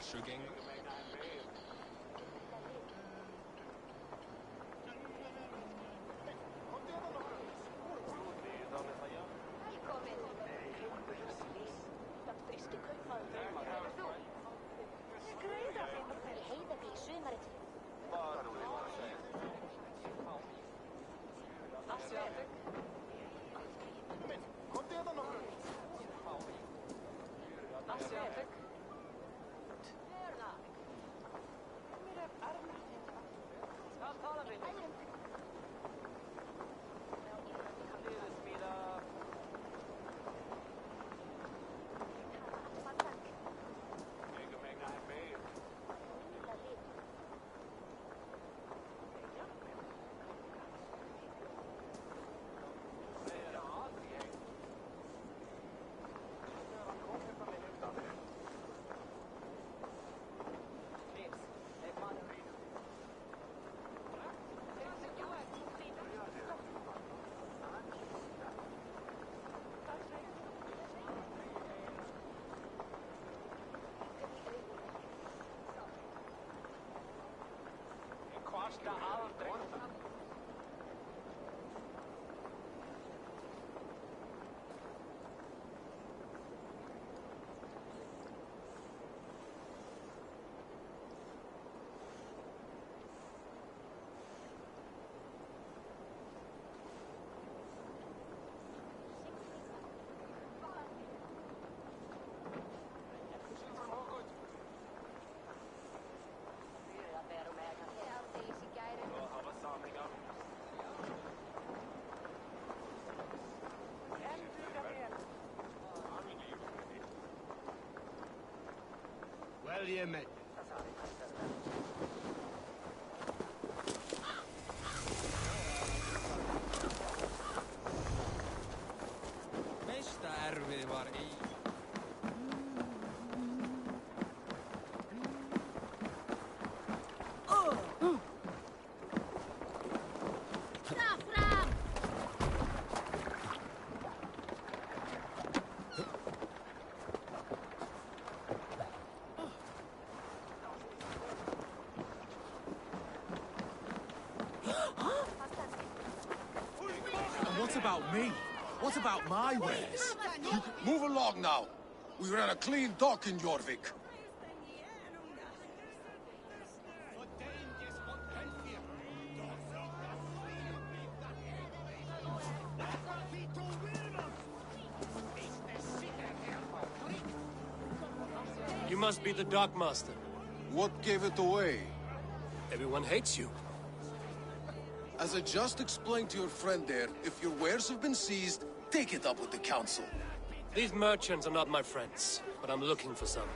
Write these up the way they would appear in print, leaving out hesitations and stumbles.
Sugging. Well, you met. Mistä ärvi var i? What about me? What about my wares? Move along now. We ran a clean dock in Jorvik. You must be the dockmaster. What gave it away? Everyone hates you. As I just explained to your friend there, if your wares have been seized, take it up with the council. These merchants are not my friends, but I'm looking for some.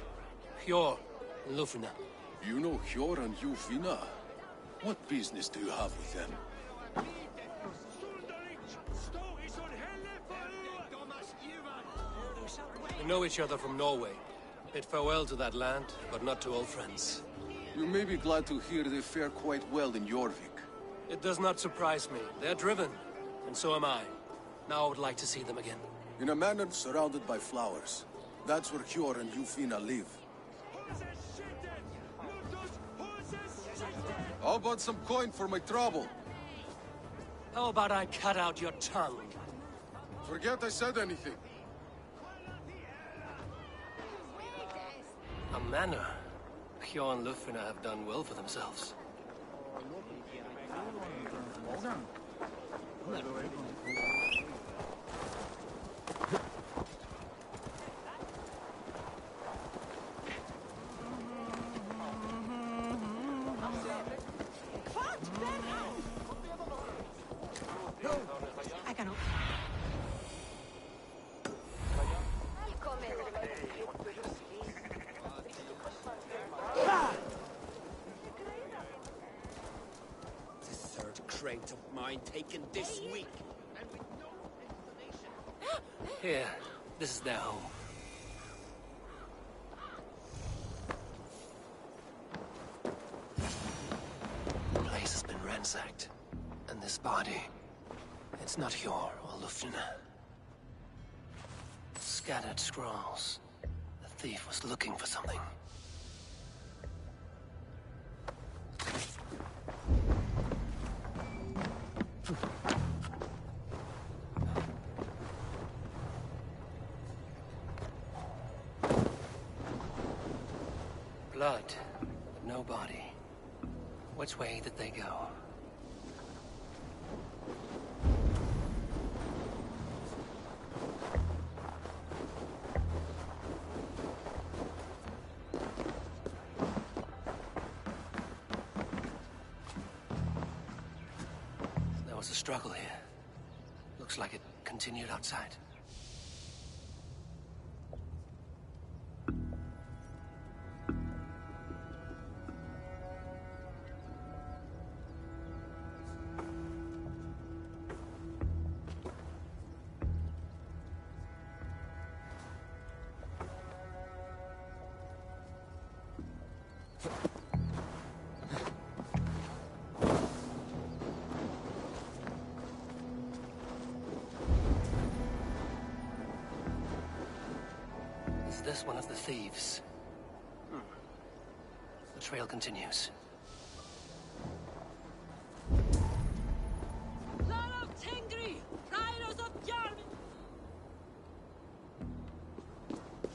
Hjor and Lufina. You know Hjor and Jufina? What business do you have with them? We know each other from Norway. Bid farewell to that land, but not to old friends. You may be glad to hear they fare quite well in Jorvik. It does not surprise me. They're driven, and so am I. Now I would like to see them again. In a manor surrounded by flowers. That's where Hjor and Jufina live. How about some coin for my trouble? How about I cut out your tongue? Forget I said anything. A manor. Hjor and Lufina have done well for themselves. Crate of mine taken this week. Here, this is their home. The place has been ransacked. And this body, it's not Hjor or Lufina. Scattered scrolls. The thief was looking for something. Blood, but no body. Which way did they go? There was a struggle here. Looks like it continued outside. Is this one of the thieves? The trail continues.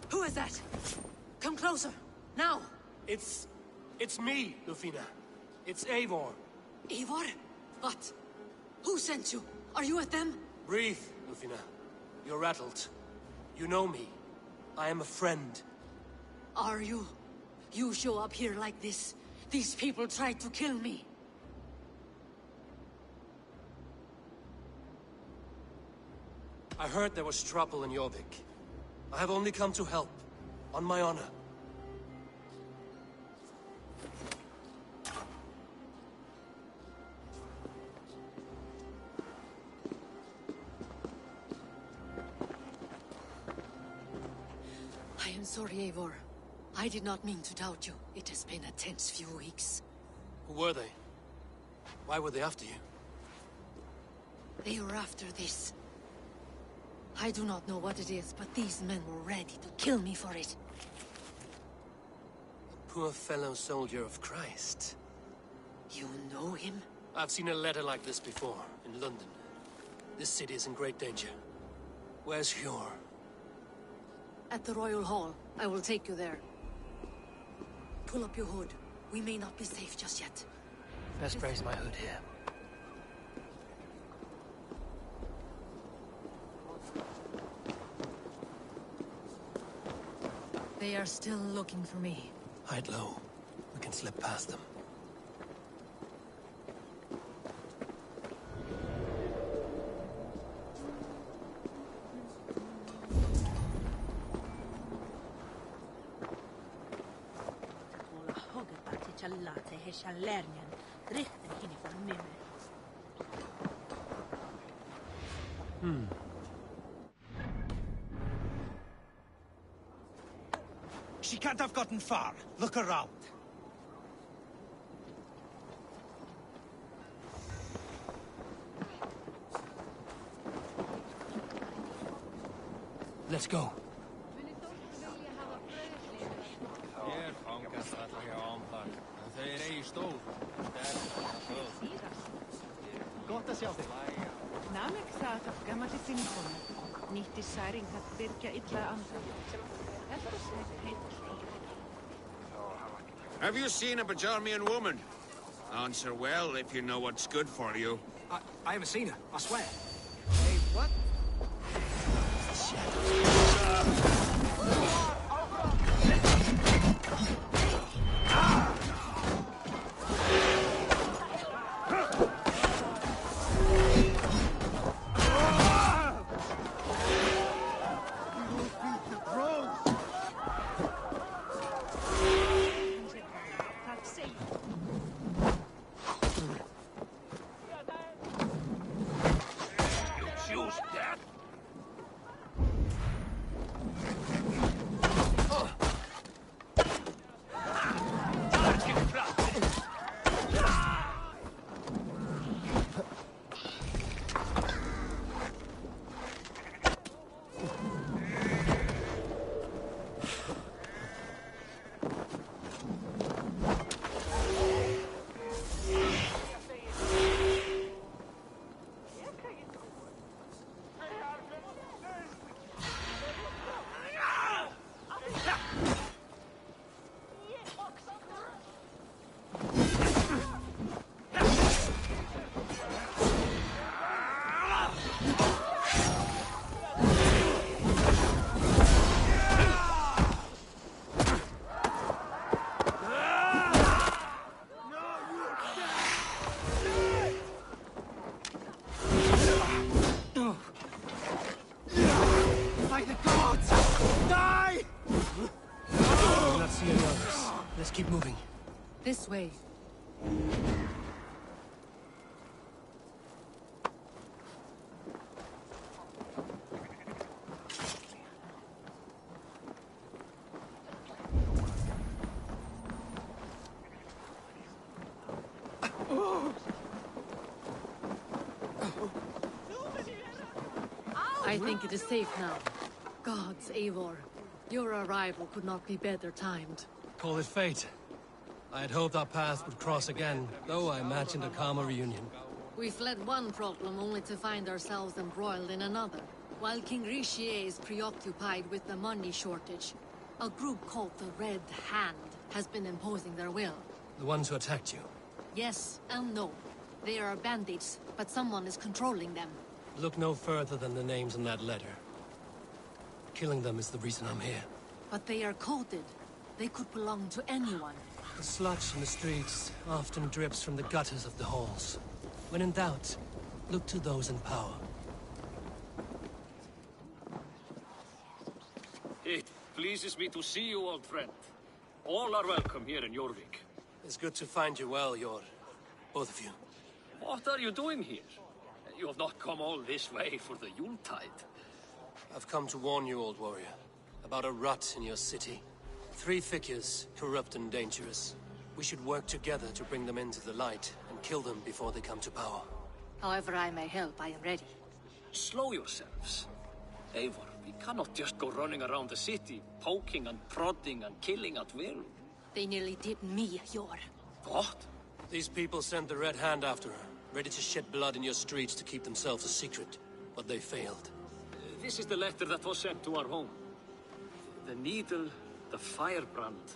Who is that? Come closer, now! It's me, Lufina. It's Eivor. Eivor? What? Who sent you? Are you with them? Breathe, Lufina. You're rattled. You know me. I am a friend. Are you? You show up here like this. These people tried to kill me. I heard there was trouble in Jorvik. I have only come to help. On my honor. I am sorry, Eivor. I did not mean to doubt you. It has been a tense few weeks. Who were they? Why were they after you? They were after this. I do not know what it is, but these men were ready to kill me for it. A poor fellow soldier of Christ. You know him? I've seen a letter like this before, in London. This city is in great danger. Where's Hjor? At the Royal Hall. I will take you there. Pull up your hood. We may not be safe just yet. Best raise my hood here. They are still looking for me. Hide low. We can slip past them. She can't have gotten far. Look around. Let's go. Hér fangast allir hjá Ambar. En þau eigi stór. Gott að sjá þig. Namik það af gamalli þinkonu. Nýtti særing að byrgja illa anda. Have you seen a Bajarmian woman? Answer well if you know what's good for you. I haven't seen her, I swear. Hey, what? Let's keep moving. This way. I think it is safe now. Gods, Eivor. Your arrival could not be better timed. Call it fate. I had hoped our paths would cross again, though I imagined a calmer reunion. We fled one problem only to find ourselves embroiled in another. While King Richier is preoccupied with the money shortage, a group called the Red Hand has been imposing their will. The ones who attacked you? Yes and no. They are bandits, but someone is controlling them. Look no further than the names in that letter. Killing them is the reason I'm here. But they are coded. They could belong to anyone. The sludge in the streets often drips from the gutters of the halls. When in doubt, look to those in power. It pleases me to see you, old friend. All are welcome here in Jorvik. It's good to find you well, Jor. Both of you. What are you doing here? You have not come all this way for the Yuletide. I've come to warn you, old warrior, about a rot in your city. 3 figures, corrupt and dangerous. We should work together to bring them into the light and kill them before they come to power. However I may help, I am ready. Slow yourselves. Eivor, we cannot just go running around the city, poking and prodding and killing at will. They nearly did me, Jor. What? These people sent the Red Hand after her, ready to shed blood in your streets to keep themselves a secret. But they failed. This is the letter that was sent to our home. The needle, the firebrand,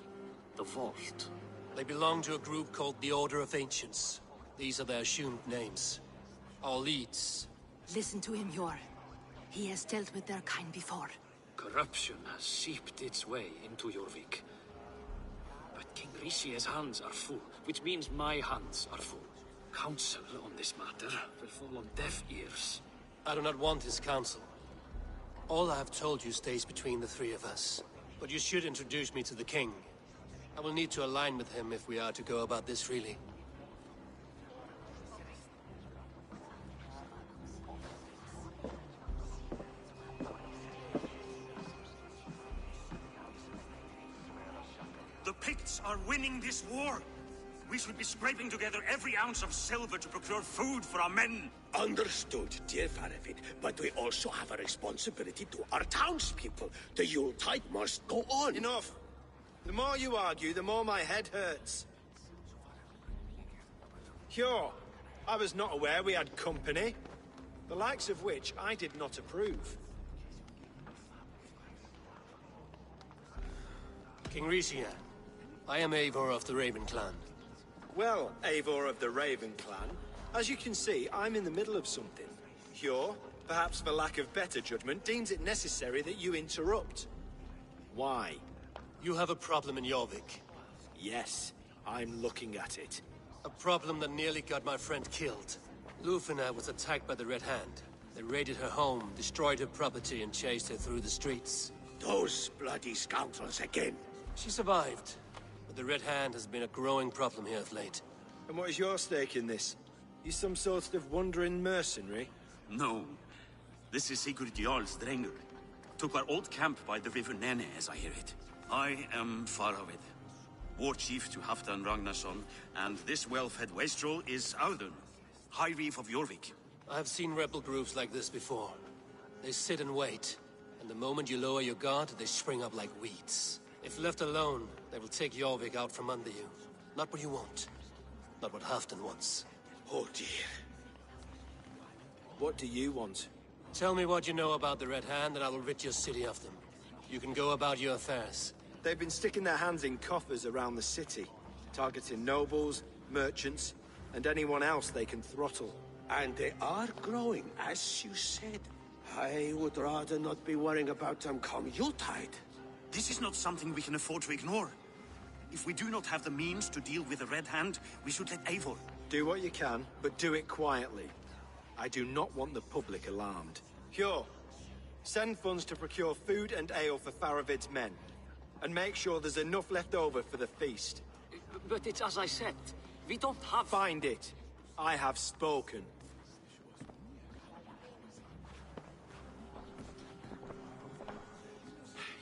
the vault. They belong to a group called the Order of Ancients. These are their assumed names. Our leads. Listen to him, Jor. He has dealt with their kind before. Corruption has seeped its way into Jorvik. But King Richier's hands are full, which means my hands are full. Counsel on this matter will fall on deaf ears. I do not want his counsel. All I have told you stays between the 3 of us. But you should introduce me to the king. I will need to align with him if we are to go about this freely. The Picts are winning this war. We should be scraping together every ounce of silver to procure food for our men. Understood, dear Faravid, but we also have a responsibility to our townspeople. The Yuletide must go on. Enough! The more you argue, the more my head hurts. Sure, I was not aware we had company, the likes of which I did not approve. King Richier, I am Eivor of the Raven Clan. Well, Eivor of the Raven Clan, as you can see, I'm in the middle of something. Hjor, perhaps for lack of better judgment, deems it necessary that you interrupt. Why? You have a problem in Jorvik. Yes, I'm looking at it. A problem that nearly got my friend killed. Lufina was attacked by the Red Hand. They raided her home, destroyed her property, and chased her through the streets. Those bloody scoundrels again. She survived, but the Red Hand has been a growing problem here of late. And what is your stake in this? You some sort of wandering mercenary? No. This is Sigurd Jarl's Drenger. Took our old camp by the river Nene, as I hear it. I am Faravid, war chief to Halfdan Ragnarsson, and this well-fed wastrel is Audun, High Reef of Jorvik. I have seen rebel groups like this before. They sit and wait, and the moment you lower your guard, they spring up like weeds. If left alone, they will take Jorvik out from under you. Not what you want. Not what Halfdan wants. Oh dear. What do you want? Tell me what you know about the Red Hand, and I will rid your city of them. You can go about your affairs. They've been sticking their hands in coffers around the city, targeting nobles, merchants, and anyone else they can throttle. And they are growing, as you said. I would rather not be worrying about them come Yuletide. This is not something we can afford to ignore. If we do not have the means to deal with the Red Hand, we should let Eivor. Do what you can, but do it quietly. I do not want the public alarmed. Hjor, send funds to procure food and ale for Faravid's men. and make sure there's enough left over for the feast. But it's as I said. We don't have... Find it. I have spoken.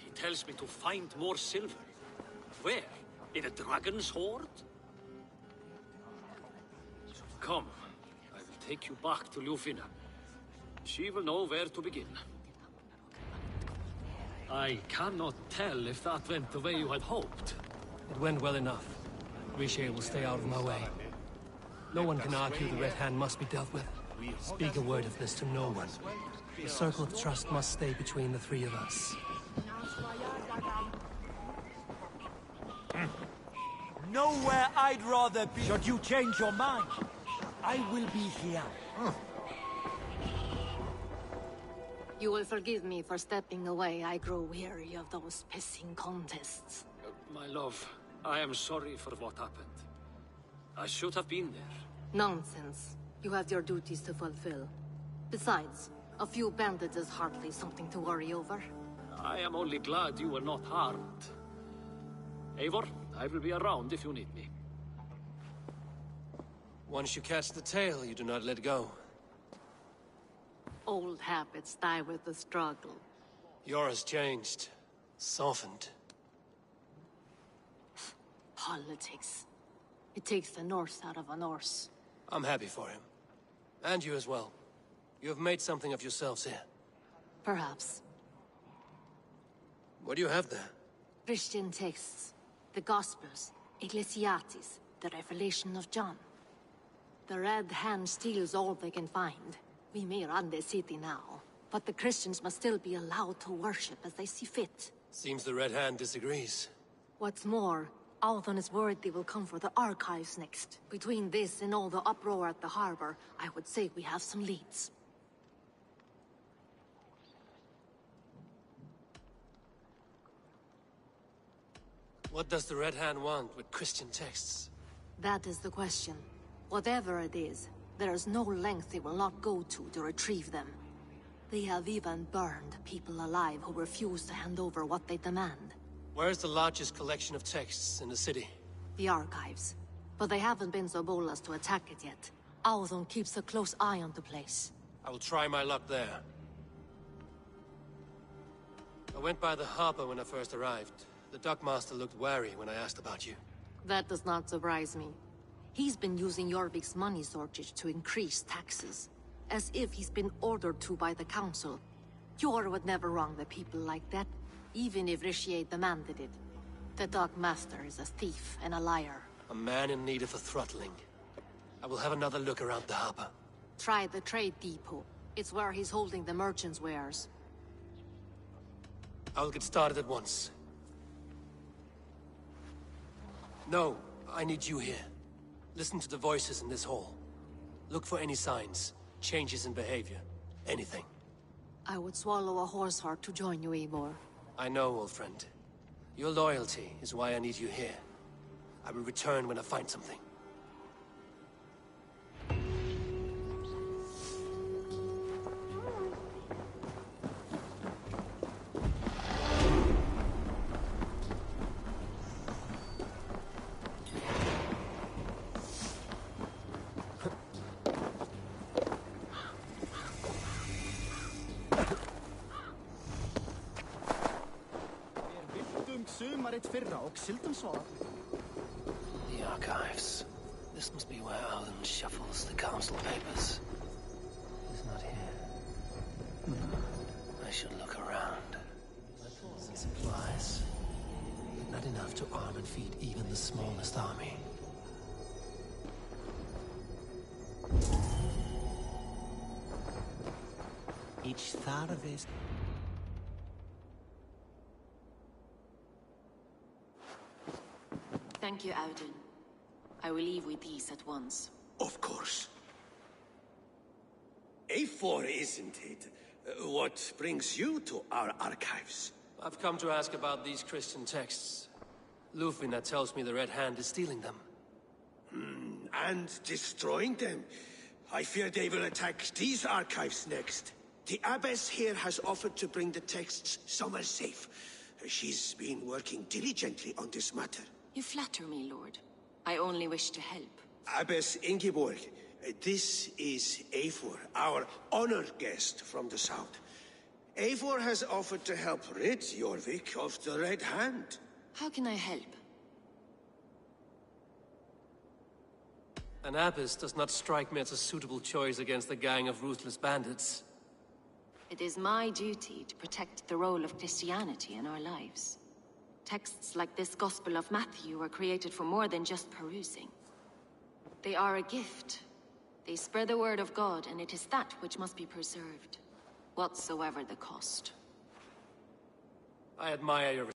He tells me to find more silver. Where? In a dragon's hoard? Come, I will take you back to Ljufina. She will know where to begin. I cannot tell if that went the way you had hoped. It went well enough. Grisha will stay out of my way. No one can argue the Red Hand must be dealt with. Speak a word of this to no one. The circle of trust must stay between the three of us. Nowhere I'd rather be. Should you change your mind, I will be here. You will forgive me for stepping away. I grow weary of those pissing contests. My love, I am sorry for what happened. I should have been there. Nonsense. You have your duties to fulfill. Besides, a few bandits is hardly something to worry over. I am only glad you were not harmed. Eivor, I will be around if you need me. Once you catch the tail, you do not let go. Old habits die with the struggle. Yours changed. Softened. Politics. It takes the Norse out of a Norse. I'm happy for him. And you as well. You have made something of yourselves here. Perhaps. What do you have there? Christian texts. The Gospels. Ecclesiastes. The Revelation of John. The Red Hand steals all they can find. We may run the city now, but the Christians must still be allowed to worship as they see fit. Seems the Red Hand disagrees. What's more, Althon is worried they will come for the archives next. Between this and all the uproar at the harbor, I would say we have some leads. What does the Red Hand want with Christian texts? That is the question. Whatever it is, there is no length they will not go to retrieve them. They have even burned people alive who refuse to hand over what they demand. Where's the largest collection of texts in the city? The archives. But they haven't been so bold as to attack it yet. Althon keeps a close eye on the place. I will try my luck there. I went by the harbor when I first arrived. The dockmaster looked wary when I asked about you. That does not surprise me. He's been using Jorvik's money shortage to increase taxes. As if he's been ordered to by the council. Jor would never wrong the people like that, even if Rishier demanded it. The dockmaster is a thief and a liar. A man in need of a throttling. I will have another look around the harbor. Try the trade depot. It's where he's holding the merchants' wares. I'll get started at once. No, I need you here. Listen to the voices in this hall. Look for any signs, changes in behavior, anything. I would swallow a horse heart to join you, Eivor. I know, old friend. Your loyalty is why I need you here. I will return when I find something. The archives. This must be where Alan shuffles the council papers. He's not here. I should look around. Weapons and supplies. But not enough to arm and feed even the smallest army. Each thought of it. Thank you, Audun. I will leave with these at once. Of course. A4, isn't it? What brings you to our archives? I've come to ask about these Christian texts. Ljufina tells me the Red Hand is stealing them. And destroying them. I fear they will attack these archives next. The abbess here has offered to bring the texts somewhere safe. She's been working diligently on this matter. You flatter me, Lord. I only wish to help. Abbess Ingeborg, this is Eivor, our honored guest from the south. Eivor has offered to help rid Jorvik of the Red Hand. How can I help? An abbess does not strike me as a suitable choice against a gang of ruthless bandits. It is my duty to protect the role of Christianity in our lives. Texts like this Gospel of Matthew were created for more than just perusing. They are a gift. They spread the word of God, and it is that which must be preserved, whatsoever the cost. I admire your...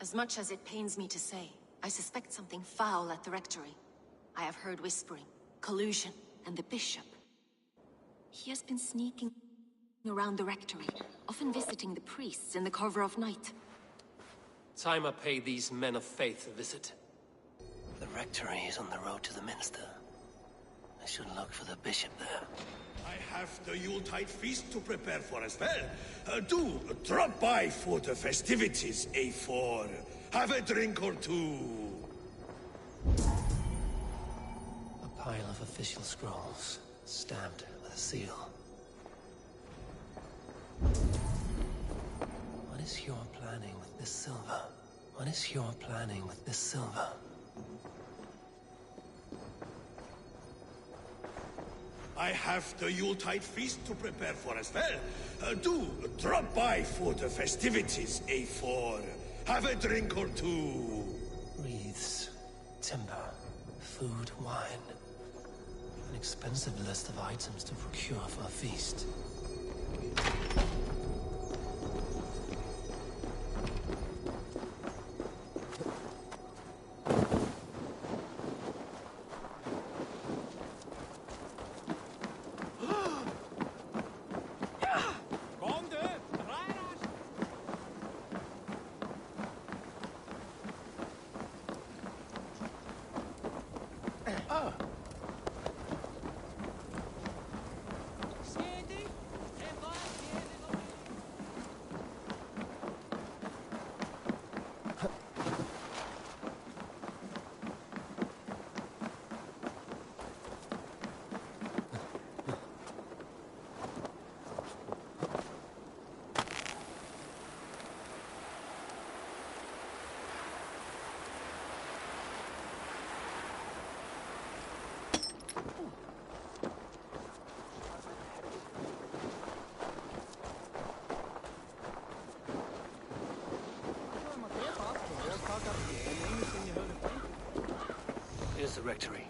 As much as it pains me to say, I suspect something foul at the rectory. I have heard whispering, collusion, and the bishop. He has been sneaking around the rectory, often visiting the priests in the cover of night. Time I pay these men of faith a visit. The rectory is on the road to the minster. I should look for the bishop there. I have the Yuletide feast to prepare for as well. Do drop by for the festivities, Eivor. Have a drink or two. A pile of official scrolls, stamped with a seal. What is your planning with this silver? What is your planning with this silver? I have the Yuletide feast to prepare for as well. Do drop by for the festivities, Eivor. Have a drink or two. Wreaths, timber, food, wine. An expensive list of items to procure for a feast. Here's the rectory.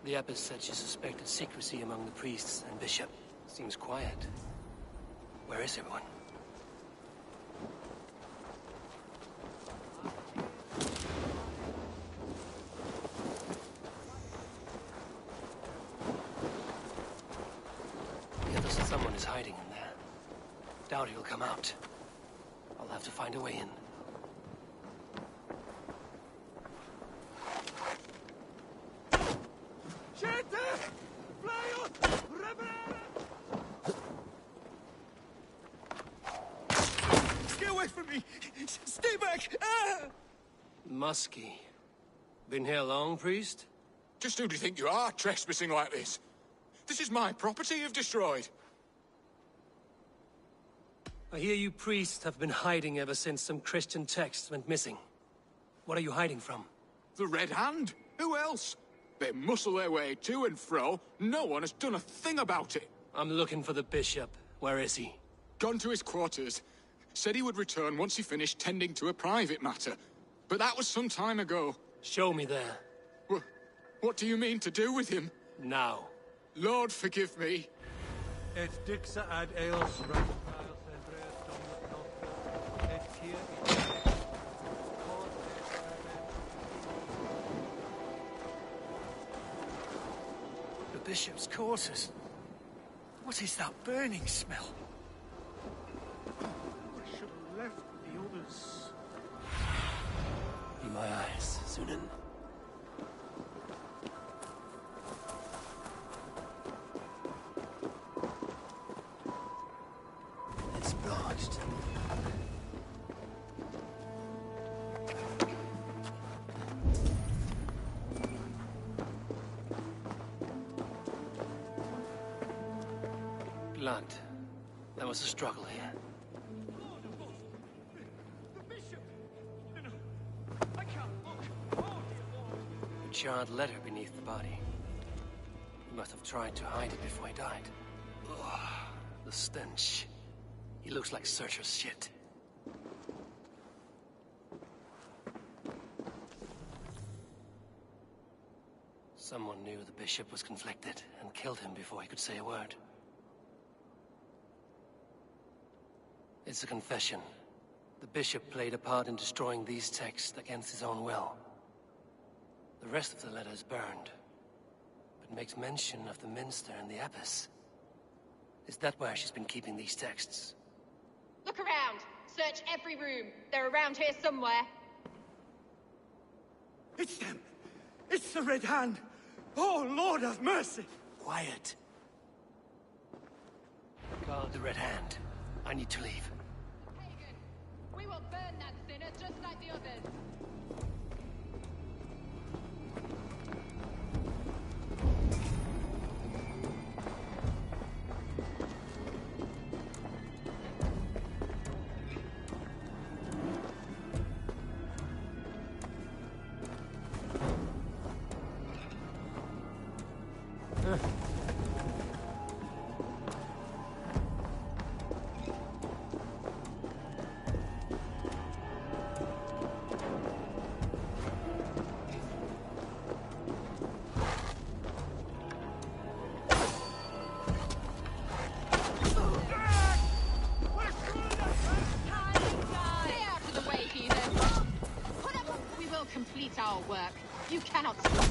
The abbess said she suspected secrecy among the priests and bishop. Seems quiet. Where is everyone? The others, someone is hiding in there. Doubt he'll come out. I'll have to find a way in. Stay back! Ah! Muskie. Been here long, priest? Just who do you think you are, trespassing like this? This is my property you've destroyed. I hear you priests have been hiding ever since some Christian text went missing. What are you hiding from? The Red Hand? Who else? They muscle their way to and fro. No one has done a thing about it. I'm looking for the bishop. Where is he? Gone to his quarters. Said he would return once he finished tending to a private matter. But that was some time ago. Show me there. What do you mean to do with him? Now. Lord, forgive me. Et dixa ad eos rationalis Andreas Dominus Nostra, et hier The bishop's quarters. What is that burning smell? I should have left the others. Be my eyes, Sunan. It's blocked. Blood. There was a struggle here. A charred letter beneath the body. He must have tried to hide it before he died. Ugh, the stench. He looks like Searcher's shit. Someone knew the bishop was conflicted and killed him before he could say a word. It's a confession. The bishop played a part in destroying these texts against his own will. The rest of the letter is burned, but makes mention of the minster and the abbess. Is that where she's been keeping these texts? Look around. Search every room. They're around here somewhere. It's them! It's the Red Hand! Oh, Lord have mercy! Quiet. Guard the Red Hand. I need to leave. Pagan, we will burn that sinner just like the others. Complete our work. You cannot stop.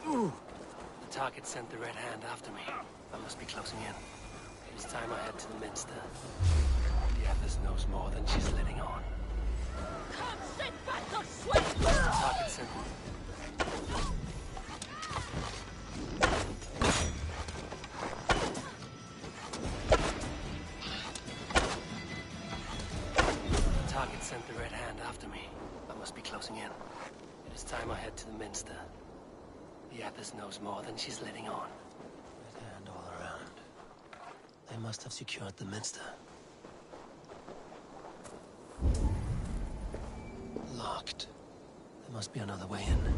Ooh. The target sent the Red Hand after me. I must be closing in. It is time I head to the Minster. The Abbess knows more than she's letting on. Come sit back or sweat! The target sent me. Sent the Red Hand after me. I must be closing in. It is time I head to the Minster. The Abbess knows more than she's letting on. Red Hand all around. They must have secured the Minster. Locked. There must be another way in.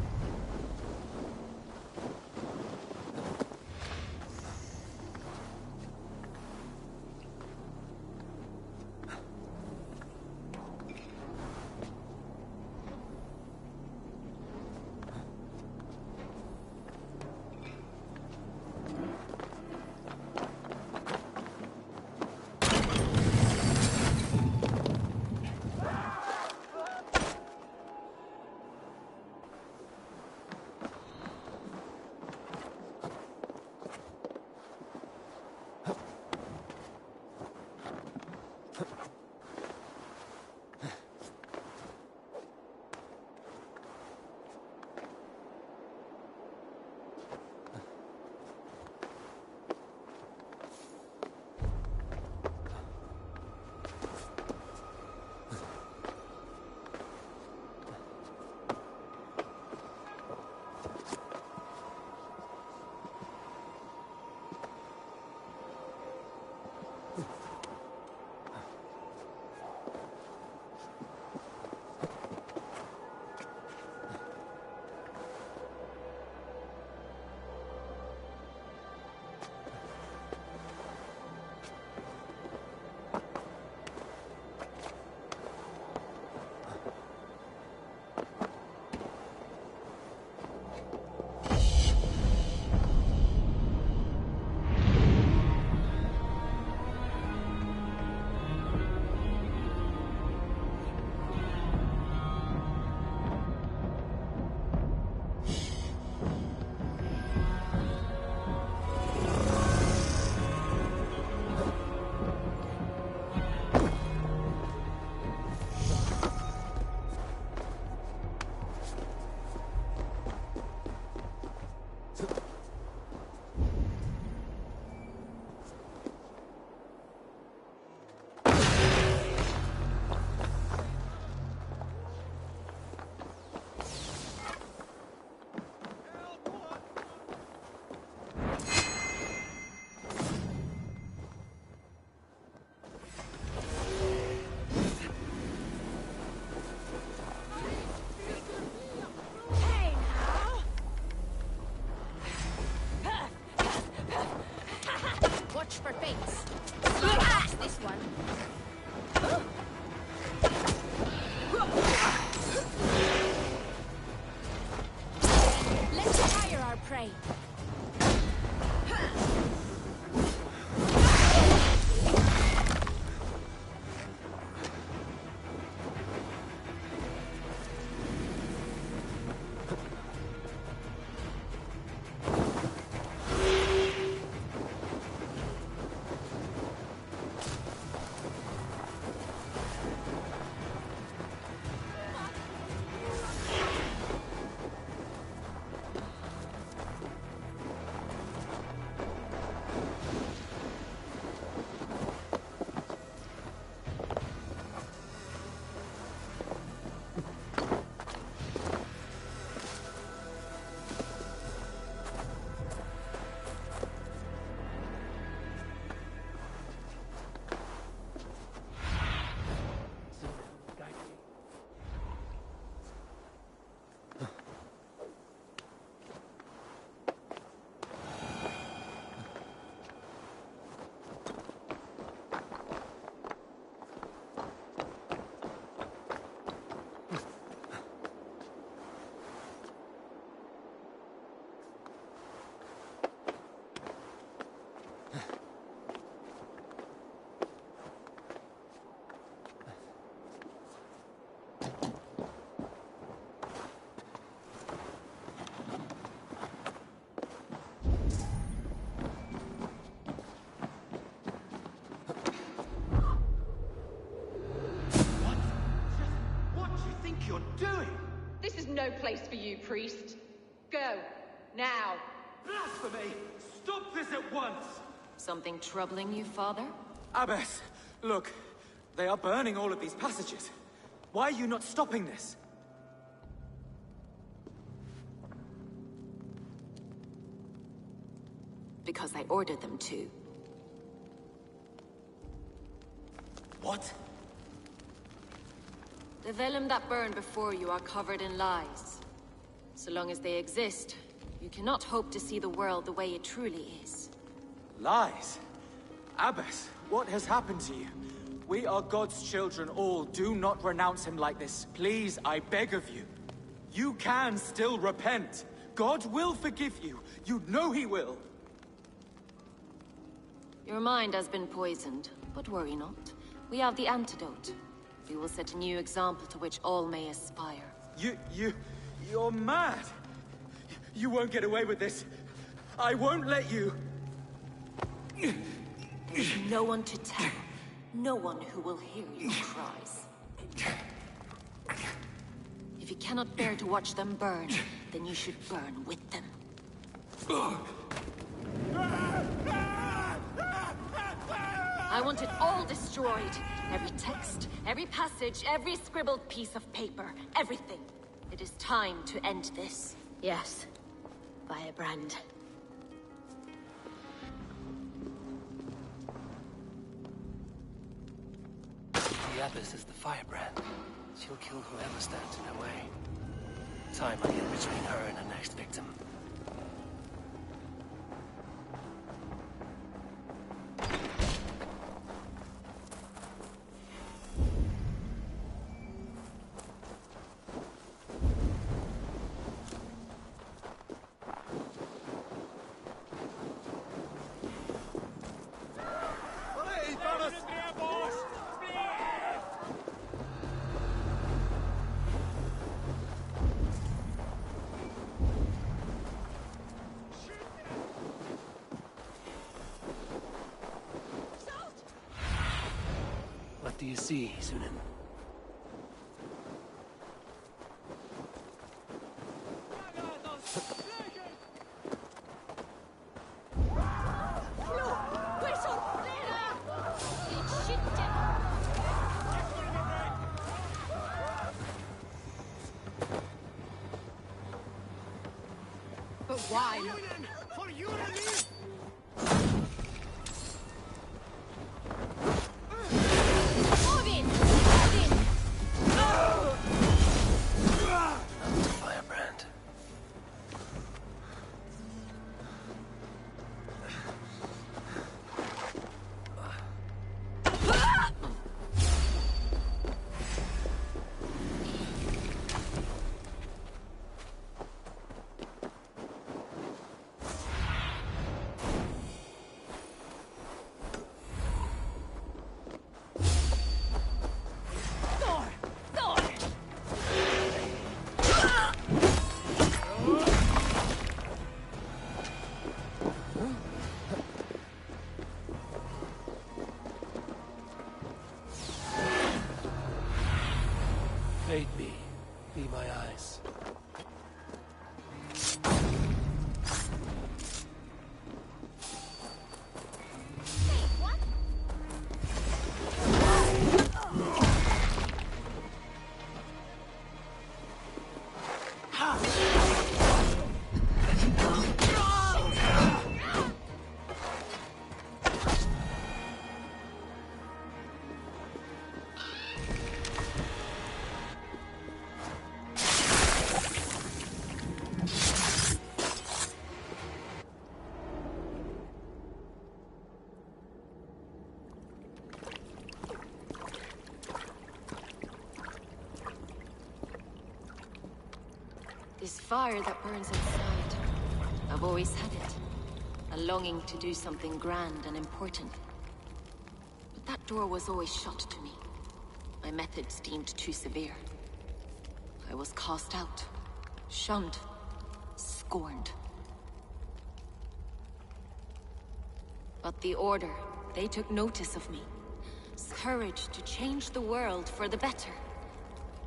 no place for you, priest. Go, now. Blasphemy! Stop this at once! Something troubling you, Father? Abbess, look. They are burning all of these passages. Why are you not stopping this? Because I ordered them to. What? The vellum that burn before you are covered in lies. So long as they exist, you cannot hope to see the world the way it truly is. Lies? Abbess, what has happened to you? We are God's children all. Do not renounce him like this. Please, I beg of you. You can still repent. God will forgive you. You know he will. Your mind has been poisoned, but worry not. We have the antidote. We will set a new example to which all may aspire. You're mad. You won't get away with this. I won't let you. There's no one to tell. No one who will hear your cries. If you cannot bear to watch them burn, then you should burn with them. I want it all destroyed. Every text, every passage, every scribbled piece of paper, everything. It is time to end this. Yes. Firebrand. The Abbess is the firebrand. She'll kill whoever stands in her way. Time will get between her and her next victim. What do you see, Sunan? But why? For you and me! Firebrand. Fate be my eyes. This fire that burns inside. I've always had it. A longing to do something grand and important. But that door was always shut to me. My methods deemed too severe. I was cast out. Shunned. Scorned. But the Order, they took notice of me. Courage to change the world for the better.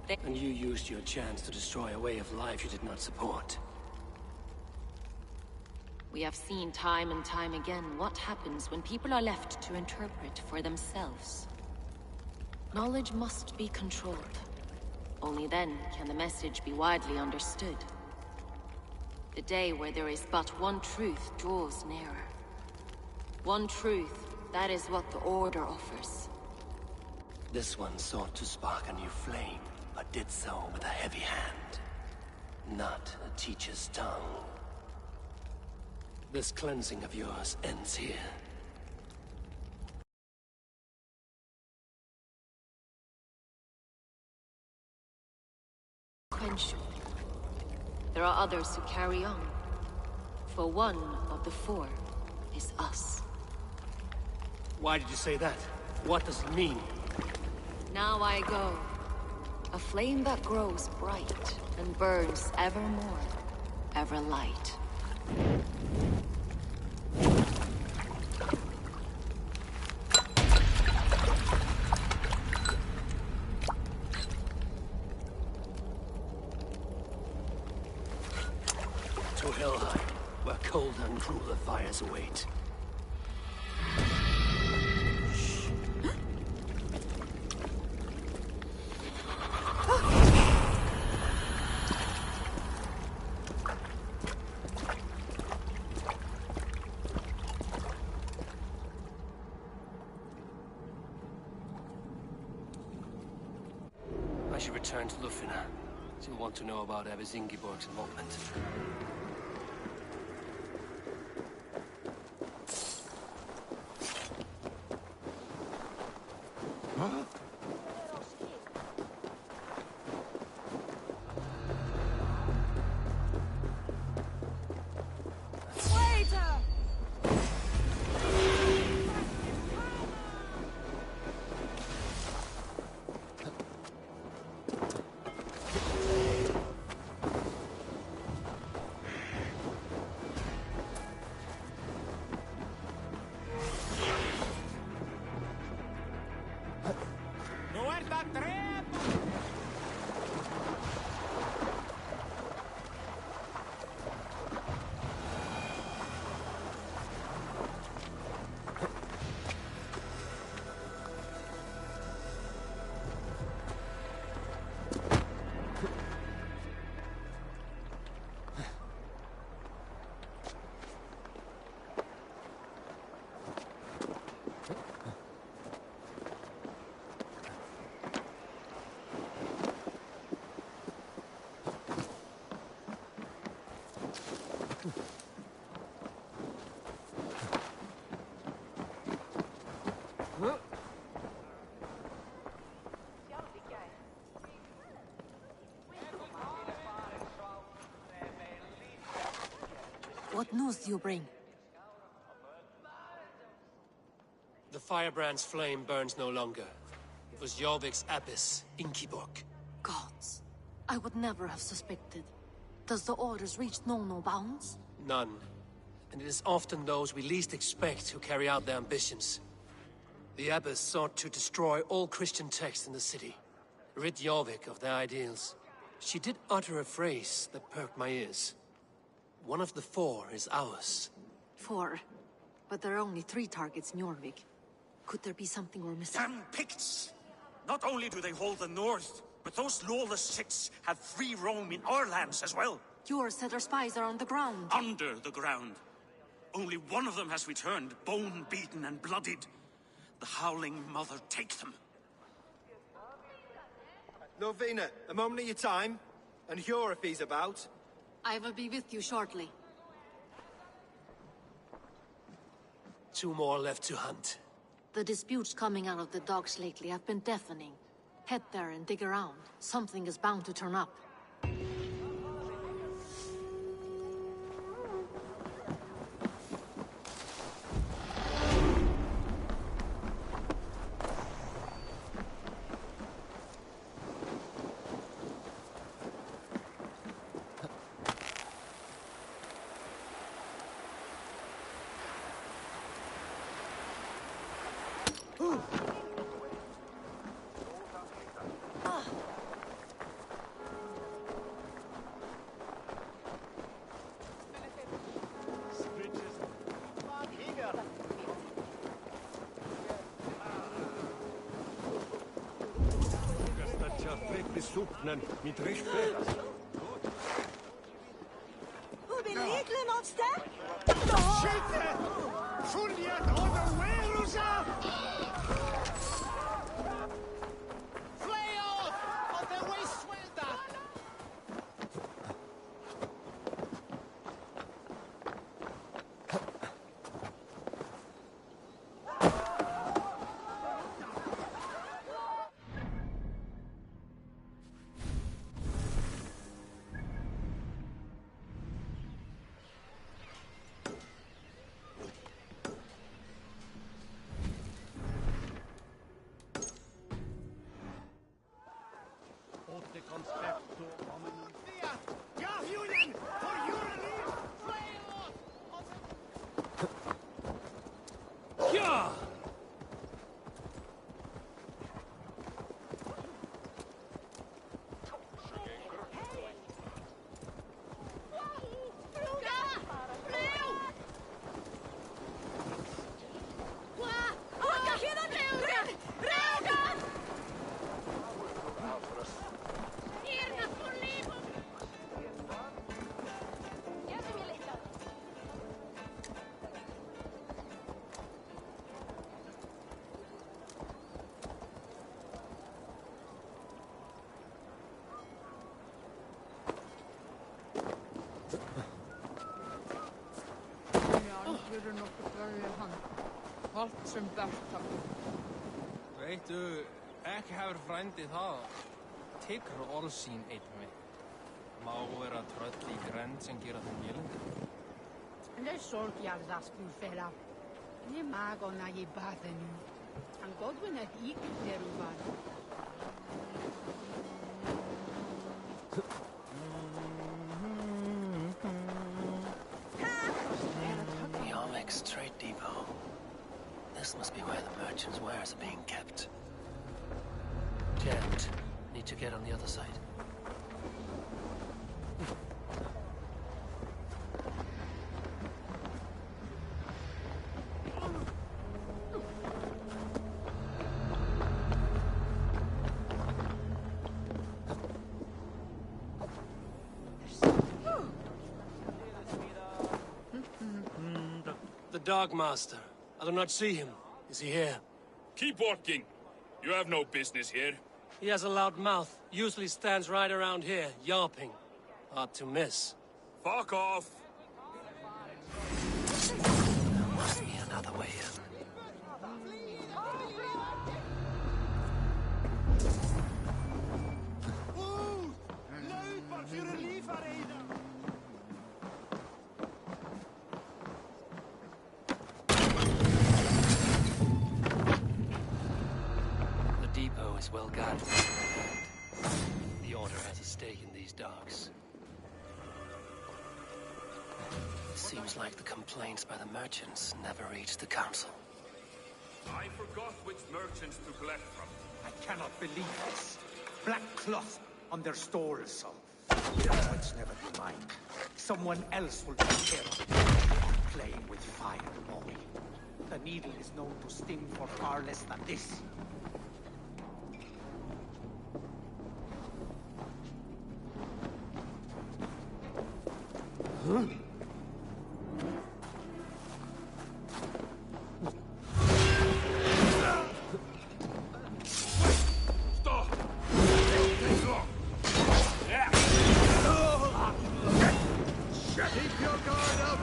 And you used your chance to destroy a way of life you did not support. We have seen time and time again what happens when people are left to interpret for themselves. Knowledge must be controlled. Only then can the message be widely understood. The day where there is but one truth draws nearer. One truth, that is what the Order offers. This one sought to spark a new flame, but did so with a heavy hand. Not a teacher's tongue. This cleansing of yours ends here. Quench. There are others who carry on. For one of the four is us. Why did you say that? What does it mean? Now I go. A flame that grows bright and burns ever more, ever light. To Helheim, where cold and crueler fires await. I should return to Lufina. She'll want to know about Abbess Ingeborg's involvement. Huh? What news do you bring? The firebrand's flame burns no longer. It was Jorvik's abbess, Ingeborg. Gods. I would never have suspected. Does the Order's reach know no bounds? None. And it is often those we least expect who carry out their ambitions. The abbess sought to destroy all Christian texts in the city, rid Jorvik of their ideals. She did utter a phrase that perked my ears. One of the four is ours. 4. But there are only 3 targets in Jorvik. Could there be something we're missing? Damn Picts! Not only do they hold the north, but those lawless Six have free roam in our lands as well. Yours said our spies are on the ground. Under the ground. Only one of them has returned, bone-beaten and bloodied. The Howling Mother take them. Lovina, a moment of your time. And Hjor if he's about. I will be with you shortly. 2 more left to hunt. The disputes coming out of the docks lately have been deafening. Head there and dig around. Something is bound to turn up. besuchten mit Respekt. Shit! Fuliat on the Werusa! Flay off! On their way, Swelda! Allt sem best Veitu, ekki hefur frændi það. Tigr orðsín einn mig. Má vera tröll í grennd sem gera þeim vélindi. Le sol jardas pulfera. Ne magona je bathenu. An Godwin et ik deruvan. Yarmic's trade depot. This must be where the merchants' wares are being kept. Jet, need to get on the other side. The Dark Master. I do not see him. Is he here? Keep walking. You have no business here. He has a loud mouth. Usually stands right around here, yelping. Hard to miss. Fuck off! There must be another way in. Is well guarded. The Order has a stake in these docks. Seems like the complaints by the merchants never reached the council. I forgot which merchants to collect from. I cannot believe this. Black cloth on their stores, so... It's never be mine. Someone else will take care of it. Playing with fire, boy. The needle is known to sting for far less than this. Huh? Stop! Take long! Yeah! Keep your guard up!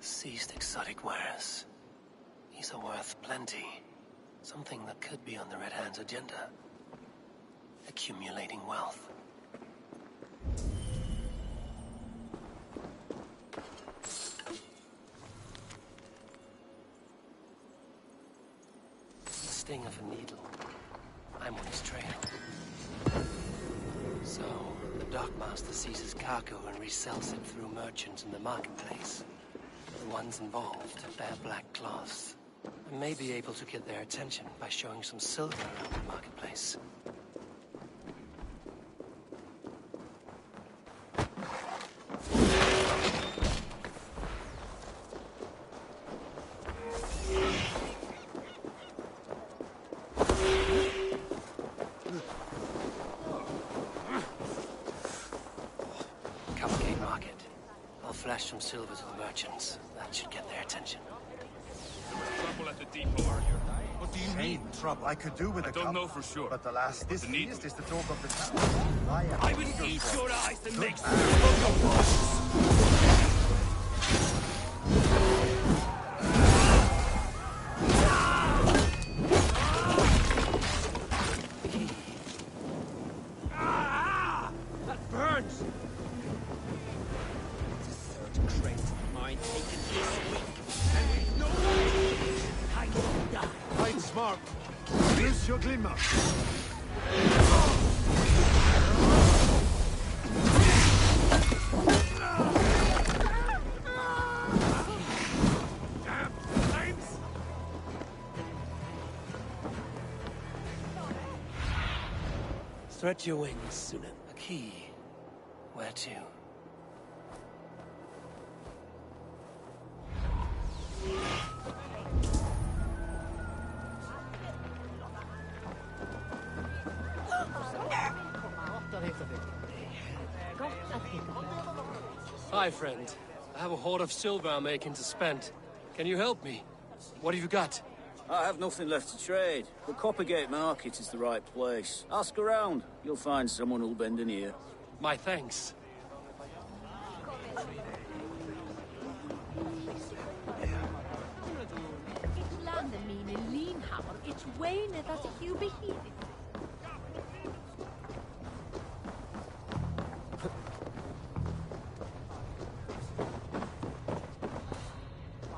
Seized exotic wares. These are worth plenty. Something that could be on the Red Hand's agenda. accumulating wealth. The sting of a needle. I'm on his trail. So, the dockmaster seizes cargo and resells it through merchants in the marketplace. The ones involved bear black cloths. I may be able to get their attention by showing some silver around the marketplace. Cavalcade Market. I'll flash some silver to the merchants. That should get their attention. There was trouble at the depot earlier. What do you mean? Trouble I could do with I a don't cup, know for sure. but alas, this The needle. feast is the talk of the town. I will eat your eyes the next That burns! The third crate of mine taken this week, and with no way I can die. Fight smart. Use your glimmer. Stretch your wings, Sunan. A key. Where to? Hi, friend. I have a hoard of silver I'm making to spend. Can you help me? What have you got? I have nothing left to trade, but Coppergate Market is the right place. Ask around. You'll find someone who'll bend an ear. My thanks. It's landen mine linhammer. It's Wayne that you be here.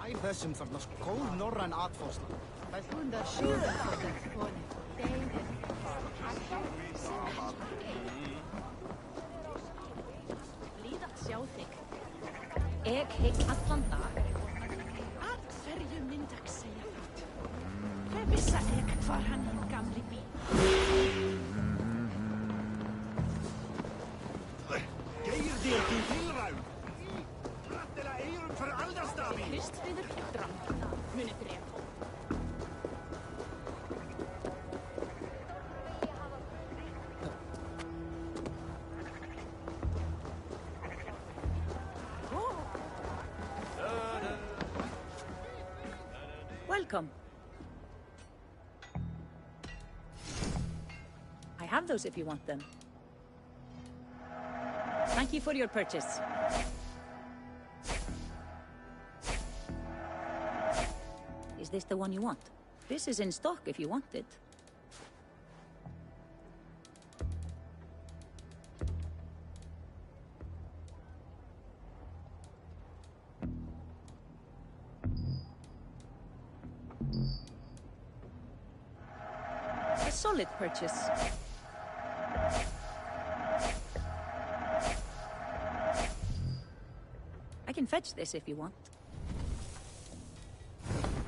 I þessum þarna góð norræn atfórsla. Blíð að sjá þig. Ég hygg allan dag. Að hverju mynd að segja það? Hver vissa ég hvar hann hinn gamli býr? Geir þér til tilræð. Rættilega eirum fyrir aldarstafi. Kristfriður drann. Muni dref. Welcome. I have those if you want them. Thank you for your purchase. Is this the one you want? This is in stock if you want it. A solid purchase. I can fetch this if you want.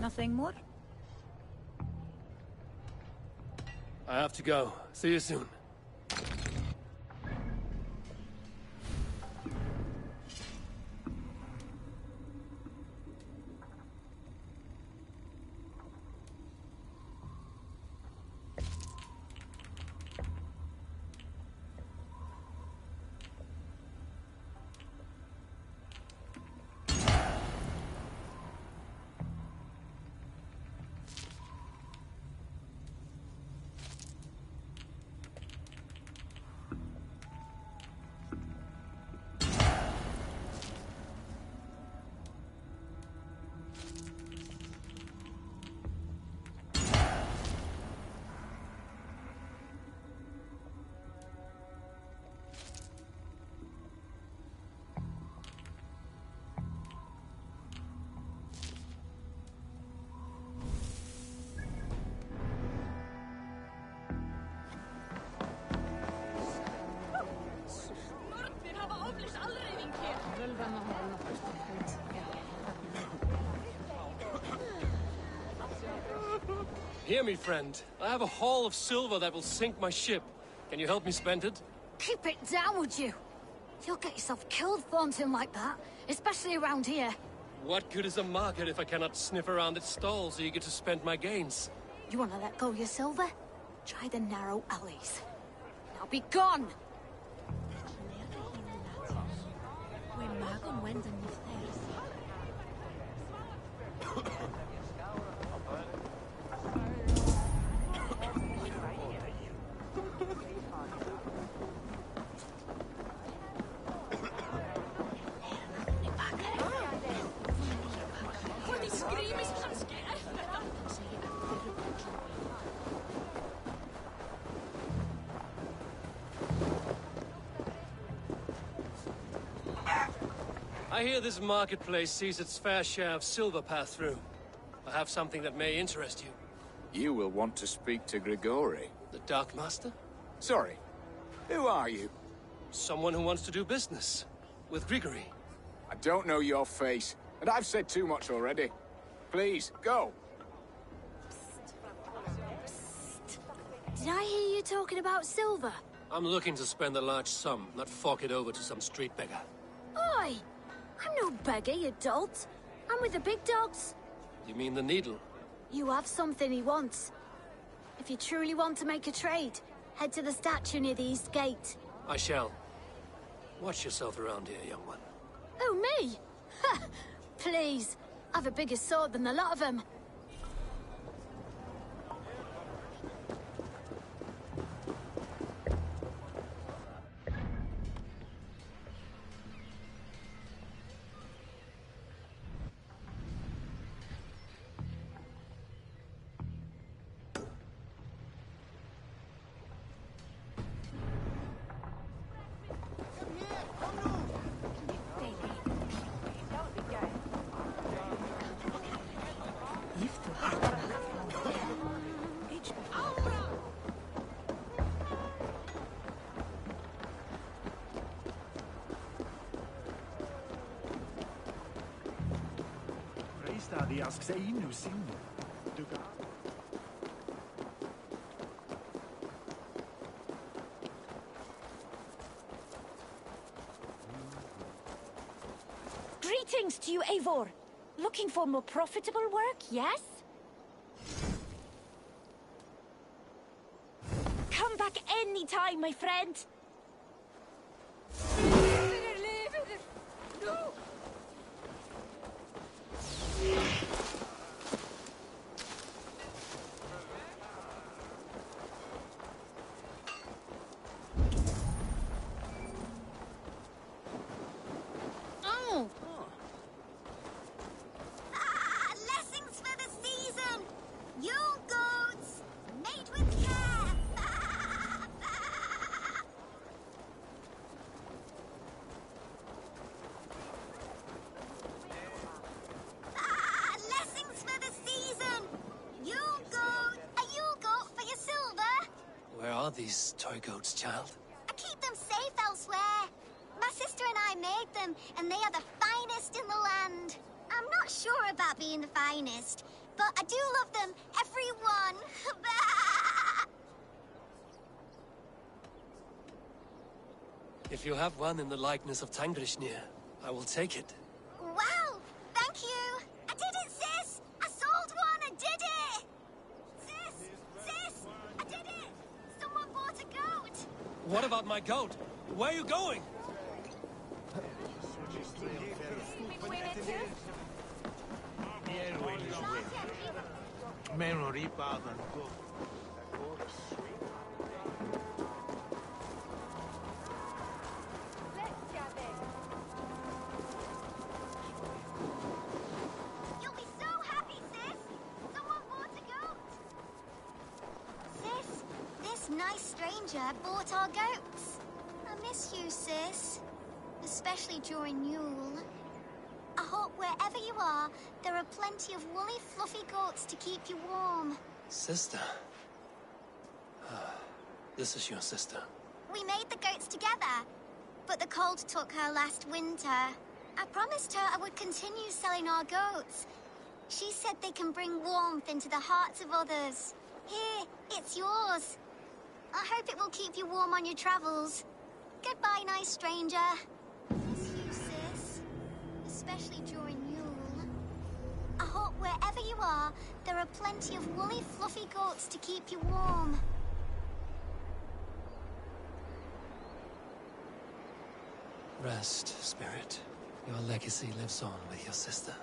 Nothing more? I have to go. See you soon. Hear me, friend. I have a haul of silver that will sink my ship. Can you help me spend it? Keep it down, would you? You'll get yourself killed flaunting like that, especially around here. What good is a market if I cannot sniff around its stalls eager to spend my gains? You want to let go of your silver? Try the narrow alleys. Now be gone! I hear this marketplace sees its fair share of silver pass through. I have something that may interest you. You will want to speak to Grigori. The Dark Master? Sorry. Who are you? Someone who wants to do business. With Grigori. I don't know your face, and I've said too much already. Please, go. Did I hear you talking about silver? I'm looking to spend a large sum, not fork it over to some street beggar. Oi! I'm no beggar, you dolt. I'm with the big dogs. You mean the needle? You have something he wants. If you truly want to make a trade, head to the statue near the east gate. I shall. Watch yourself around here, young one. Oh, me? Ha! Please. I've a bigger sword than the lot of them. Greetings to you, Eivor. Looking for more profitable work, yes? Come back anytime, my friend. Lessons for the season! Yule goats, made with care! Lessons for the season! Yule goat! A Yule goat for your silver! Where are these toy goats, child? I keep them safe elsewhere. My sister and I made them, and they are the finest in the land. I'm not sure about being the finest, but I do love them, every one. If you have one in the likeness of Tangrishnir, I will take it. Wow, thank you. I did it, sis. I sold one, I did it. Sis, I did it. Someone bought a goat. What about my goat? Where are you going? You'll be so happy, sis. Someone bought a goat. Sis, this nice stranger bought our goats. I miss you, sis. Especially during Yule. I hope wherever you are, there are plenty of woolly, fluffy goats to keep you warm. Sister. This is your sister. We made the goats together, but the cold took her last winter. I promised her I would continue selling our goats. She said they can bring warmth into the hearts of others. Here, it's yours. I hope it will keep you warm on your travels. Goodbye, nice stranger. Miss you, sis. Especially during Yule. I hope wherever you are, there are plenty of woolly, fluffy goats to keep you warm. Rest, spirit. Your legacy lives on with your sister.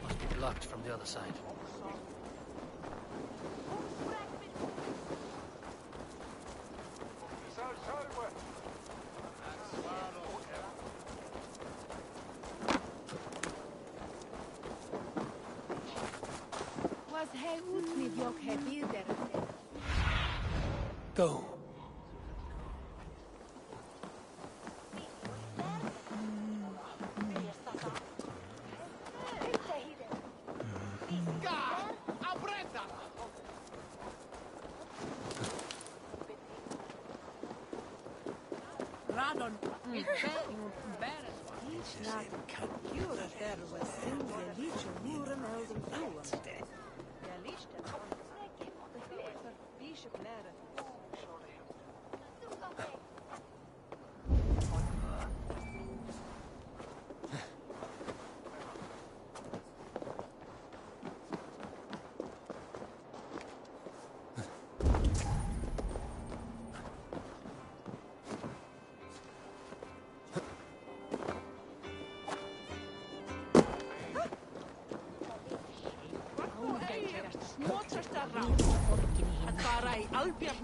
Must be blocked from the other side. Go.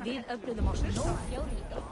Við öfluðum á snóð fjárhíka.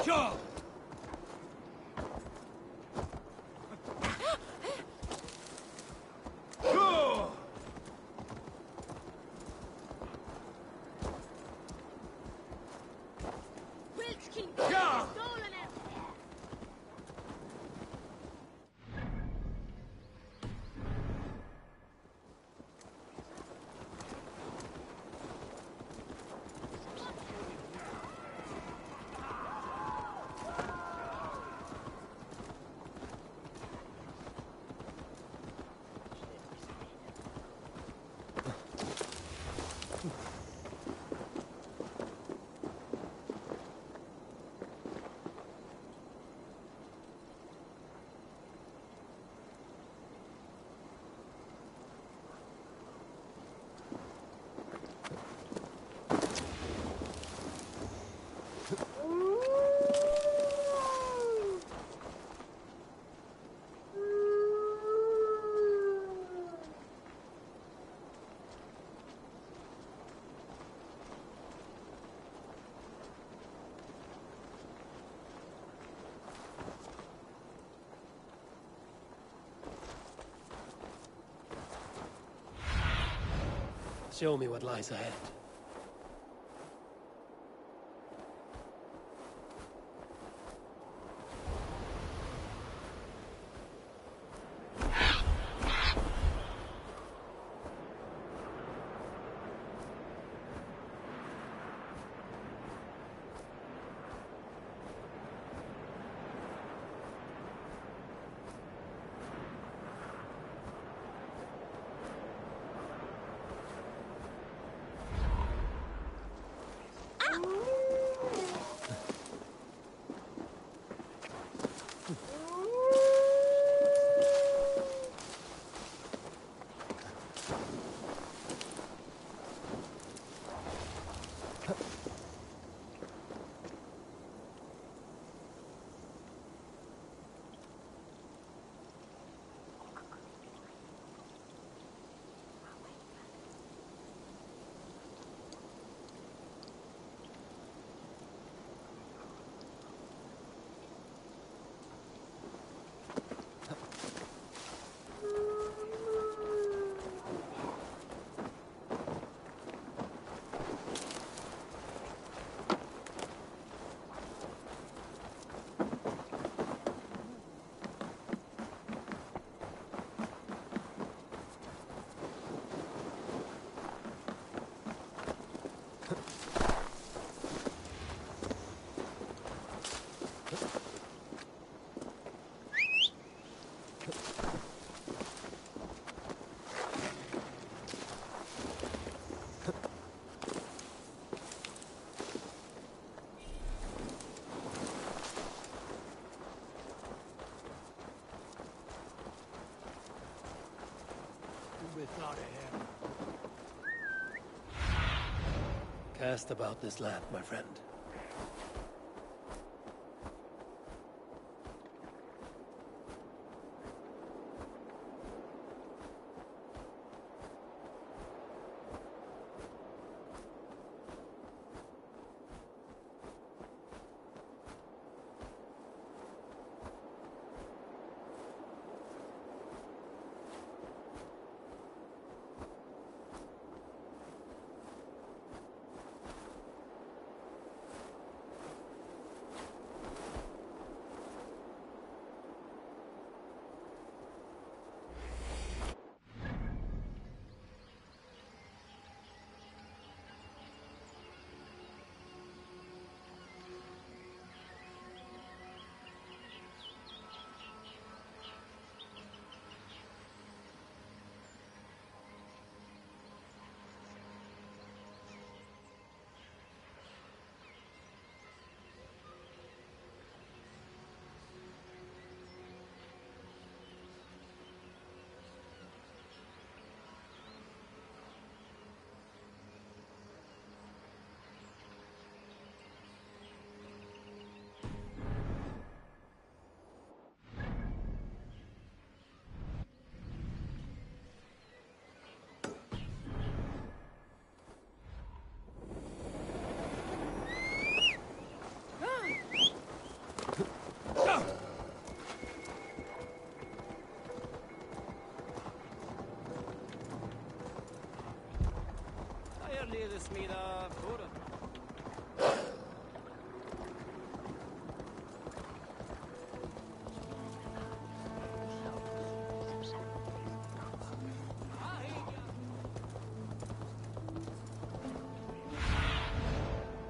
Sure. Go! Wild's King Yeah. stolen it! Show me what lies ahead. Without a hammer. Cast about this land, my friend.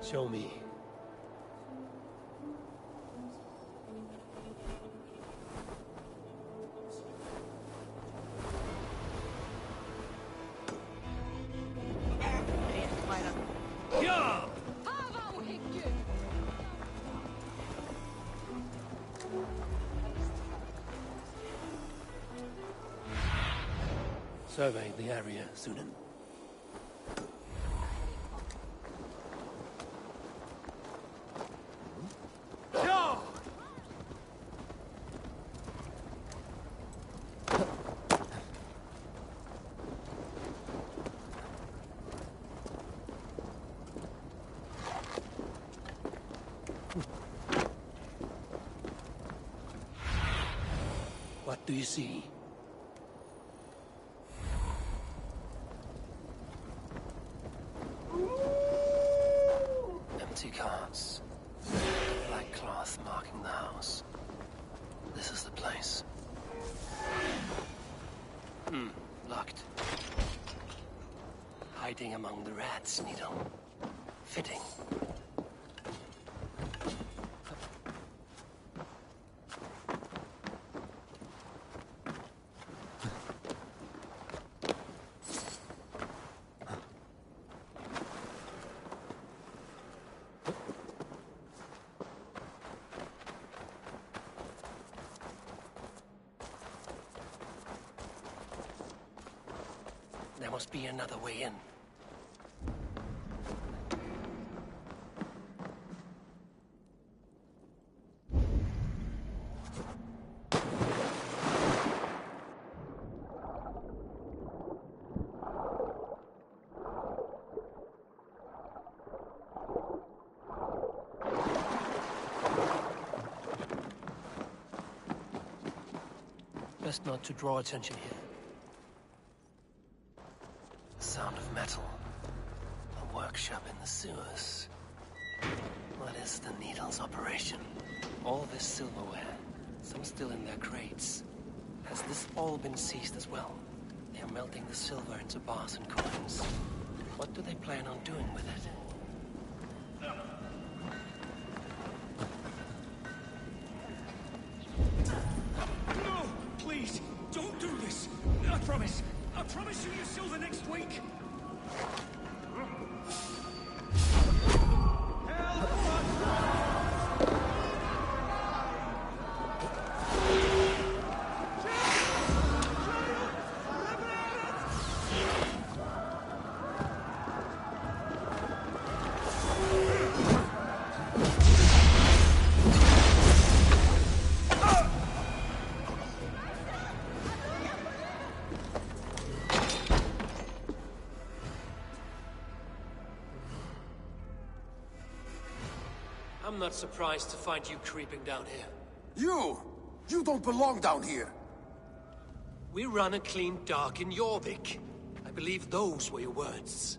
Show me. Survey the area, Sunan. What do you see? Empty carts. A black cloth marking the house. This is the place. Locked. Hiding among the rats, Needle. Fitting. There must be another way in. Best not to draw attention here. Sound of metal. A workshop in the sewers. What is the Needle's operation? All this silverware, some still in their crates. Has this all been seized as well? They are melting the silver into bars and coins. What do they plan on doing with it? No! Please, don't do this! I promise you your silver next week! I'm not surprised to find you creeping down here. You don't belong down here! We run a clean dock in Jorvik. I believe those were your words.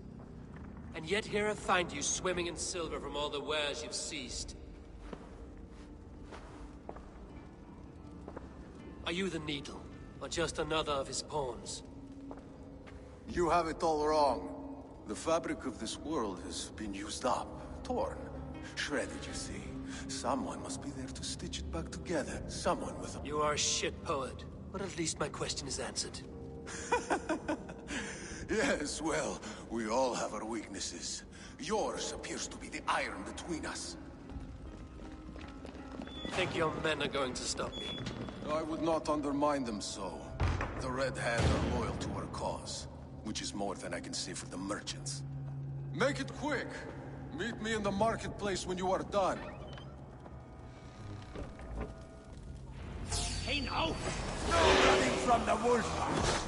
And yet here I find you swimming in silver from all the wares you've seized. Are you the Needle, or just another of his pawns? You have it all wrong. The fabric of this world has been used up, torn, shredded, you see. Someone must be there to stitch it back together. Someone with a... You are a shit poet, but at least my question is answered. Yes, well, we all have our weaknesses. Yours appears to be the iron between us. Think your men are going to stop me? I would not undermine them so. The Red Hand are loyal to our cause, which is more than I can say for the merchants. Make it quick! Meet me in the marketplace when you are done. Hey now! No running from the wolf!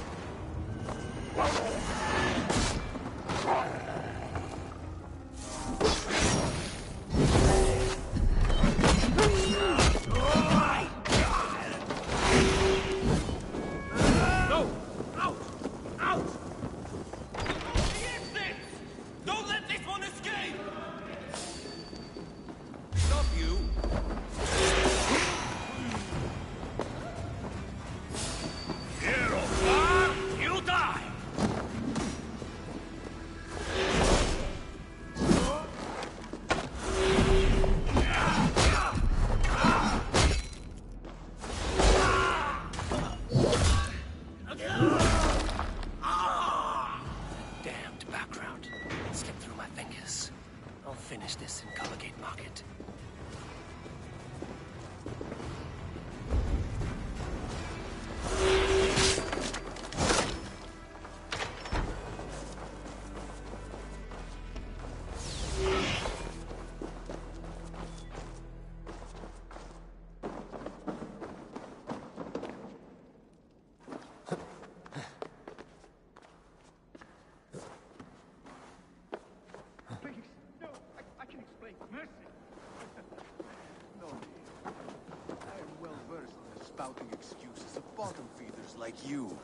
spouting excuses of bottom feeders like you.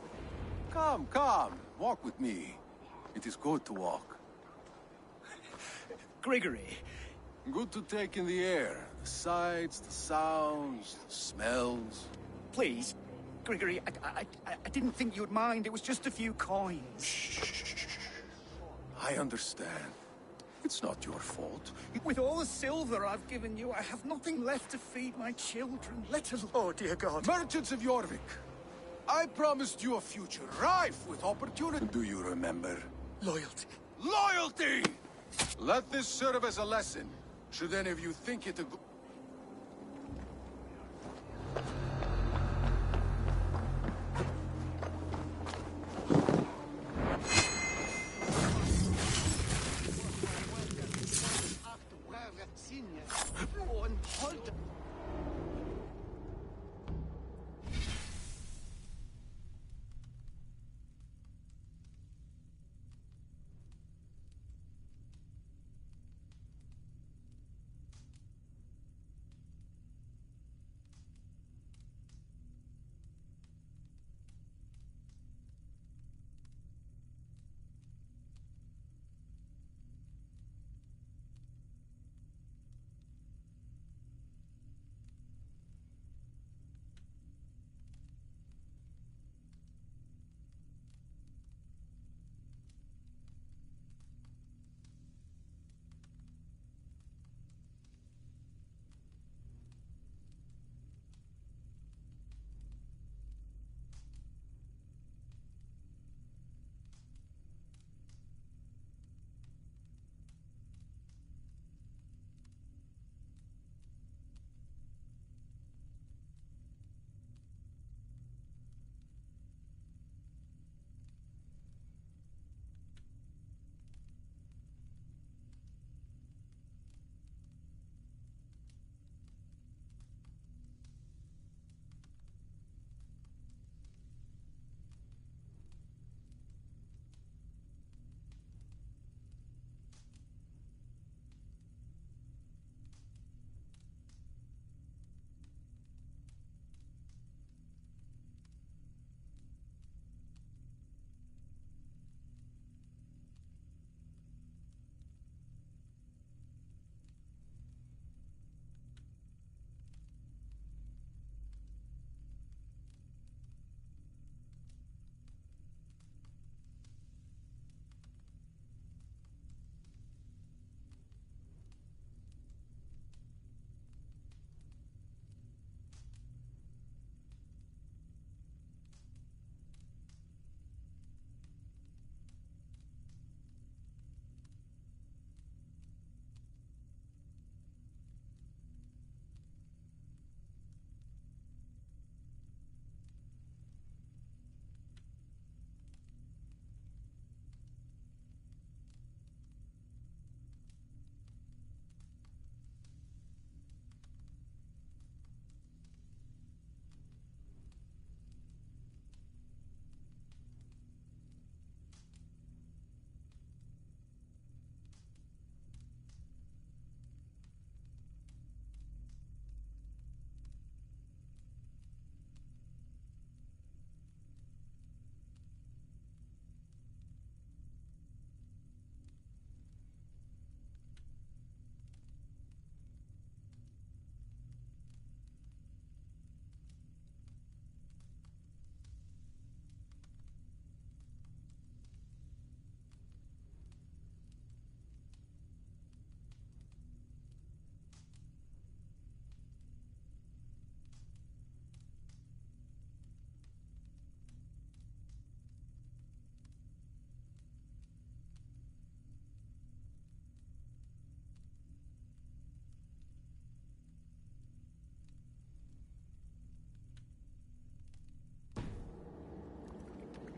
Come, come, walk with me. It is good to walk. Gregory. Good to take in the air. The sights, the sounds, the smells. Please, Gregory, I didn't think you'd mind. It was just a few coins. Shh. I understand. It's not your fault. With all the silver I've given you, I have nothing left to feed my children, let alone... Oh, dear God. Merchants of Jorvik, I promised you a future rife with opportunity. Do you remember? Loyalty. Loyalty! Let this serve as a lesson. Should any of you think it a good...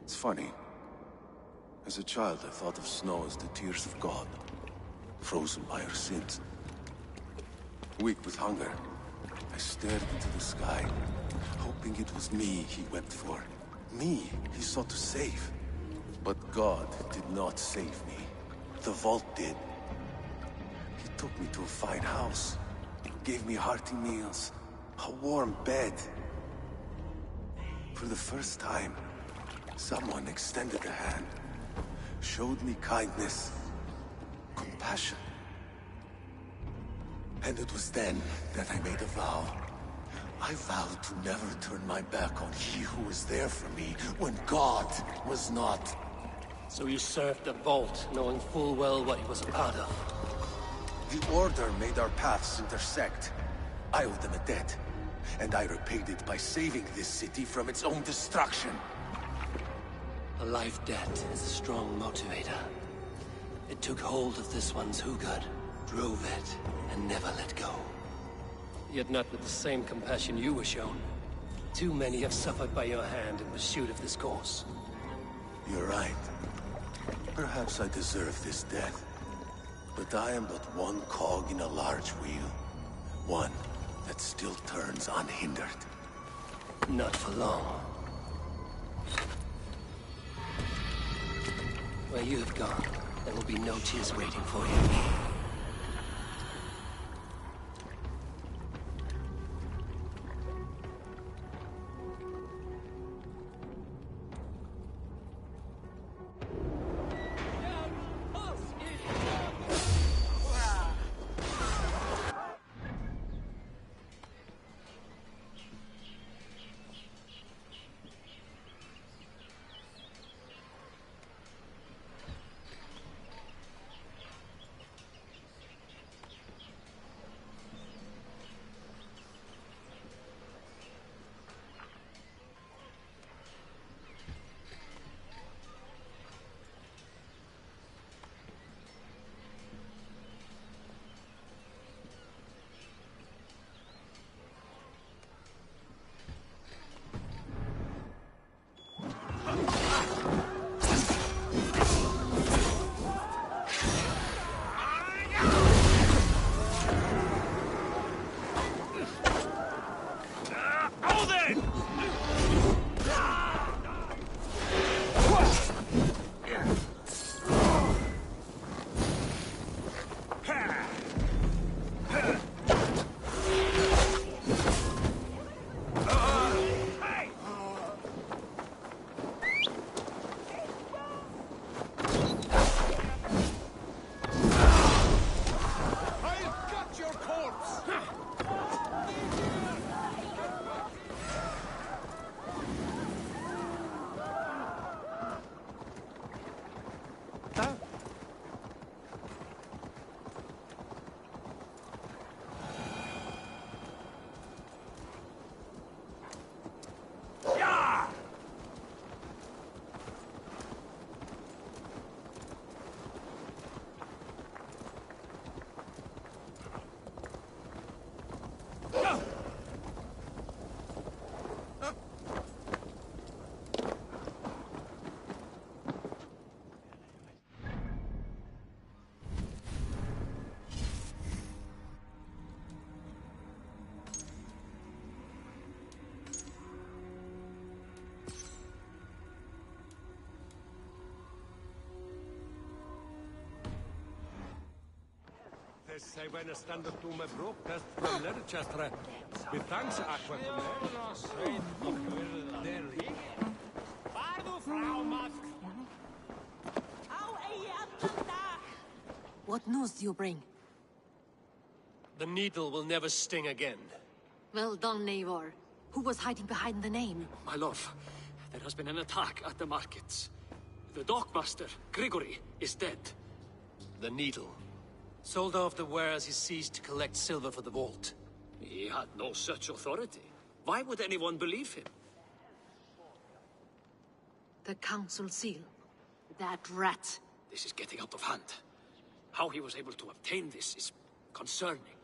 It's funny. As a child, I thought of snow as the tears of God, frozen by our sins. Weak with hunger, I stared into the sky, hoping it was me he wept for. Me he sought to save. But God did not save me. The vault did. He took me to a fine house, gave me hearty meals, a warm bed. For the first time, someone extended a hand, showed me kindness, compassion. And it was then that I made a vow. I vowed to never turn my back on he who was there for me when God was not. So you served the Vault, knowing full well what he was a part of. The Order made our paths intersect. I owed them a debt, and I repaid it by saving this city from its own destruction. A life debt is a strong motivator. It took hold of this one's Hugad, drove it, and never let go. Yet not with the same compassion you were shown. Too many have suffered by your hand in pursuit of this cause. You're right. Perhaps I deserve this death. But I am but one cog in a large wheel. One that still turns unhindered. Not for long. Where you have gone, there will be no tears waiting for you. Say when I stand up to my broke test from Leicester. With thanks, Aqua. What news do you bring? The needle will never sting again. Well done, Eivor. Who was hiding behind the name? My lord, there has been an attack at the markets. The dockmaster, Grigory, is dead. The needle. Sold off the wares he ceased to collect silver for the vault. He had no such authority. Why would anyone believe him? The council seal. That rat. This is getting out of hand. How he was able to obtain this is concerning.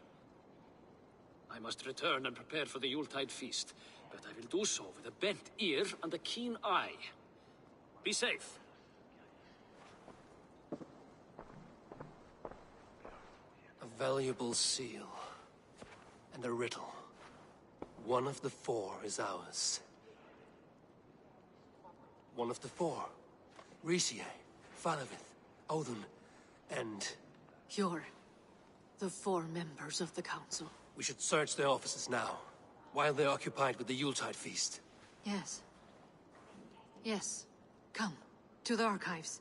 I must return and prepare for the Yuletide feast, but I will do so with a bent ear and a keen eye. Be safe. A valuable seal. And a riddle. One of the four is ours. One of the four. Risie, Falavith, Odin, and... You're the four members of the council. We should search their offices now, while they're occupied with the Yuletide feast. Yes, Yes. Come. To the archives.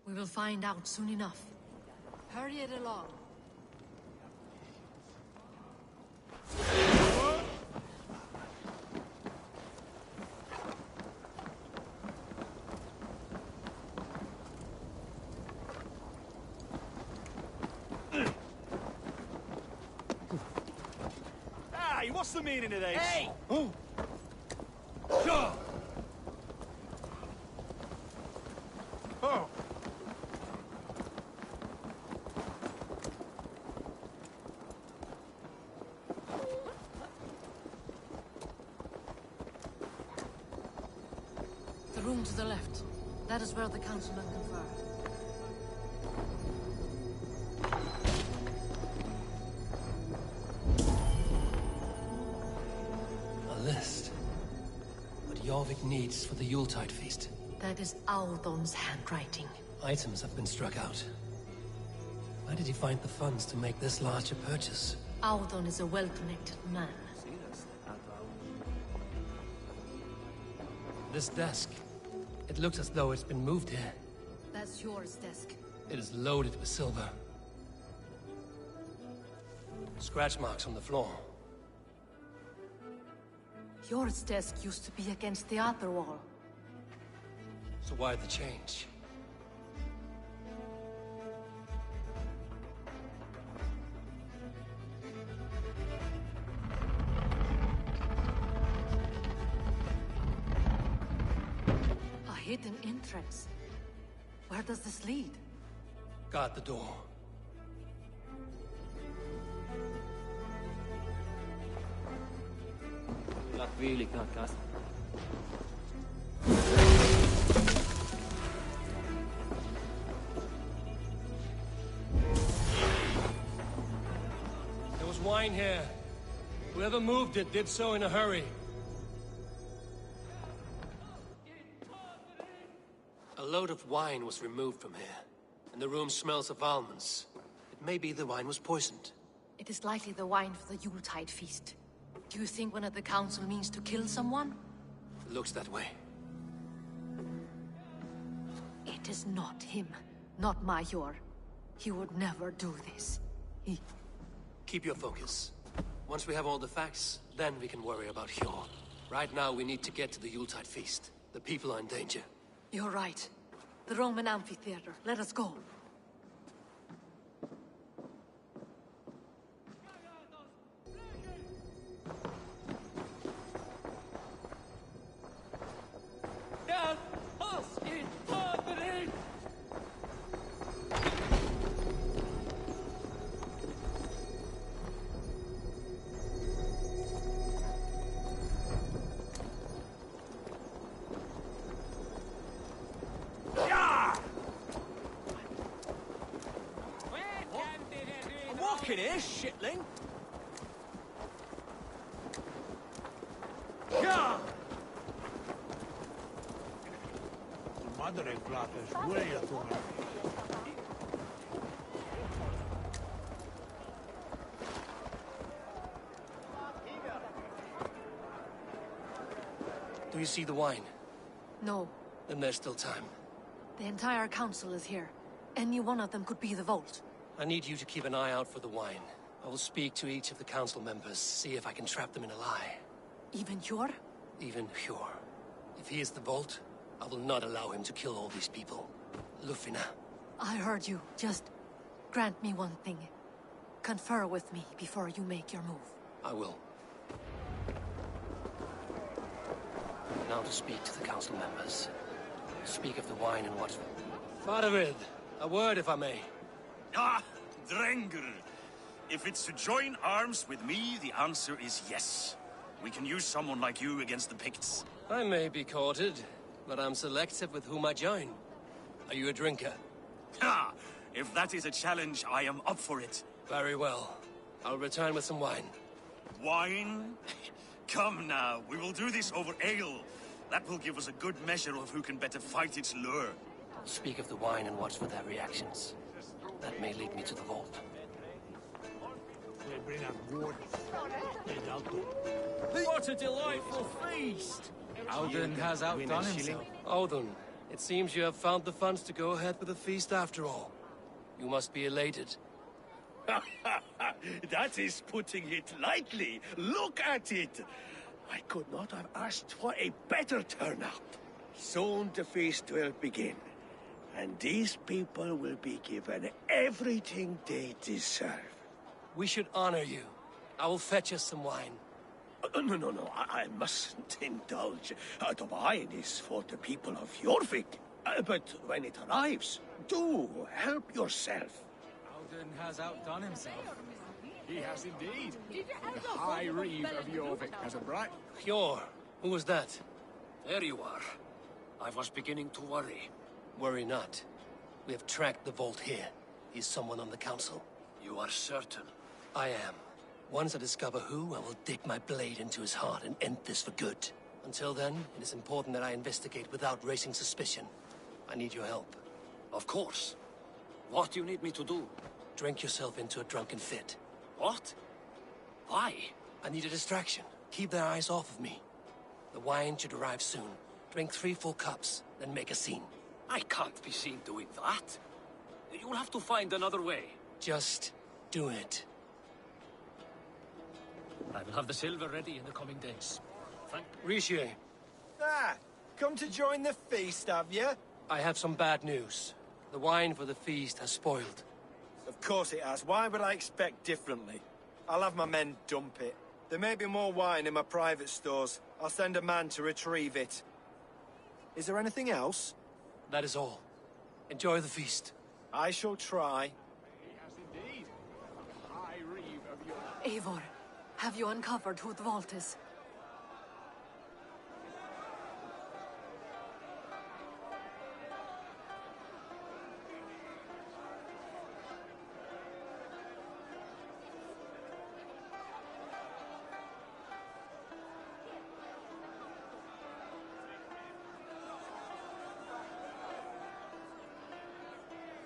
We will find out soon enough. Hurry it along. Hey, what's the meaning of this? Hey! Oh. Oh. The room to the left. That is where the councilmen confer. A list. What Jorvik needs for the Yuletide feast. That is Audon's handwriting. Items have been struck out. Where did he find the funds to make this large a purchase? Audon is a well-connected man. This desk. It looks as though it's been moved here. That's yours desk. It is loaded with silver. Scratch marks on the floor. Yours desk used to be against the other wall. So why the change? A hidden entrance. Where does this lead? Guard the door. Kyllä viilikään käs. There was wine here. Whoever moved it did so in a hurry. A load of wine was removed from here, and the room smells of almonds. It may be the wine was poisoned. It is likely the wine for the Yuletide feast. Do you think one of the council means to kill someone? It looks that way. It is not him, not Major. He would never do this. He... Keep your focus. Once we have all the facts, then we can worry about Hjor. Right now, we need to get to the Yuletide feast. The people are in danger. You're right. The Roman amphitheater. Let us go. Walk in here, shitling! Yeah! Madre plates, huella tu you see the wine? No. Then there's still time. The entire council is here. Any one of them could be the vault. I need you to keep an eye out for the wine. I will speak to each of the council members, see if I can trap them in a lie. Even Hjor? Even Hjor. If he is the vault, I will not allow him to kill all these people. Lufina. I heard you. Just grant me one thing. Confer with me before you make your move. I will. Now to speak to the council members. Speak of the wine and what... Faravid, a word if I may. Ah, Drengr. If it's to join arms with me, the answer is yes. We can use someone like you against the Picts. I may be courted, but I'm selective with whom I join. Are you a drinker? Ha! If that is a challenge, I am up for it. Very well. I'll return with some wine. Wine? Come now, we will do this over ale. That will give us a good measure of who can better fight its lure. I'll speak of the wine and watch for their reactions. That may lead me to the vault. What a delightful feast! Audun has outdone himself. Audun, it seems you have found the funds to go ahead with the feast after all. You must be elated. That is putting it lightly. Look at it. I could not have asked for a better turnout. Soon the feast will begin, and these people will be given everything they deserve. We should honor you. I will fetch us some wine. No, I mustn't indulge. The wine is for the people of Jorvik. But when it arrives, do help yourself. Audun has outdone himself. He has indeed. The High Reeve of Jorvik has a bright... Hjor, who was that? There you are. I was beginning to worry. Worry not. We have tracked the vault here. He's someone on the council. You are certain? I am. Once I discover who, I will dig my blade into his heart and end this for good. Until then, it is important that I investigate without raising suspicion. I need your help. Of course. What do you need me to do? Drink yourself into a drunken fit. What? Why? I need a distraction. Keep their eyes off of me. The wine should arrive soon. Drink 3 full cups, then make a scene. I can't be seen doing that. You'll have to find another way. Just do it. I will have the silver ready in the coming days. Thank... Rishi. Ah, come to join the feast, have you? I have some bad news. The wine for the feast has spoiled. Of course it has. Why would I expect differently? I'll have my men dump it. There may be more wine in my private stores. I'll send a man to retrieve it. Is there anything else? That is all. Enjoy the feast. I shall try. He has indeed. The High Reeve of Jorvik. Eivor, have you uncovered who the vault is?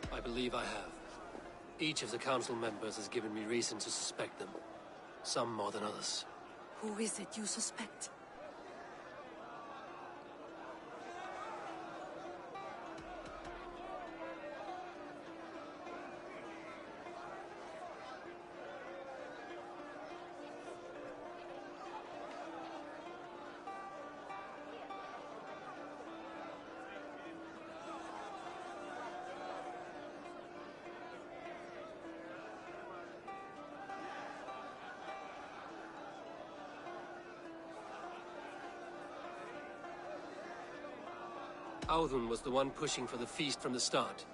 I believe I have. Each of the council members has given me reason to suspect them. Some more than others. Who is it you suspect? Audun was the one pushing for the feast from the start.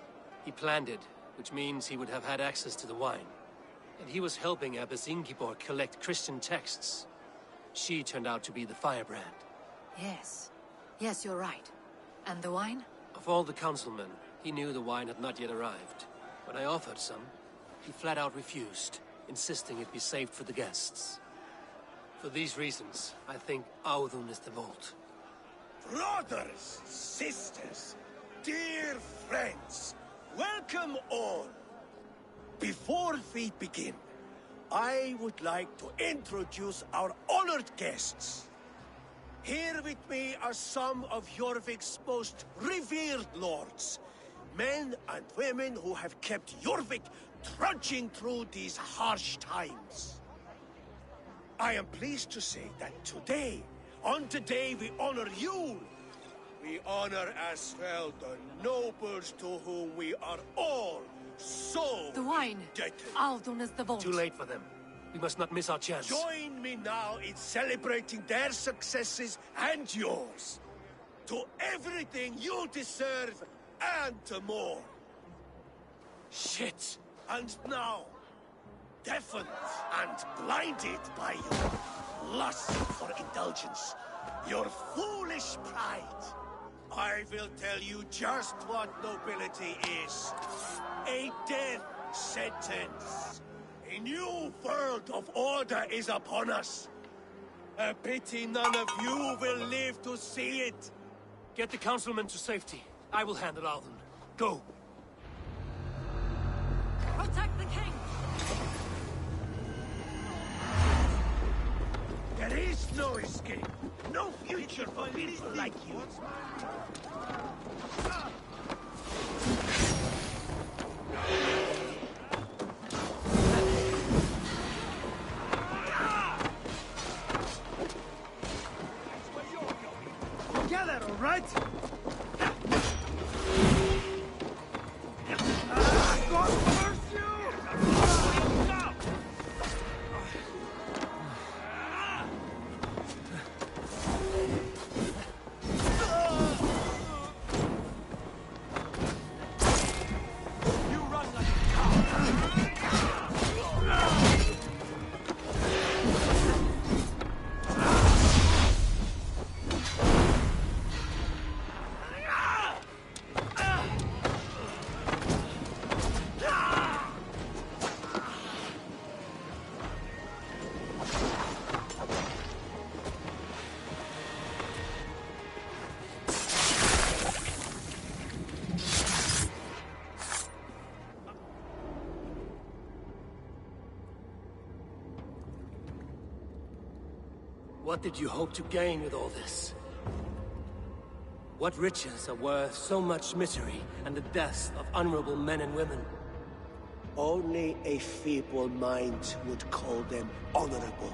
He planned it, which means he would have had access to the wine. And he was helping Abbess Ingibor collect Christian texts. She turned out to be the firebrand. Yes. Yes, you're right. And the wine? Of all the councilmen, he knew the wine had not yet arrived. When I offered some, he flat out refused, insisting it be saved for the guests. For these reasons, I think Audun is the vault. Brothers, sisters, dear friends, welcome all. Before we begin, I would like to introduce our honored guests. Here with me are some of Jorvik's most revered lords. Men and women who have kept Jorvik trudging through these harsh times. I am pleased to say that today, on today we honor you. We honor as well the nobles to whom we are all so The wine. indebted. Aldon is the vault. Too late for them. We must not miss our chance. Join me now in celebrating their successes and yours. To everything you deserve and to more. Shit! And now, deafened and blinded by your lust for indulgence, your foolish pride, I will tell you just what nobility is. A death sentence. A new world of order is upon us. A pity none of you will live to see it. Get the councilman to safety. I will handle Alden. Go. Protect the king! There is no escape. No future for people like you. Together, all right? God curse you! You run like a cow. What did you hope to gain with all this? What riches are worth so much misery and the deaths of honorable men and women? Only a feeble mind would call them honorable.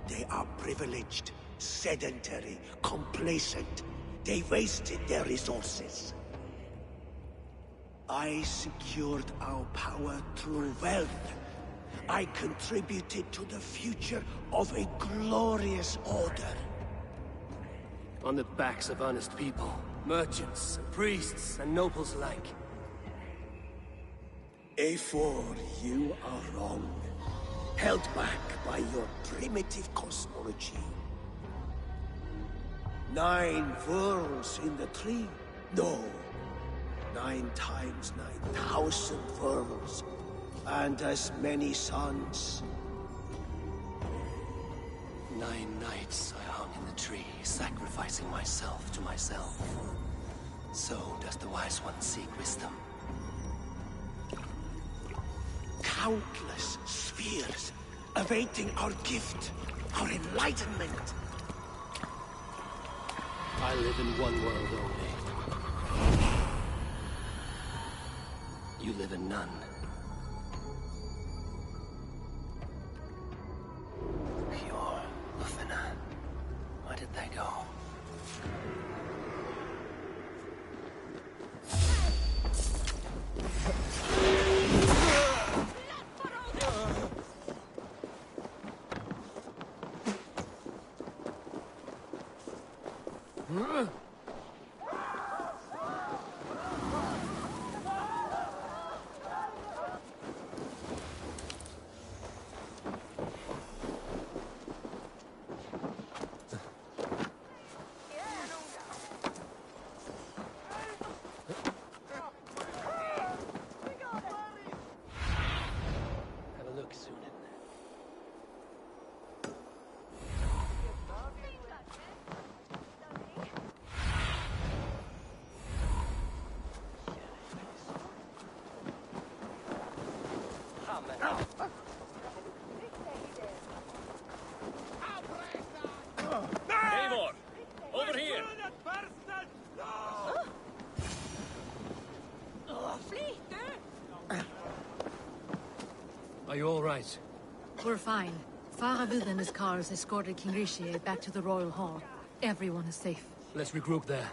They are privileged, sedentary, complacent. They wasted their resources. I secured our power through wealth. I contributed to the future of a glorious order. On the backs of honest people, merchants, and priests, and nobles alike. A4, you are wrong. Held back by your primitive cosmology. 9 worlds in the tree? No. 9 times 9,000 worlds. And as many suns. 9 nights I hung in the tree, sacrificing myself to myself. So does the Wise One seek wisdom. Countless spheres awaiting our gift, our enlightenment. I live in one world only. You live in none. Pure Lufina. Where did they go? Eivor, Are you all right? We're fine. Faravid and his cars escorted King Rishi back to the Royal Hall. Everyone is safe. Let's regroup there.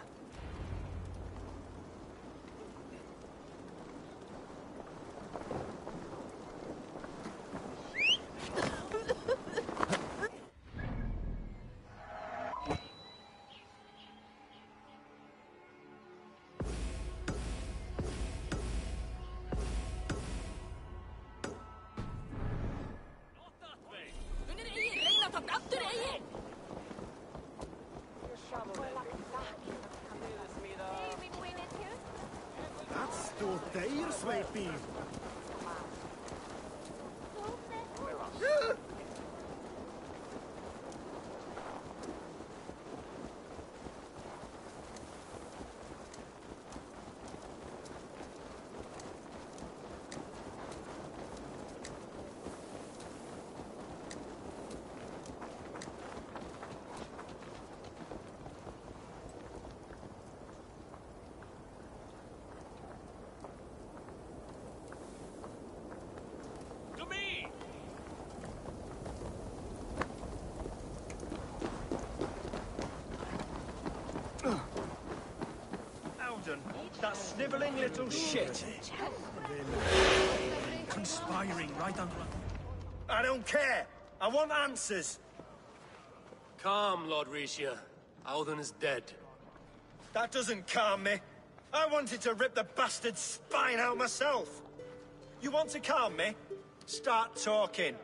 That's still there, Sleepy. Alden, that snivelling little shit. Conspiring right under... I don't care. I want answers. Calm, Lord Rishia. Alden is dead. That doesn't calm me. I wanted to rip the bastard's spine out myself. You want to calm me? Start talking.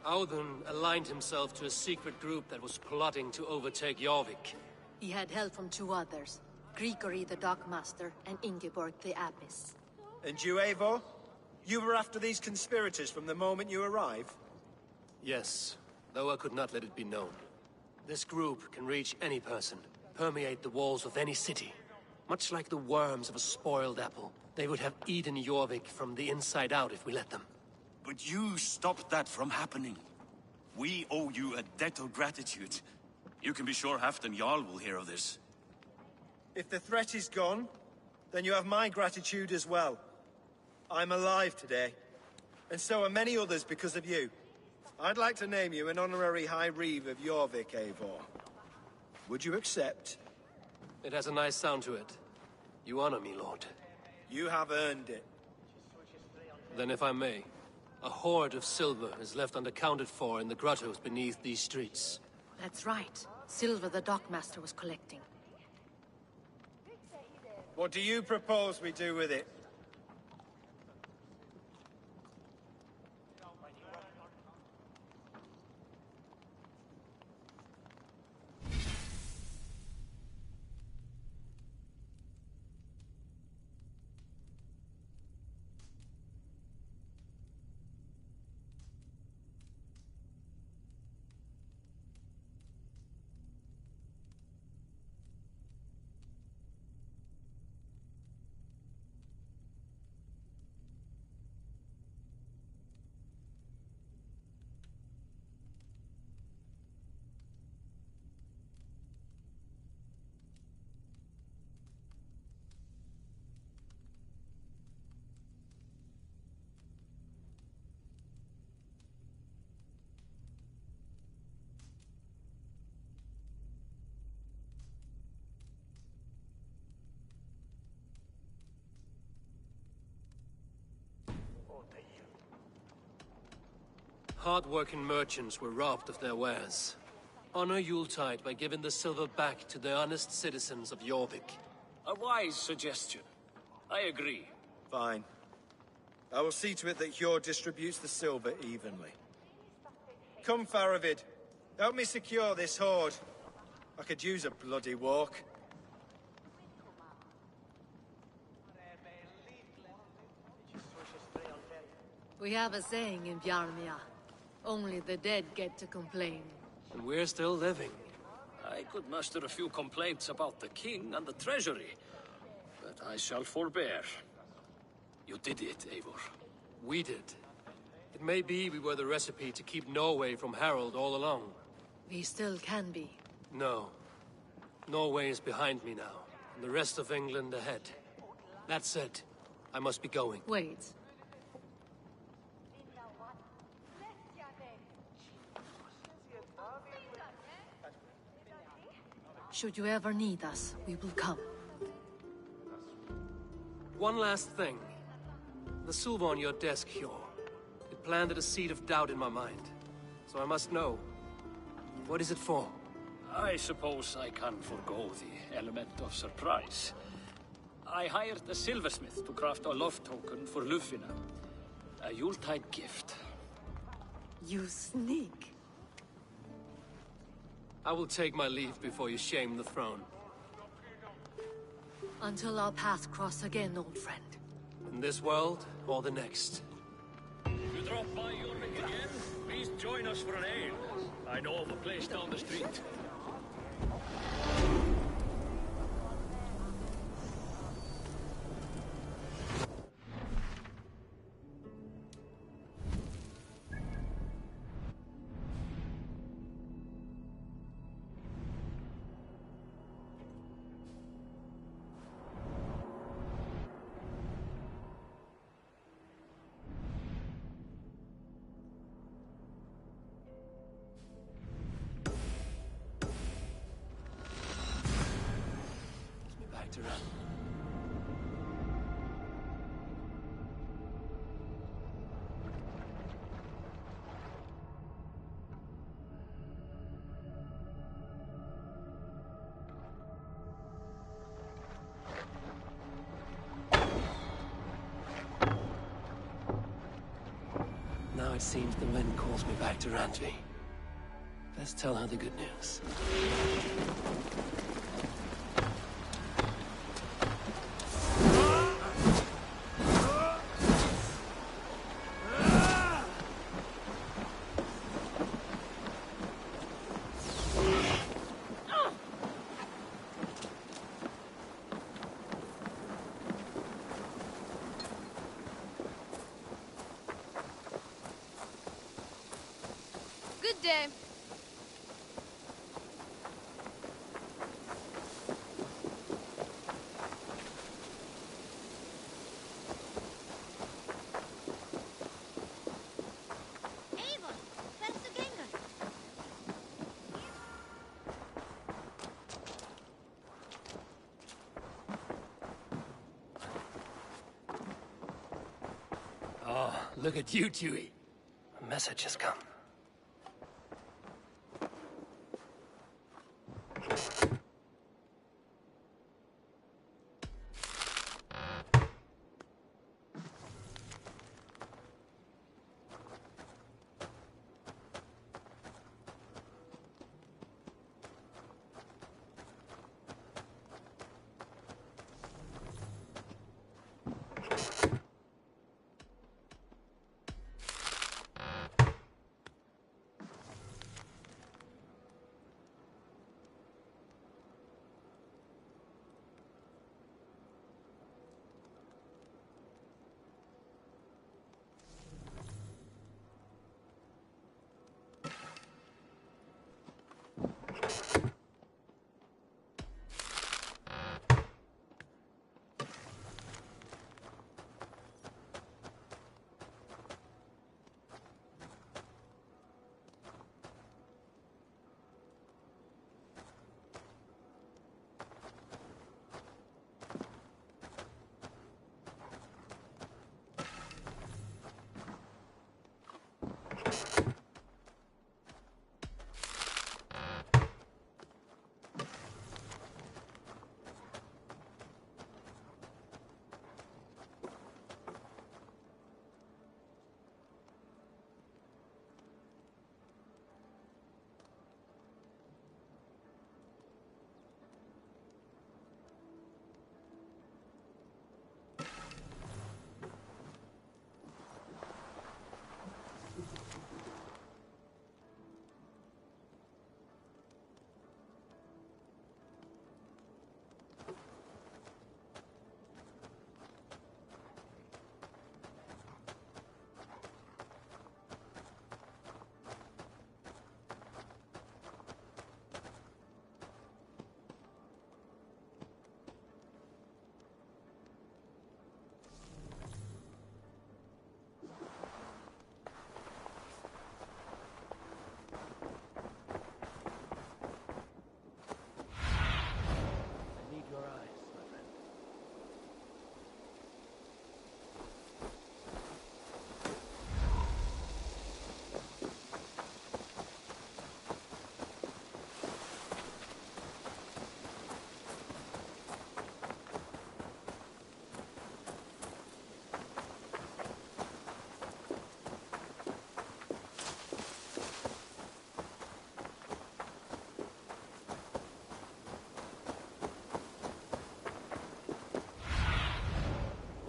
Alden aligned himself to a secret group that was plotting to overtake Jorvik. He had help from two others. Grigory the Dockmaster and Ingeborg the Abbess. And you, Eivor? You were after these conspirators from the moment you arrived? Yes, though I could not let it be known. This group can reach any person, permeate the walls of any city. Much like the worms of a spoiled apple, they would have eaten Jorvik from the inside out if we let them. But you stopped that from happening. We owe you a debt of gratitude. You can be sure Halfdan Jarl will hear of this. If the threat is gone, then you have my gratitude as well. I'm alive today, and so are many others because of you. I'd like to name you an honorary High Reeve of Jorvik, Eivor. Would you accept? It has a nice sound to it. You honor me, Lord. You have earned it. Then if I may, a hoard of silver is left unaccounted for in the grottos beneath these streets. That's right. Silver the Dockmaster was collecting. What do you propose we do with it? Hard-working merchants were robbed of their wares. Honor Yuletide by giving the silver back to the honest citizens of Jorvik. A wise suggestion. I agree. Fine. I will see to it that Hjord distributes the silver evenly. Come, Faravid. Help me secure this hoard. I could use a bloody walk. We have a saying in Bjarmia. Only the dead get to complain. And we're still living. I could muster a few complaints about the king and the treasury, but I shall forbear. You did it, Eivor. We did. It may be we were the recipe to keep Norway from Harald all along. We still can be. No. Norway is behind me now, and the rest of England ahead. That said, I must be going. Wait. Should you ever need us, we will come. One last thing. The silver on your desk, Hjor. It planted a seed of doubt in my mind. So I must know. What is it for? I suppose I can forgo the element of surprise. I hired a silversmith to craft a love token for Lufina. A Yuletide gift. You sneak. I will take my leave before you shame the throne. Until our paths cross again, old friend. In this world, or the next. If you drop by Jorvik again, please join us for an ale. I know of a place down the street. To run. Now it seems the wind calls me back to Randvi. Best tell her the good news. Good day. Oh, look at you, Dewey. A message has come.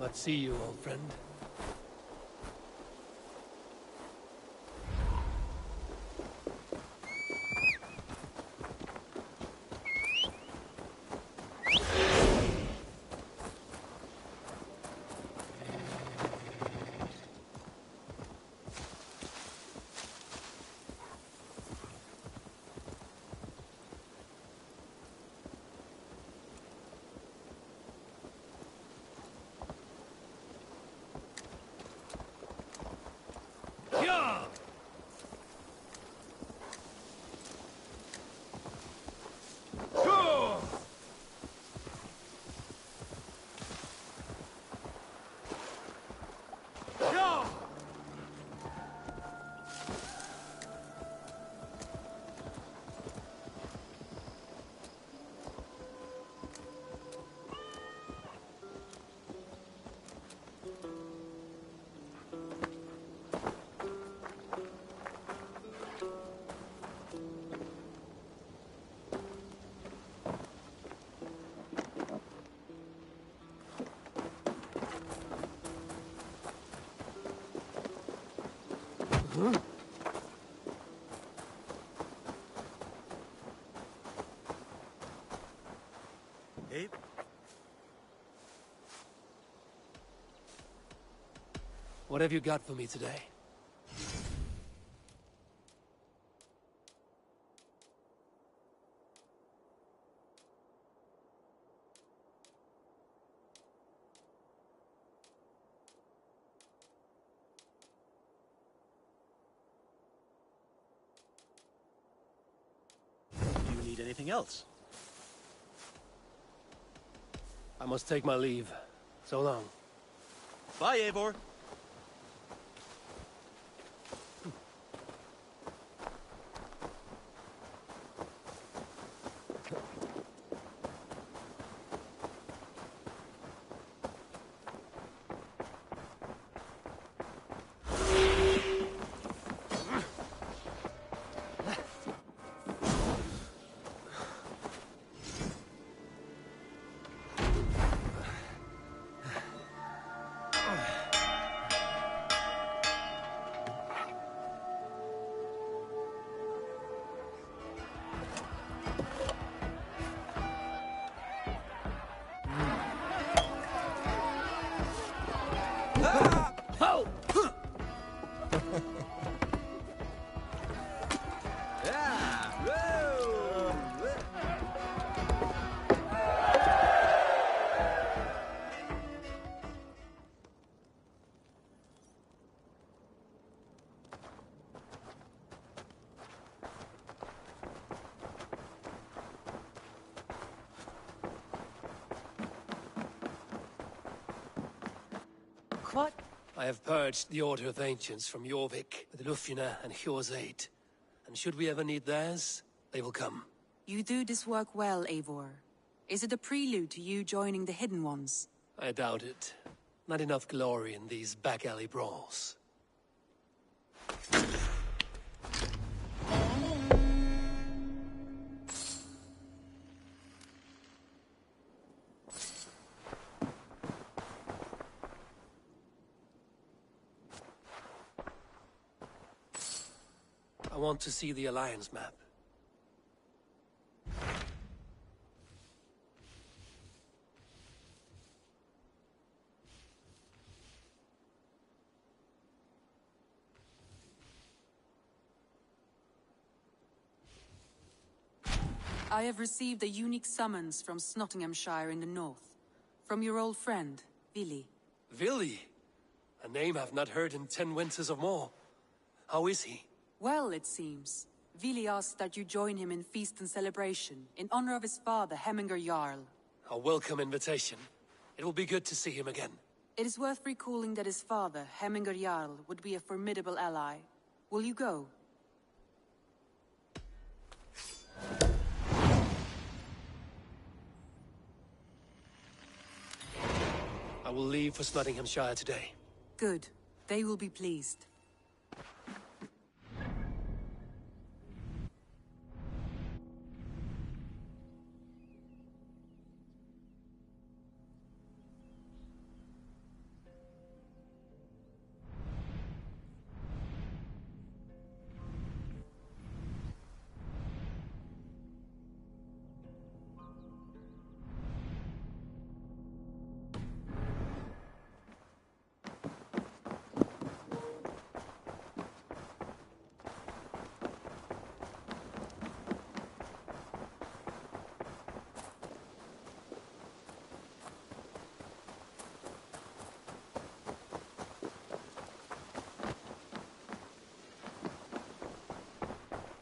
not see you, old friend. Abe? What have you got for me today? Do you need anything else? I must take my leave. So long. Bye, Eivor. What? I have purged the Order of Ancients from Jorvik with Lufina and Hjor's aid. And should we ever need theirs, they will come. You do this work well, Eivor. Is it a prelude to you joining the Hidden Ones? I doubt it. Not enough glory in these back-alley brawls. I want to see the Alliance map. I have received a unique summons from Nottinghamshire in the north. From your old friend, Vili. Vili? A name I've not heard in 10 winters or more. How is he? Well, it seems. Vili asked that you join him in feast and celebration, in honor of his father, Hemminger Jarl. A welcome invitation. It will be good to see him again. It is worth recalling that his father, Hemminger Jarl, would be a formidable ally. Will you go? I will leave for Nottinghamshire today. Good. They will be pleased.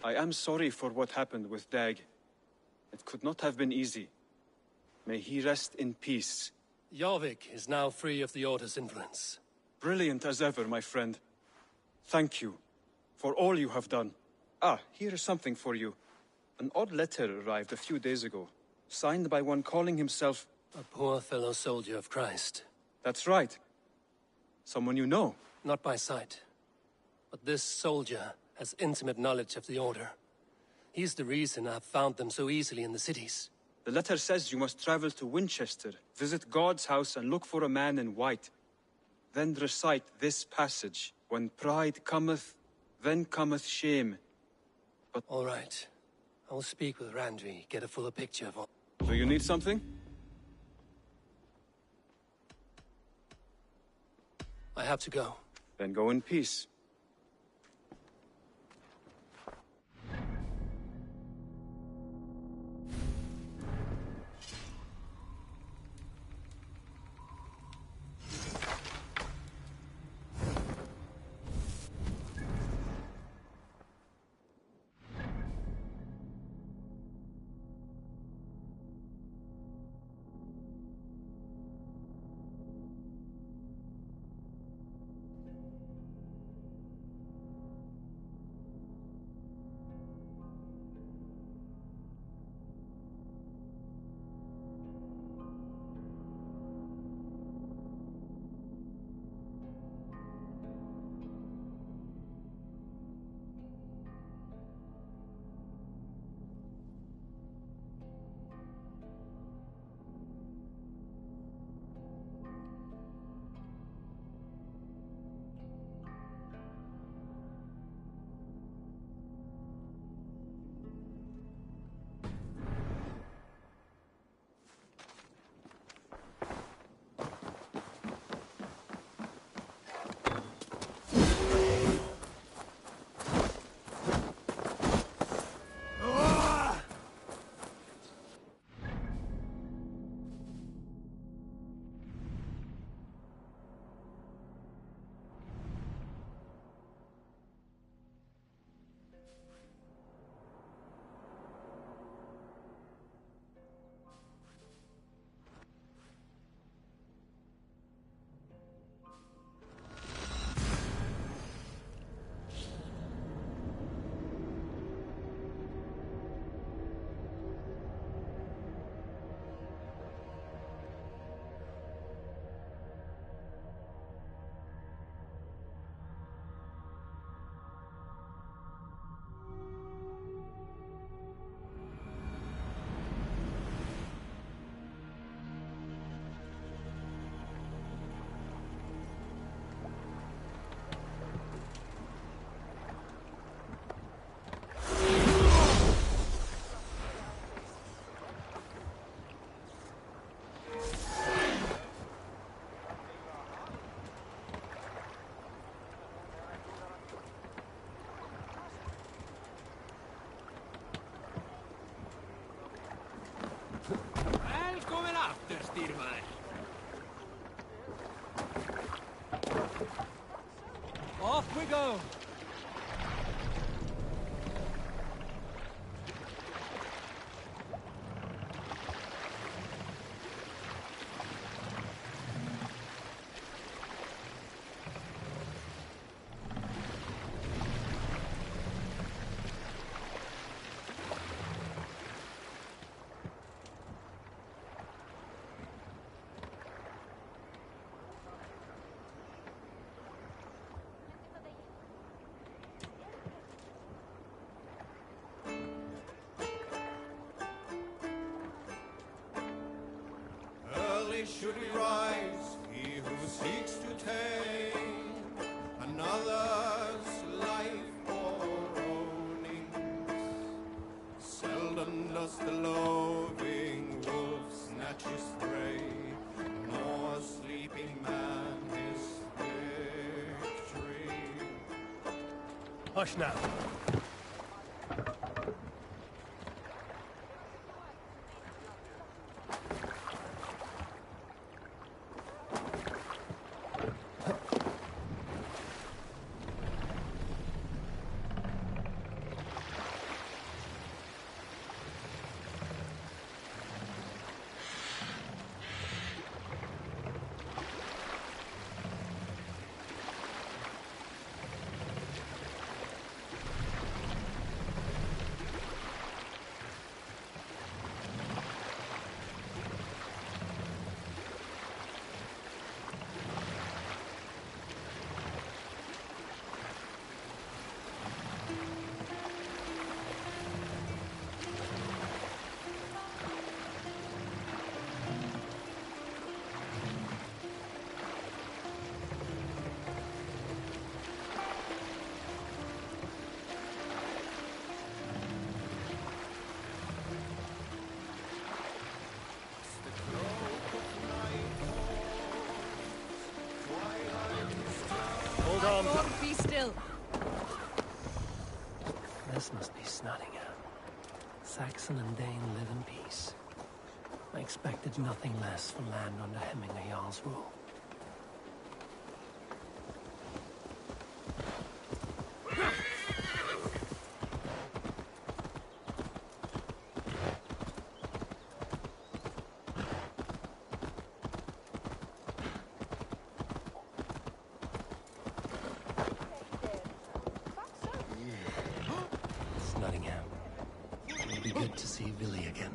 I am sorry for what happened with Dag. It could not have been easy. May he rest in peace. Jorvik is now free of the Order's influence. Brilliant as ever, my friend. Thank you for all you have done. Ah, here is something for you. An odd letter arrived a few days ago, signed by one calling himself... A poor fellow soldier of Christ. That's right. Someone you know. Not by sight. But this soldier has intimate knowledge of the Order. He's the reason I've found them so easily in the cities. The letter says you must travel to Winchester, visit God's house and look for a man in white. Then recite this passage. When pride cometh, then cometh shame. But... All right. I will speak with Randvi, get a fuller picture of all... Do you need something? I have to go. Then go in peace. Off we go! Should he rise, he who seeks to tame another's life for ownings. Seldom does the loving wolf snatch his prey, nor sleeping man his victory. Hush now. Hold on. Lord, be still. This must be Snottingham. Saxon and Dane live in peace. I expected nothing less from land under Hemminger Jarl's rule. Snottingham. It'll be good to see Villy again.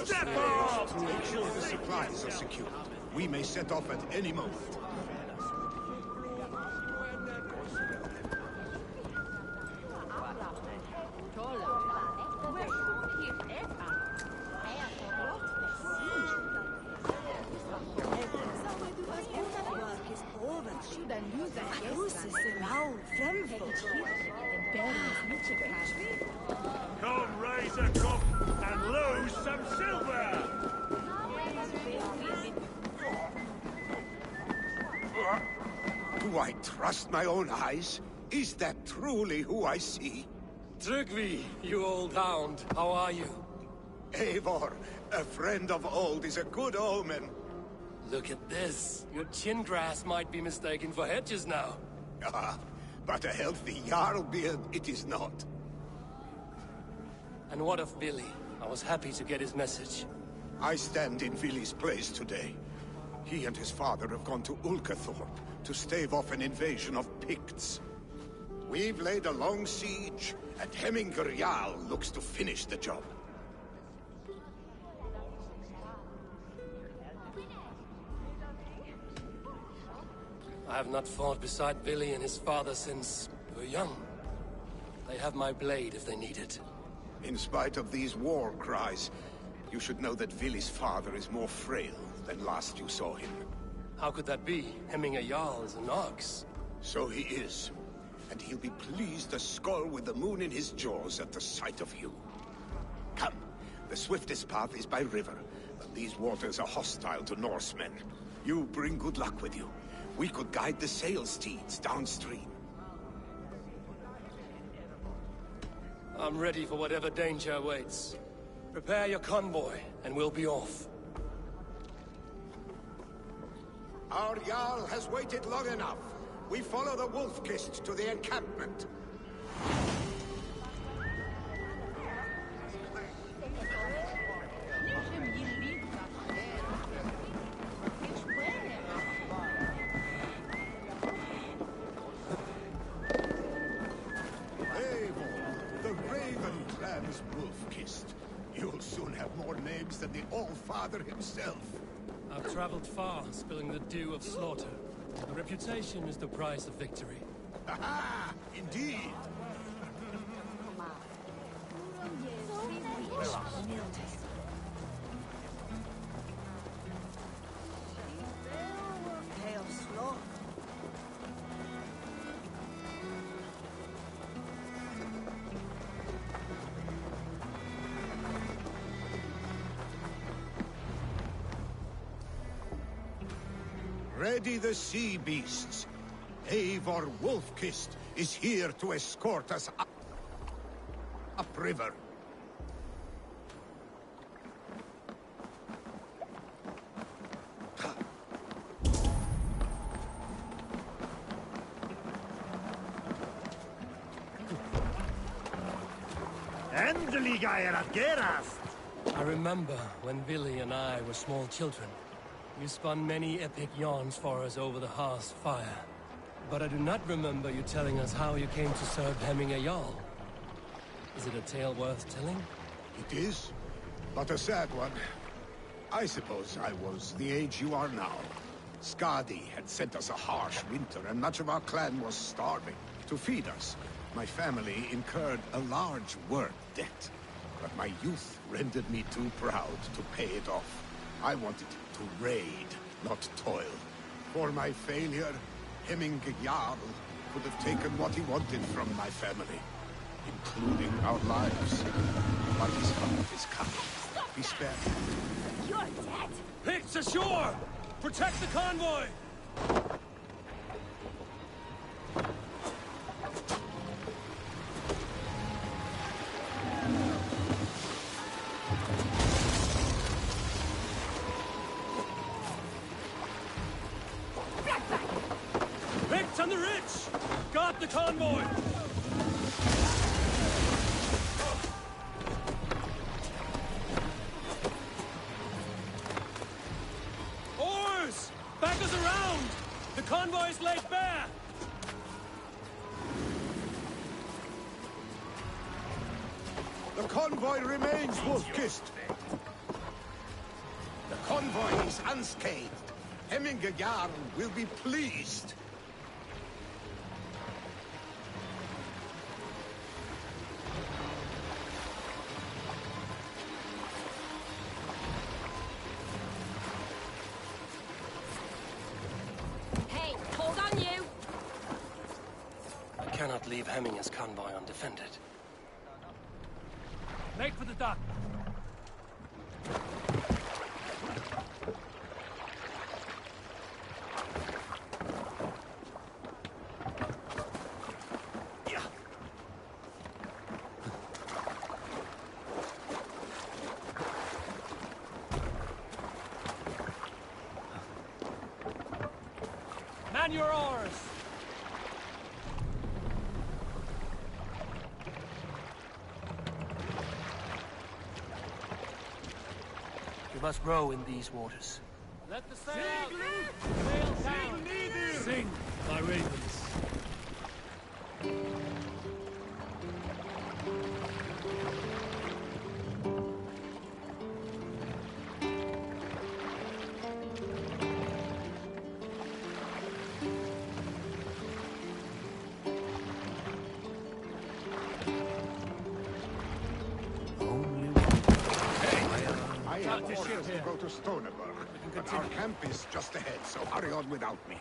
Step off! To make sure the supplies are secure. We may set off at any moment. Come raise a cup and lose some silver! Do I trust my own eyes? Is that truly who I see? Trygvi, you old hound, how are you? Eivor, a friend of old is a good omen. Look at this. Your chin grass might be mistaken for hedges now. Ah, but a healthy Jarl beard it is not. And what of Billy? I was happy to get his message. I stand in Villy's place today. He and his father have gone to Ulkathorpe to stave off an invasion of Picts. We've laid a long siege, and Hemminger Jarl looks to finish the job. I have not fought beside Billy and his father since we were young. They have my blade if they need it. In spite of these war cries, you should know that Villy's father is more frail than last you saw him. How could that be? Hemminger Jarl is an ox. So he is. And he'll be pleased to skull with the moon in his jaws at the sight of you. Come, the swiftest path is by river, but these waters are hostile to Norsemen. You bring good luck with you. We could guide the sail steeds downstream. I'm ready for whatever danger awaits. Prepare your convoy, and we'll be off. Our Jarl has waited long enough. We follow the Wolf-Kist to the encampment. You'll soon have more names than the All-Father himself. I've traveled far, spilling the dew of slaughter. A reputation is the price of victory. Aha! Indeed! Ready the sea beasts. Eivor Wolf-Kist is here to escort us upriver. Endelig er at gerast! I remember when Billy and I were small children. You spun many epic yarns for us over the hearth's fire. But I do not remember you telling us how you came to serve Hemminger Jarl. Is it a tale worth telling? It is, but a sad one. I suppose I was the age you are now. Skadi had sent us a harsh winter, and much of our clan was starving. To feed us, my family incurred a large work debt. But my youth rendered me too proud to pay it off. I wanted to raid, not toil. For my failure, Hemminger Jarl could have taken what he wanted from my family, including our lives. But his help is coming. Be spared. You're dead! Picts ashore! Protect the convoy! Picts on the ridge! Got the convoy! Oars! Back us around! The convoy's laid bare! The convoy remains, Wolf-Kissed. The convoy is unscathed. Hemminger Jarl will be pleased. Hey, hold on you! I cannot leave Hemminger's convoy undefended. Make for the dock! Man your oars! You must row in these waters. Let the sail sail down! Sing, my ravens. I have orders to go to Stoneberg, but our camp is just ahead, so hurry on without me.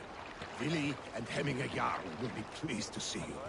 Willi and Hemminger Jarl will be pleased to see you.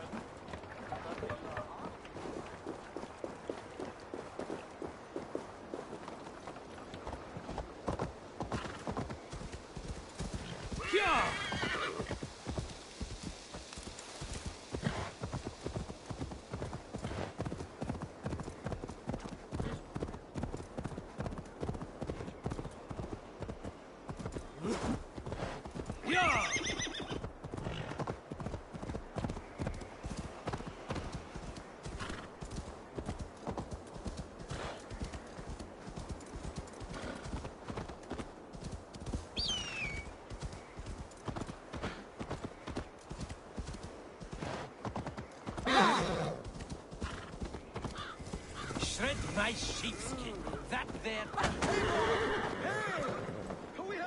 Shred my sheepskin. That there...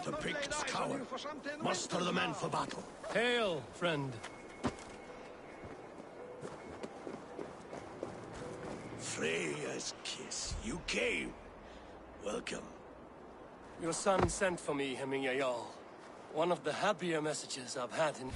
The Picts cower. Muster the men for battle. Hail, friend. Freya's kiss. You came. Welcome. Your son sent for me, Hemminger Jarl. One of the happier messages I've had in...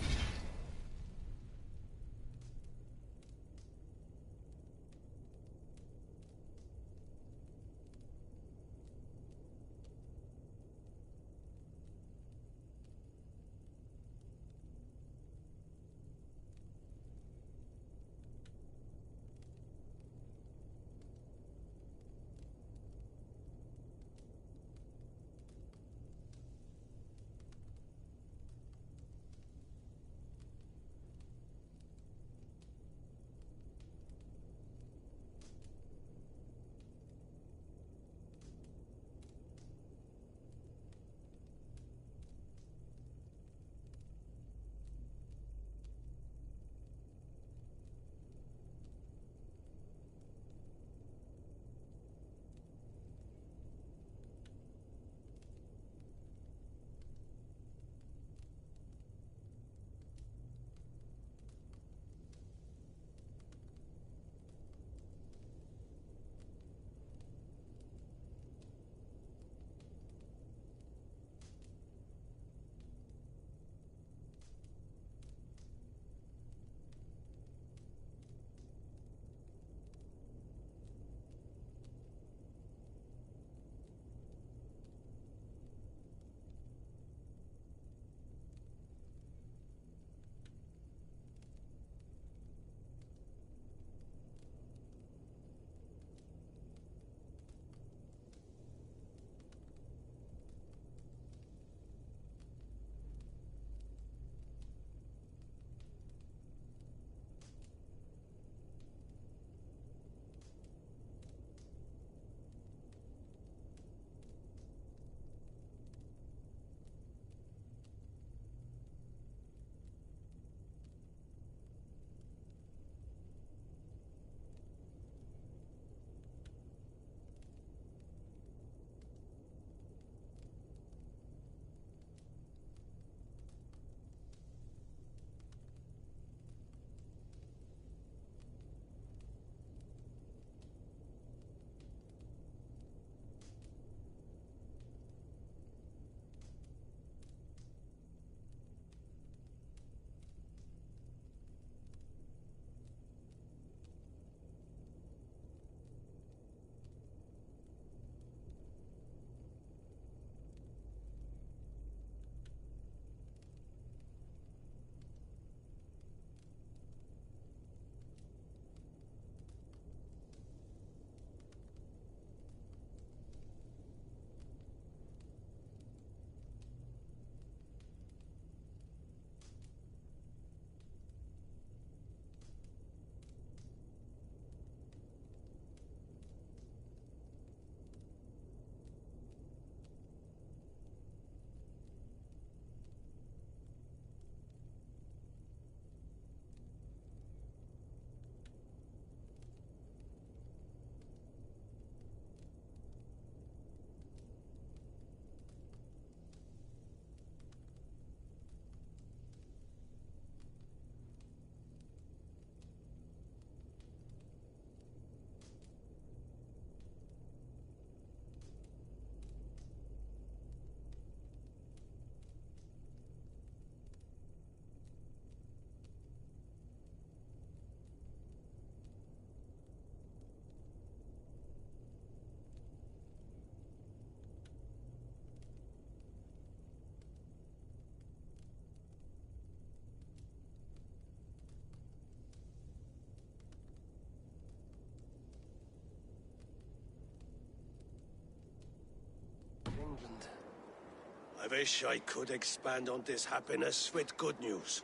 I wish I could expand on this happiness with good news.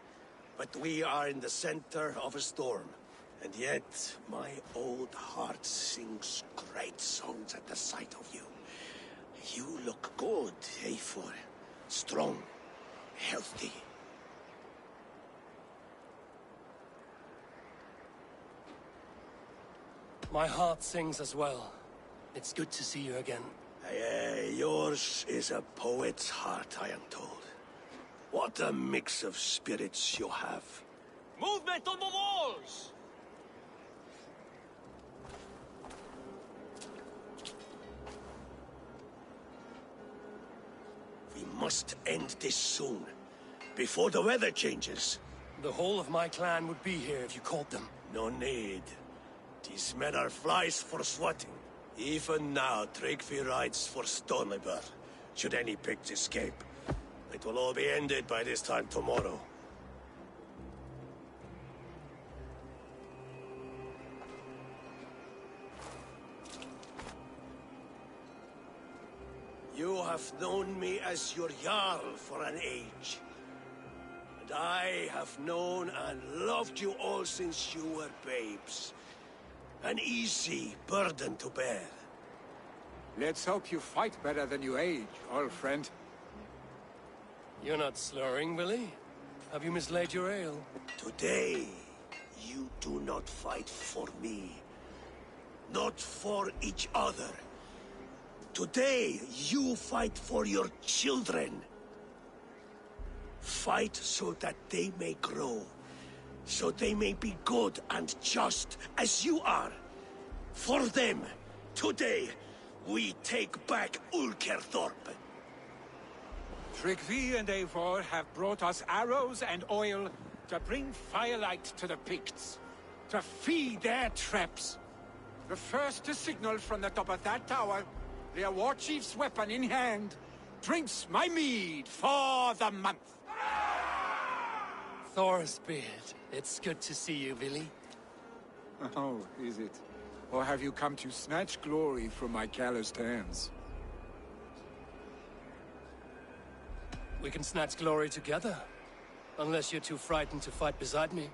But we are in the center of a storm. And yet, my old heart sings great songs at the sight of you. You look good, Eivor. Strong, healthy. My heart sings as well. It's good to see you again. Yours is a poet's heart, I am told. What a mix of spirits you have. Movement on the walls! We must end this soon, before the weather changes. The whole of my clan would be here if you called them. No need. These men are flies for swatting. Even now, Tryggvi rides for Stonebur, should any Picts escape. It will all be ended by this time tomorrow. You have known me as your Jarl for an age. And I have known and loved you all since you were babes. An easy burden to bear. Let's hope you fight better than you age, old friend. You're not slurring, Willie? Have you mislaid your ale? Today, you do not fight for me. Not for each other. Today, you fight for your children. Fight so that they may grow. So they may be good and just as you are. For them, today, we take back Ulkerthorpe. Tryggvi and Eivor have brought us arrows and oil to bring firelight to the Picts, to feed their traps. The first to signal from the top of that tower, their war chief's weapon in hand, drinks my mead for the month. Thor's beard. It's good to see you, Willie. Oh, is it? Or have you come to snatch glory from my calloused hands? We can snatch glory together. Unless you're too frightened to fight beside me.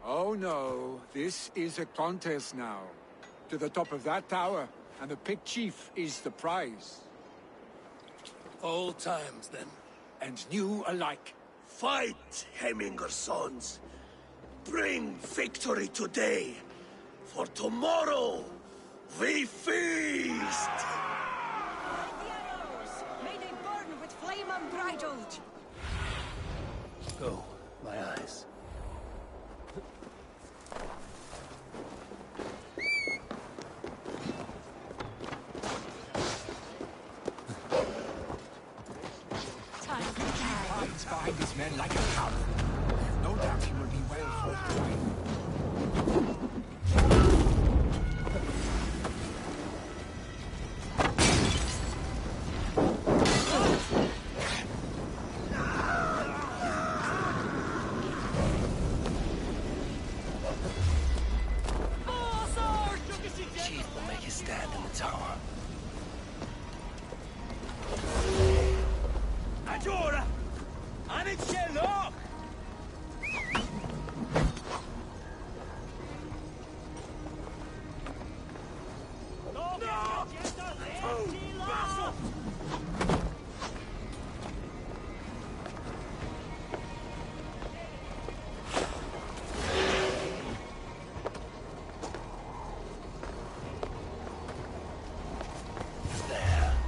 Oh no, this is a contest now. To the top of that tower, and the Pict chief is the prize. Old times, then. And new alike. Fight, Hemminger sons. Bring victory today. For tomorrow, we feast! The arrows! May they burn with flame unbridled! Go, my eyes. Hides behind his men like a coward. No doubt he will be well fortified. Chief will make his stand in the tower. Adora! Anicello!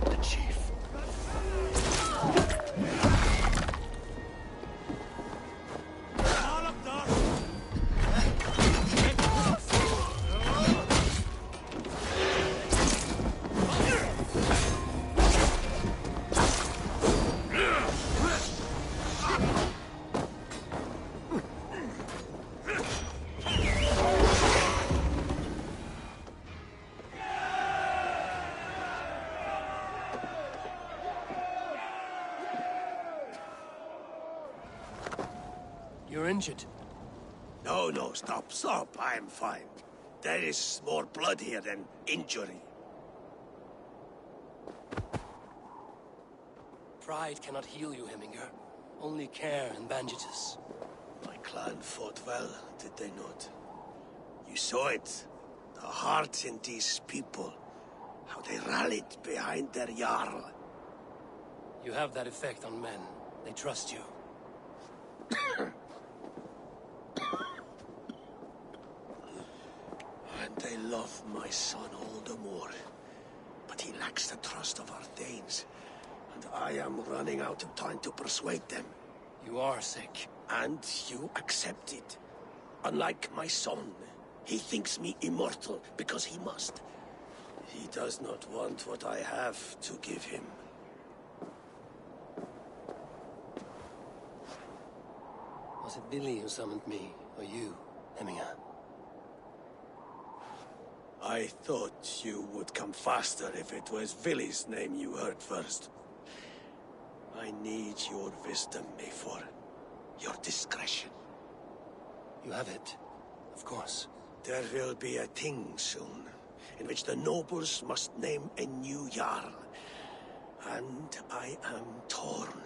The chief. You're injured. No, stop. I'm fine. There is more blood here than injury. Pride cannot heal you, Heminger. Only care and bandages. My clan fought well, did they not? You saw it. The heart in these people. How they rallied behind their Jarl. You have that effect on men. They trust you. And they love my son all the more. But he lacks the trust of our Thanes. And I am running out of time to persuade them. You are sick. And you accept it. Unlike my son, he thinks me immortal because he must. He does not want what I have to give him. Was it Billy who summoned me, or you, Heminger? I thought you would come faster if it was Villy's name you heard first. I need your wisdom, Mayfor. Your discretion. You have it, of course. There will be a thing soon, in which the nobles must name a new Jarl. And I am torn.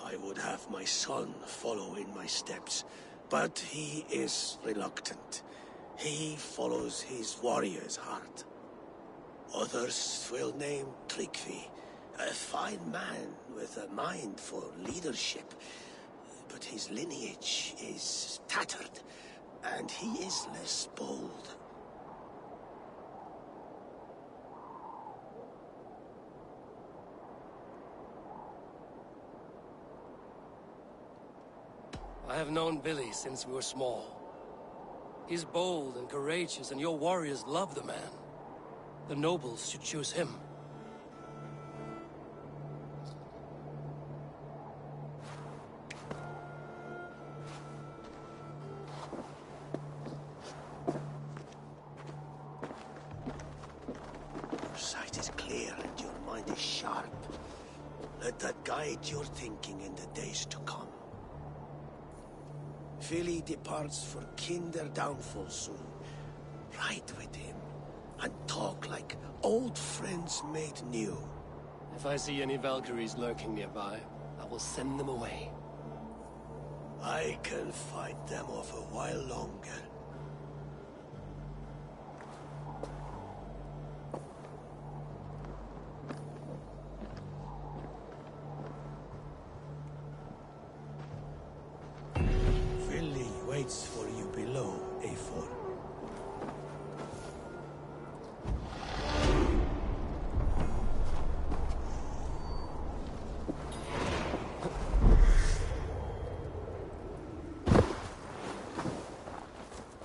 I would have my son follow in my steps, but he is reluctant. He follows his warrior's heart. Others will name Tryggvi, a fine man with a mind for leadership. But his lineage is tattered, and he is less bold. I have known Billy since we were small. He's bold and courageous, and your warriors love the man. The nobles should choose him. Your sight is clear and your mind is sharp. Let that guide your thinking in the days to come. Vili departs for Kinder downfall soon. Ride with him, and talk like old friends made new. If I see any Valkyries lurking nearby, I will send them away. I can fight them off a while longer. Vili waits for you below, A4.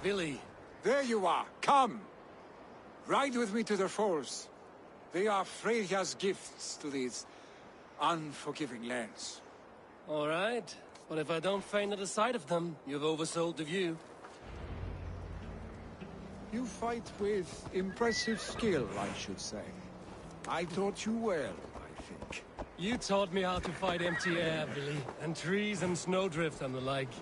Billy! There you are! Come! Ride with me to the falls. They are Freya's gifts to these unforgiving lands. All right. But if I don't faint at the sight of them, you've oversold the view. You fight with impressive skill, I should say. I taught you well, I think. You taught me how to fight empty air, Billy, and trees and snowdrift and the like.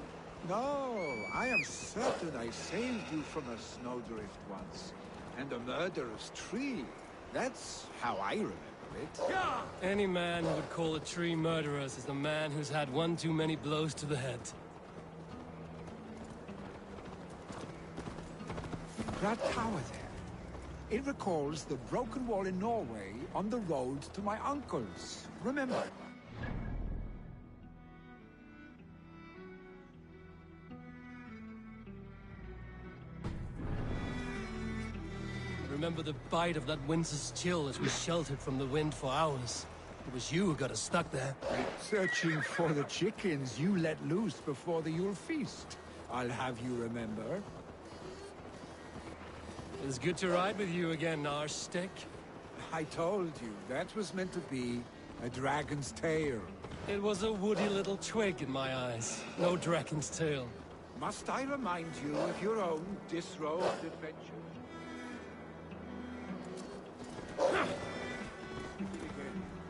No, I am certain I saved you from a snowdrift once. And a murderous tree. That's how I remember it. Any man who would call a tree murderous is the man who's had one too many blows to the head. That tower there. It recalls the broken wall in Norway on the road to my uncle's. Remember? Remember the bite of that winter's chill as we sheltered from the wind for hours. It was you who got us stuck there. Searching for the chickens you let loose before the Yule feast. I'll have you remember. It's good to ride with you again, Arstick. I told you, that was meant to be a dragon's tail. It was a woody little twig in my eyes. No dragon's tail. Must I remind you of your own disrobed adventure?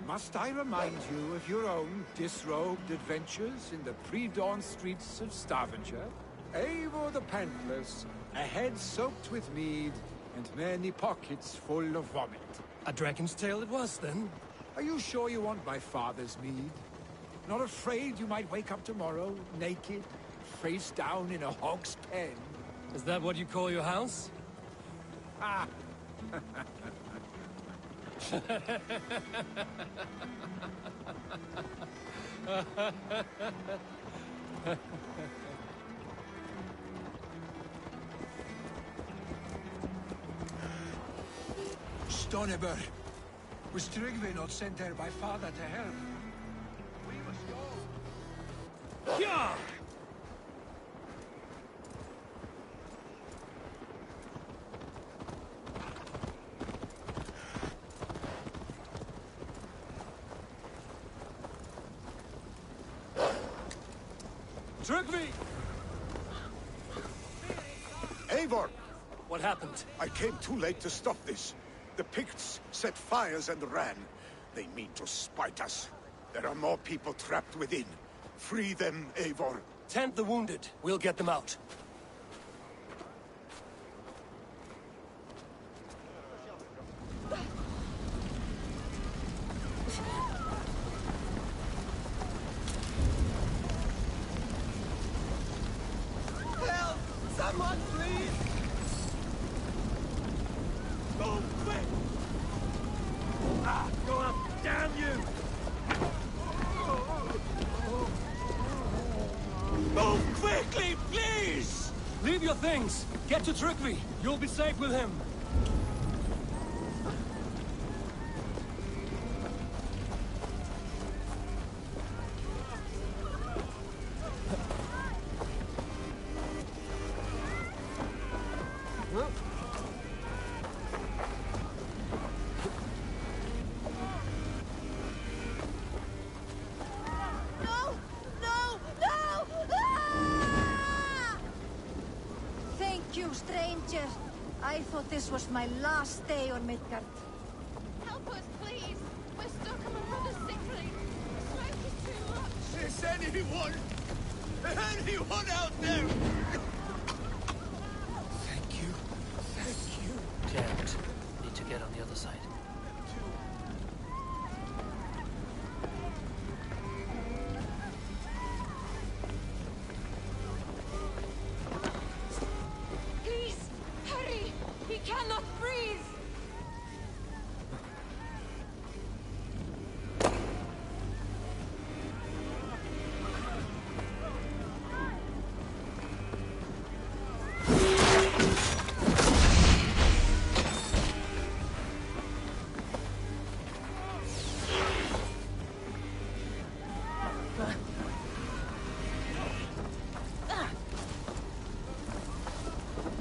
Must I remind you of your own disrobed adventures in the pre-dawn streets of Stavanger? Eivor the Pantless, a head soaked with mead, and many pockets full of vomit. A dragon's tail it was, then? Are you sure you want my father's mead? Not afraid you might wake up tomorrow, naked, face down in a hog's pen? Is that what you call your house? Ah! Stonebur, was Tryggvi not sent there by father to help? We must go. Yeah! Tryggvi! Eivor! What happened? I came too late to stop this. The Picts set fires and ran. They mean to spite us. There are more people trapped within. Free them, Eivor. Tend the wounded. We'll get them out. Help! Someone, please! Move quick! Ah, go up! Damn you! Move quickly, please! Leave your things. Get to Tryggvi. You'll be safe with him. No! No! No! Ah! Thank you, stranger. I thought this was my last day on Midgard. Help us, please! We're stuck on my brother's sick leave. The smoke is too much. Is anyone out there? Thank you. Thank you. Damn it. Need to get on the other side. Please, hurry! He cannot breathe!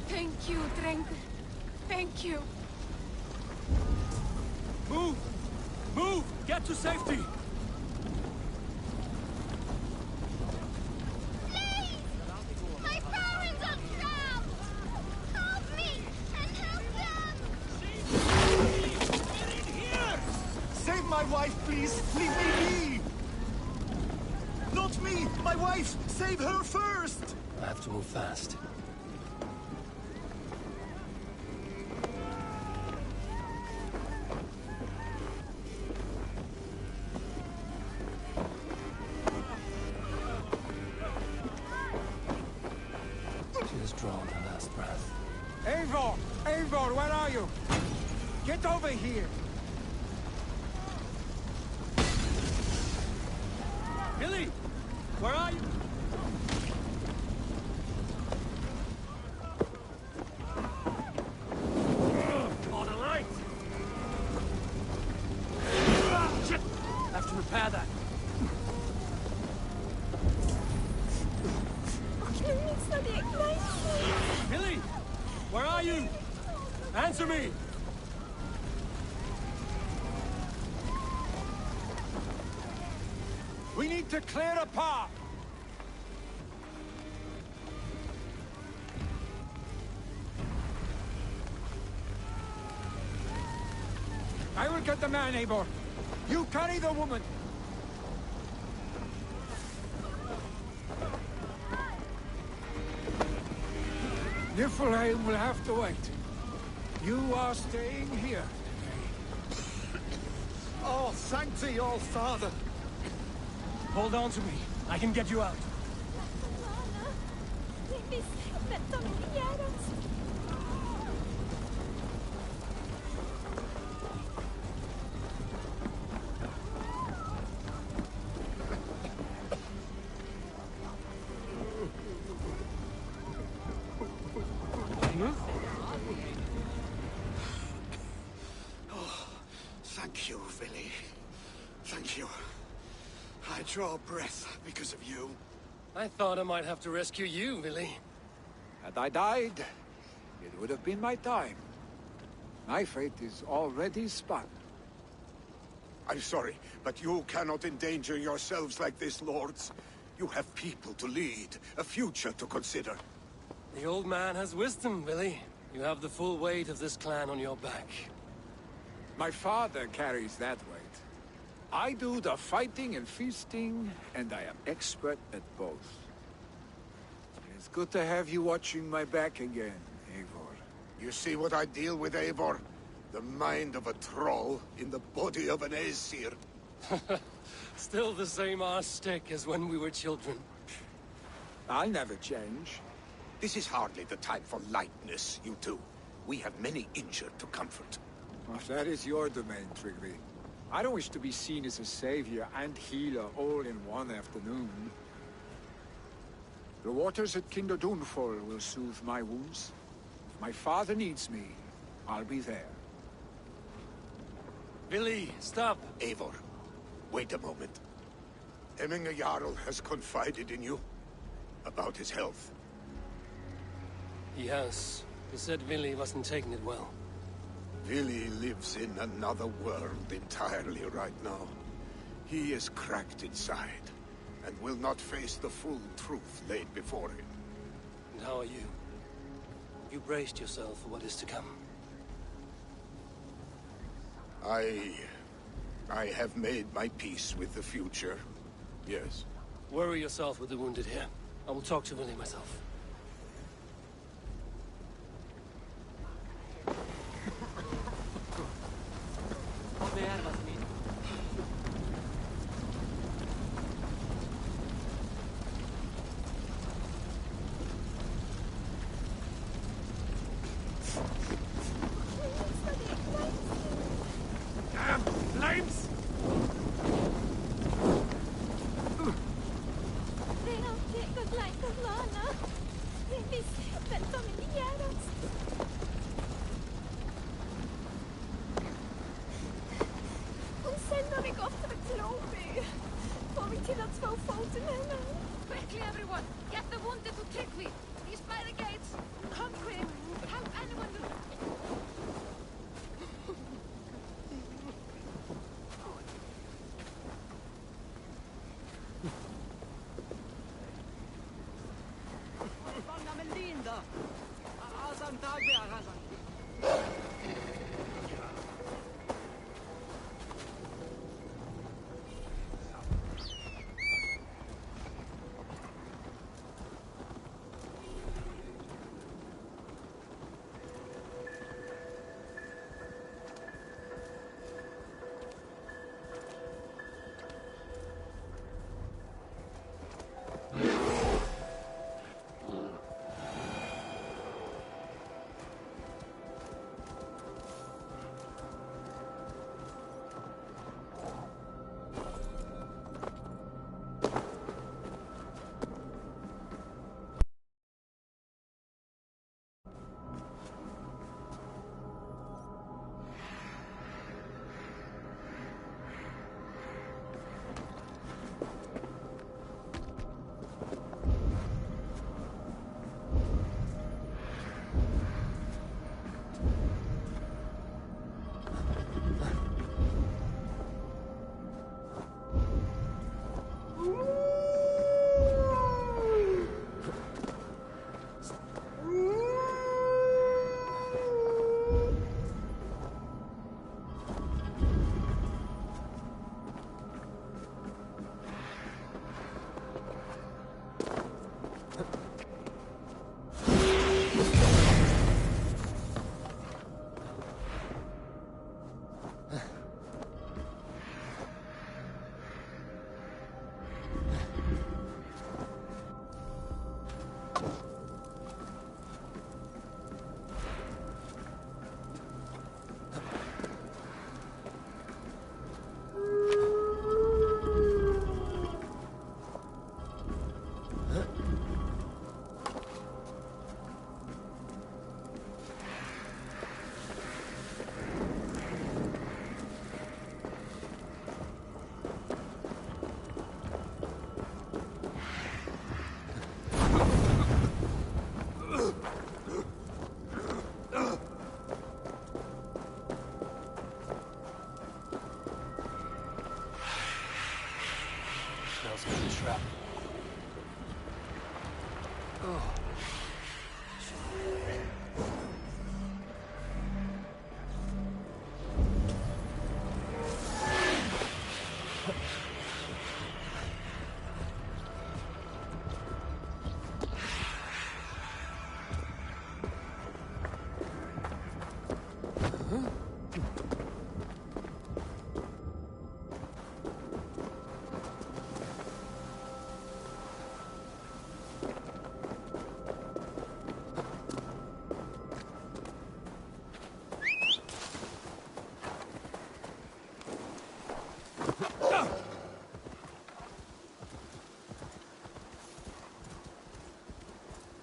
Thank you, Drengur. Thank you. Move! Move! Get to safety! My parents are trapped! Help me and help them! Save my wife, please! Leave me be! Not me! My wife! Save her first! I have to move fast. She has drawn her last breath. Eivor! Eivor, where are you? Get over here! Billy! Where are you? Oh, the light! Shit! Have to repair that. Billy! Where are you? Answer me! We need to clear a path! I will get the man, Eivor. You carry the woman. Niflheim will have to wait. You are staying here. Oh, thank thee, all father. Hold on to me. I can get you out. Thank you, Billy. Thank you. I draw breath because of you. I thought I might have to rescue you, Billy. Had I died, it would have been my time. My fate is already spun. I'm sorry, but you cannot endanger yourselves like this, lords. You have people to lead, a future to consider. The old man has wisdom, Billy. You have the full weight of this clan on your back. My father carries that weight. I do the fighting and feasting, and I am expert at both. It's good to have you watching my back again, Eivor. You see what I deal with, Eivor? The mind of a troll in the body of an Aesir. Still the same arse stick as when we were children. I'll never change. This is hardly the time for lightness, you two. We have many injured to comfort. Well, that is your domain, Trigby. I don't wish to be seen as a savior and healer all in one afternoon. The waters at Kinderdunfol will soothe my wounds. If my father needs me, I'll be there. Billy, stop! Eivor, wait a moment. Emminga Jarl has confided in you about his health. He has. He said Billy wasn't taking it well. Billy lives in another world entirely right now. He is cracked inside, and will not face the full truth laid before him. And how are you? You braced yourself for what is to come. I have made my peace with the future, yes. Worry yourself with the wounded here. I will talk to Billy myself. Quickly, everyone! Get the wounded to Trigby! He's by the gates! Come quick! Help anyone who...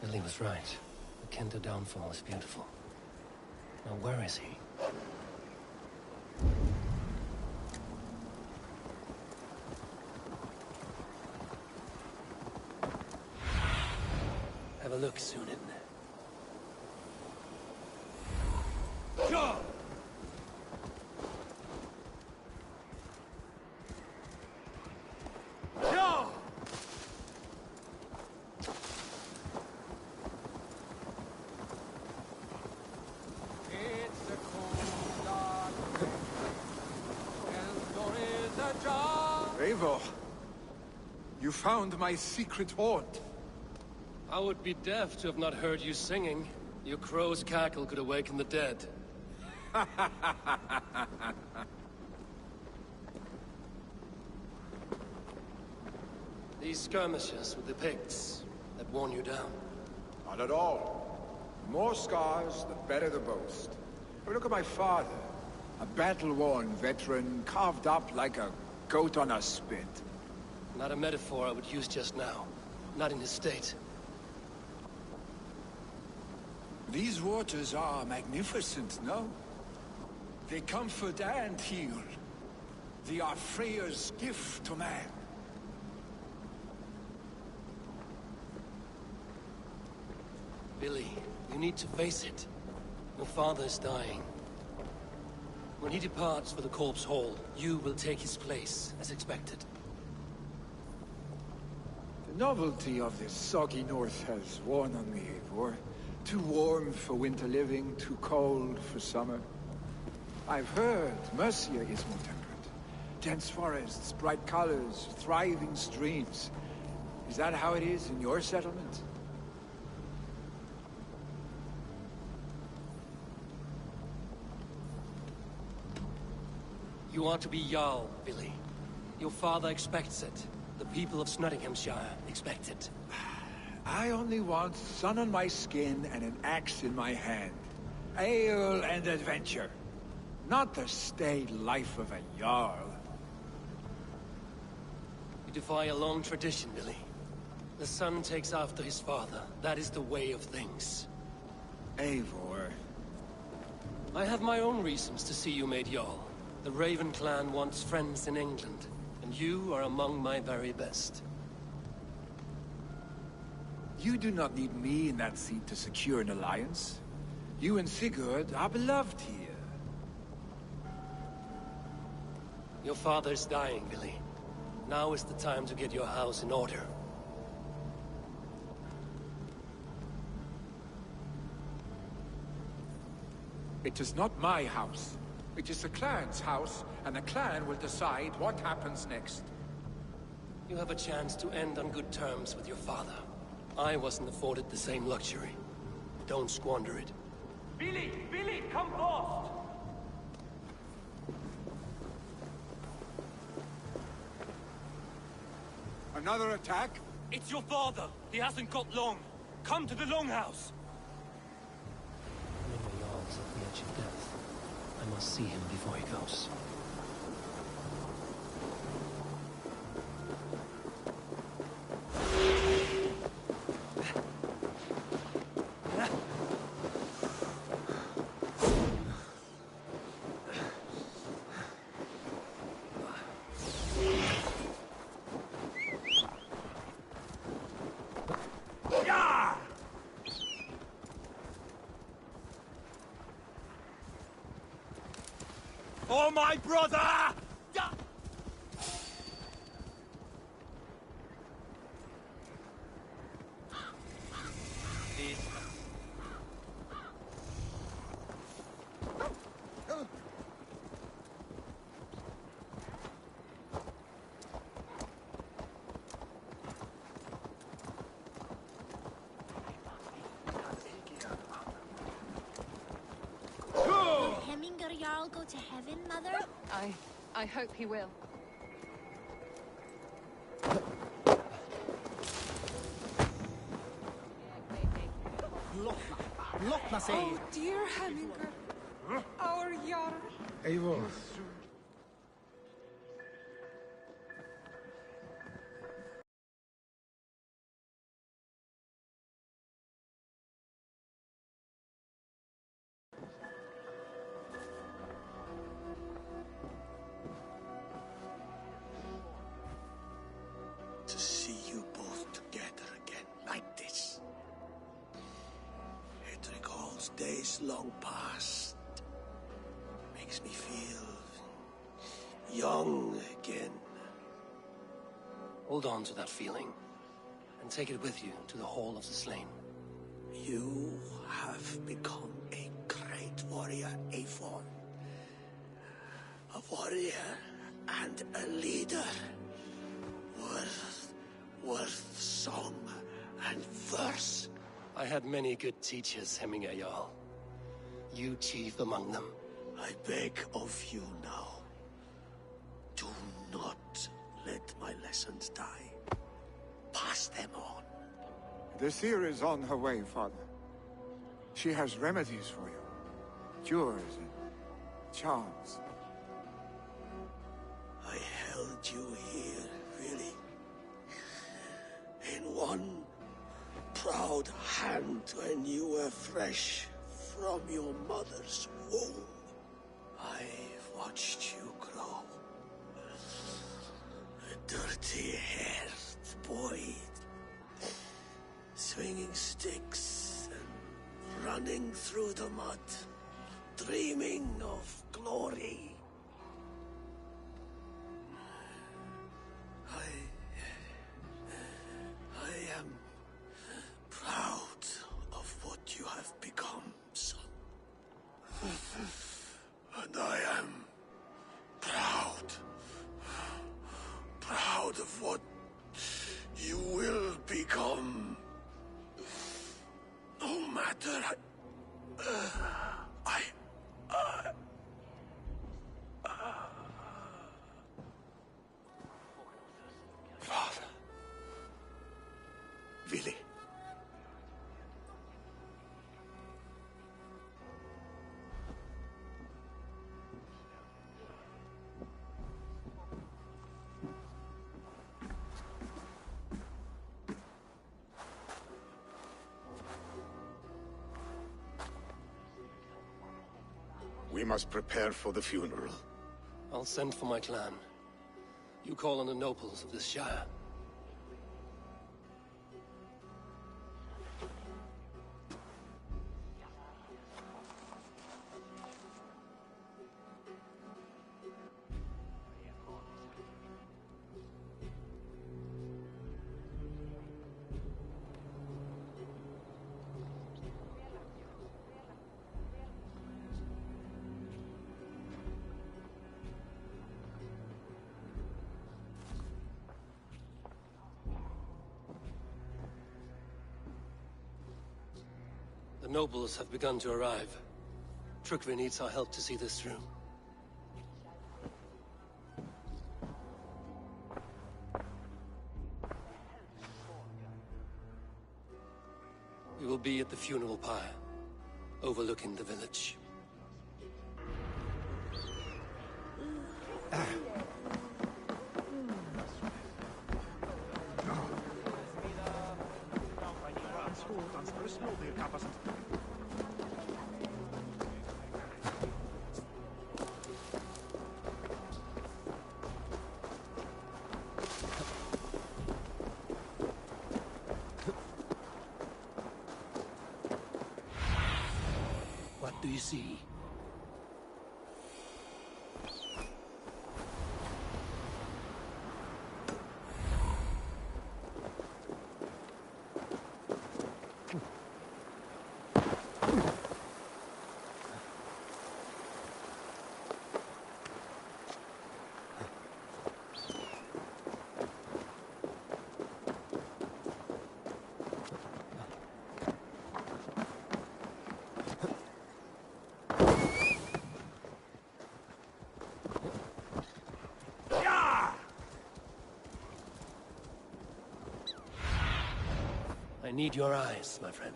Billy was right. The Kendo downfall is beautiful. Now where is he? Have a look, Sunan. Eivor, you found my secret haunt. I would be deaf to have not heard you singing. Your crow's cackle could awaken the dead. These skirmishes with the Picts that worn you down. Not at all. The more scars, the better the boast. But look at my father. A battle-worn veteran, carved up like a goat on a spit. Not a metaphor I would use just now. Not in his state. These waters are magnificent, no? They comfort and heal. They are Freya's gift to man. Billy, you need to face it. Your father's dying. When he departs for the Corpse Hall, you will take his place, as expected. The novelty of this soggy north has worn on me, Eivor. Too warm for winter living, too cold for summer. I've heard Mercia is more temperate. Dense forests, bright colors, thriving streams. Is that how it is in your settlement? You are to be Jarl, Billy. Your father expects it. The people of Nottinghamshire expect it. I only want sun on my skin and an axe in my hand. Ale and adventure. Not the staid life of a Jarl. You defy a long tradition, Billy. The son takes after his father. That is the way of things. Eivor. I have my own reasons to see you made Jarl. The Raven clan wants friends in England, and you are among my very best. You do not need me in that seat to secure an alliance. You and Sigurd are beloved here. Your father's dying, Billy. Now is the time to get your house in order. It is not my house. It is the clan's house, and the clan will decide what happens next. You have a chance to end on good terms with your father. I wasn't afforded the same luxury. Don't squander it. Billy! Billy, come fast! Another attack? It's your father! He hasn't got long! Come to the Longhouse! Remember Jarl's at the edge of death. I must see him before he goes. Oh, my brother! to heaven, Mother? I hope he will. Lochna say. Oh, dear Hemminger. Our Jarl. Eivor. To see you both together again like this. It recalls days long past. Makes me feel young again. Hold on to that feeling, and take it with you to the Hall of the Slain. You have become a great warrior, Eivor. A warrior and a leader. Worth song and verse. I had many good teachers, Hemminger Jarl. You chief among them. I beg of you now. Do not let my lessons die. Pass them on. The seer is on her way, Father. She has remedies for you. Cures and charms. I held you here, really. In one proud hand when you were fresh from your mother's womb. I've watched you grow. A dirty-haired boy, swinging sticks and running through the mud, dreaming of glory. I am proud of what you have become, son. And I am proud of what you will become. No matter Father. Willi. We must prepare for the funeral. I'll send for my clan. You call on the nobles of this shire. The nobles have begun to arrive. Trukvi needs our help to see this through. We will be at the funeral pyre, overlooking the village. What do you see? need your eyes, my friend.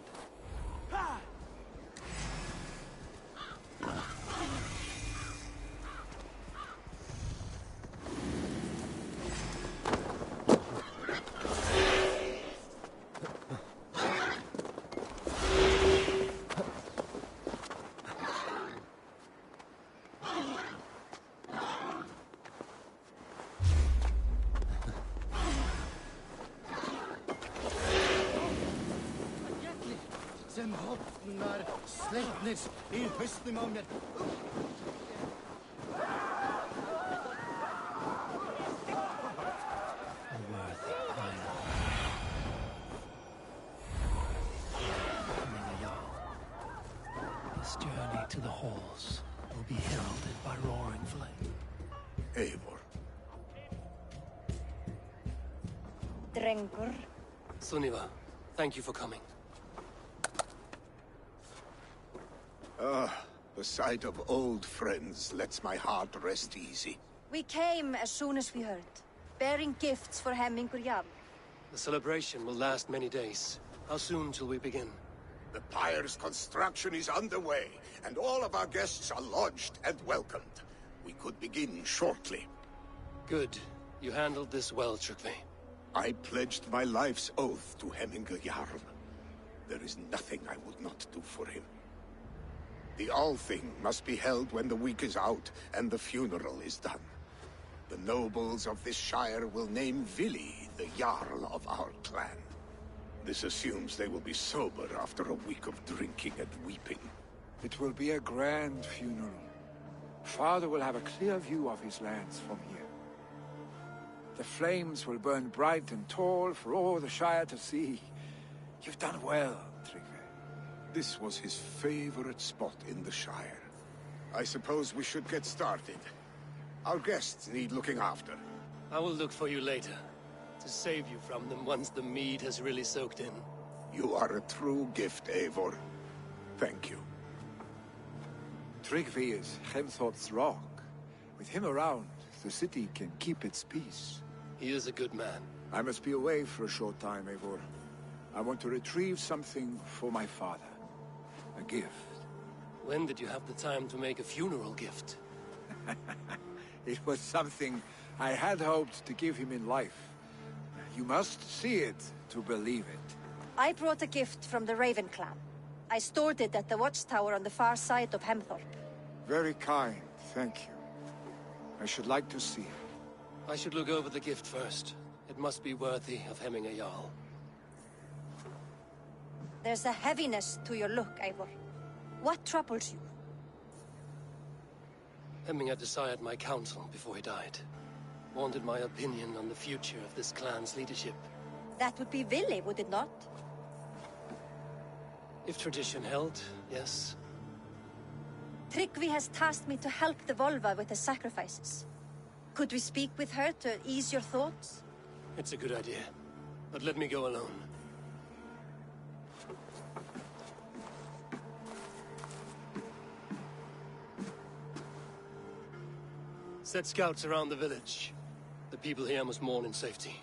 Sem hopnar sleipnir í hausnum á mér. This journey to the halls will be heralded by roaring flame. Eivor. Drengur. Sunniva, thank you for coming. The sight of old friends lets my heart rest easy. We came as soon as we heard, bearing gifts for Hemmingur Jarl. The celebration will last many days. How soon till we begin? The pyre's construction is underway, and all of our guests are lodged and welcomed. We could begin shortly. Good. You handled this well, Tryggvi. I pledged my life's oath to Hemmingur Jarl. There is nothing I would not do for him. The Althing must be held when the week is out and the funeral is done. The nobles of this shire will name Vili the Jarl of our clan. This assumes they will be sober after a week of drinking and weeping. It will be a grand funeral. Father will have a clear view of his lands from here. The flames will burn bright and tall for all the Shire to see. You've done well, Tryggvi. This was his favorite spot in the Shire. I suppose we should get started. Our guests need looking after. I will look for you later, to save you from them once the mead has really soaked in. You are a true gift, Eivor. Thank you. Tryggvi is Hemthorp's rock. With him around, the city can keep its peace. He is a good man. I must be away for a short time, Eivor. I want to retrieve something for my father. A gift. When did you have the time to make a funeral gift? It was something I had hoped to give him in life. You must see it to believe it. I brought a gift from the Raven clan. I stored it at the watchtower on the far side of Hemthorp. Very kind, thank you. I should like to see it. I should look over the gift first. It must be worthy of Hemmingur Jarl. There's a heaviness to your look, Eivor. What troubles you? Hemmingur desired my counsel before he died. Wanted my opinion on the future of this clan's leadership. That would be Vili, would it not? If tradition held, yes. Tryggvi has tasked me to help the Volva with the sacrifices. Could we speak with her to ease your thoughts? It's a good idea. But let me go alone. Set scouts around the village. The people here must mourn in safety.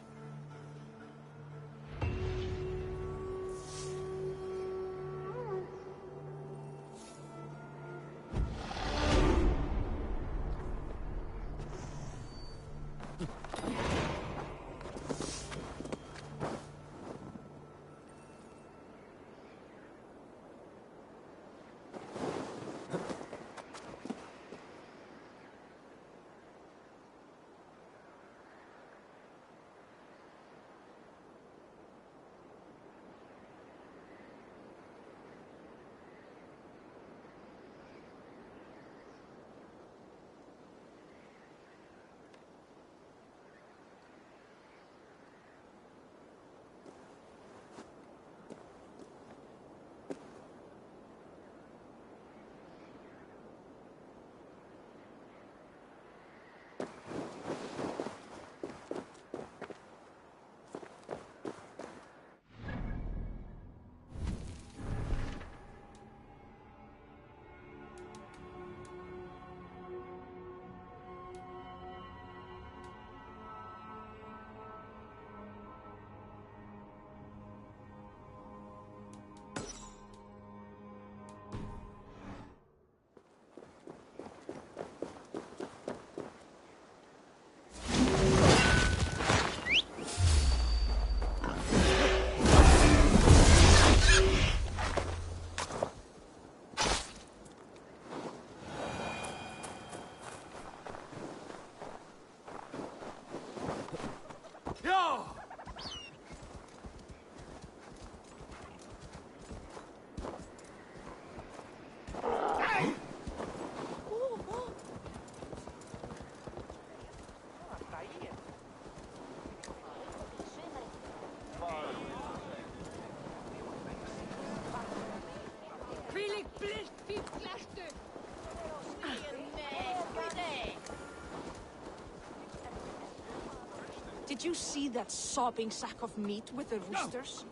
Did you see that sopping sack of meat with the roosters?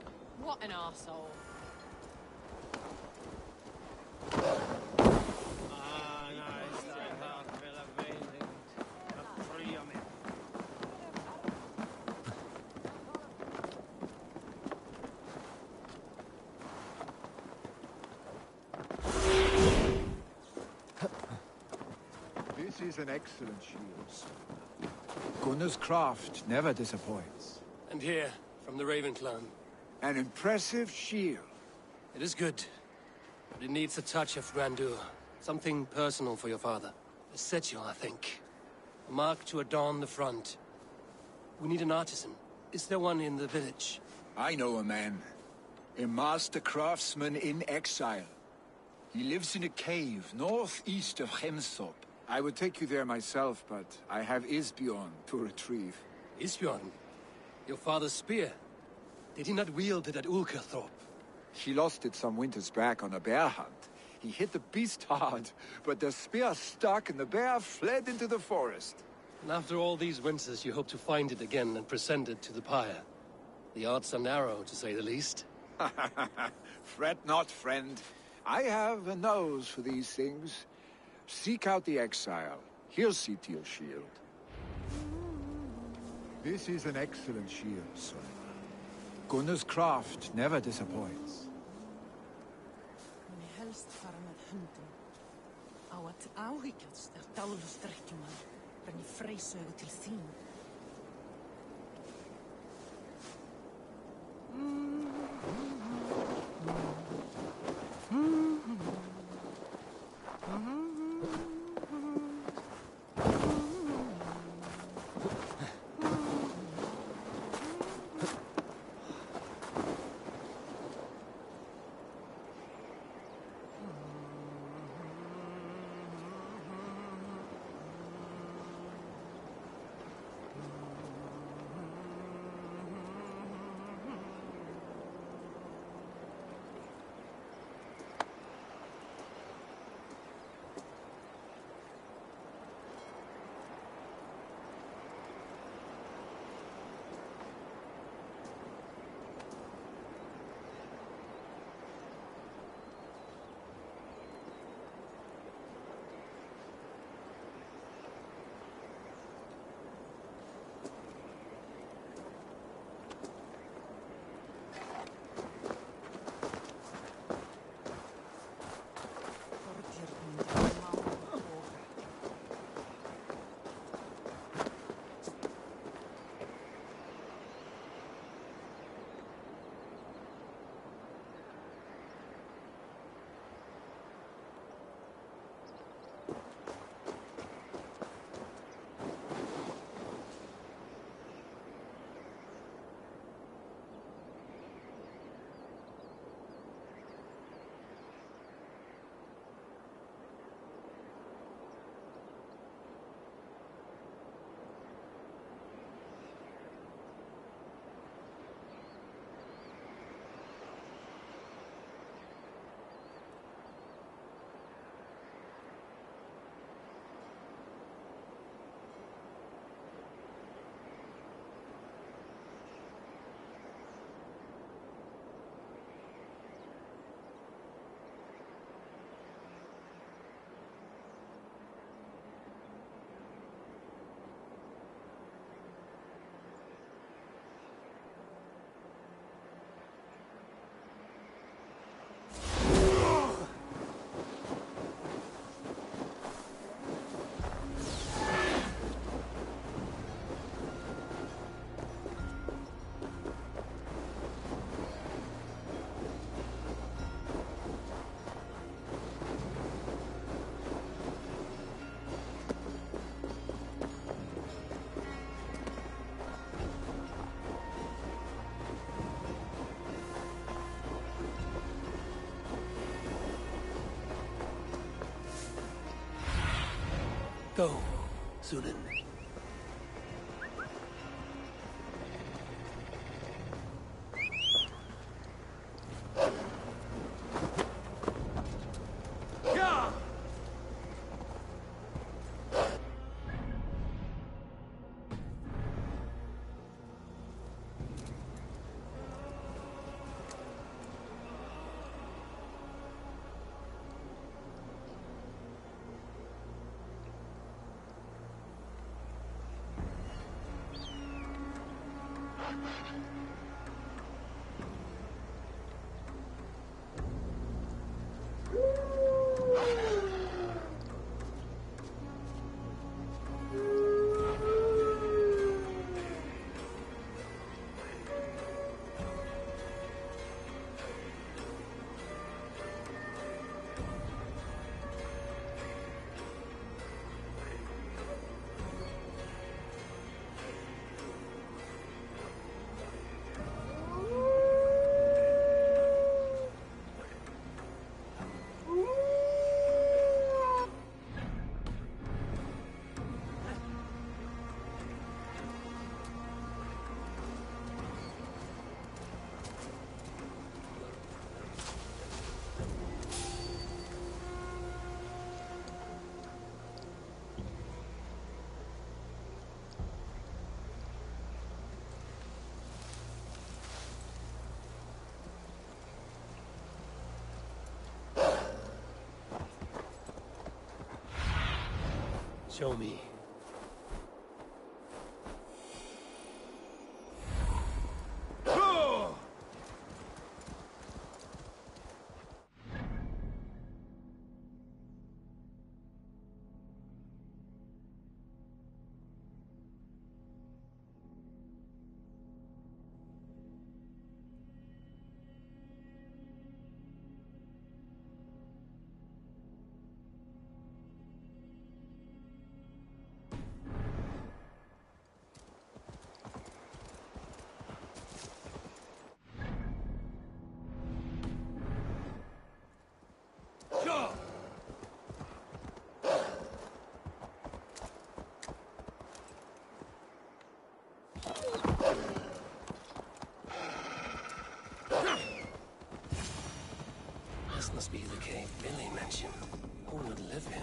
What an arsehole. This is an excellent shield. Gunnar's craft never disappoints. And here, from the Raven clan. An impressive shield. It is good, but it needs a touch of grandeur. Something personal for your father. A setio, I think. A mark to adorn the front. We need an artisan. Is there one in the village? I know a man. A master craftsman in exile. He lives in a cave northeast of Hemthorpe. I would take you there myself, but I have Isbjorn to retrieve. Isbjorn? Your father's spear? Did he not wield it at Ulkerthorpe? He lost it some winters back on a bear hunt. He hit the beast hard, but the spear stuck and the bear fled into the forest. And after all these winters, you hope to find it again and present it to the pyre. The odds are narrow, to say the least. Fret not, friend. I have a nose for these things. Seek out the exile. He'll see to your shield. This is an excellent shield, son. Gunnar's craft never disappoints. Helst fara með höndum. Á að áhyggjast dálfustrekkjumann, brenni freysaugu til þín. Go, Sunan. Show me. This must be the cave Billy mentioned. Who would live here?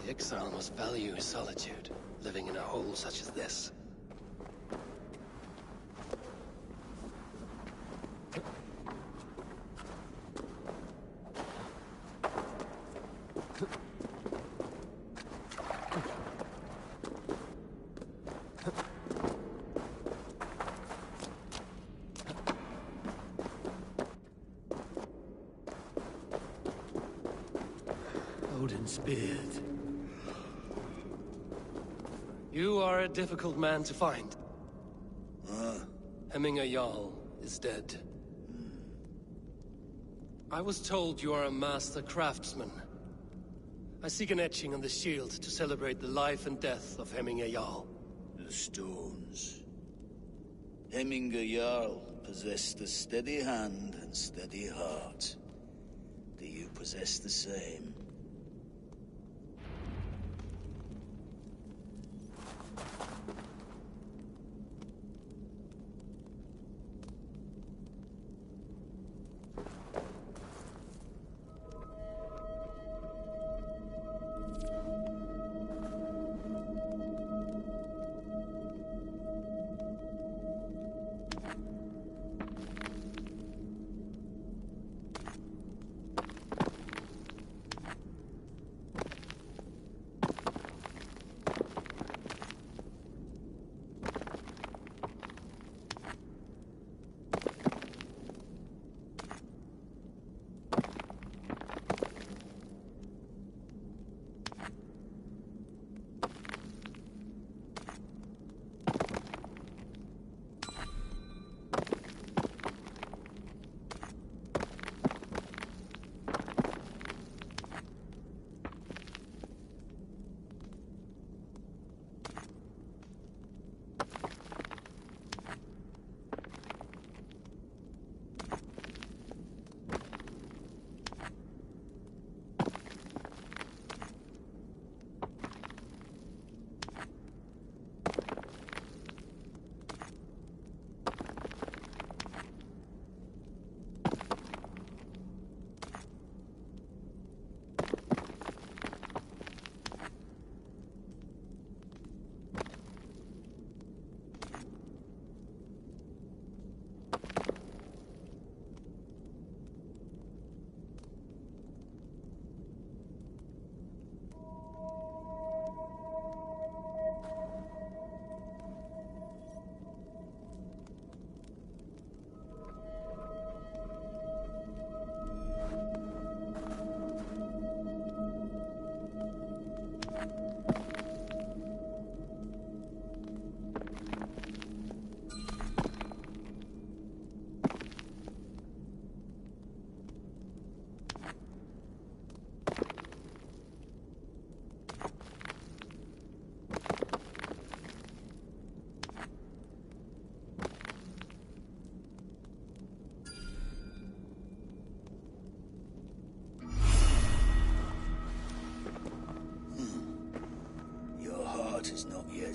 The exile must value his solitude, living in a hole such as this. Odin's beard. You are a difficult man to find. Hemminger Jarl is dead. I was told you are a master craftsman. I seek an etching on the shield to celebrate the life and death of Hemminger Jarl. The stones. Hemminger Jarl possessed a steady hand and steady heart. Do you possess the same?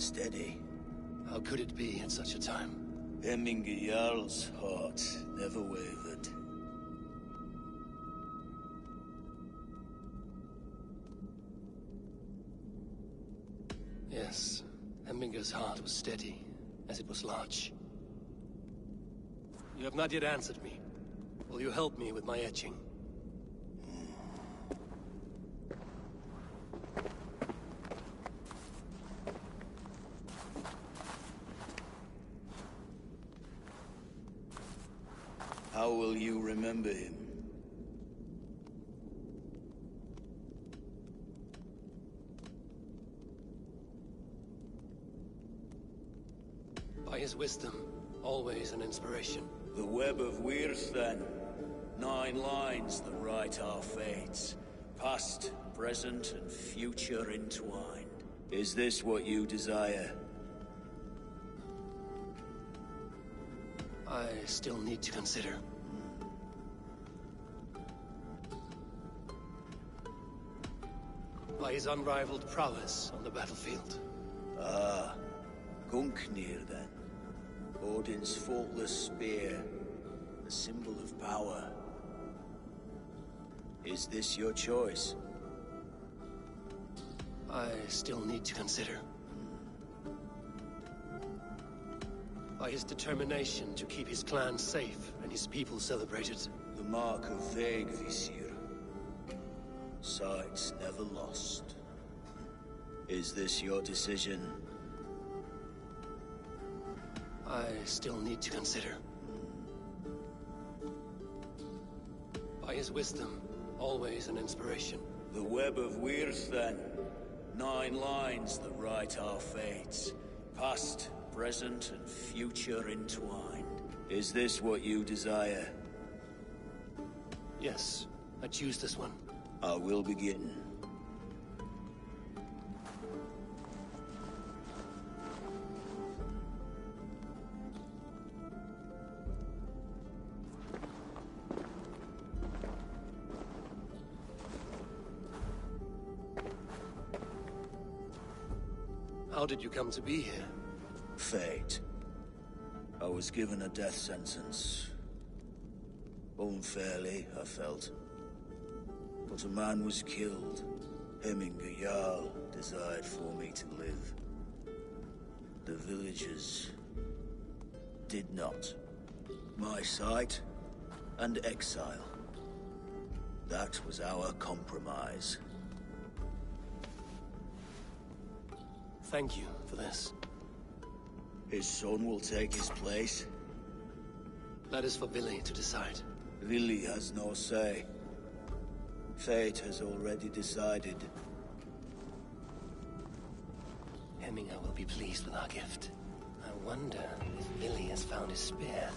steady. How could it be at such a time? Hemminger Jarl's heart never wavered. Yes, Hemminger's heart was steady, as it was large. You have not yet answered me. Will you help me with my etching? How will you remember him? By his wisdom, always an inspiration. The web of Wirth, then. 9 lines that write our fates. Past, present, and future entwined. Is this what you desire? I still need to consider. By his unrivaled prowess on the battlefield. Ah, Gungnir, then. Odin's faultless spear, a symbol of power. Is this your choice? I still need to consider. By his determination to keep his clan safe and his people celebrated. The mark of Vegvisir. Sights never lost. Is this your decision? I still need to consider. By his wisdom, always an inspiration. The web of Wirth, then. 9 lines that write our fates. Past, present, and future entwined. Is this what you desire? Yes, I choose this one. I will begin. How did you come to be here? Fate. I was given a death sentence. Unfairly, I felt. But a man was killed. Hemminger Jarl desired for me to live. The villagers did not. My sight and exile. That was our compromise. Thank you for this. His son will take his place. That is for Billy to decide. Billy has no say. Fate has already decided. Hemminger will be pleased with our gift. I wonder if Billy has found his spear.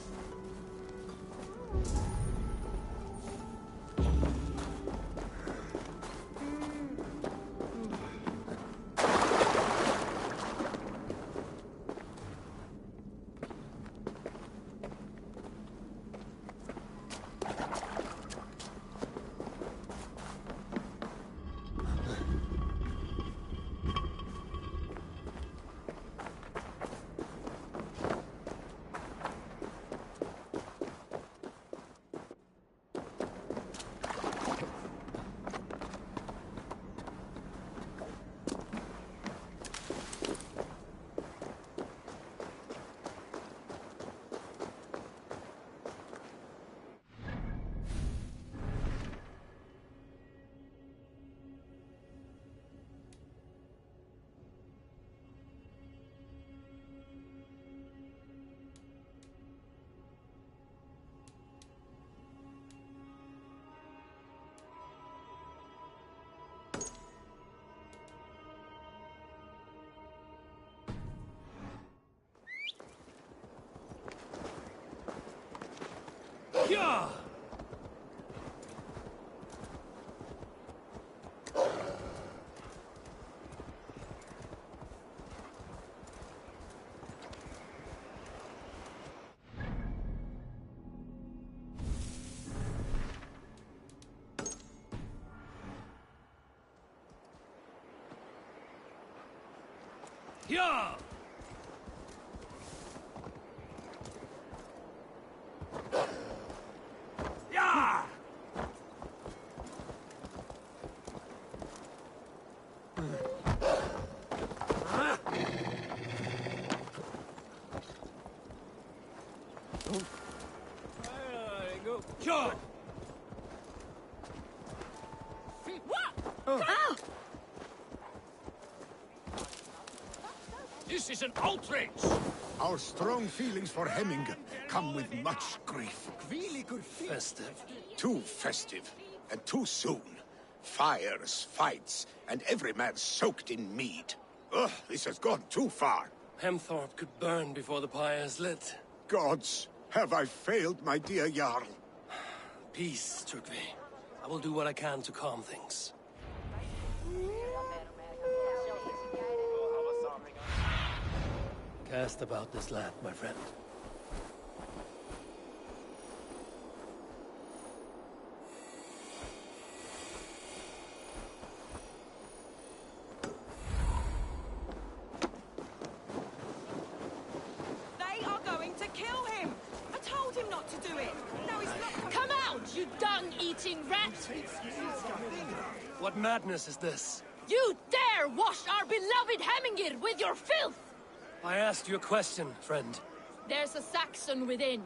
Yeah! Yeah! Yeah! Sure. Ah! This is an outrage! Our strong feelings for Hemming come with much grief. Festive. Too festive, and too soon. Fires, fights, and every man soaked in mead. Ugh, this has gone too far. Hemthorpe could burn before the pyre is lit. Gods, have I failed my dear Jarl? Peace, Turkve. I will do what I can to calm things. Cast about this land, my friend. They are going to kill him! I told him not to do it! Now he's not... Come out, you dung-eating rat! What madness is this? You dare wash our beloved Hemmingir with your filth! I asked you a question, friend. There's a Saxon within.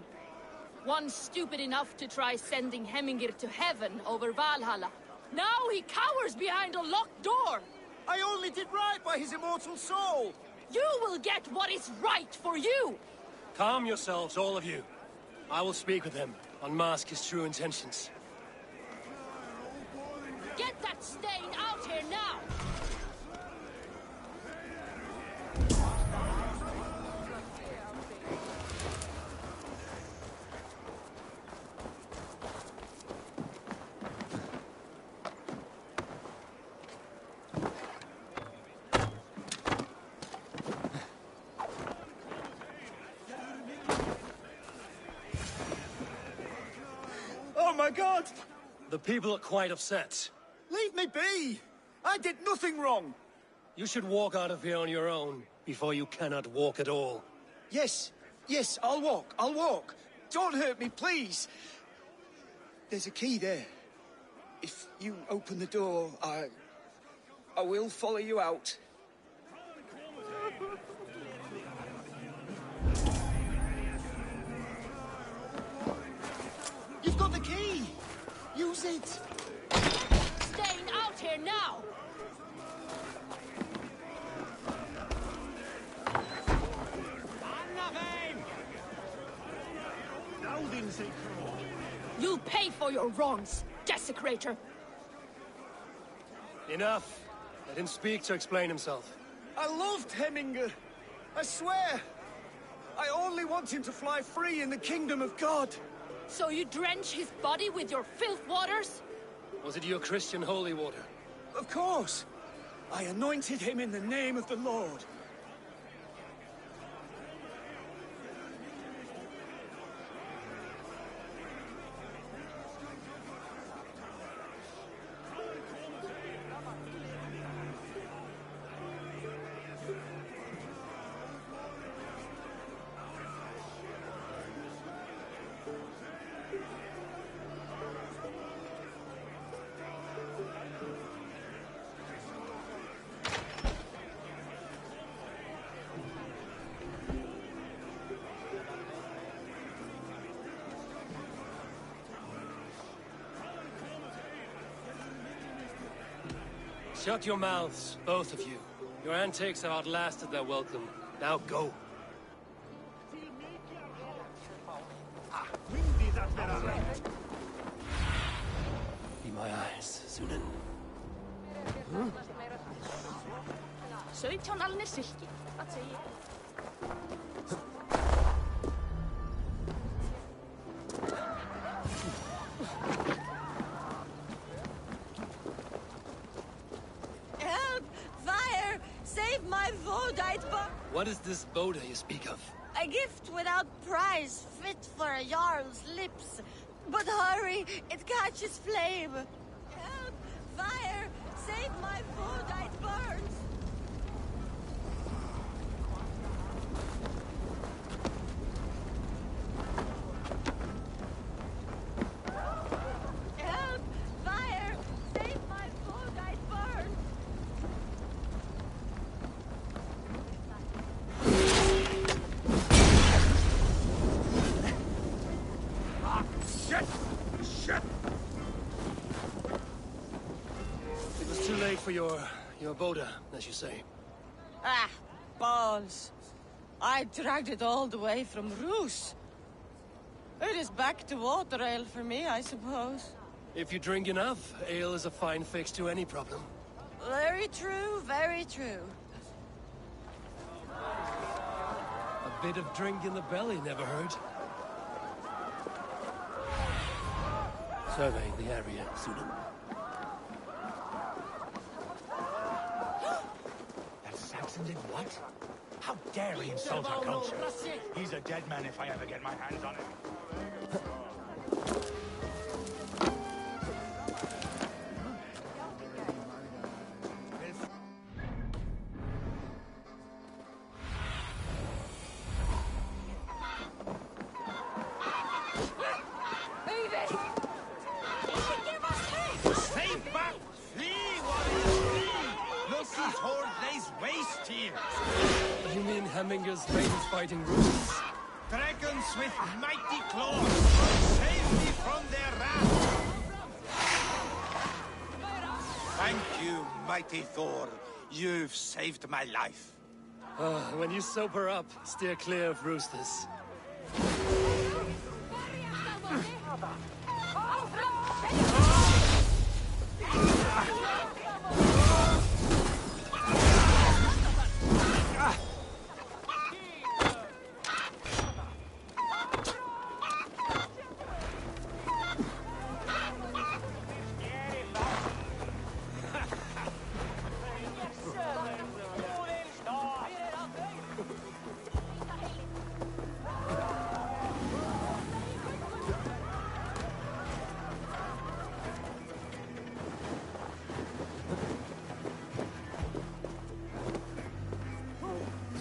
One stupid enough to try sending Hemmingir to heaven over Valhalla. Now he cowers behind a locked door! I only did right by his immortal soul! You will get what is right for you! Calm yourselves, all of you. I will speak with him, unmask his true intentions. Get that stain out here now! Oh my god! The people are quite upset. Leave me be! I did nothing wrong! You should walk out of here on your own, before you cannot walk at all. Yes, I'll walk. Don't hurt me, please! There's a key there. If you open the door, I will follow you out. You've got the key! Use it! Staying out here now! You'll pay for your wrongs, desecrator! Enough. Let him speak to explain himself. I loved Hemminger. I swear. I only want him to fly free in the kingdom of God. So you drench his body with your filth waters? Was it your Christian holy water? Of course. I anointed him in the name of the Lord. Shut your mouths, both of you. Your antics have outlasted their welcome. Now go. Be my eyes, Sunan. 17 alnir silki. Hvað segi ég? Help! Fire! Save my Vodite bar! What is this Boda you speak of? A gift without price, fit for a Jarl's lips. But hurry, it catches flame. Help! Fire! Save my Vodite burns! Help! Fire! Save my food! I burn! Ah, shit! Shit! It was too late for your boda, as you say. Ah, balls. I dragged it all the way from Roos. It is back to water ale for me, I suppose. If you drink enough, ale is a fine fix to any problem. Very true, very true. A bit of drink in the belly never hurt. Survey the area, Sunan. That Saxon did what? How dare he insult our culture? He's a dead man if I ever get my hands on him. Stay back! Flee, warriors, flee! Look whose horde lays waste here! You mean Hemminger's famous fighting roots? Dragons with mighty claws! Save me from their wrath! Thank you, mighty Thor. You've saved my life. When you sober up, steer clear of roosters.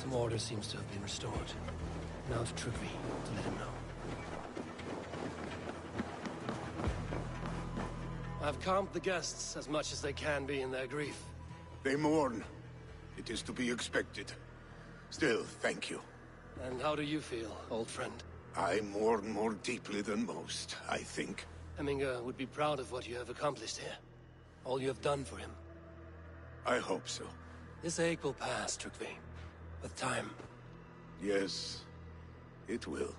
Some order seems to have been restored. Now to Trygve, to let him know. I've calmed the guests as much as they can be in their grief. They mourn. It is to be expected. Still, thank you. And how do you feel, old friend? I mourn more deeply than most, I think. Hemminger would be proud of what you have accomplished here. All you have done for him. I hope so. This ache will pass, Trygve. With time. Yes, it will.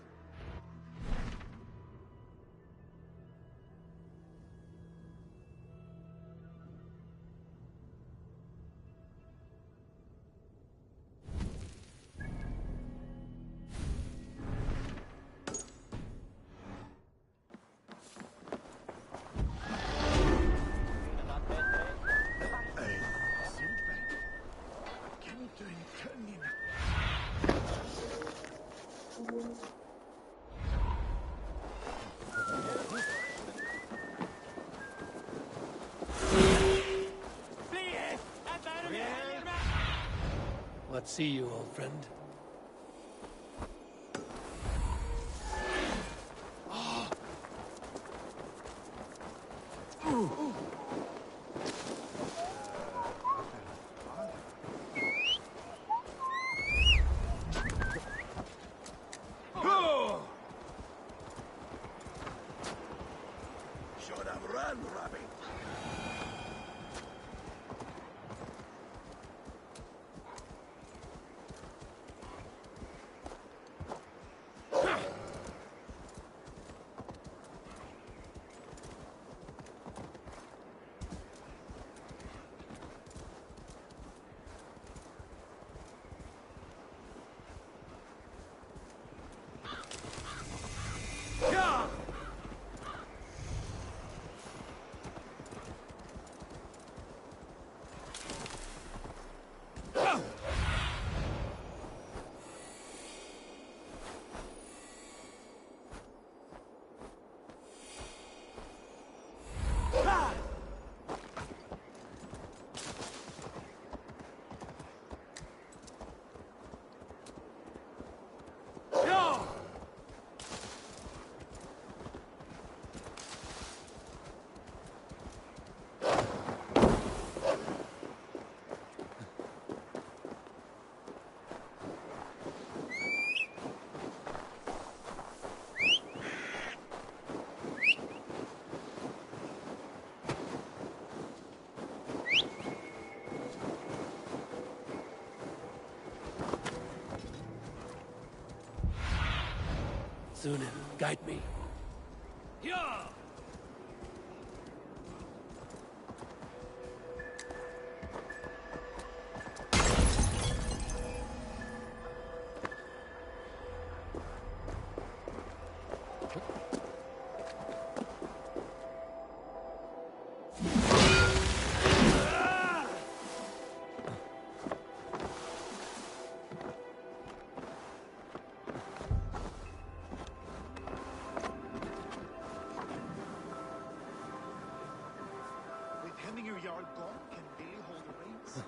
What see you, old friend? Should have run, Robbie. Thunin, guide me. Yeah! With Hemminger Jarl gone, can they hold the reins?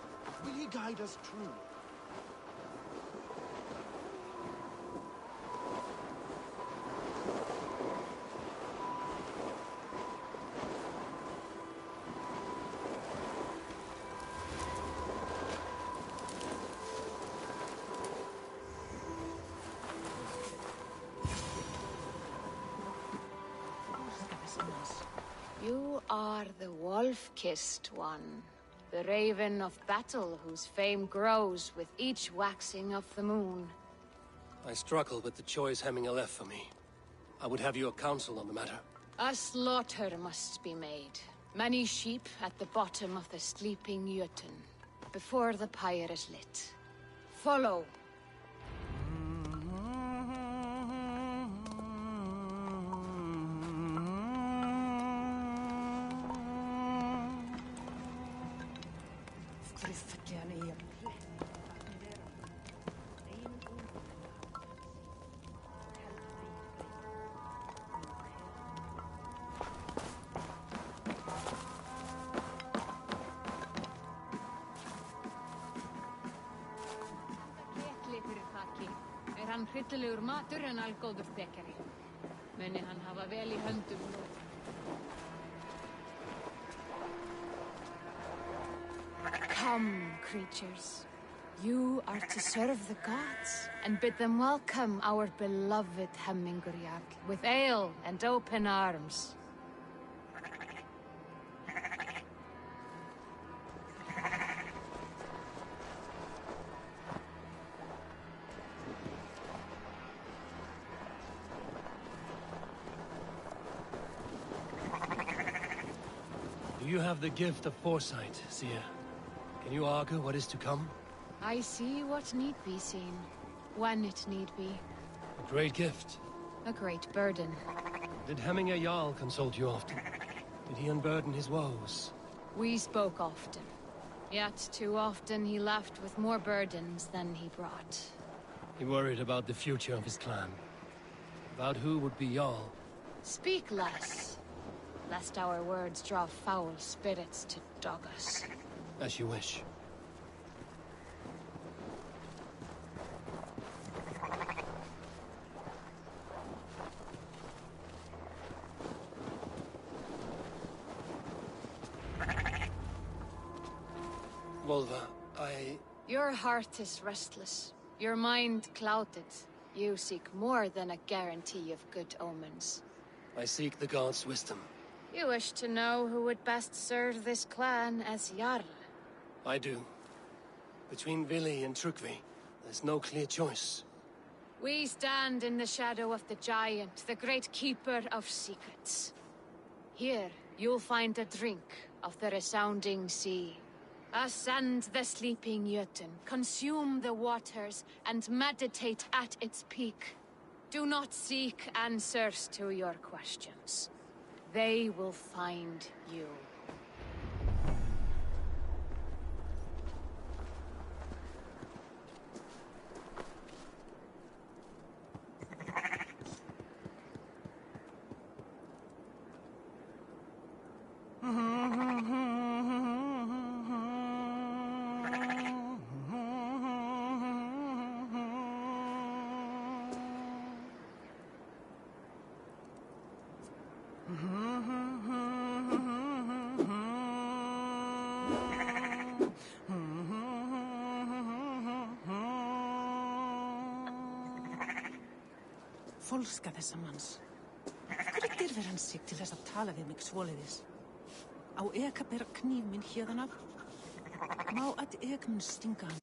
Will he guide us true? You are the wolf-kissed one. The raven of battle whose fame grows with each waxing of the moon. I struggle with the choice Hemminger left for me. I would have your counsel on the matter. A slaughter must be made. Many sheep at the bottom of the sleeping Jötun, before the pyre is lit. Follow. Er hann hryllilegur matur en algóður þekjari. Muni hann hafa vel í höndum nú. Come, creatures. You are to serve the gods and bid them welcome our beloved Hemminger Jarl with ale and open arms. You have the gift of foresight, Seer. Can you argue what is to come? I see what need be seen, when it need be. A great gift. A great burden. Did Hemminger Jarl consult you often? Did he unburden his woes? We spoke often. Yet too often he left with more burdens than he brought. He worried about the future of his clan. About who would be Jarl. Speak less, lest our words draw foul spirits to dog us. As you wish. Volva, Your heart is restless. Your mind clouded. You seek more than a guarantee of good omens. I seek the gods' wisdom. You wish to know who would best serve this clan as Jarl. I do. Between Vili and Trukvi, there's no clear choice. We stand in the shadow of the giant, the great keeper of secrets. Here, you'll find a drink of the resounding sea. Ascend the sleeping Jötun, consume the waters, and meditate at its peak. Do not seek answers to your questions. They will find you. Fólska þessa manns. Hvernig dyrfir hann sig til þess að tala við mig svoleiðis? Á ek að bera kníf minn hérðan af? Má að ek mun stinga hann?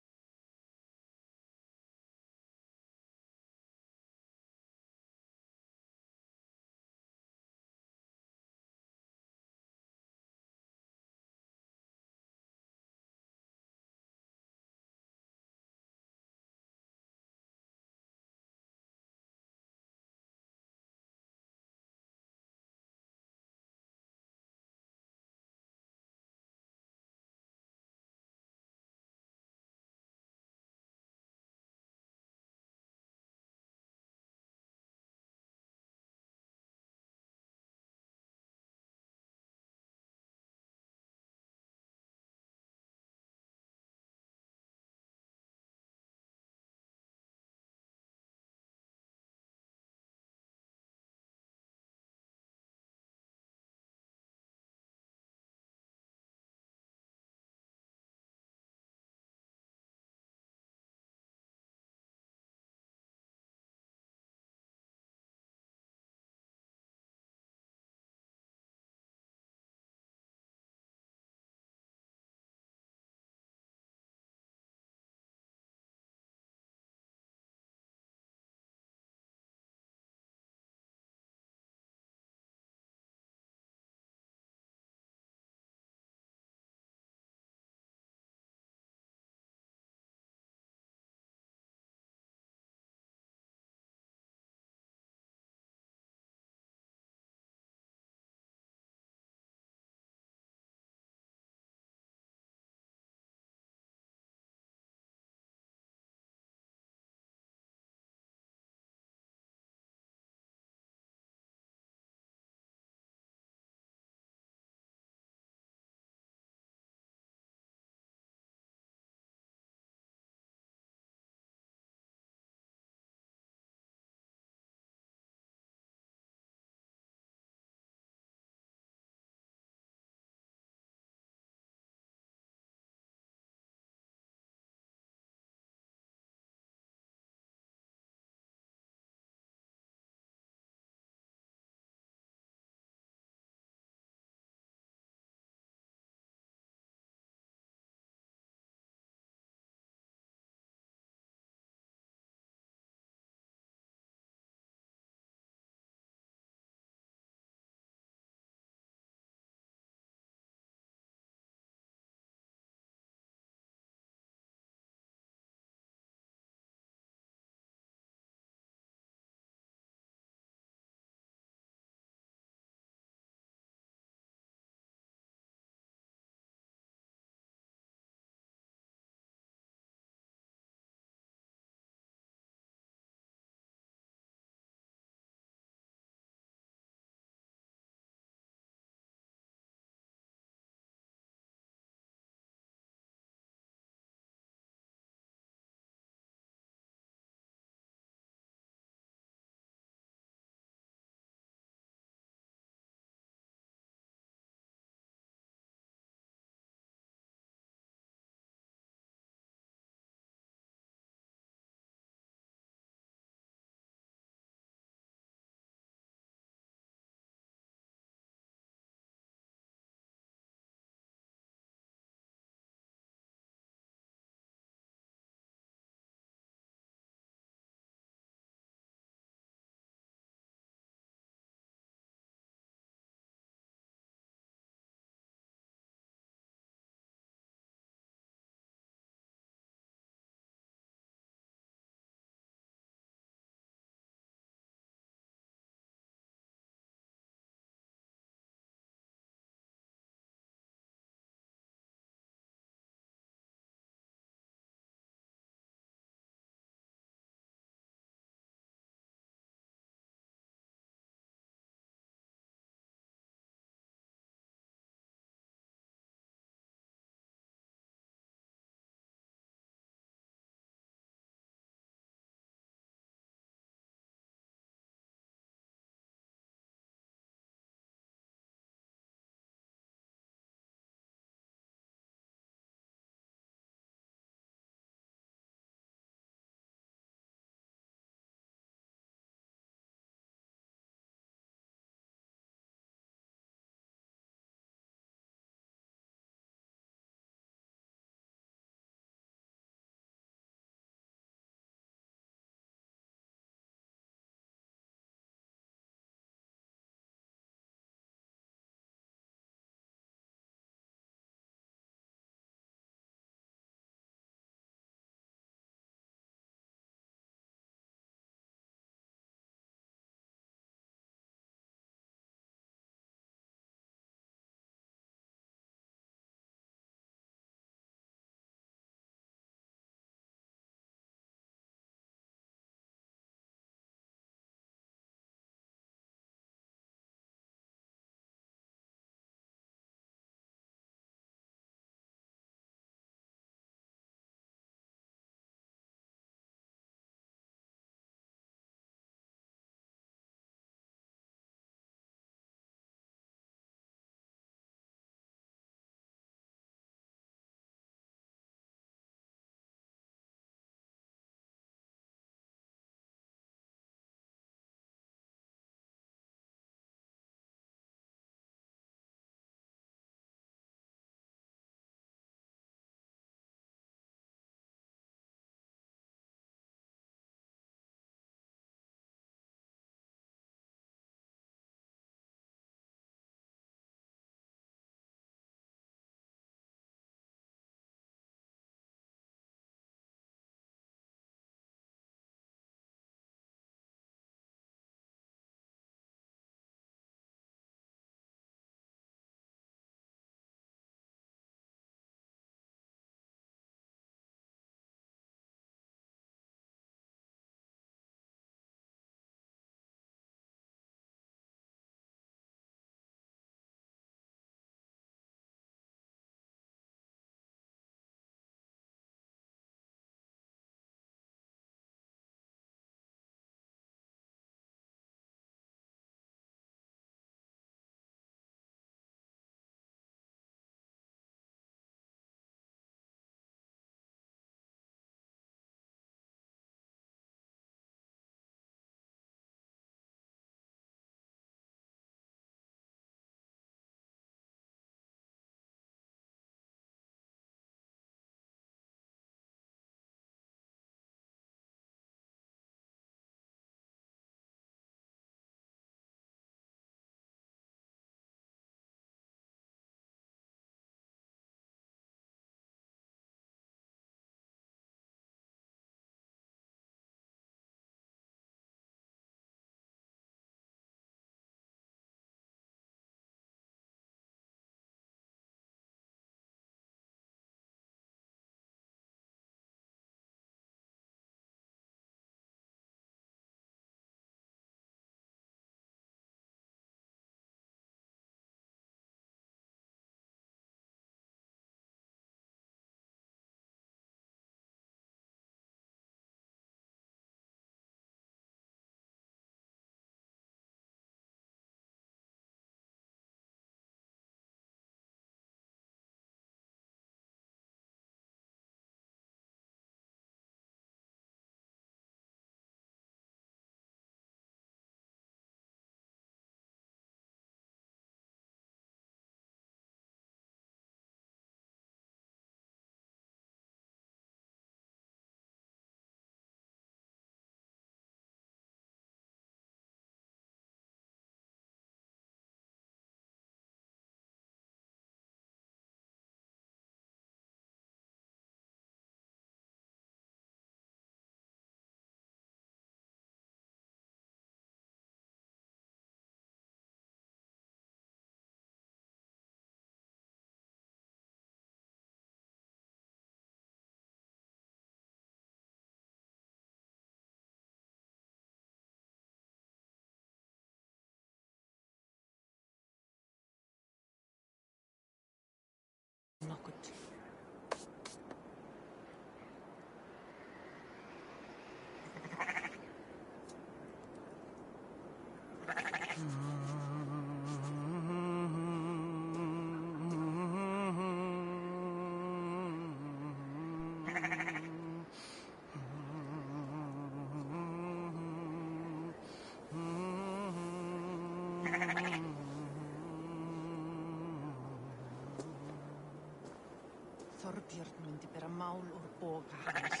tjörn myndi bera mál úr boga hans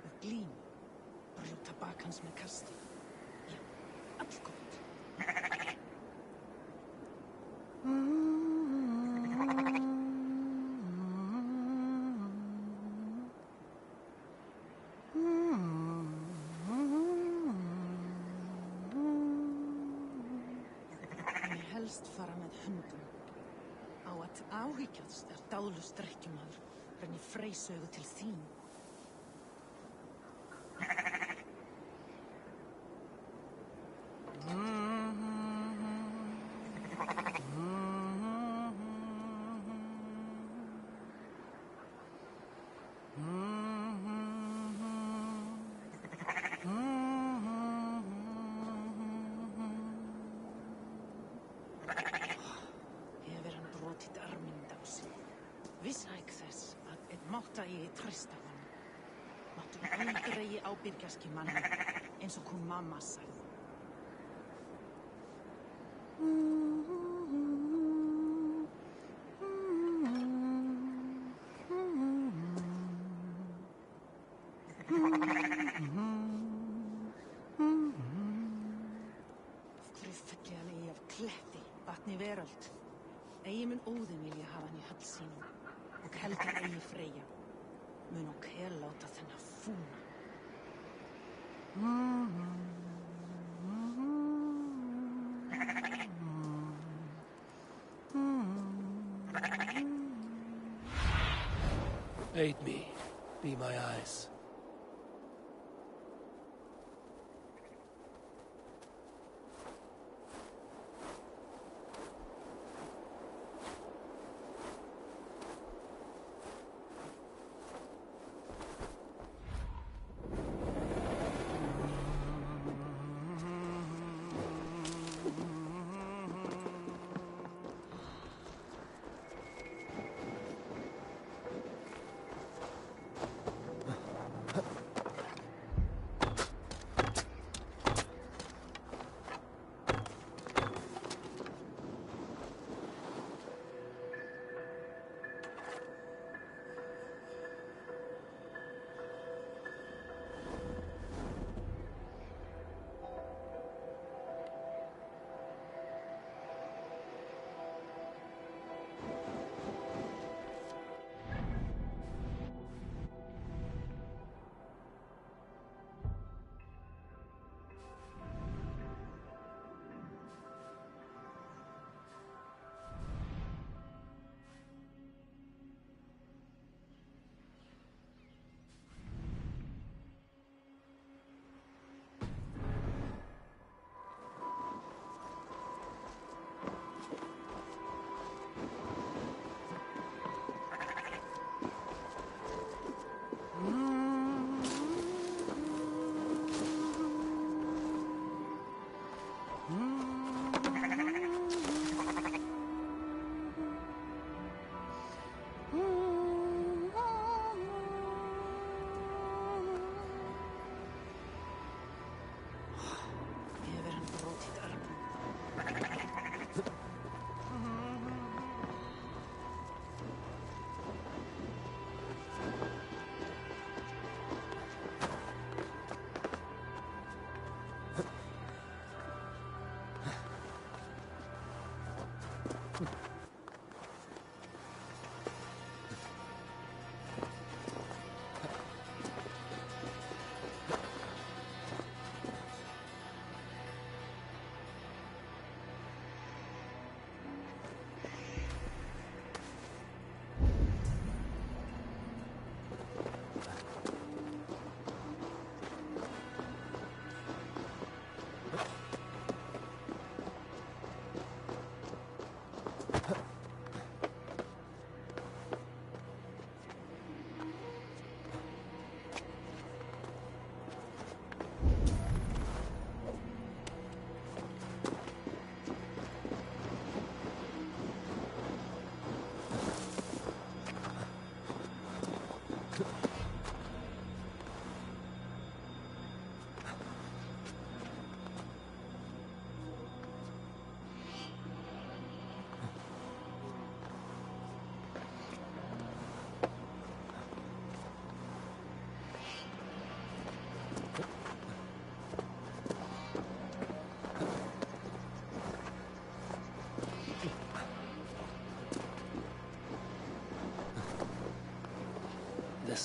með glím, brjóta bak hans með kasti. Já, allgott. Ég helst fara með hundum. Á að áhyggjast dáðlust drekkjumaður, renni freysaugu til þín. Hefur hann brotið arminn á sig. Vissi ekki þess að einn mátta ég treysta honum. Máttu aldrei ábyrgjast í manni, eins og hún mamma sagði. Af hverju felli hann eigi af kletti, vatni veröld? Eigi mun Óðinn vilja hafa hann í höll sínum, og heldur eigi Freyja. Mun og Hel láta þennan fúna. Aid me. Be my eyes.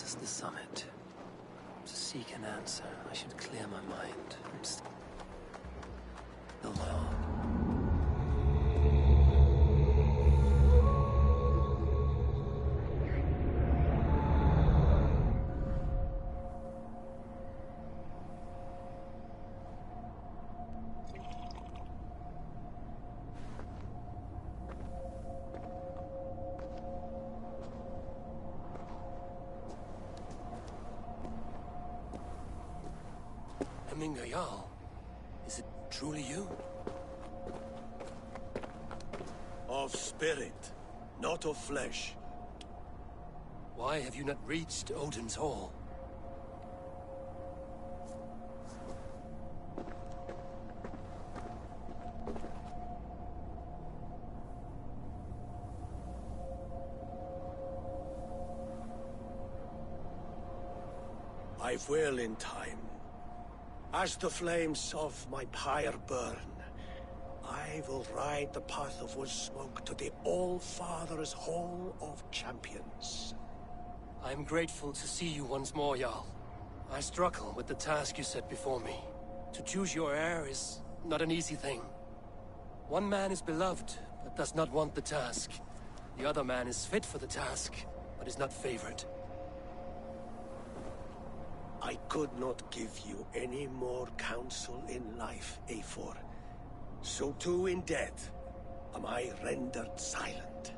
is the summit. To seek an answer, I should clear my mind and still my heart. Jarl, is it truly you? Of spirit, not of flesh. Why have you not reached Odin's Hall? I will in time. As the flames of my pyre burn, I will ride the path of wood smoke to the All-Father's Hall of Champions. I am grateful to see you once more, Jarl. I struggle with the task you set before me. To choose your heir is not an easy thing. One man is beloved, but does not want the task. The other man is fit for the task, but is not favored. I could not give you any more counsel in life, Eivor. So too in death am I rendered silent.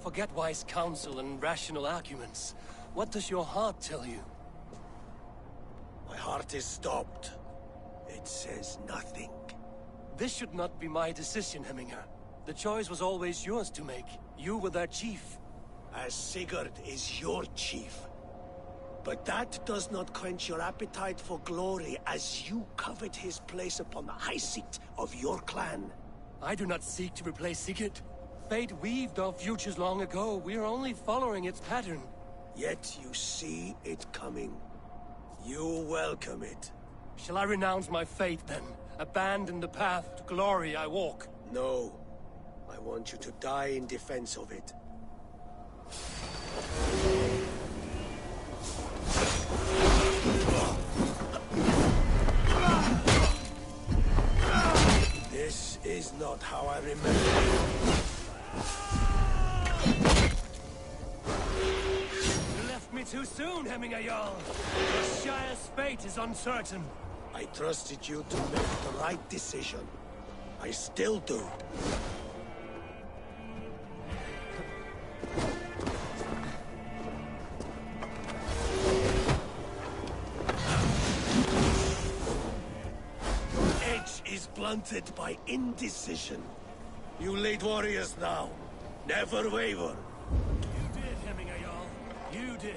Forget wise counsel and rational arguments. What does your heart tell you? My heart is stopped. It says nothing. This should not be my decision, Hemminger. The choice was always yours to make. You were their chief. As Sigurd is your chief. But that does not quench your appetite for glory as you covet his place upon the high seat of your clan. I do not seek to replace Sigurd. Fate weaved our futures long ago. We are only following its pattern. Yet you see it coming. You welcome it. Shall I renounce my fate, then? Abandon the path to glory I walk? No. I want you to die in defense of it. This is not how I remember You left me too soon, Hemminger Jarl. The Shire's fate is uncertain. I trusted you to make the right decision. I still do. Blunted by indecision. You lead warriors now. Never waver. You did, Hemminger Jarl. You did.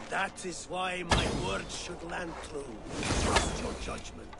That is why my words should land true. Trust your judgment.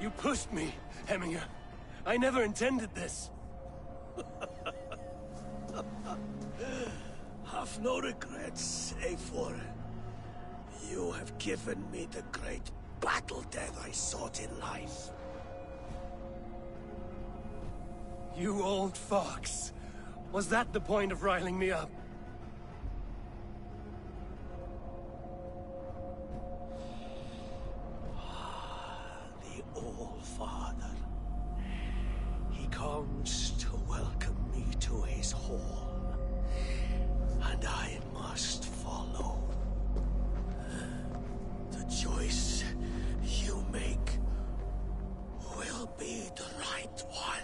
You pushed me, Hemminger. I never intended this. Have no regrets, Eivor. You have given me the great battle death I sought in life. You old fox. Was that the point of riling me up? this hall, and I must follow. The choice you make will be the right one.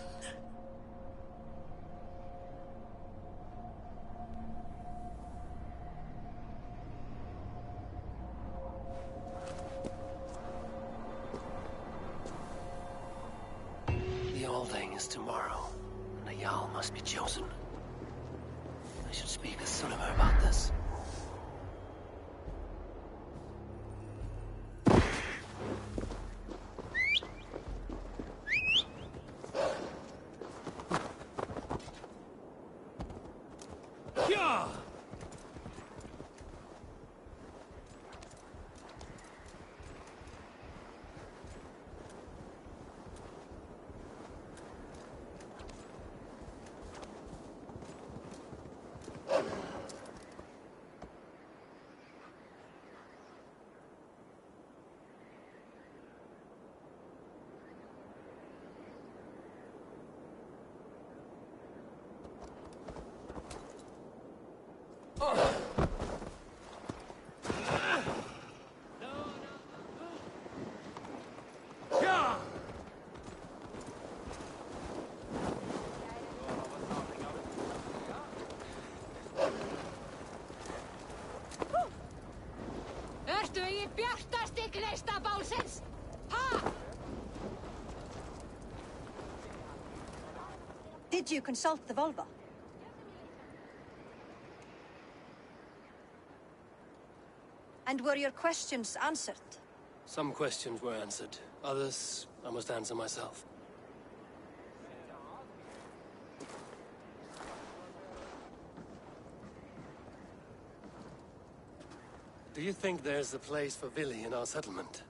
The Alding is tomorrow, and a Jarl must be chosen. I should speak with Sulimer about this. Yeah! Ertu í bjartasti gneista bálsins? Ha? Did you consult the Volva? And were your questions answered? Some questions were answered. Others, I must answer myself. Do you think there's a place for Vili in our settlement?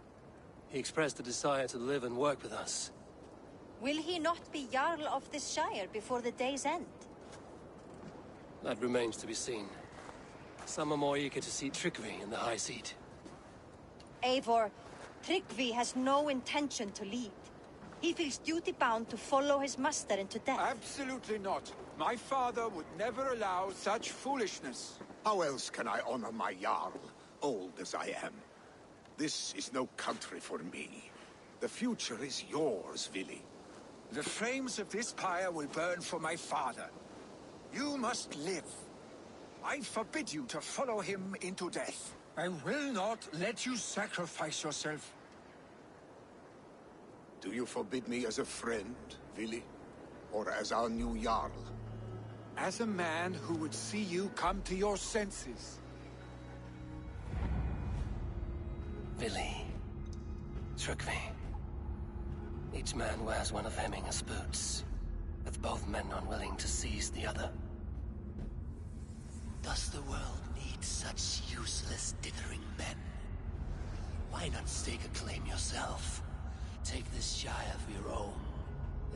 He expressed a desire to live and work with us. Will he not be Jarl of this shire before the day's end? That remains to be seen. Some are more eager to see Tryggvi in the high seat. Eivor, Tryggvi has no intention to lead. He feels duty-bound to follow his master into death. Absolutely not. My father would never allow such foolishness. How else can I honor my Jarl, old as I am? This is no country for me. The future is yours, Vili. The flames of this pyre will burn for my father. You must live. I forbid you to follow him into death. I will not let you sacrifice yourself. Do you forbid me as a friend, Vili? Or as our new Jarl? As a man who would see you come to your senses. Vili. Tryggvi. Each man wears one of Hemminger's boots, with both men unwilling to seize the other. Does the world need such useless, dithering men? Why not stake a claim yourself? Take this shire for your own.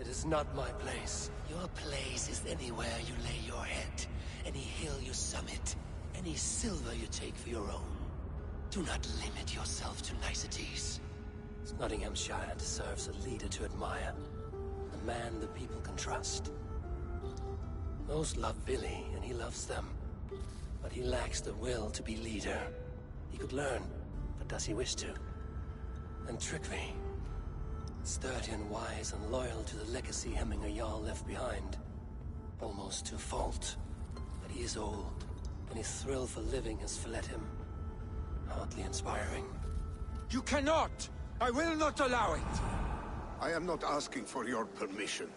It is not my place. Your place is anywhere you lay your head, any hill you summit, any silver you take for your own. Do not limit yourself to niceties. Nottinghamshire deserves a leader to admire, a man the people can trust. Most love Vili, and he loves them. But he lacks the will to be leader. He could learn, but does he wish to? And Tryggvi, sturdy and wise and loyal to the legacy Hemminger Jarl left behind. Almost to a fault. But he is old, and his thrill for living has fled him. Hardly inspiring. You cannot! I will not allow it! I am not asking for your permission.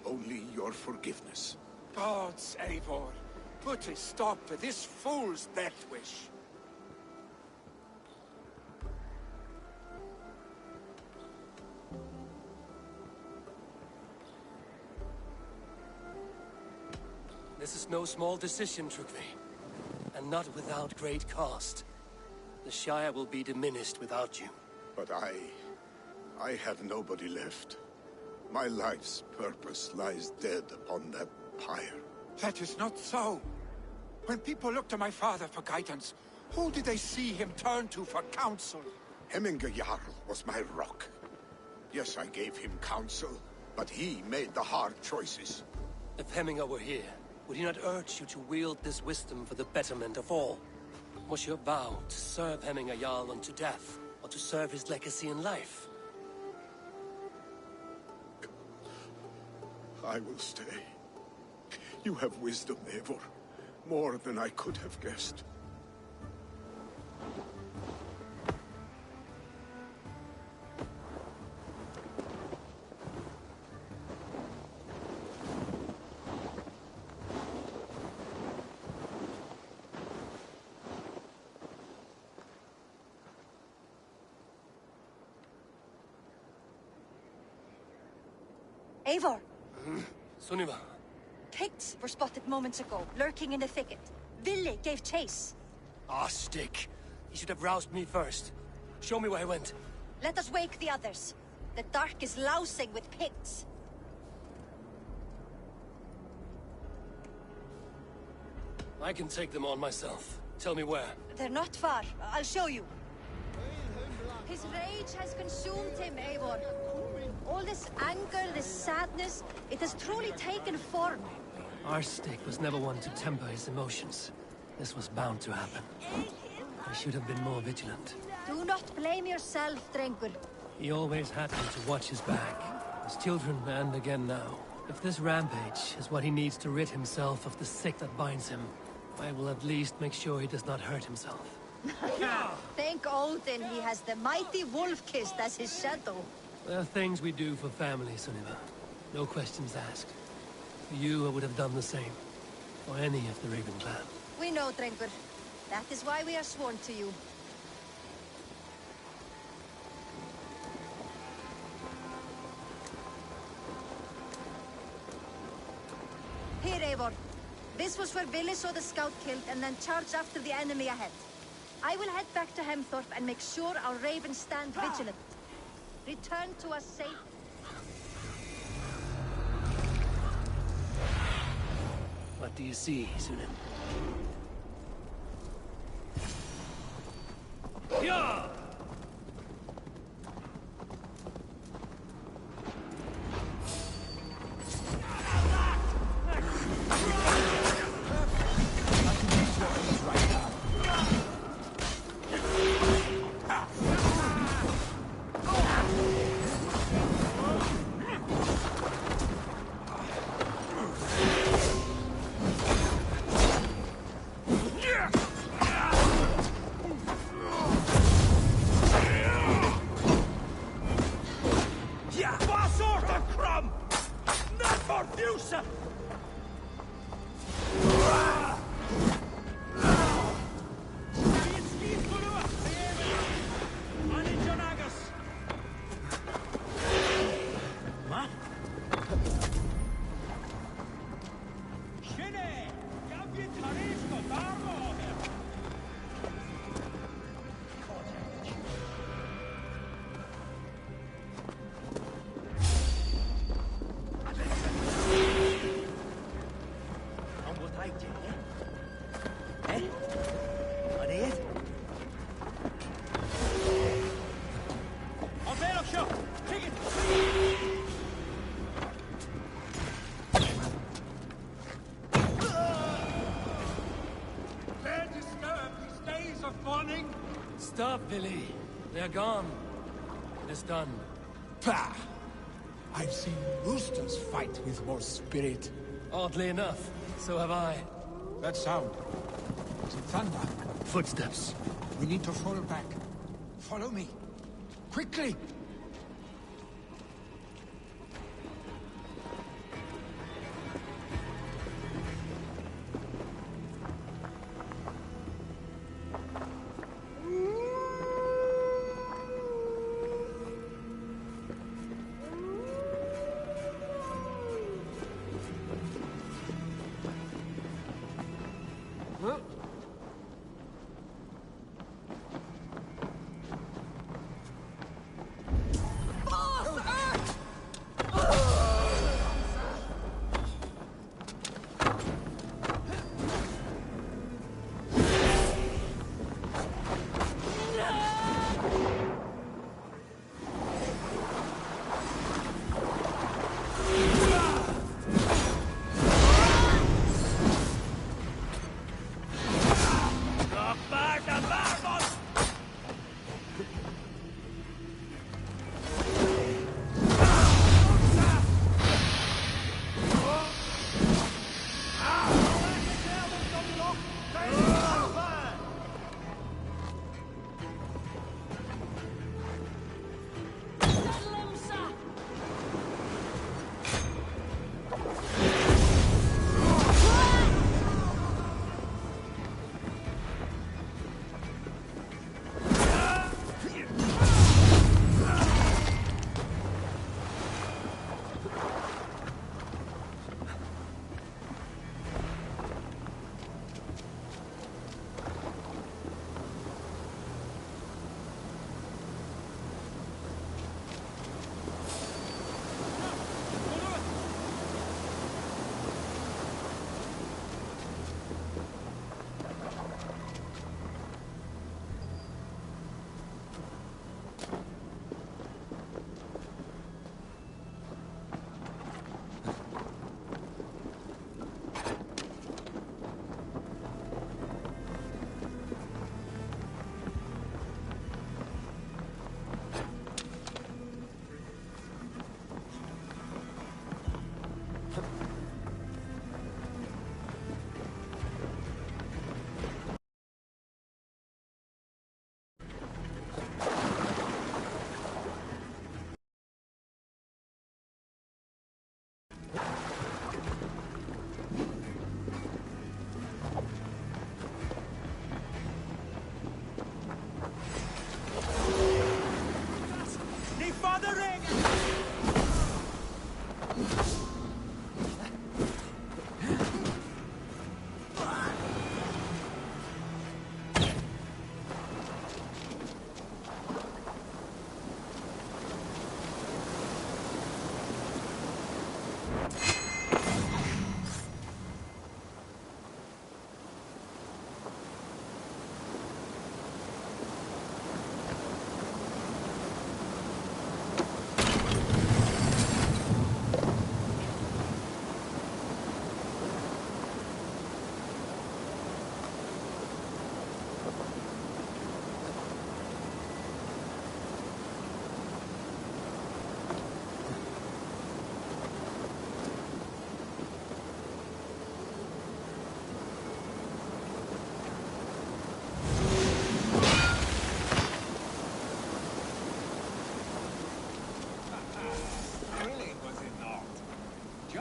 Only your forgiveness. Gods, Eivor, put a stop to this fool's death wish. This is no small decision, Tryggvi. And not without great cost. The Shire will be diminished without you. But I have nobody left. My life's purpose lies dead upon that pyre. That is not so. When people look to my father for guidance, who did they see him turn to for counsel? Hemminger Jarl was my rock. Yes, I gave him counsel, but he made the hard choices. If Hemminger were here, Would he not urge you to wield this wisdom for the betterment of all? Was your vow to serve Hemminger Jarl unto death, or to serve his legacy in life? I will stay. You have wisdom, Eivor. More than I could have guessed. Eivor! Sunniva. Picts were spotted moments ago, lurking in the thicket. Ville gave chase. Ah, stick. He should have roused me first. Show me where he went. Let us wake the others. The dark is lousing with Picts. I can take them on myself. Tell me where. They're not far. I'll show you. His rage has consumed him, Eivor. All this anger, this sadness, it has truly taken form. Our stick was never one to temper his emotions. This was bound to happen. I should have been more vigilant. Do not blame yourself, Drengur. He always had me to watch his back. As children and again now. If this rampage is what he needs to rid himself of the sick that binds him, I will at least make sure he does not hurt himself. Thank Odin he has the mighty Wolf-Kissed as his shadow. There are things we do for family, Sunniva. No questions asked. For you, I would have done the same. For any of the Raven clan. We know, Drengur. That is why we are sworn to you. Here, Eivor. This was where Ville saw the scout killed and then charged after the enemy ahead. I will head back to Hemthorpe and make sure our ravens stand vigilant. Return to us safe. What do you see, Sunan? Yeah! Stop, Billy. They're gone. It is done. Pah! I've seen roosters fight with more spirit. Oddly enough, so have I. That sound. Is it thunder? Footsteps. We need to fall back. Follow me. Quickly!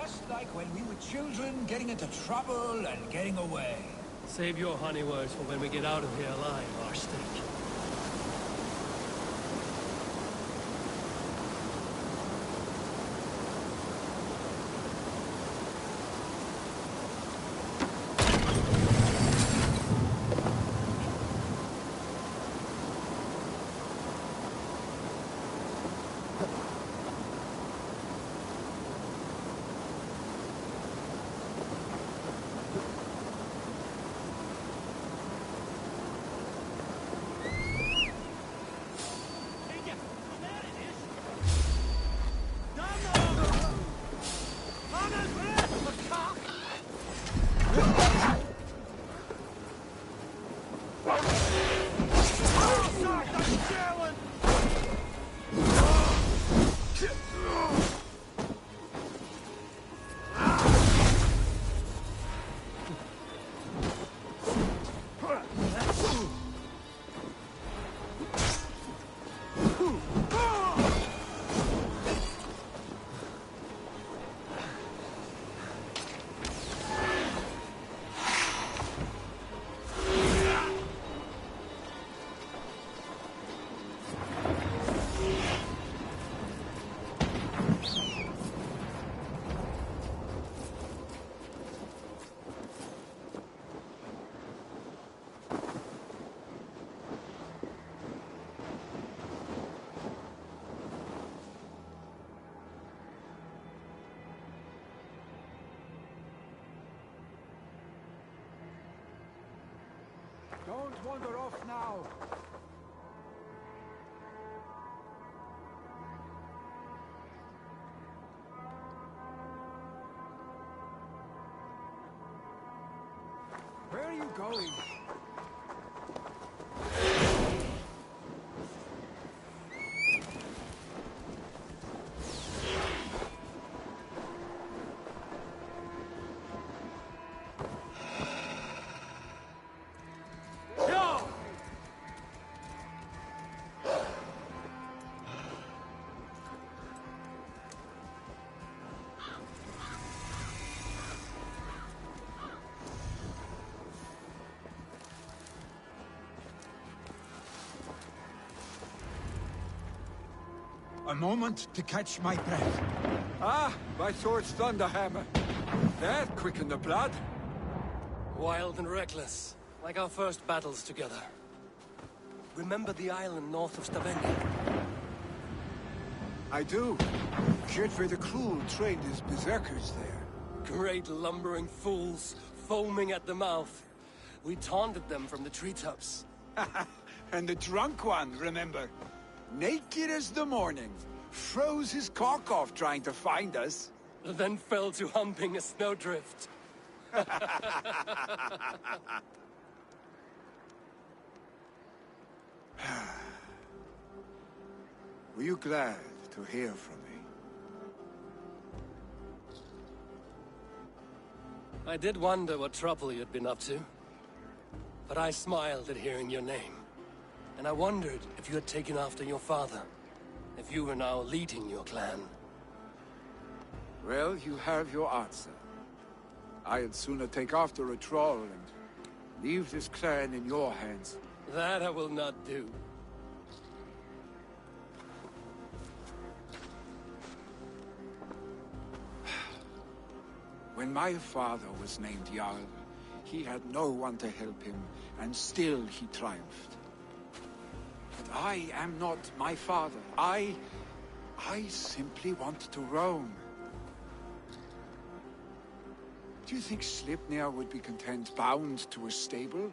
Just like when we were children, getting into trouble and getting away. Save your honey words for when we get out of here alive, Archstick. Don't wander off now. Where are you going? A moment to catch my breath. Ah, my sword's thunderhammer. That quickened the blood. Wild and reckless, like our first battles together. Remember the island north of Stavanger? I do. Kjotve the Cruel trained his berserkers there. Great lumbering fools, foaming at the mouth. We taunted them from the treetops. And the drunk one, remember? Naked as the morning. Froze his cock off trying to find us. Then fell to humping a snowdrift. Were you glad to hear from me? I did wonder what trouble you'd been up to. But I smiled at hearing your name. And I wondered if you had taken after your father. If you were now leading your clan. Well, you have your answer. I'd sooner take after a troll and leave this clan in your hands. That I will not do. When my father was named Jarl, he had no one to help him, and still he triumphed. But I am not my father. I simply want to roam. Do you think Sleipnir would be content bound to a stable?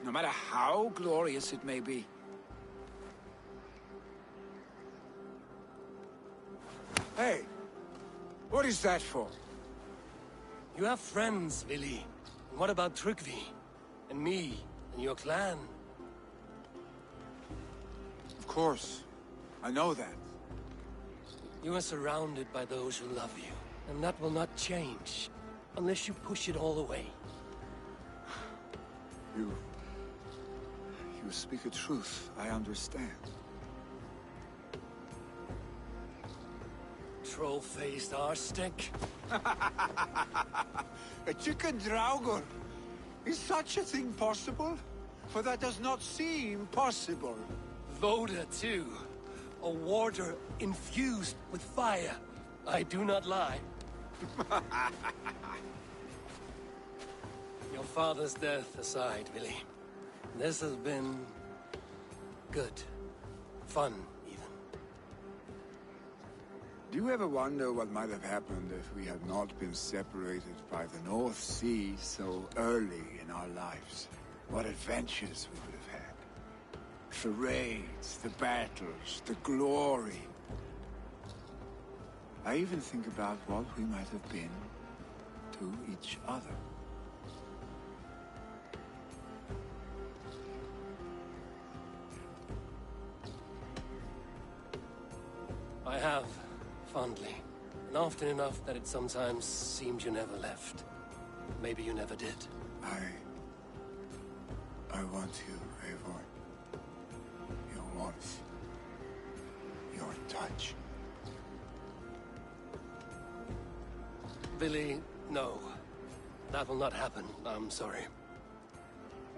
No matter how glorious it may be? Hey! What is that for? You have friends, Vili. And what about Tryggvi? And me? And your clan? Of course. I know that. You are surrounded by those who love you. And that will not change. Unless you push it all away. You speak a truth, I understand. Troll-faced Archstick. A chicken draugr? Is such a thing possible? For that does not seem possible. Voda, too. A warder infused with fire. I do not lie. Your father's death aside, Billy. This has been... good. Fun, even. Do you ever wonder what might have happened if we had not been separated by the North Sea so early in our lives? What adventures we would have had. The raids, the battles, the glory. I even think about what we might have been to each other. I have, fondly. And often enough that it sometimes seemed you never left. Maybe you never did. I want you, Eivor. Your warmth. Your touch. Billy, no. That will not happen. I'm sorry.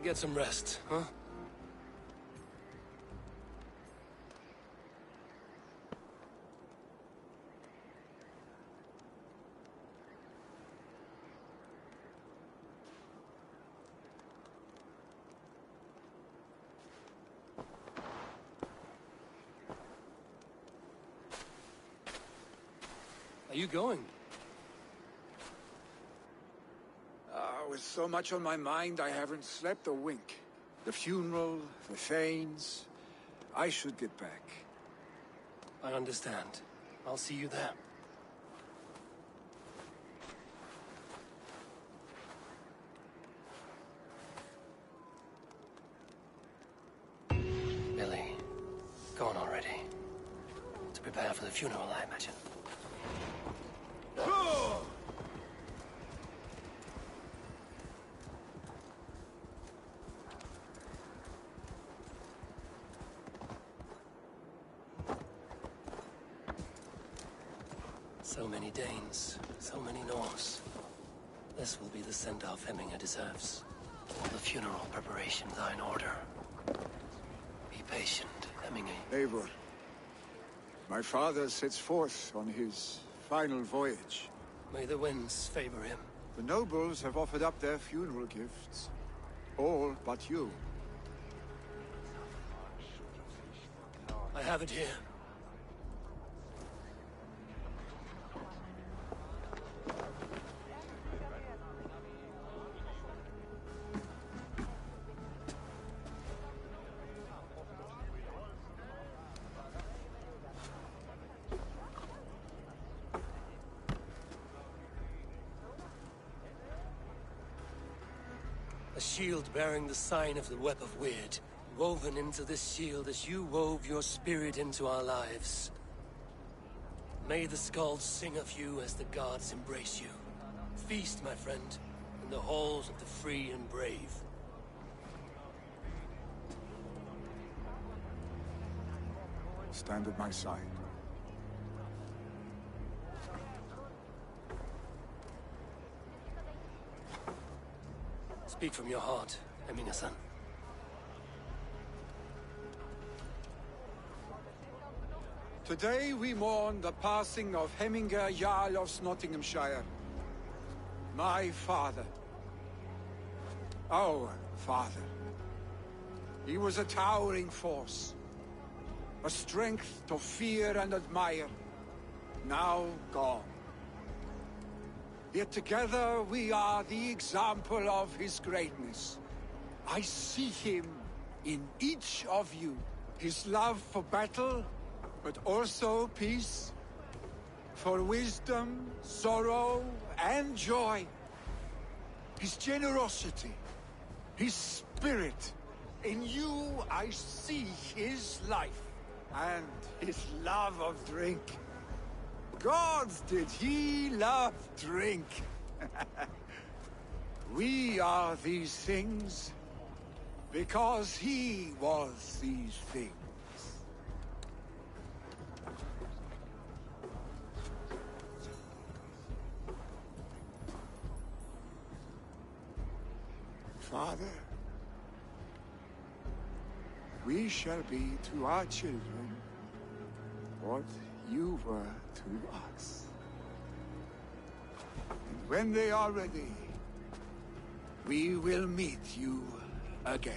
Get some rest, huh? Are you going? With so much on my mind, I haven't slept a wink. The funeral, the Thanes. I should get back. I understand. I'll see you there. Billy, gone already. To prepare for the funeral, I imagine. So many Danes, so many Norse. This will be the send-off Hemminger deserves. All the funeral preparations are in order. Be patient, Hemminger. Eivor, my father sets forth on his final voyage. May the winds favor him. The nobles have offered up their funeral gifts. All but you. I have it here. A shield bearing the sign of the Web of Weird, woven into this shield as you wove your spirit into our lives. May the skalds sing of you as the gods embrace you. Feast, my friend, in the halls of the free and brave. Stand at my side. Speak from your heart, Hemminger-san. Today we mourn the passing of Hemminger, Jarl of Nottinghamshire. My father. Our father. He was a towering force. A strength to fear and admire. Now gone. Yet together we are the example of his greatness. I see him in each of you. His love for battle, but also peace. For wisdom, sorrow, and joy. His generosity, his spirit. In you I see his life, and his love of drink. Gods, did he love drink! We are these things because he was these things. Father, we shall be to our children what you were to us. And when they are ready, we will meet you again.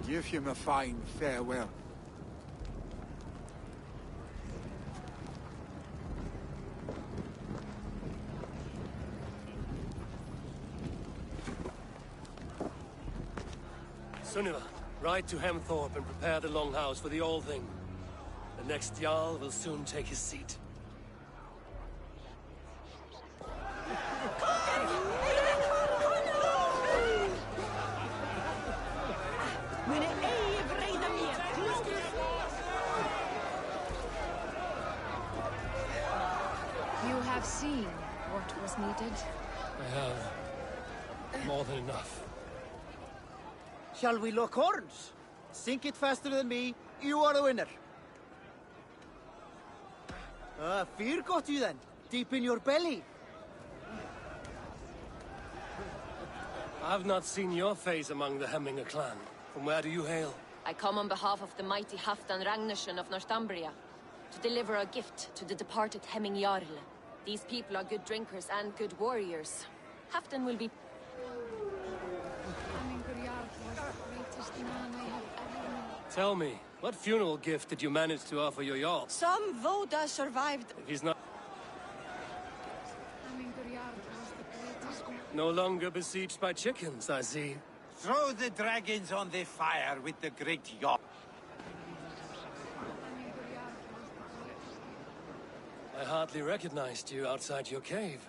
Give him a fine farewell. Sunniva, ride to Hemthorpe and prepare the Longhouse for the All Thing. The next Jarl will soon take his seat. You have seen what was needed. I have more than enough. Shall we lock horns? Sink it faster than me, you are the winner. Fear got you then, deep in your belly. I have not seen your face among the Hemminger clan. From where do you hail? I come on behalf of the mighty Halfdan Ragnarsson of Northumbria to deliver a gift to the departed Hemming Jarl. These people are good drinkers and good warriors. Halfdan will be... Tell me, what funeral gift did you manage to offer your Jarl? Some Voda survived. If he's not... No longer besieged by chickens, I see. Throw the dragons on the fire with the great yacht. I hardly recognized you outside your cave.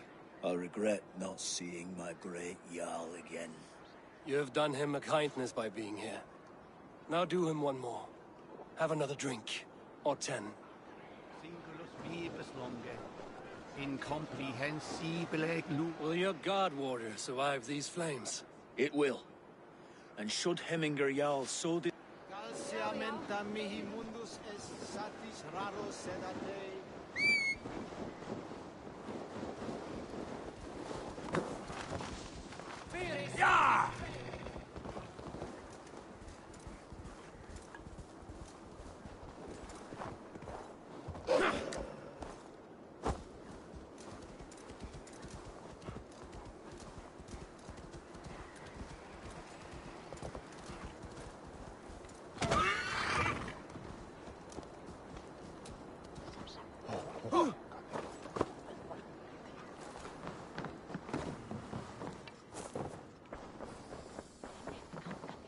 I regret not seeing my great Jarl again. You have done him a kindness by being here. Now do him one more. Have another drink. Or 10. Will your guard warrior survive these flames? It will. And should Hemminger Jarl so de... Yeah!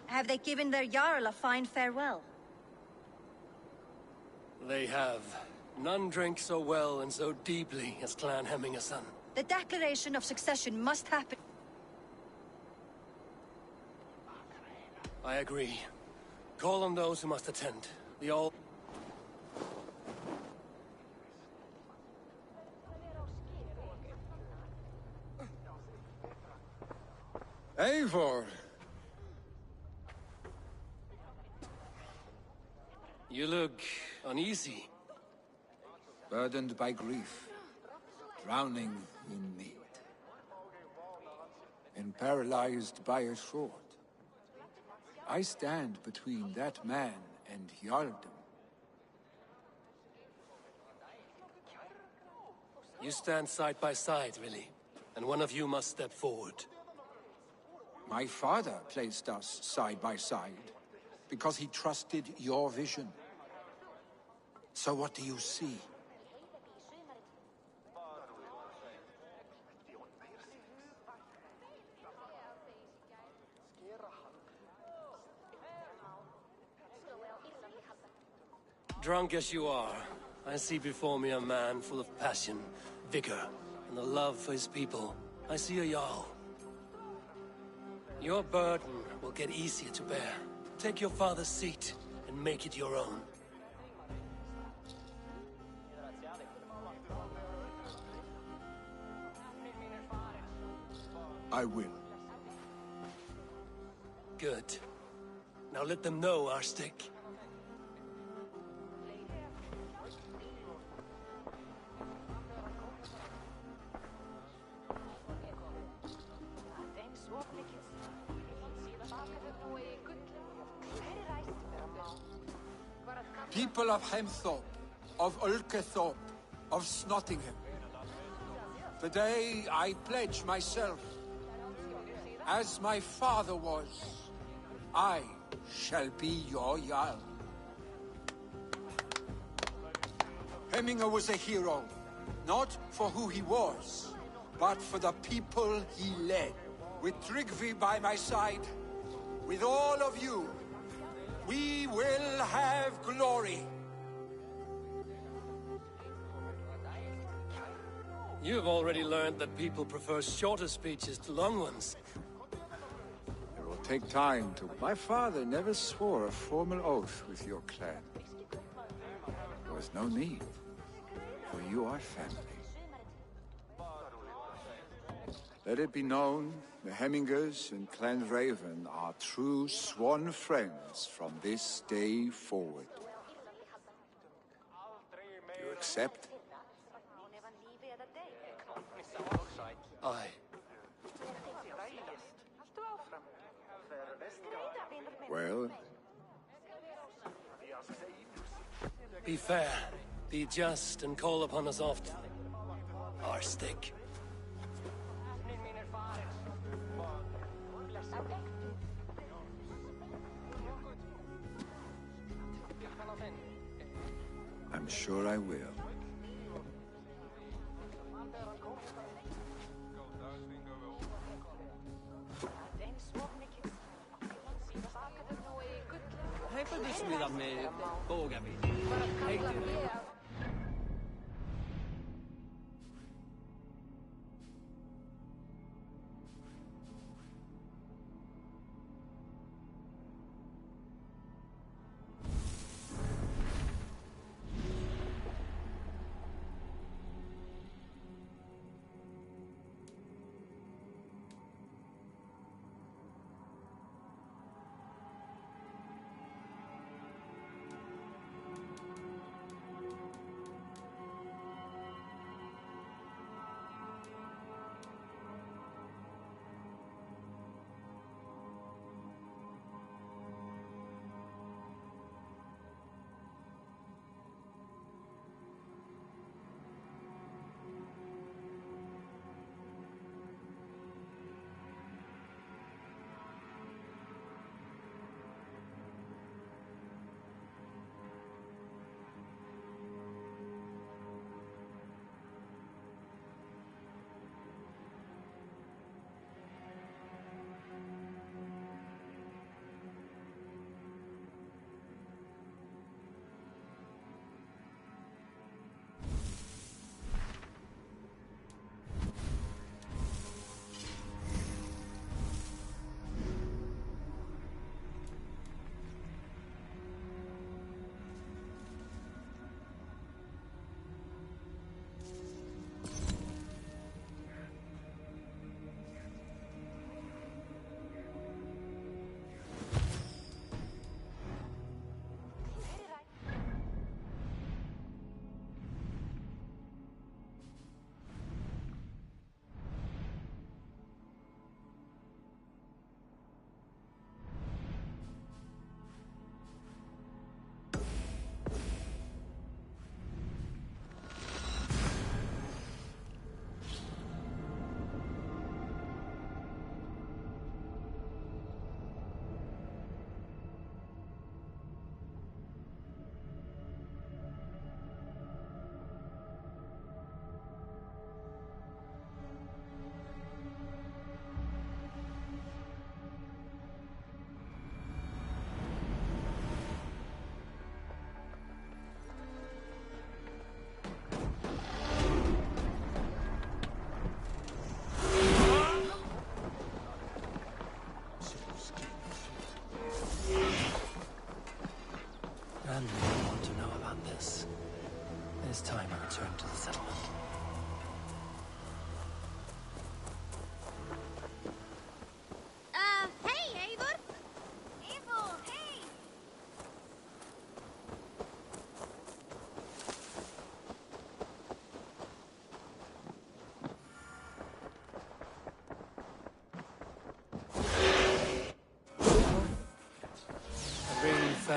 Have they given their Jarl a fine farewell? They have. None drink so well and so deeply as Clan Hemmingerson. The declaration of succession must happen. I agree. Call on those who must attend. The all... Eivor! You look uneasy. Burdened by grief, drowning in need, and paralyzed by a sword. I stand between that man and Jarldom. You stand side by side, really, and one of you must step forward. My father placed us side by side because he trusted your vision. So what do you see? Drunk as you are, I see before me a man full of passion, vigor, and a love for his people. I see a Jarl. Your burden will get easier to bear. Take your father's seat and make it your own. I will. Good. Now let them know our stick. People of Hemthorpe, of Ulkethorpe, of Snottingham. Today I pledge myself. As my father was, I shall be your Jarl. Hemminger was a hero, not for who he was, but for the people he led. With Tryggvi by my side, with all of you, we will have glory. You've already learned that people prefer shorter speeches to long ones. It will take time to... My father never swore a formal oath with your clan. There was no need, for you are family. Let it be known, the Hemmingers and Clan Raven are true sworn friends from this day forward. Do you accept? Aye. Well? Be fair, be just, and call upon us often. Our stick. I'm sure I will.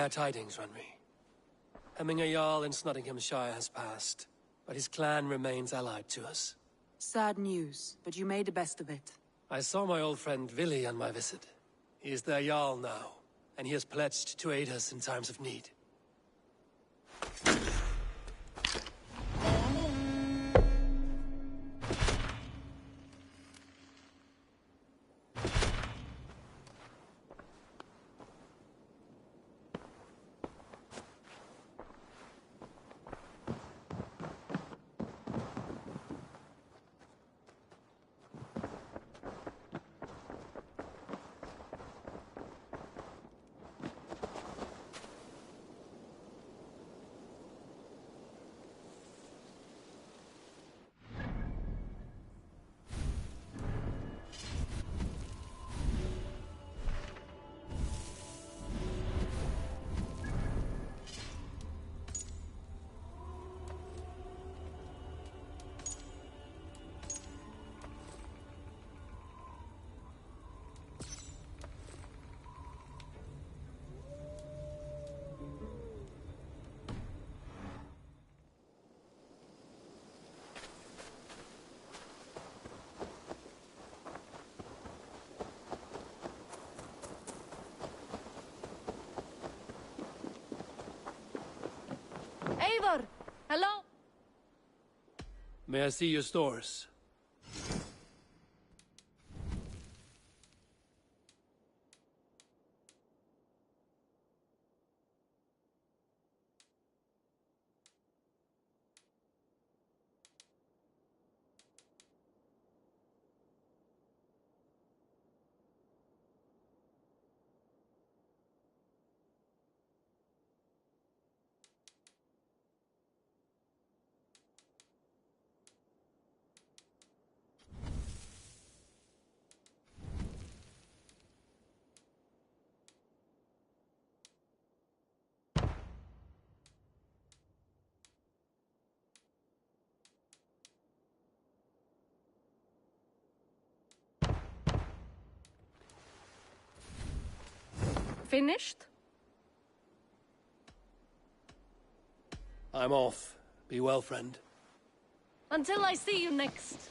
dire tidings, Renry. Hemminger Jarl in Nottinghamshire has passed, but his clan remains allied to us. Sad news, but you made the best of it. I saw my old friend Vili on my visit. He is their Jarl now, and he has pledged to aid us in times of need. Eivor! Hello? May I see your stores? Finished? I'm off. Be well, friend. Until I see you next.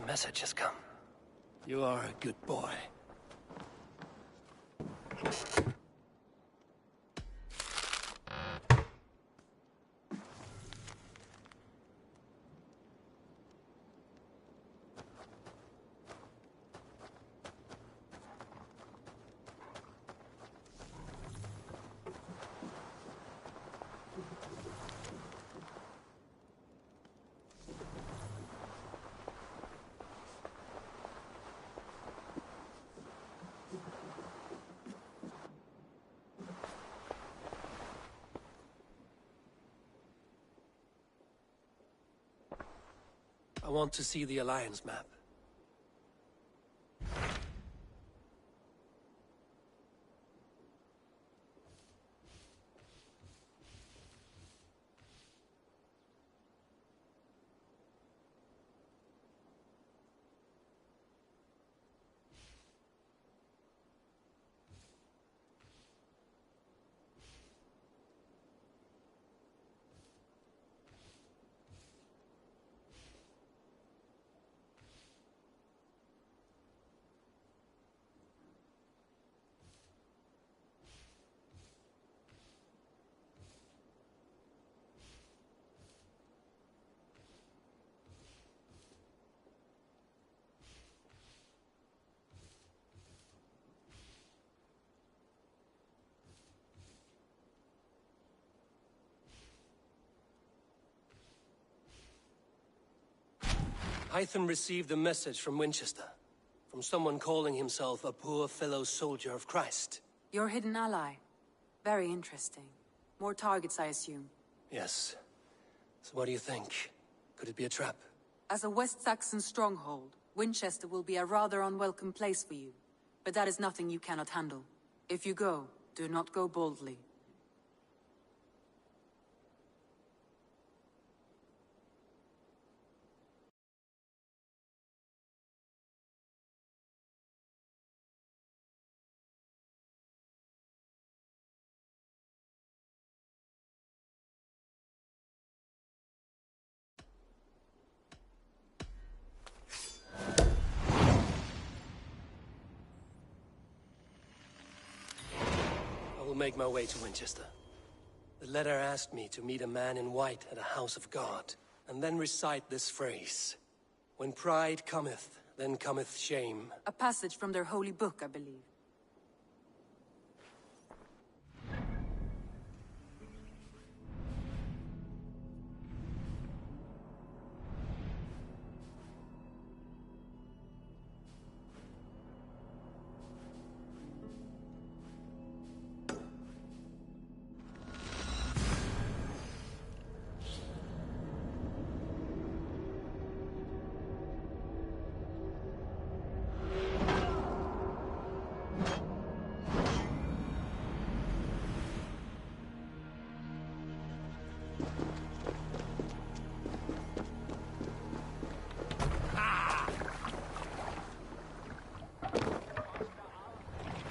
Message has come. You are a good boy. I want to see the Alliance map. Hytham received a message from Winchester. From someone calling himself a poor fellow soldier of Christ. Your hidden ally. Very interesting. More targets, I assume. Yes. So what do you think? Could it be a trap? As a West Saxon stronghold, Winchester will be a rather unwelcome place for you. But that is nothing you cannot handle. If you go, do not go boldly. I will make my way to Winchester. The letter asked me to meet a man in white at a house of God, and then recite this phrase. When pride cometh, then cometh shame. A passage from their holy book, I believe.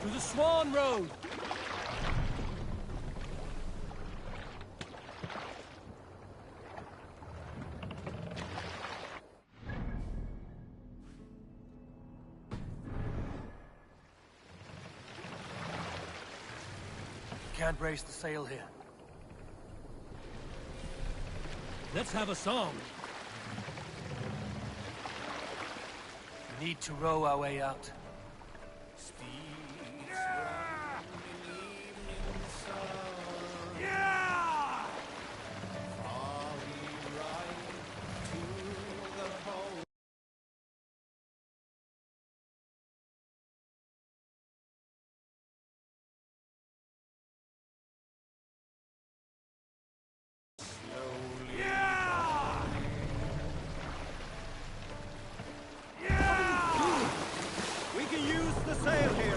To the Swan Road! Can't brace the sail here. Let's have a song. We need to row our way out. We can use the sail here.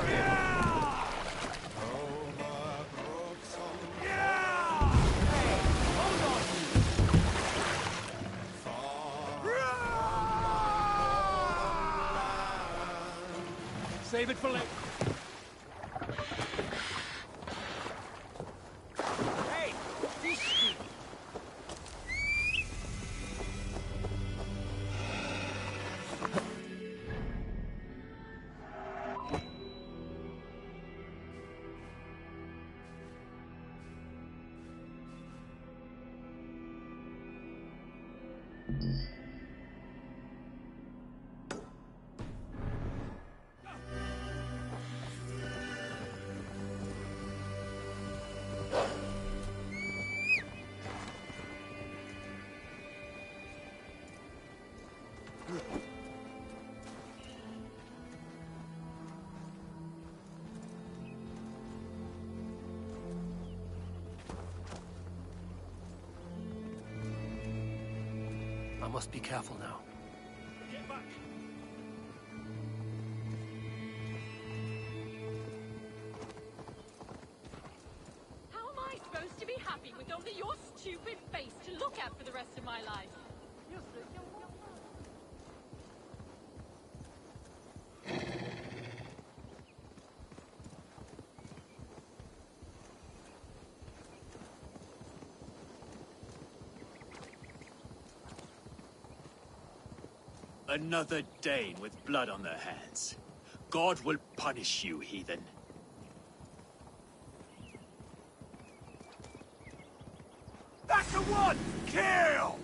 Save it for later. Hey! I must be careful now. Get back! How am I supposed to be happy with only your stupid face to look at for the rest of my life? Another Dane with blood on their hands. God will punish you, heathen. That's the one! Kill!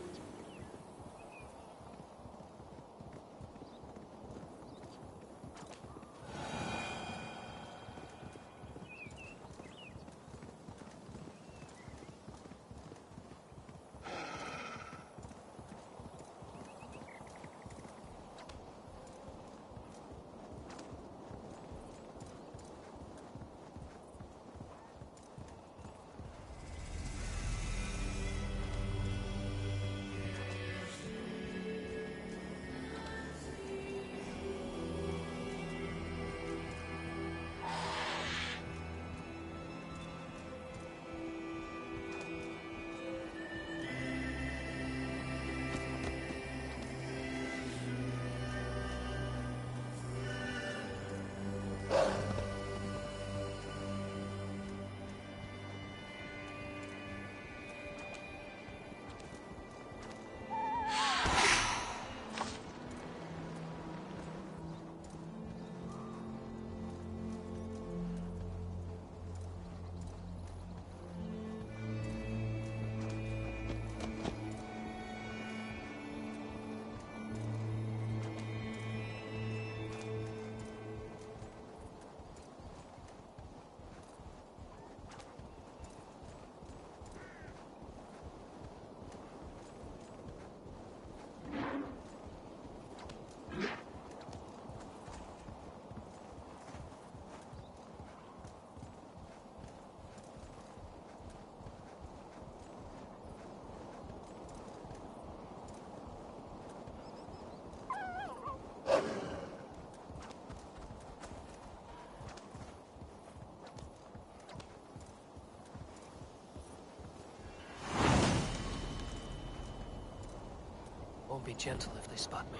Be gentle if they spot me.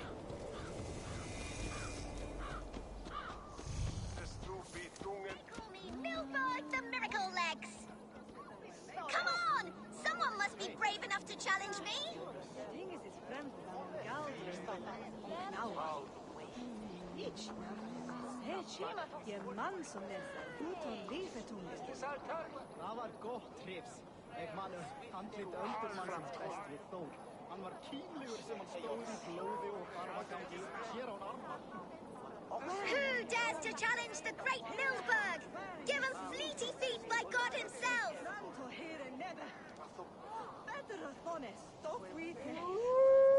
Call me Milford the Miracle Legs. Come on! Someone must be brave enough to challenge me. Je man som läser utan livetunge. Það var gott trivs. Ég manu andlit öldurmannsins best við Þór. Hann var kýmlegur sem hann stóð í blóði og barmagangi hér án arma. Who dares to challenge the great Milberg? Give him fleety feet by God himself. Better honest, stop with him.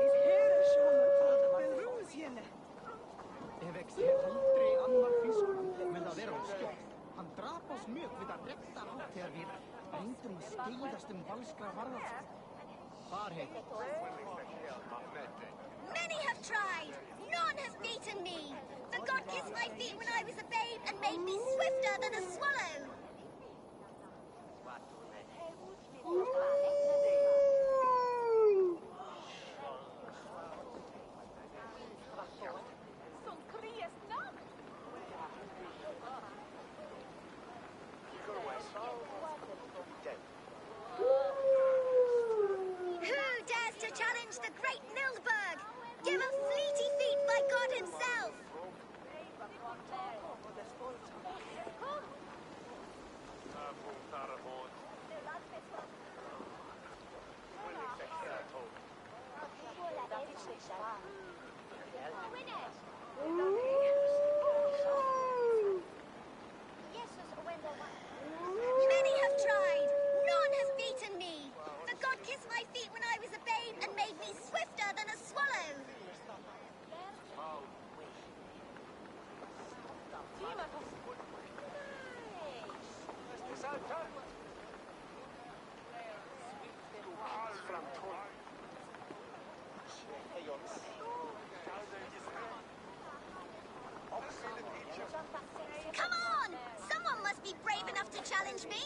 His hair is shown for the Berusian. Ef sé aldrei annar fiskur, mun það vera skjótt. Hann drap oss mjög við að rekta á þegar við reyndum að skeiðast valskra varðast. Farheit. Many have tried. None has beaten me. The god kissed my feet when I was a babe and made me swifter than a swallow. Who dares to challenge the great Milberg? Give him fleety feet by God himself. Many have tried. None has beaten me. The god kissed my feet when I was a babe and made me swifter than a swallow. Come on! Someone must be brave enough to challenge me.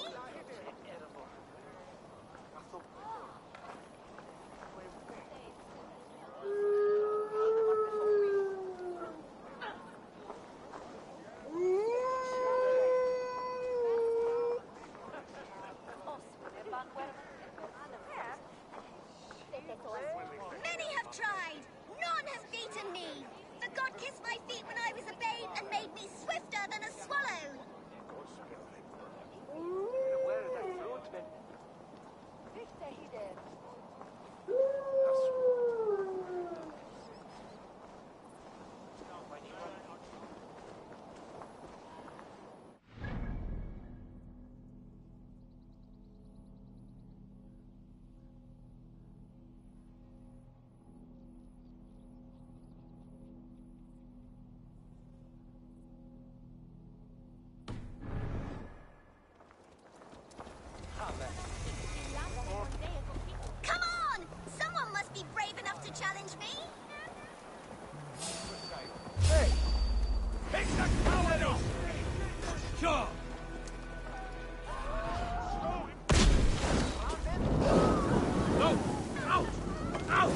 Many have tried. None has beaten me. The god kissed my feet when I was a babe and made me swifter than a swallow. Come on! Someone must be brave enough to challenge me. Hey! Take the coward off! Sure! No! Out! Out!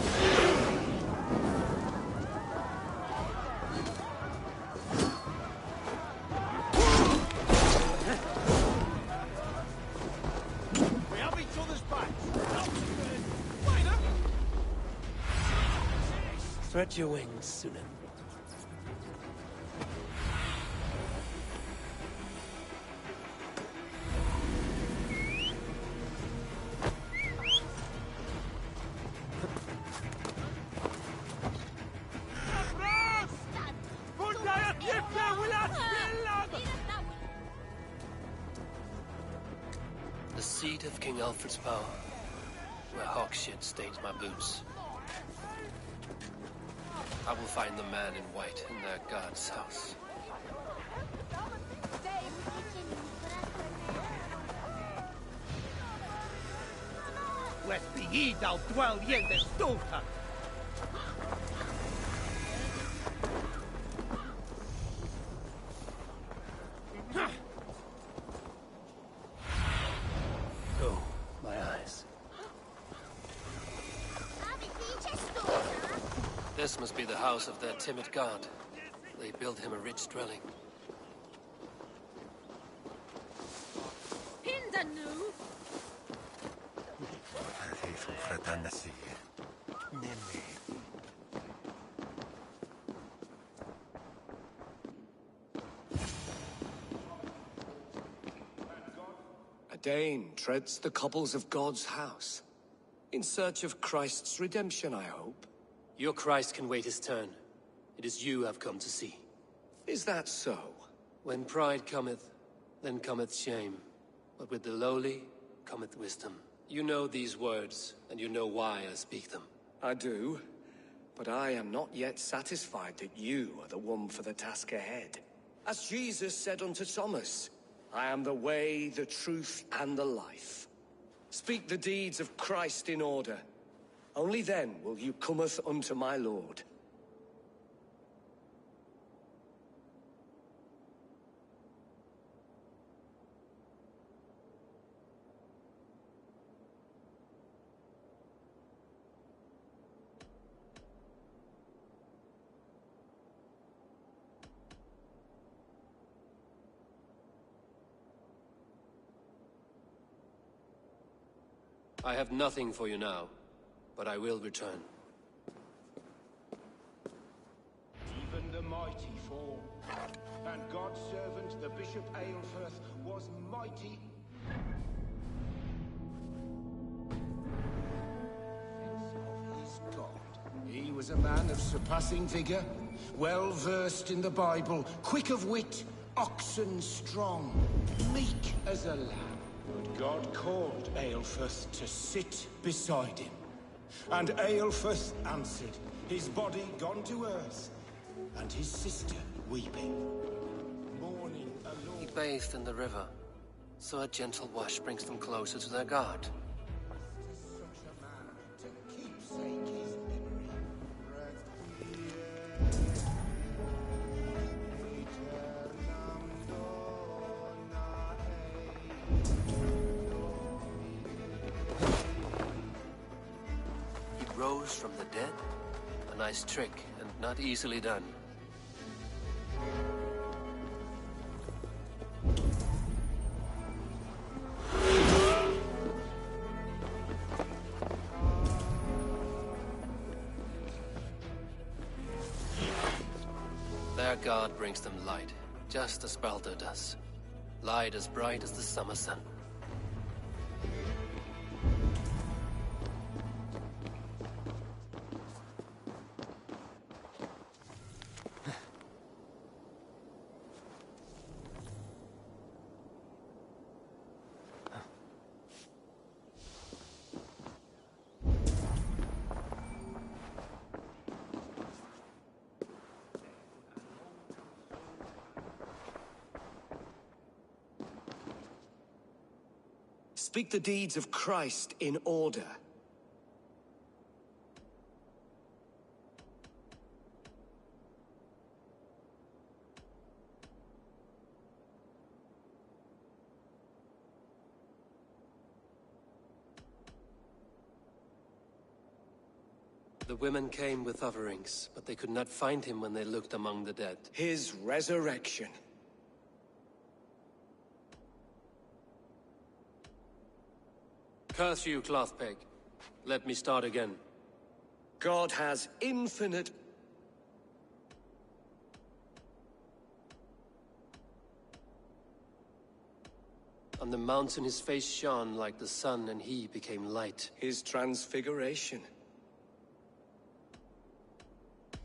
We have each other's backs. Spread your wings, Sunan. The seat of King Alfred's power, where hawk shit stains my boots. I will find the man in white in their god's house. Lest be ye thou dwell ye in the stove. Go, my eyes. This must be the house of their timid god. They built him a rich dwelling. Pindanu! A Dane treads the cobbles of God's house. In search of Christ's redemption, I hope. Your Christ can wait his turn. It is you I've come to see. Is that so? When pride cometh, then cometh shame. But with the lowly cometh wisdom. You know these words, and you know why I speak them. I do. But I am not yet satisfied that you are the one for the task ahead. As Jesus said unto Thomas, I am the way, the truth, and the life. Speak the deeds of Christ in order. Only then will you cometh unto my Lord. I have nothing for you now, but I will return. Even the mighty fall, and God's servant, the Bishop Aelfirth, was mighty. Of his God. He was a man of surpassing vigor, well versed in the Bible, quick of wit, oxen strong, meek as a lamb. But God called Aelfirth to sit beside him. And Aelfirth answered, his body gone to earth, and his sister weeping. Mourning alone. He bathed in the river, so a gentle wash brings them closer to their God. Such a man to keepsake his memory. Rose from the dead? A nice trick, and not easily done. Their god brings them light, just as Baldur does. Light as bright as the summer sun. Speak the deeds of Christ in order. The women came with offerings, but they could not find him when they looked among the dead. His resurrection. Curse you, Clothpeg. Let me start again. God has infinite... On the mountain his face shone like the sun, and he became light. His transfiguration.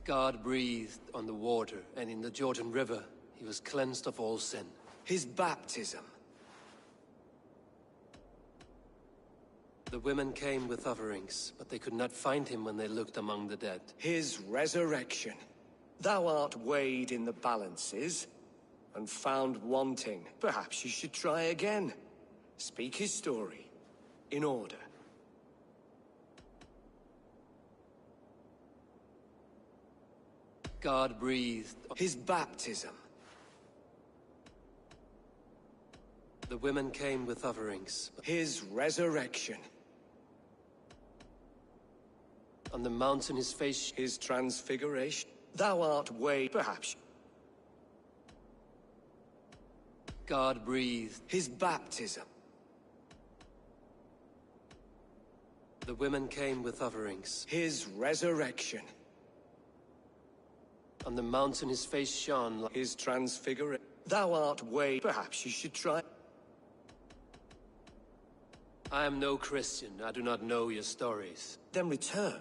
God breathed on the water, and in the Jordan River he was cleansed of all sin. His baptism. The women came with offerings, but they could not find him when they looked among the dead. His resurrection. Thou art weighed in the balances, and found wanting. Perhaps you should try again. Speak his story, in order. God breathed... His baptism. The women came with offerings. His resurrection. On the mountain his face... His transfiguration. Thou art way, perhaps. God breathed. His baptism. The women came with offerings. His resurrection. On the mountain his face shone like... His transfiguration. Thou art way, perhaps you should try... I am no Christian. I do not know your stories. Then return.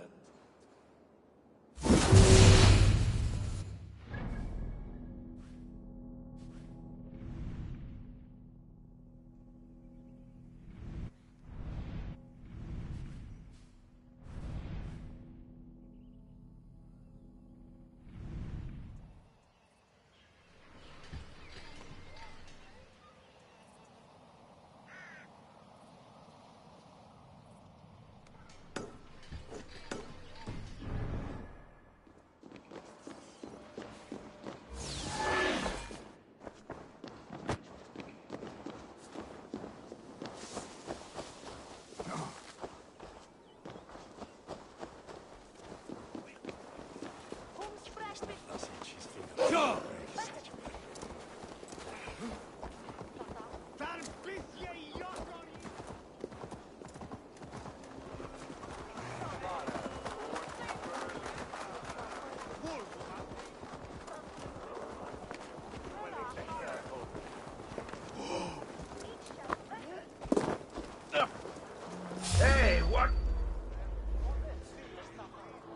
Hey, what?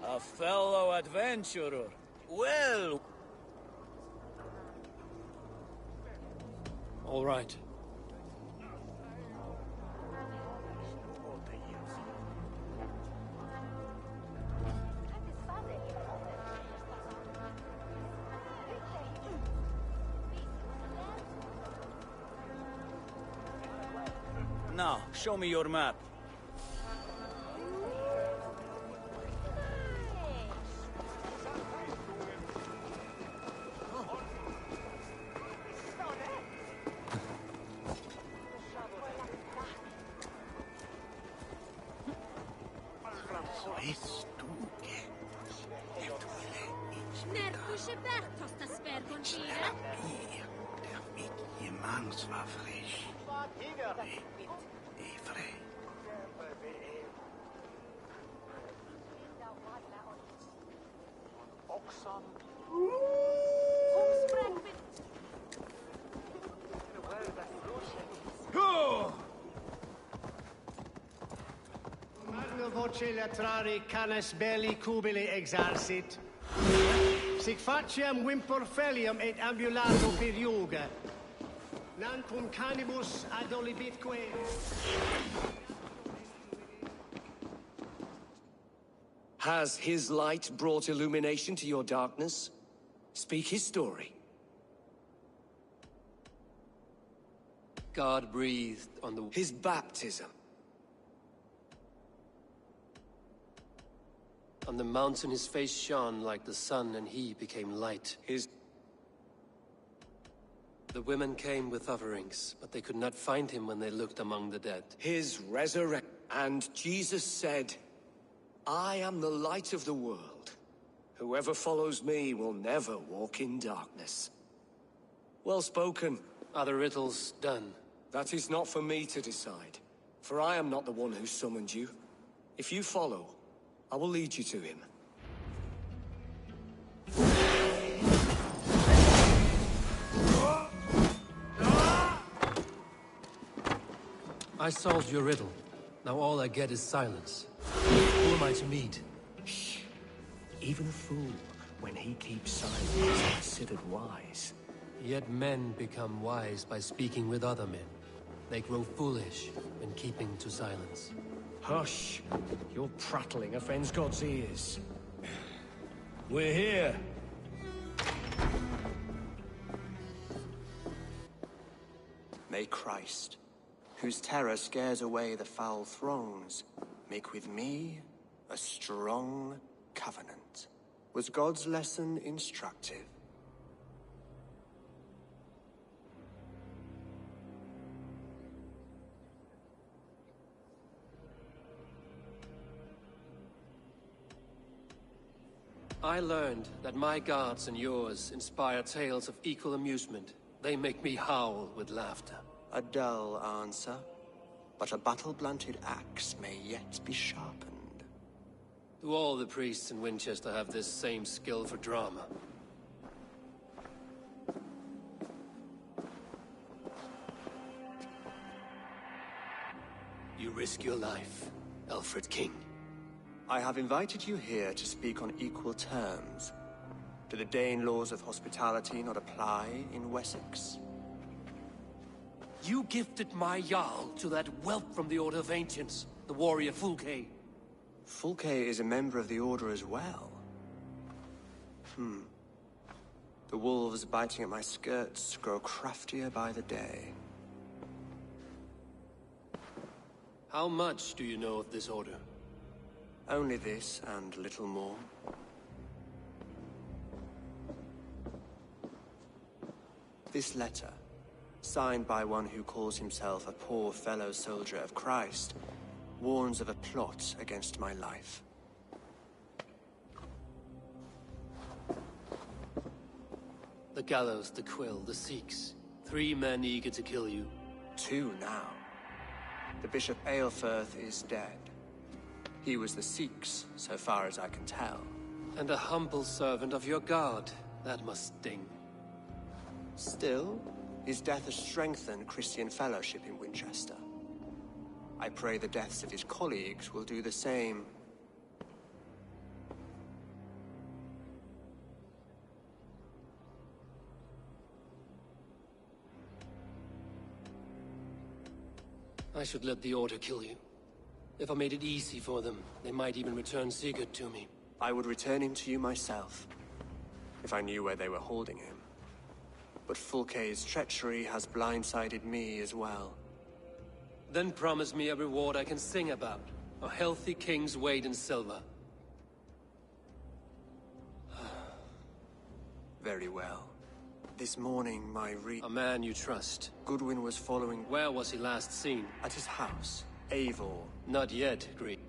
A fellow adventurer. Well... All right. Now, show me your map. Voce latrari canes belli cubili exarsit. Sic faciam wimporfelium et ambulato per iuga. Nancum canibus adolibitque. Has his light brought illumination to your darkness? Speak his story. God breathed on the... His baptism. On the mountain his face shone like the sun, and he became light. The women came with offerings, but they could not find him when they looked among the dead. His resurrection. And Jesus said, I am the light of the world. Whoever follows me will never walk in darkness. Well spoken. Are the riddles done? That is not for me to decide, for I am not the one who summoned you. If you follow, I will lead you to him. I solved your riddle. Now all I get is silence. Who am I to meet? Shh. Even a fool, when he keeps silent, is considered wise. Yet men become wise by speaking with other men. They grow foolish when keeping to silence. Hush! Your prattling offends God's ears. We're here. May Christ, whose terror scares away the foul throngs, make with me a strong covenant. Was God's lesson instructive? I learned that my guards and yours inspire tales of equal amusement. They make me howl with laughter. A dull answer, but a battle-blunted axe may yet be sharpened. Do all the priests in Winchester have this same skill for drama? You risk your life, Alfred King. I have invited you here to speak on equal terms. Do the Dane laws of hospitality not apply in Wessex? You gifted my Jarl to that whelp from the Order of Ancients, the warrior Fulke. Fulke is a member of the Order as well. The wolves biting at my skirts grow craftier by the day. How much do you know of this order? Only this and little more. This letter, signed by one who calls himself a poor fellow soldier of Christ, warns of a plot against my life. The gallows, the quill, the Sikhs. 3 men eager to kill you. 2 now. The Bishop Aelfirth is dead. He was the Sikhs, so far as I can tell. And a humble servant of your god. That must sting. Still, his death has strengthened Christian fellowship in Winchester. I pray the deaths of his colleagues will do the same. I should let the Order kill you. If I made it easy for them, they might even return Sigurd to me. I would return him to you myself, if I knew where they were holding him. But Fulke's treachery has blindsided me as well. Then promise me a reward I can sing about. A healthy king's weight in silver. Very well. This morning, A man you trust. Goodwin was following... Where was he last seen? At his house, Eivor. Not yet, Greek.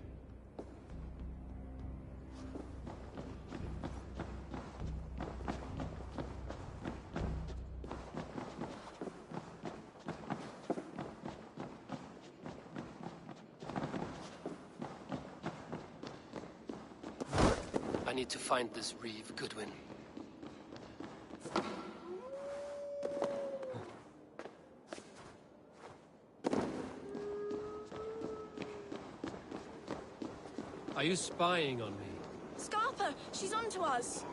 I need to find this Reeve, Goodwin. Are you spying on me? Scarpa! She's onto us!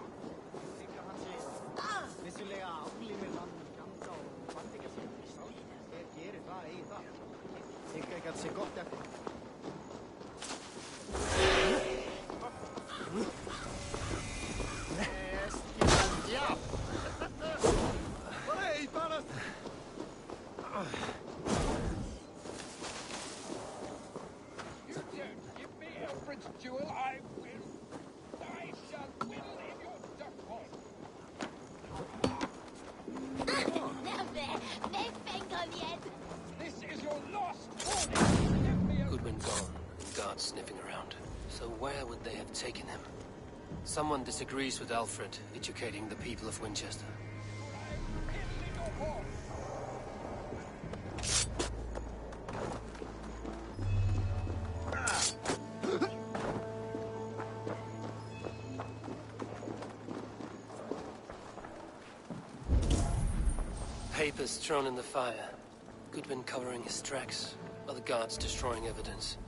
Goodwin gone, and guards sniffing around. So where would they have taken him? Someone disagrees with Alfred, educating the people of Winchester. Papers thrown in the fire. Goodwin covering his tracks, while the guards destroying evidence.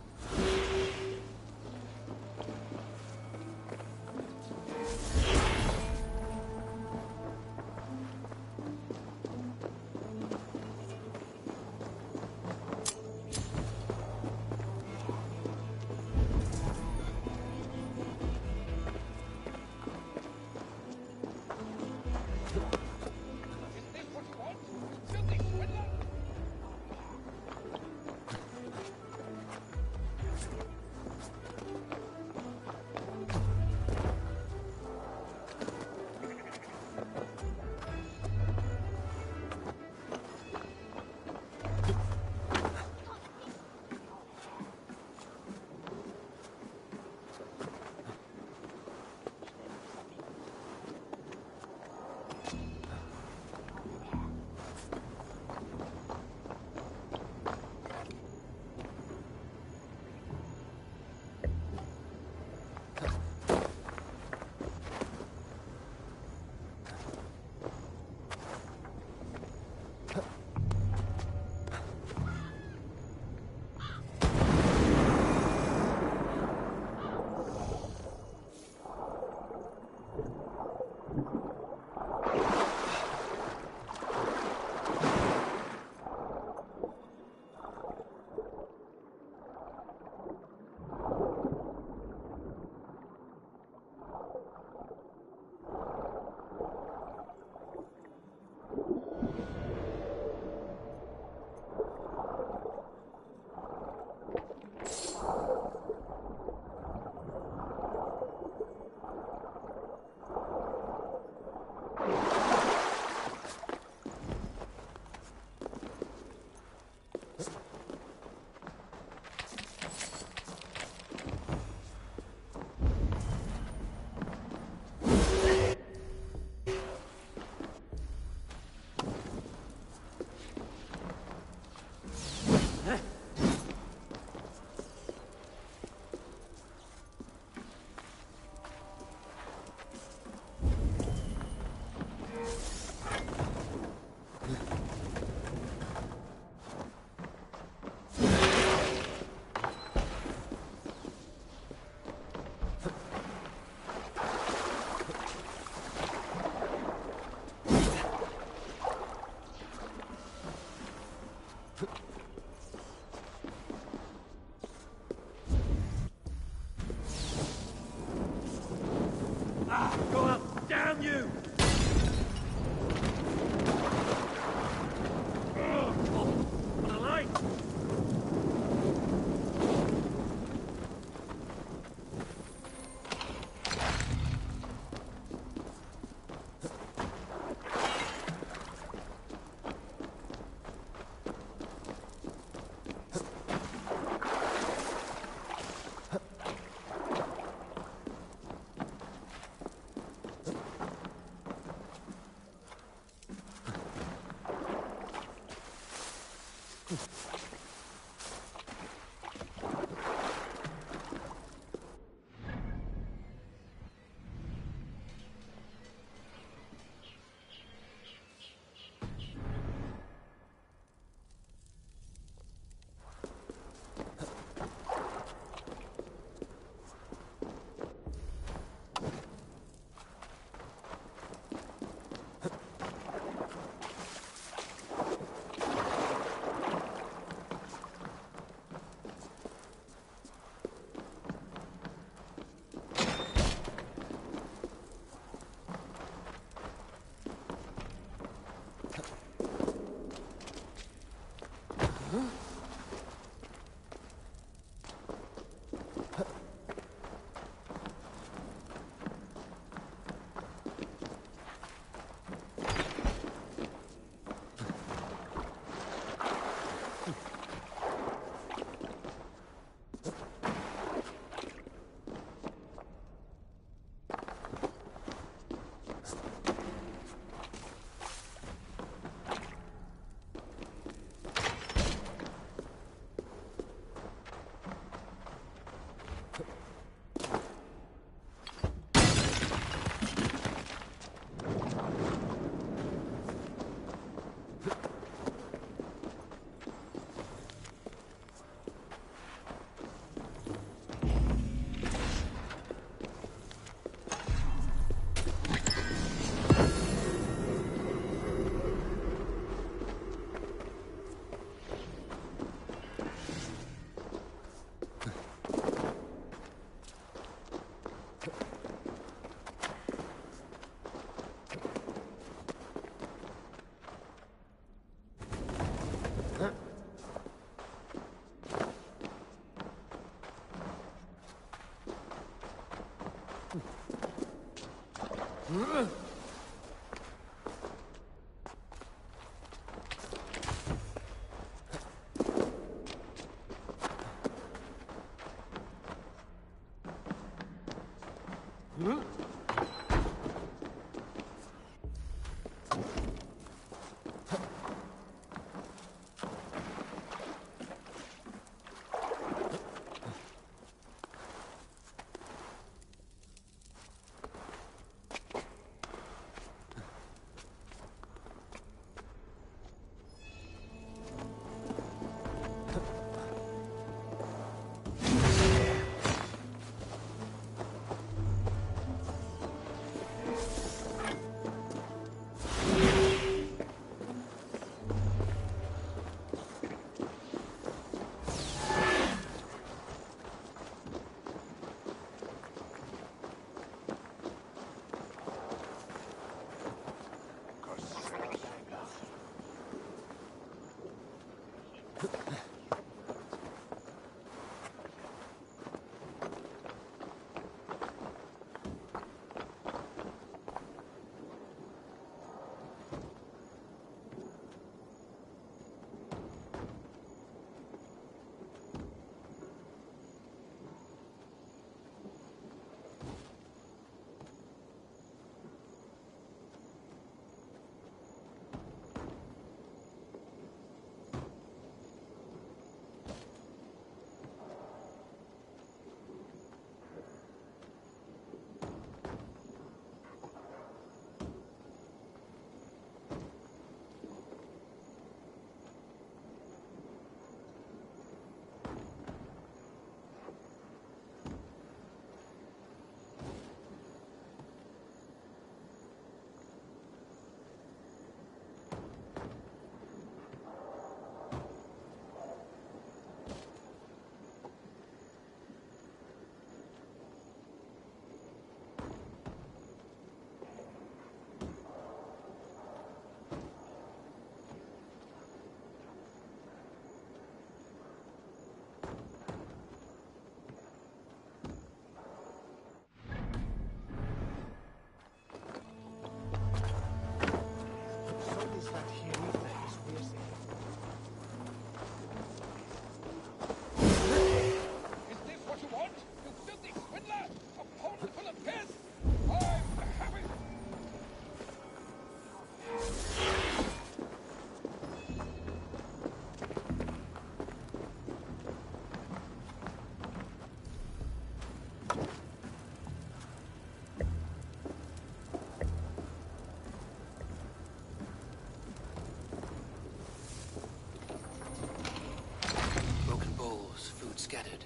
Scattered.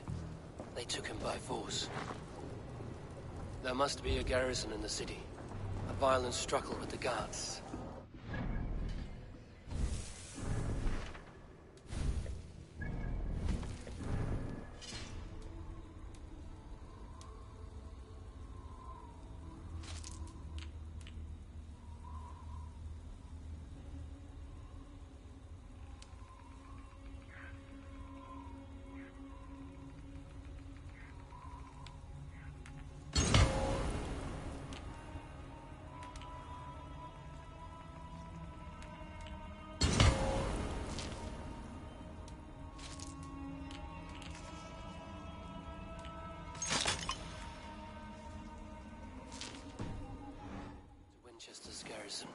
They took him by force. There must be a garrison in the city. A violent struggle with the guards. Winchester's garrison.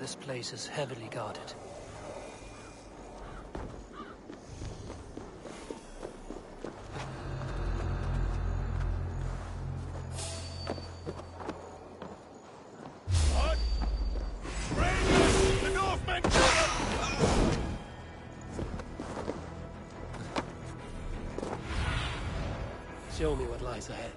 This place is heavily guarded. Show me what lies ahead.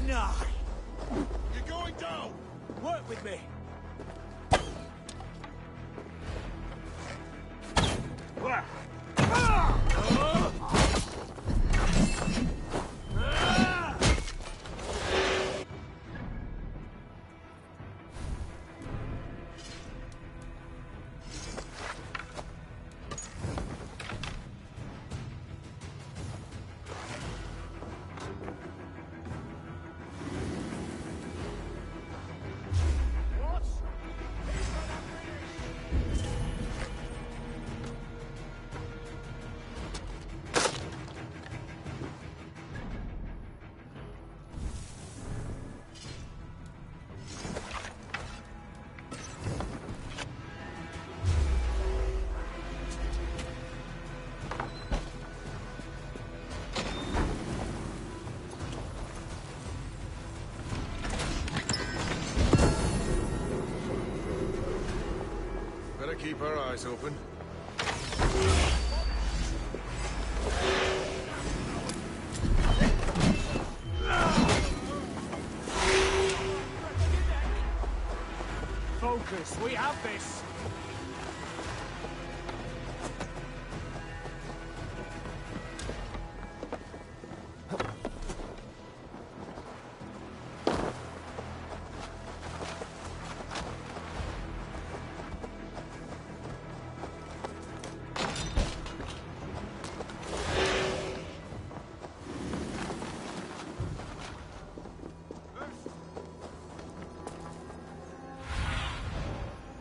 is nigh. You're going down! Work with me. Keep our eyes open. Focus, we have this.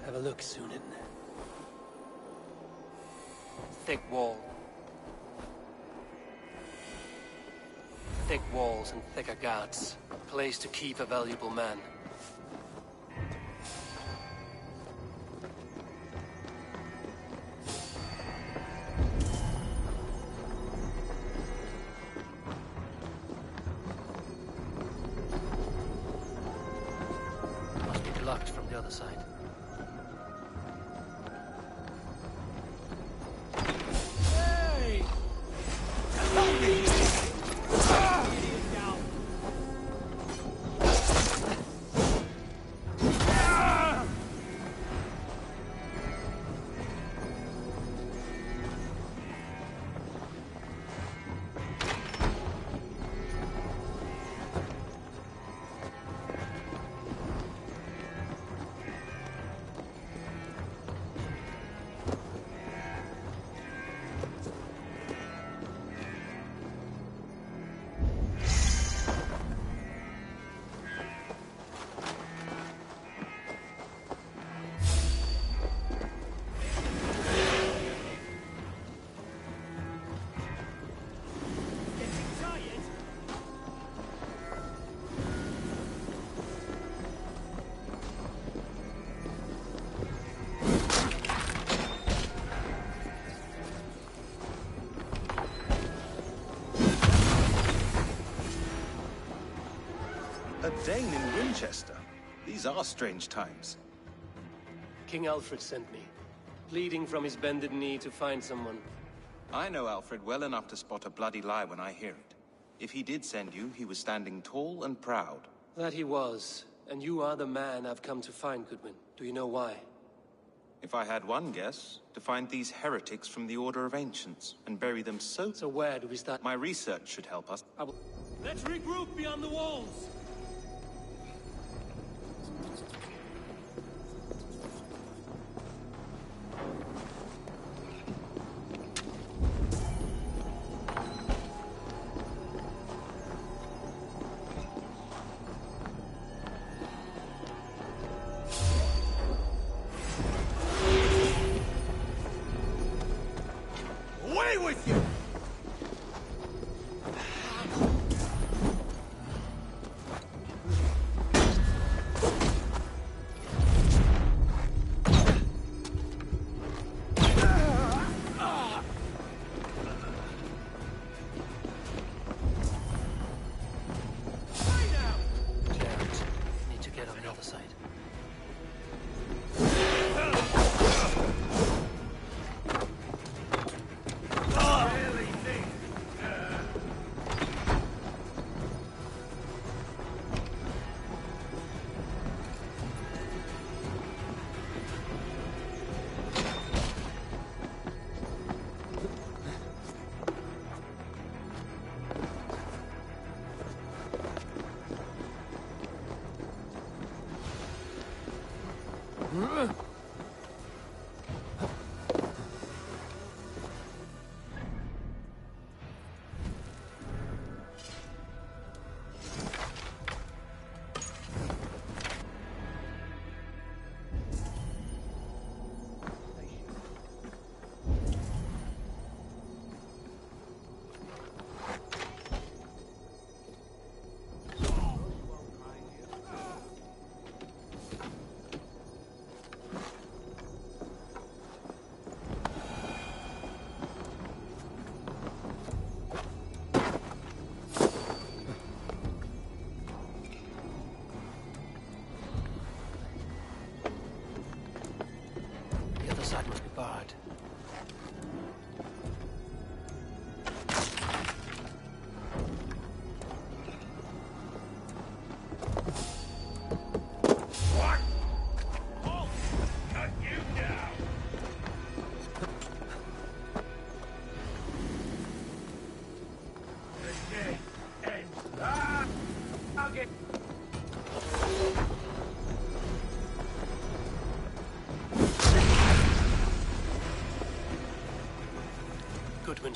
Have a look, Sunan. Thick wall. Thick walls and thicker guards. A place to keep a valuable man. Must be locked from the other side. A Dane in Winchester? These are strange times. King Alfred sent me, pleading from his bended knee to find someone. I know Alfred well enough to spot a bloody lie when I hear it. If he did send you, he was standing tall and proud. That he was, and you are the man I've come to find, Goodwin. Do you know why? If I had one guess, to find these heretics from the Order of Ancients, and bury them so... So where do we start? My research should help us. Let's regroup beyond the walls! Away with you!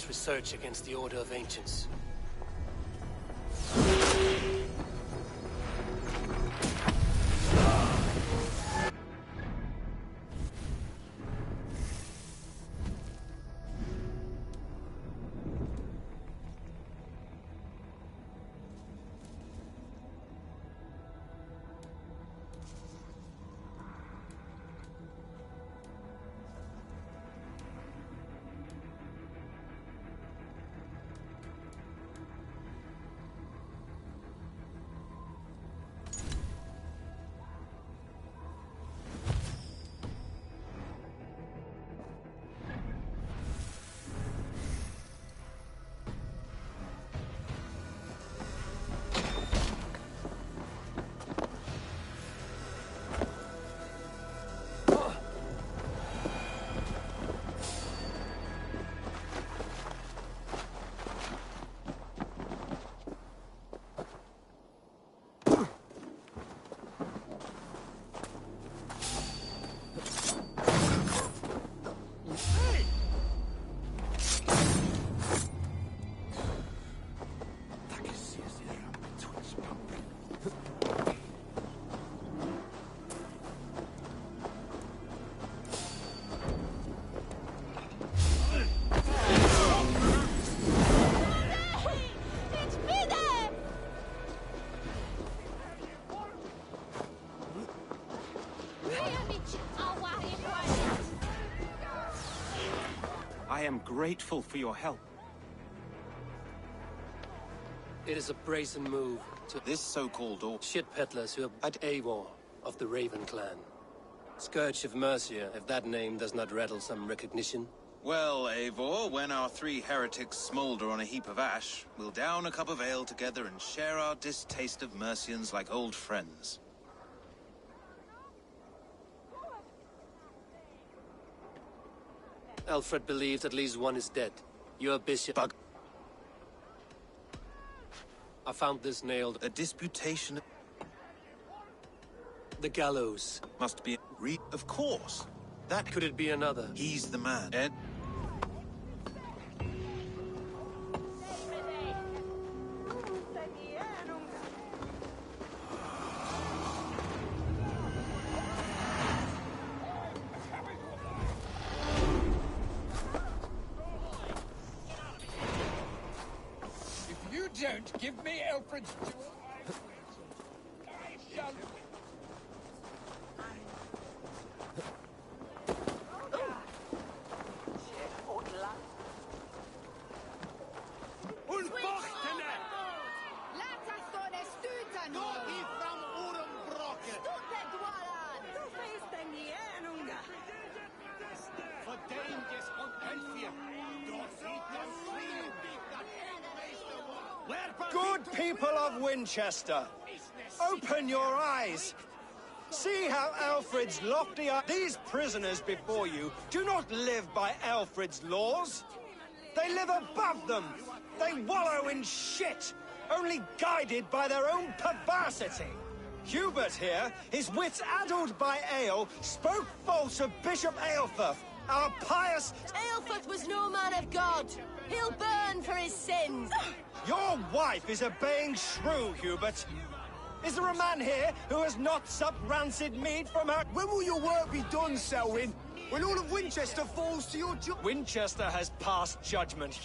much research against the Order of Ancients. I am grateful for your help. It is a brazen move to this so-called shit peddlers who are at Eivor of the Raven clan. Scourge of Mercia, if that name does not rattle some recognition. Well, Eivor, when our 3 heretics smolder on a heap of ash, we'll down a cup of ale together and share our distaste of Mercians like old friends. Alfred believes at least one is dead. Your bishop... I found this nailed. A disputation... The gallows. Must be... Of course. That... Could it be another? He's the man. Ed? Don't give me Alfred's jewel. I shall. Good people of Winchester, open your eyes. See how Alfred's lofty... These prisoners before you do not live by Alfred's laws. They live above them. They wallow in shit, only guided by their own perversity. Hubert here, his wits addled by ale, spoke false of Bishop Aelfirth, our pious... Aelfirth was no man of God. He'll burn for his sins. Your wife is obeying shrew, Hubert. Is there a man here who has not supped rancid meat from her... When will your work be done, Selwyn? When all of Winchester falls to your job? Winchester has passed judgment.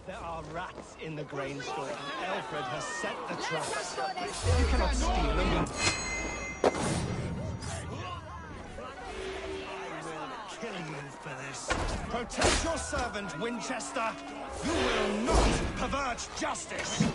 There are rats in the grain store, and Alfred has set the traps. You cannot steal them. Kill you for this. Protect your servant, Winchester. You will not pervert justice.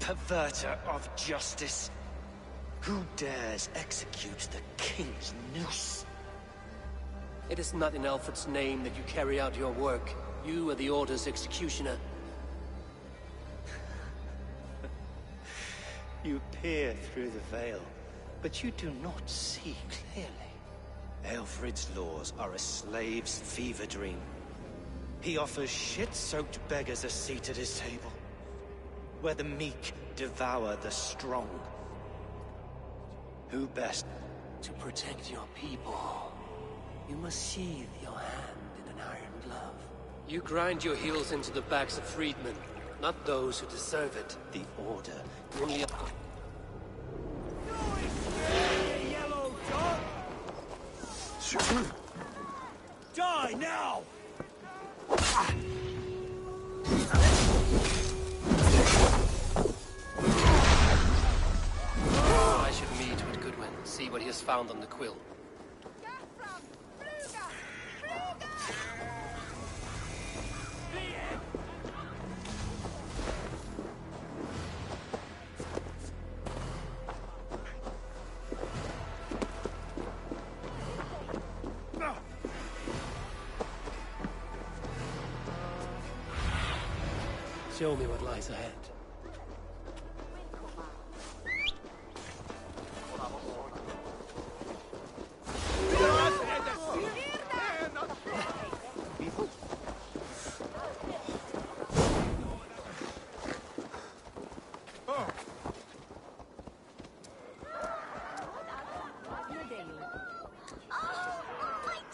perverter of justice. Who dares execute the king's noose? It is not in Alfred's name that you carry out your work. You are the Order's executioner. You peer through the veil, but you do not see clearly. Alfred's laws are a slave's fever dream. He offers shit-soaked beggars a seat at his table, where the meek devour the strong. Who best? To protect your people, you must sheathe your hand in an iron glove. You grind your heels into the backs of freedmen, not those who deserve it. The Order only... Yellow dog! Die now! I should meet with Goodwin, see what he has found on the quill. Show me what lies ahead.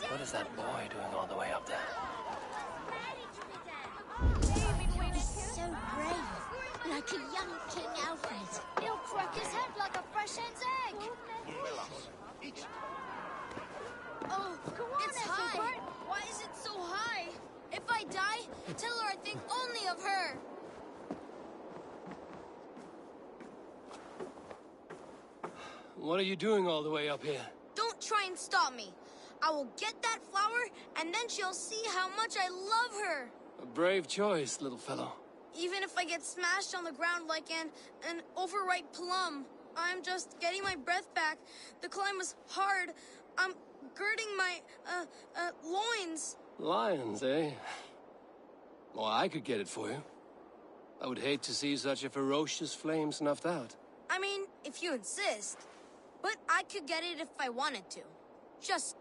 What is that boy doing all the way up there? So brave, like a young King Alfred. He'll crack his head like a fresh hen's egg. Oh, it's high. Why is it so high? If I die, tell her I think only of her. What are you doing all the way up here? Don't try and stop me. I will get that flower, and then she'll see how much I love her. A brave choice, little fellow. Even if I get smashed on the ground like an overripe plum, I'm just getting my breath back. The climb was hard. I'm girding my, loins. Lions, eh? Well, I could get it for you. I would hate to see such a ferocious flame snuffed out. I mean, if you insist. But I could get it if I wanted to. Just...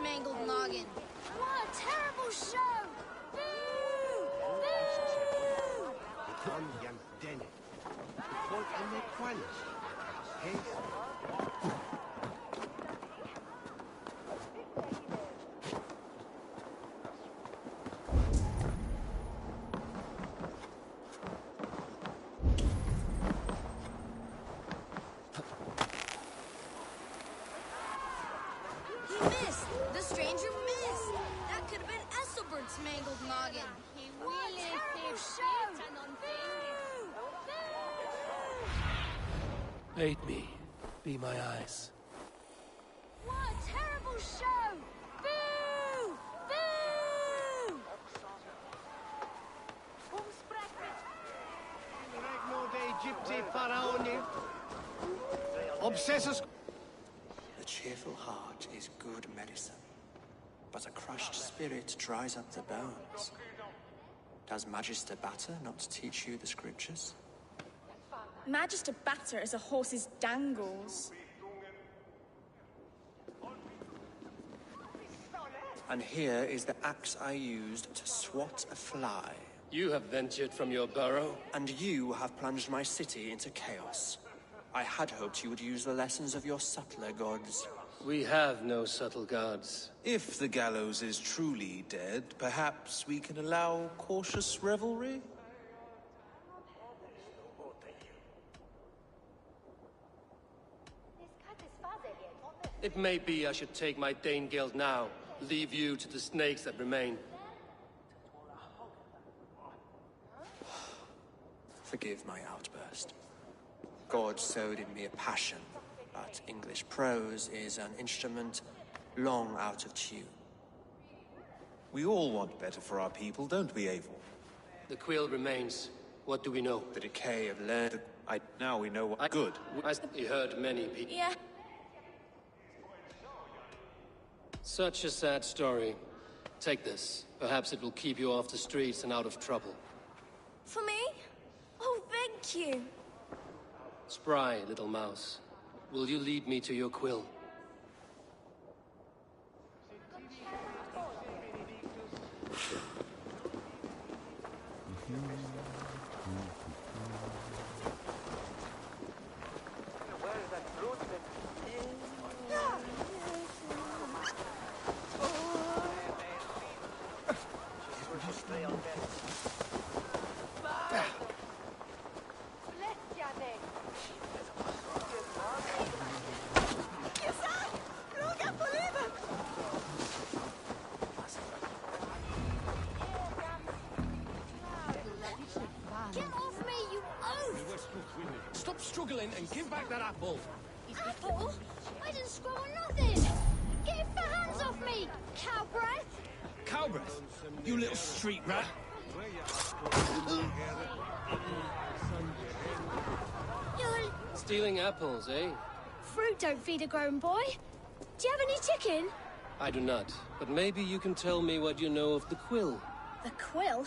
mangled noggin. What a terrible show! Boo! He missed! The stranger missed! That could have been Esselbert's mangled noggin. He really thinks shit on Aid me. Be my eyes. What a terrible show! Boo! Boo! A cheerful heart is good medicine, but a crushed spirit dries up the bones. Does Magister Batter not teach you the scriptures? Magister Batter is a horse's dangles. And here is the axe I used to swat a fly. You have ventured from your burrow. And you have plunged my city into chaos. I had hoped you would use the lessons of your subtler gods. We have no subtle gods. If the gallows is truly dead, perhaps we can allow cautious revelry? It may be I should take my Danegeld now, leave you to the snakes that remain. Forgive my outburst. God sowed in me a passion, but English prose is an instrument long out of tune. We all want better for our people, don't we, Eivor? The quill remains. What do we know? The decay of learning. Now we know what good. You heard many people. Yeah. Such a sad story. Take this. Perhaps it will keep you off the streets and out of trouble. For me? Oh, thank you. Spry, little mouse. Will you lead me to your quill? Get off me, you oaf! Stop struggling and give back that apple. Apple? I didn't scroll on nothing! Get your hands off me, cow breath! Cow breath? You little street rat. You're... Stealing apples, eh? Fruit don't feed a grown boy. Do you have any chicken? I do not. But maybe you can tell me what you know of the quill. The quill?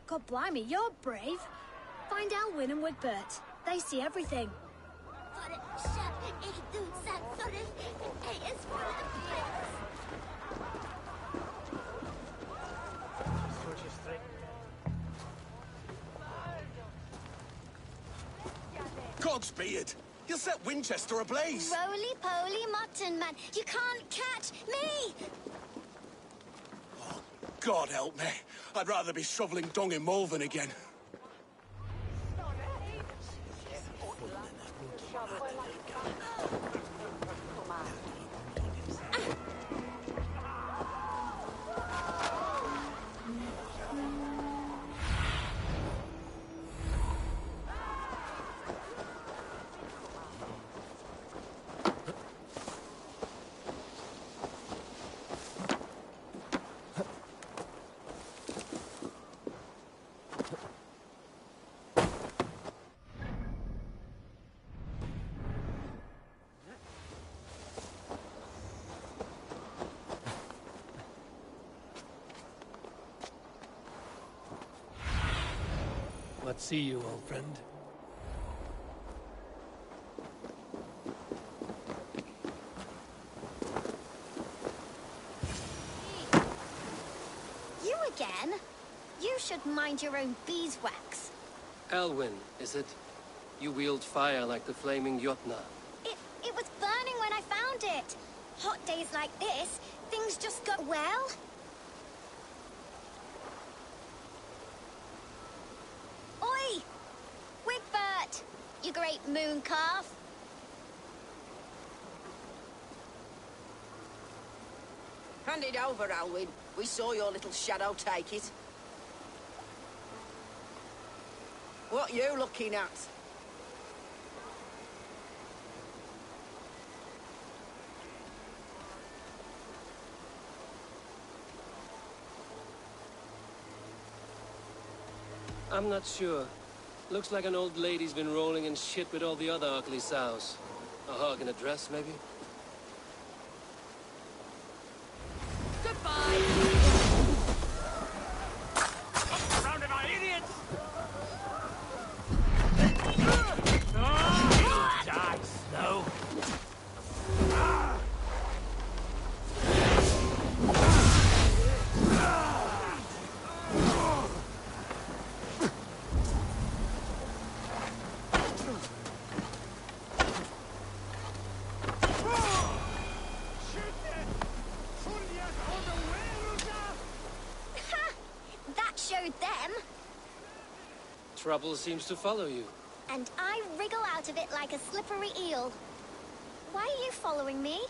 God blimey, you're brave. Find Alwyn and Woodbert. They see everything. Godspeed! You'll set Winchester ablaze! Roly-poly mutton man, you can't catch me! God help me. I'd rather be shoveling dung in Malvern again. What see you, old friend? You again? You should mind your own beeswax. Alwyn, is it? You wield fire like the flaming Jotna. It was burning when I found it. Hot days like this, things just go well. Oi! Wigbert! You great moon calf. Hand it over, Alwyn. We saw your little shadow take it. What you looking at? I'm not sure. Looks like an old lady's been rolling in shit with all the other ugly sows. A hog in a dress, maybe? Surrounded by idiots! Die, Snow! That showed them. Trouble seems to follow you. And I wriggle out of it like a slippery eel. Why are you following me?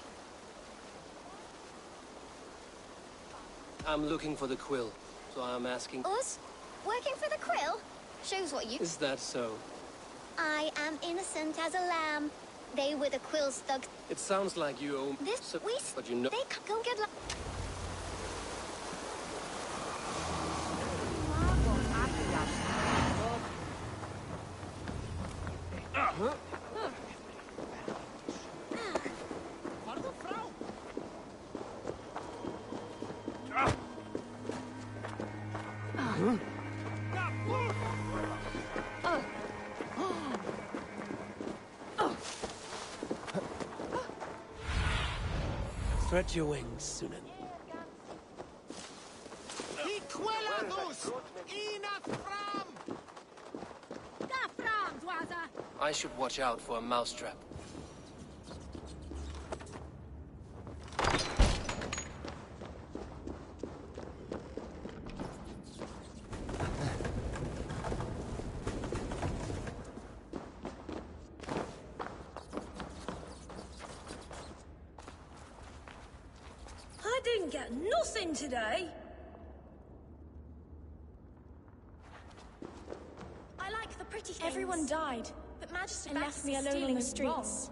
I'm looking for the quill, so I'm asking... Us? Working for the quill? Shows what you... Is that so? I am innocent as a lamb. They were the quill thugs. It sounds like you owe... This... But you know... They can't go get... Spread your wings, Sunan. I should watch out for a mousetrap. I didn't get nothing today. I like the pretty things. Everyone died, but Magister and left me alone in the streets.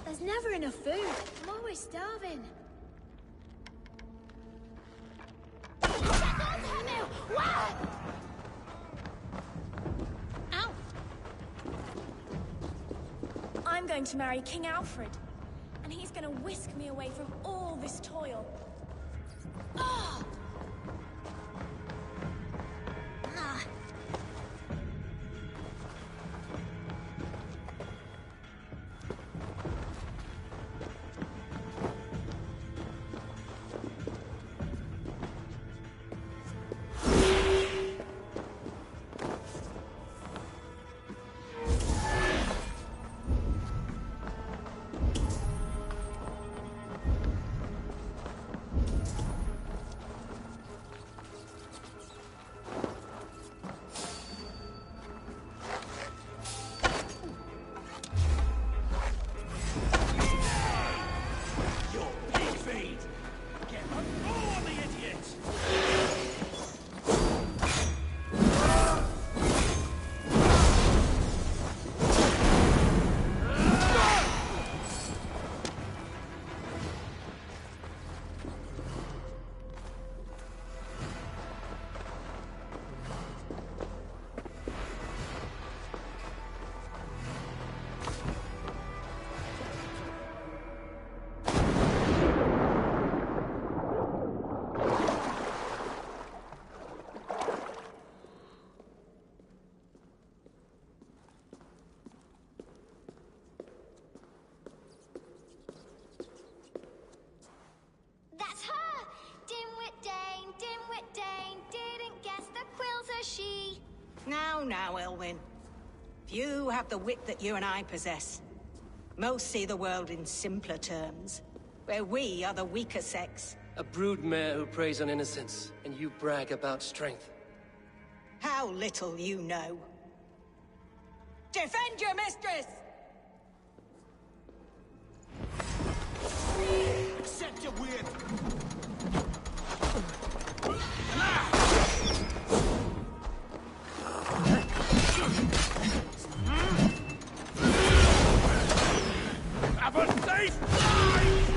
There's never enough food. I'm always starving. I'm going to marry King Alfred, and he's going to whisk me away from all this toil. Ah! Now, Elwyn. Few have the wit that you and I possess. Most see the world in simpler terms, where we are the weaker sex. A broodmare who preys on innocence, and you brag about strength. How little you know. Defend your mistress! Accept your whip! Have a safe life!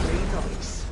Very nice.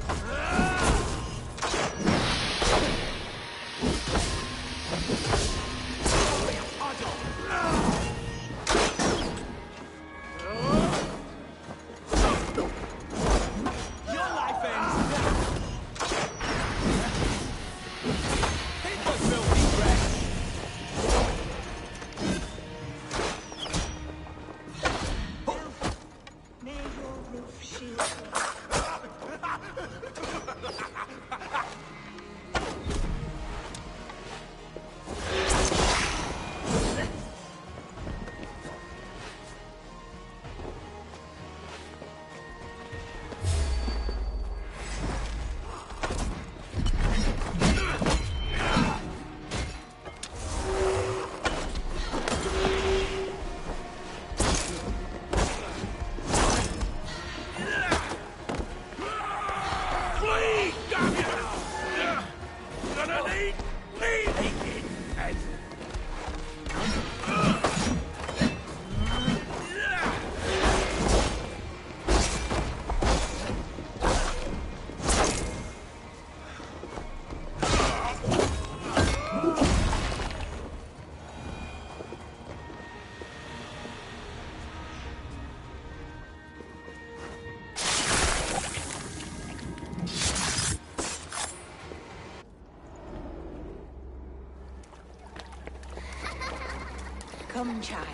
Come, child.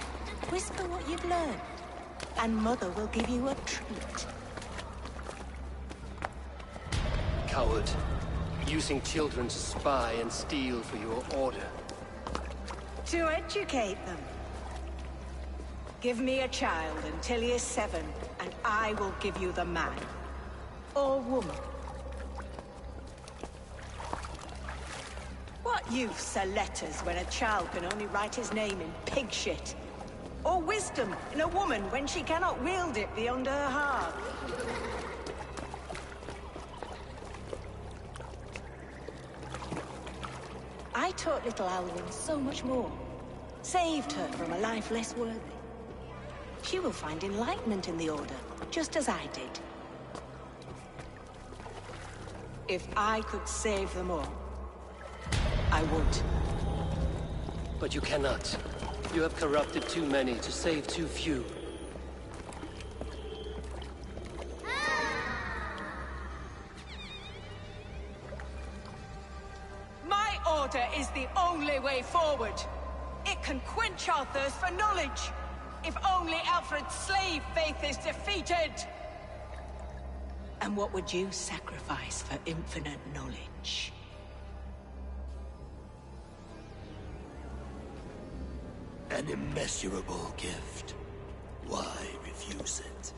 Whisper what you've learned, and Mother will give you a treat. Coward. Using children to spy and steal for your order. To educate them. Give me a child until he is 7, and I will give you the man. Or woman. What use are letters when a child can only write his name in pig shit? Or wisdom in a woman when she cannot wield it beyond her heart? I taught little Alwyn so much more. Saved her from a life less worthy. She will find enlightenment in the Order, just as I did. If I could save them all, I would. But you cannot. You have corrupted too many to save too few. My order is the only way forward. It can quench our thirst for knowledge. If only Alfred's slave faith is defeated! And what would you sacrifice for infinite knowledge? An immeasurable gift. Why refuse it?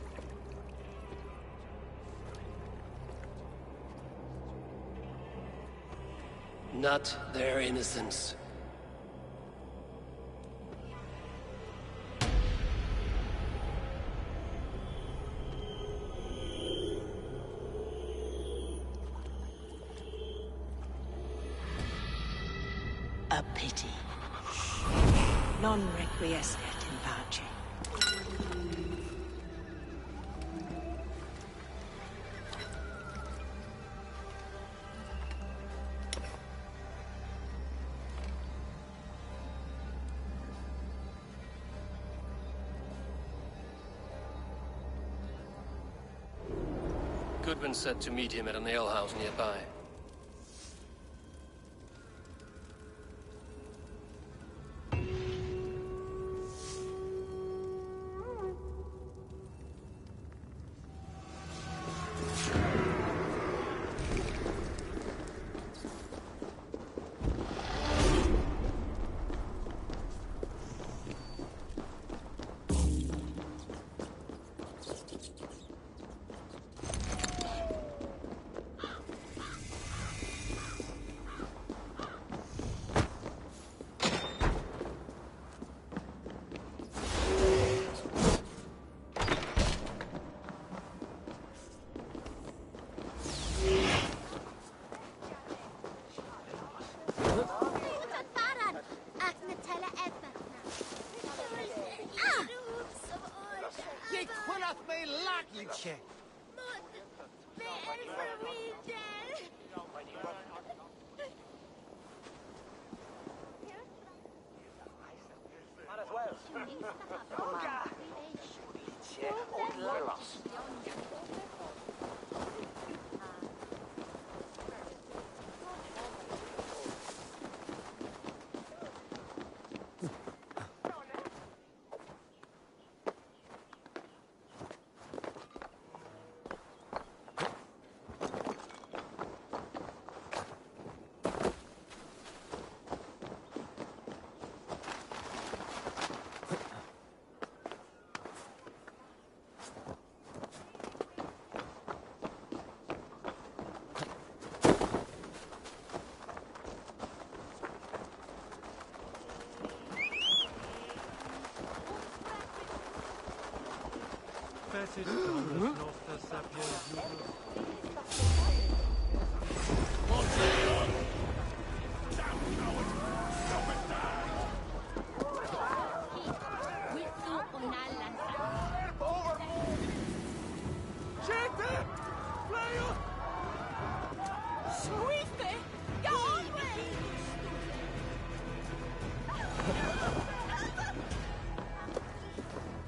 Not their innocence. A pity. Non requiescat in pace. Goodwin said to meet him at an alehouse nearby.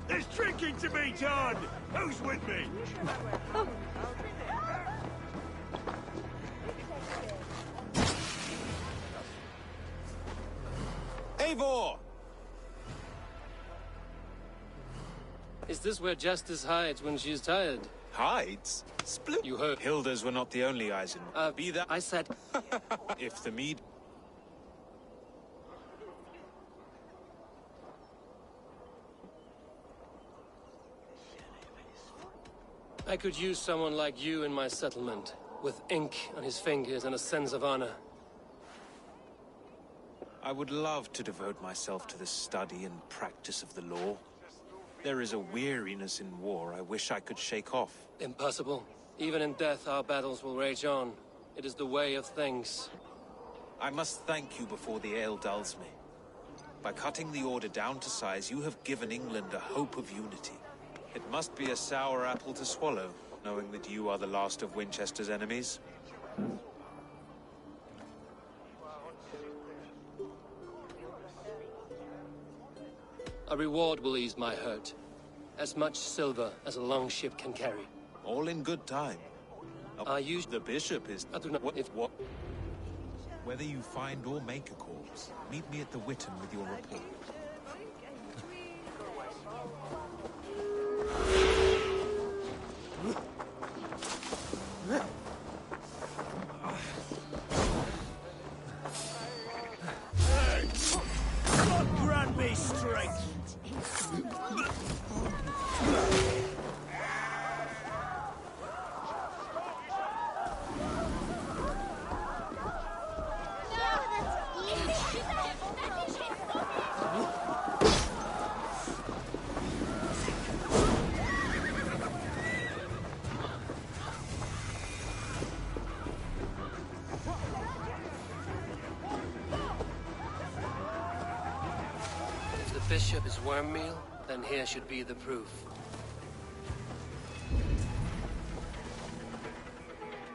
There's drinking to be done! Who's with me? Eivor! Is this where Justice hides when she's tired? Hides? Split. You heard. Hilda's were not the only eyes in. Be that. I said. If the mead. I could use someone like you in my settlement, with ink on his fingers and a sense of honor. I would love to devote myself to the study and practice of the law. There is a weariness in war I wish I could shake off. Impossible. Even in death, our battles will rage on. It is the way of things. I must thank you before the ale dulls me. By cutting the order down to size, you have given England a hope of unity. It must be a sour apple to swallow, knowing that you are the last of Winchester's enemies. A reward will ease my hurt. As much silver as a long ship can carry. All in good time. The bishop is... I do not... What? Whether you find or make a corpse, meet me at the Witten with your report. God grant me strength! The bishop is worm meal, then here should be the proof.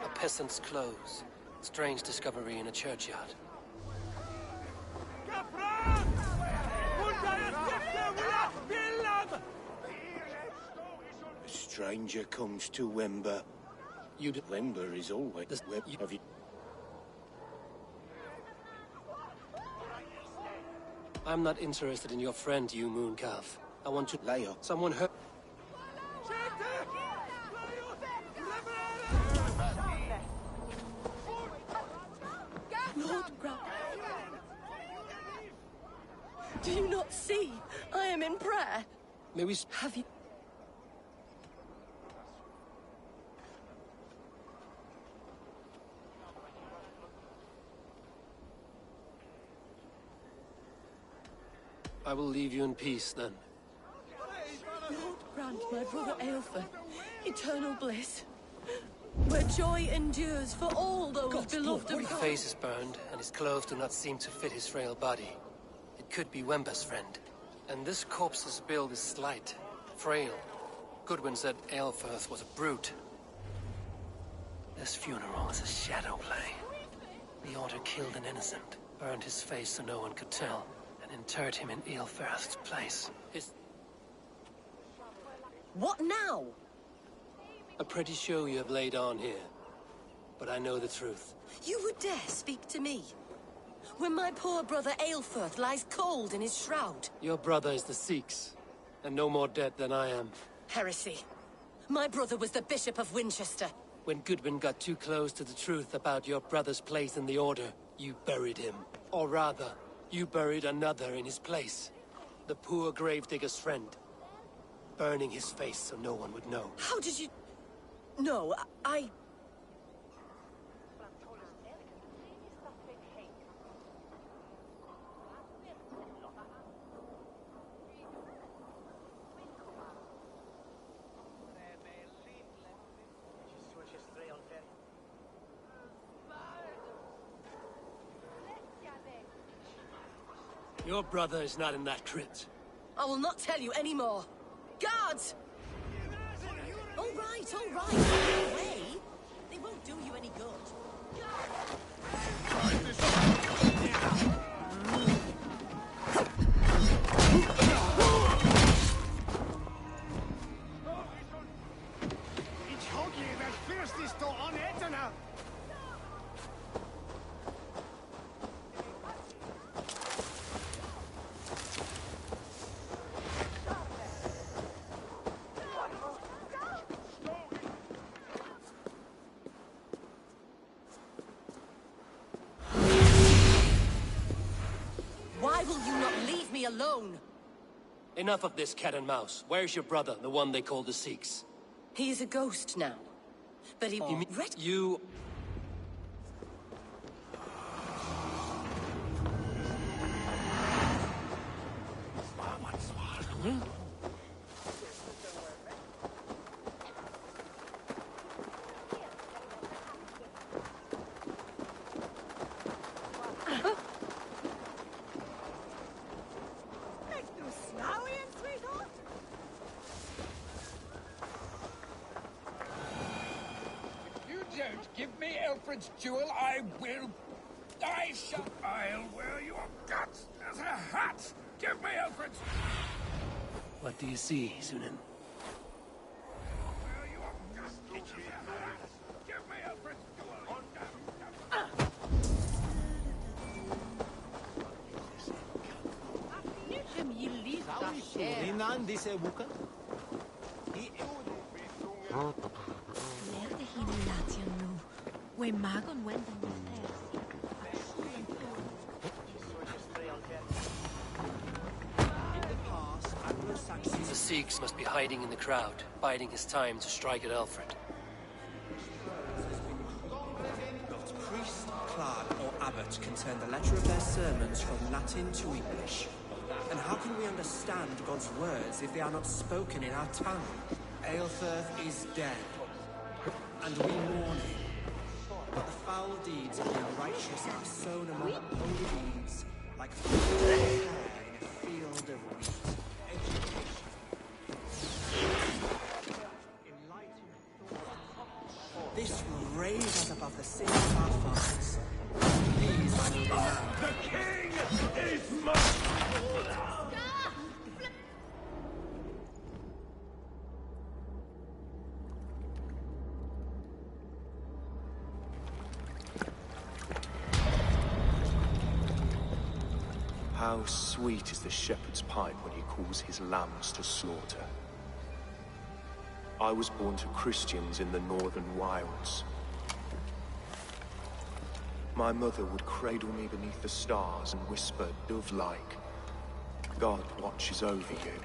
A peasant's clothes. Strange discovery in a churchyard. A stranger comes to Wember. Wember is always... Have you... I'm not interested in your friend, you mooncalf. I want to... Lay off. Someone hurt... Lord Grant. Do you not see? I am in prayer. May we... Have you... I will leave you in peace, then. Lord grant my brother Aelfir eternal bliss, where joy endures for all those beloved of His God. face is burned, and his clothes do not seem to fit his frail body. It could be Wember's friend. And this corpse's build is slight, frail. Goodwin said Aelfirth was a brute. This funeral is a shadow play. The order killed an innocent, burned his face so no one could tell, and interred him in Aelfirth's place. What now? A pretty show you have laid on here. But I know the truth. You would dare speak to me? When my poor brother Aelfirth lies cold in his shroud. Your brother is the Sikhs, and no more dead than I am. Heresy. My brother was the Bishop of Winchester. When Goodwin got too close to the truth about your brother's place in the Order, you buried him. Or rather, you buried another in his place. The poor gravedigger's friend. Burning his face so no one would know. How did you... No, I... Your brother is not in that crypt. I will not tell you any more. Guards! All right, all right. Get away. They won't do you any good. alone. Enough of this cat and mouse. Where's your brother, the one they call the Sikhs? He is a ghost now. But he... You mean... You... Don't give me Alfred's jewel, I will... I'll wear your guts as a hat! Give me Alfred's... What do you see, Sunan? The Sikhs must be hiding in the crowd, biding his time to strike at Alfred. Not priest, clerk, or abbot can turn the letter of their sermons from Latin to English. And how can we understand God's words if they are not spoken in our tongue? Aelfirth is dead, and we mourn him. But the foul deeds of the unrighteous are sown among holy deeds, like hair in a field of wheat. This will raise us above the sins of our fathers. These I will demand. The king is mine! How sweet is the shepherd's pipe when he calls his lambs to slaughter. I was born to Christians in the northern wilds. My mother would cradle me beneath the stars and whisper, dove-like, God watches over you.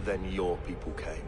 Then your people came.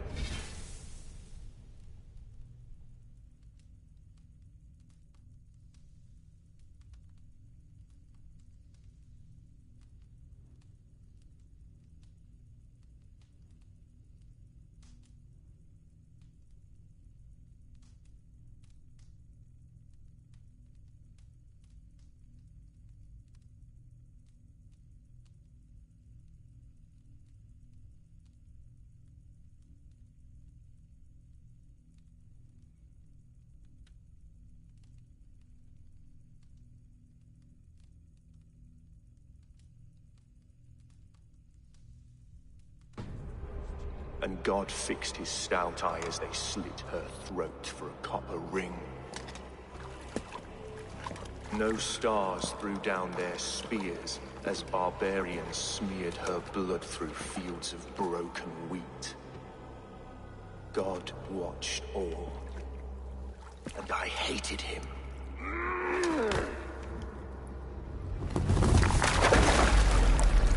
And God fixed his stout eye as they slit her throat for a copper ring. No stars threw down their spears as barbarians smeared her blood through fields of broken wheat. God watched all, and I hated him.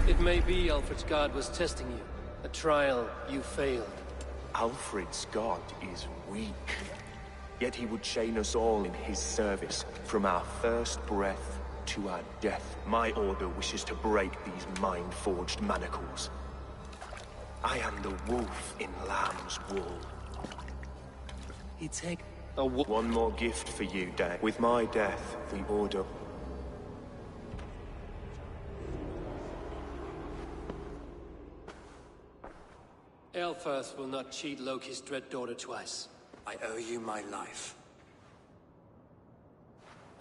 It may be Alfred's god was testing you. A trial you failed. Alfred's god is weak. Yet he would chain us all in his service, from our first breath to our death. My order wishes to break these mind-forged manacles. I am the wolf in lamb's wool. It's a one more gift for you, Dan. With my death, the order... Aelfirth will not cheat Loki's dread daughter twice. I owe you my life.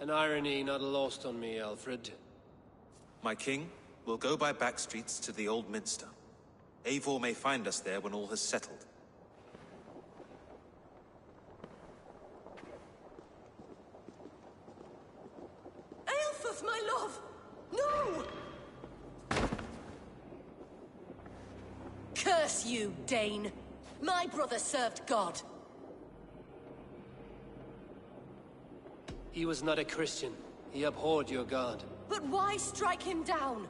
An irony not lost on me, Alfred. My king, we'll go by back streets to the Old Minster. Eivor may find us there when all has settled. Aelfirth, my love! No! Curse you, Dane! My brother served God. He was not a Christian. He abhorred your god. But why strike him down?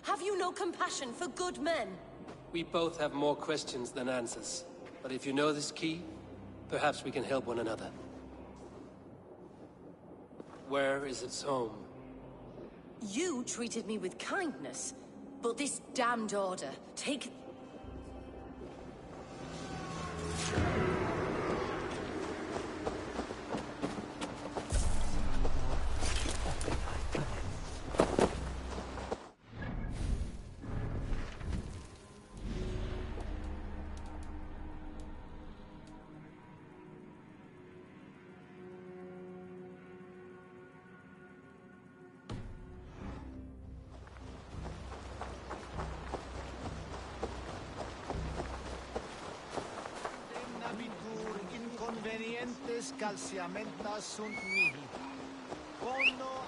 Have you no compassion for good men? We both have more questions than answers. But if you know this key, perhaps we can help one another. Where is its home? You treated me with kindness, but this damned order, take... Inconvenientes calciamentas sunt mihi. Bono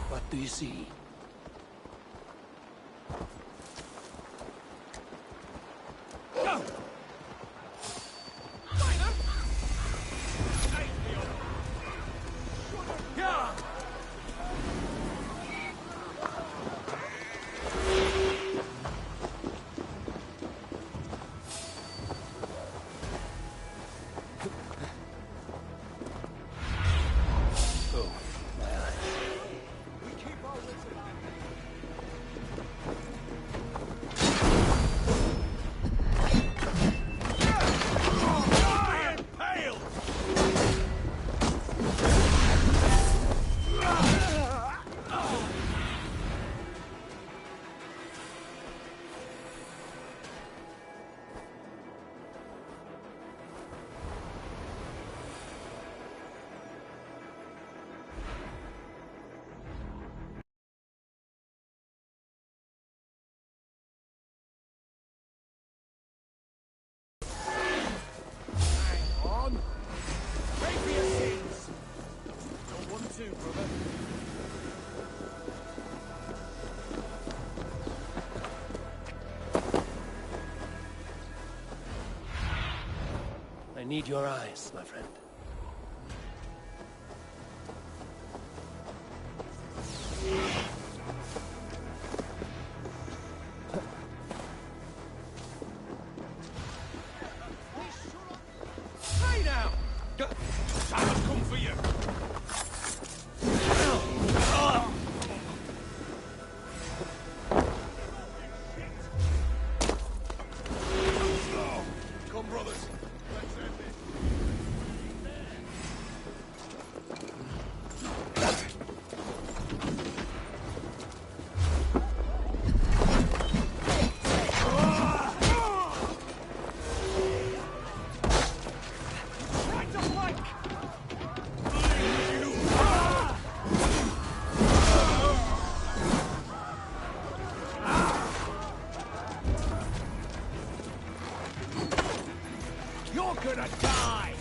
What do you see? I need your eyes, my friend. Hey now! Someone's come for you! Come, brothers. Let's end this. You're gonna die!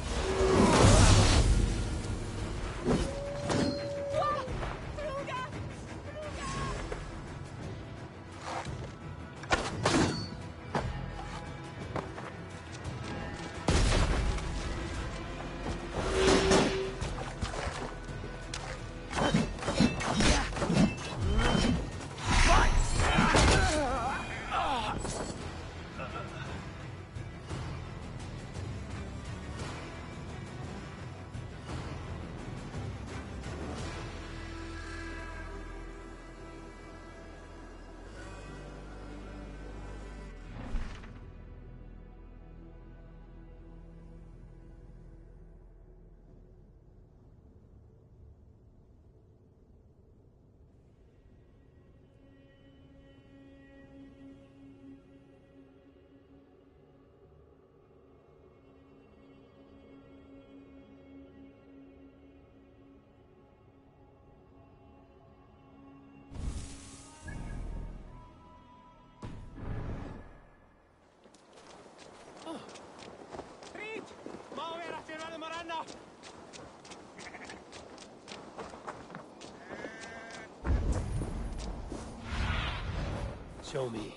Show me.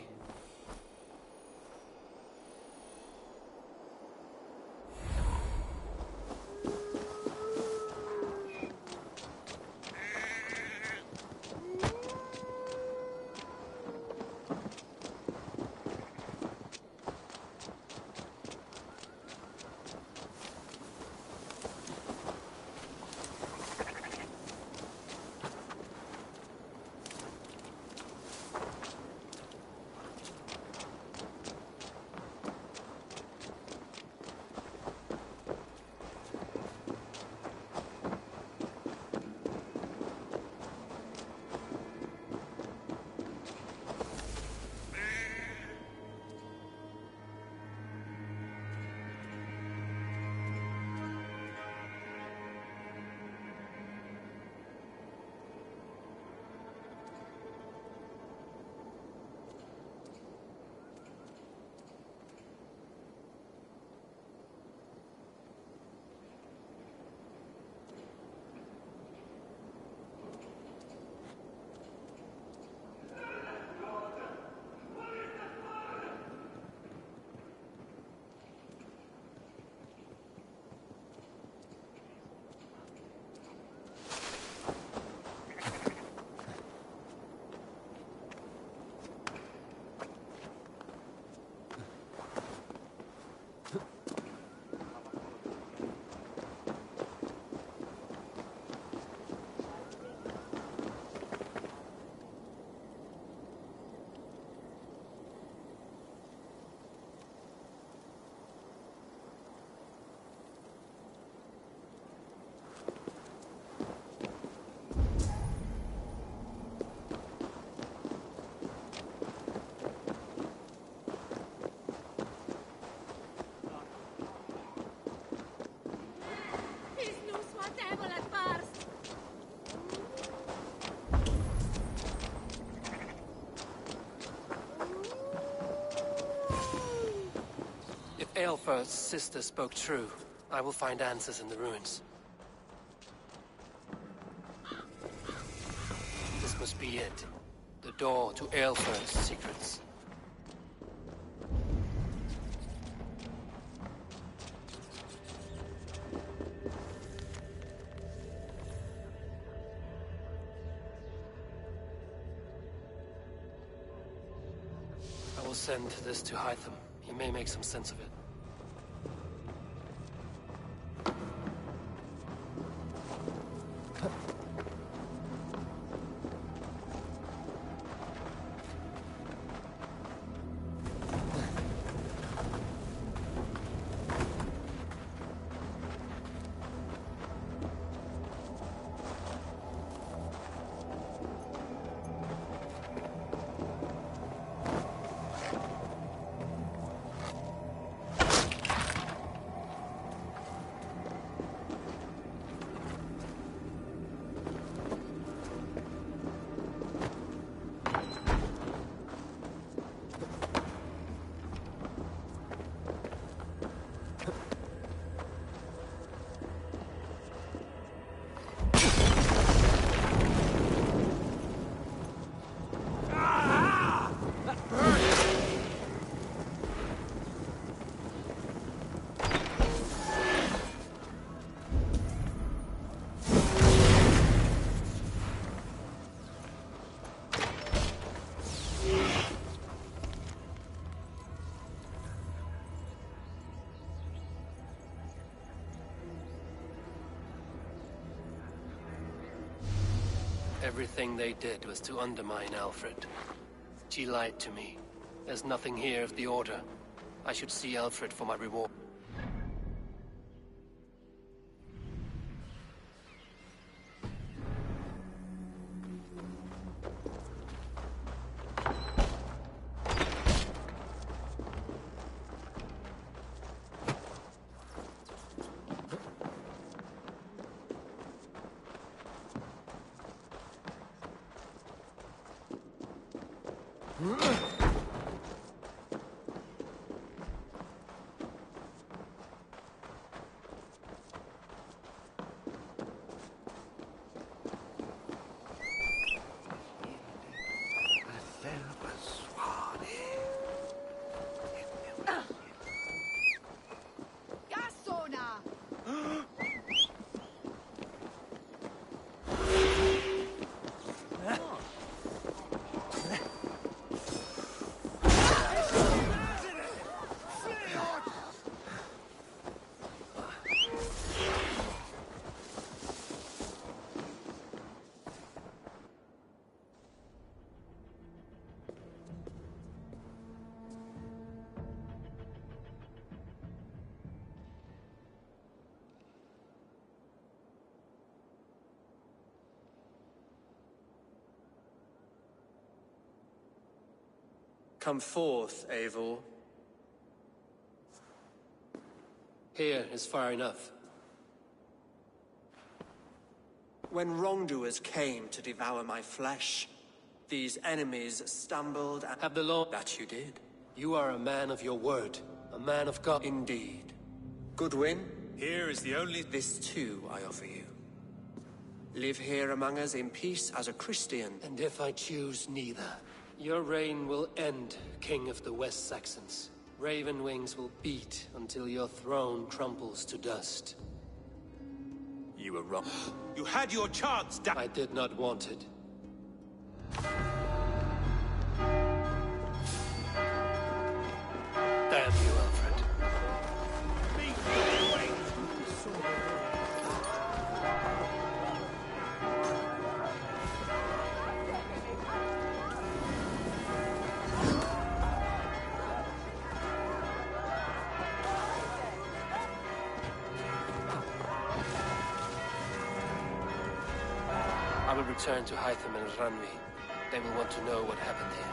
If Aelfir's sister spoke true, I will find answers in the ruins. This must be it. The door to Aelfir's secrets. I will send this to Hytham. He may make some sense of it. Everything they did was to undermine Alfred. She lied to me. There's nothing here of the Order. I should see Alfred for my reward. Come forth, Eivor. Here is far enough. When wrongdoers came to devour my flesh, these enemies stumbled and... Have the law... That you did. You are a man of your word, a man of God. Indeed. Goodwin? Here is the only... This too I offer you. Live here among us in peace as a Christian. And if I choose neither, your reign will end, King of the West Saxons. Raven wings will beat until your throne crumbles to dust. You were wrong. You had your chance, I did not want it. Damn you, Alfred. I will return to Hytham and Ranvi. They will want to know what happened here.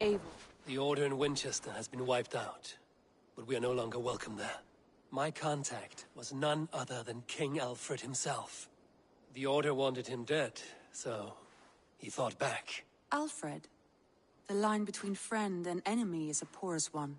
Eivor. The Order in Winchester has been wiped out, but we are no longer welcome there. My contact was none other than King Alfred himself. The Order wanted him dead, so he fought back. Alfred? The line between friend and enemy is a porous one.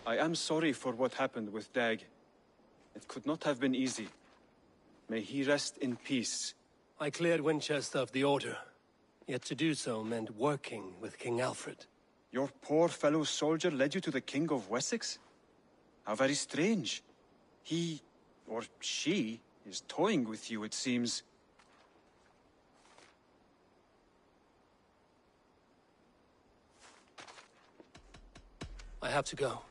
I am sorry for what happened with Dag. It could not have been easy. May he rest in peace. I cleared Winchester of the Order, yet to do so meant working with King Alfred. Your poor fellow soldier led you to the King of Wessex? How very strange. He, or she, is toying with you, it seems. I have to go.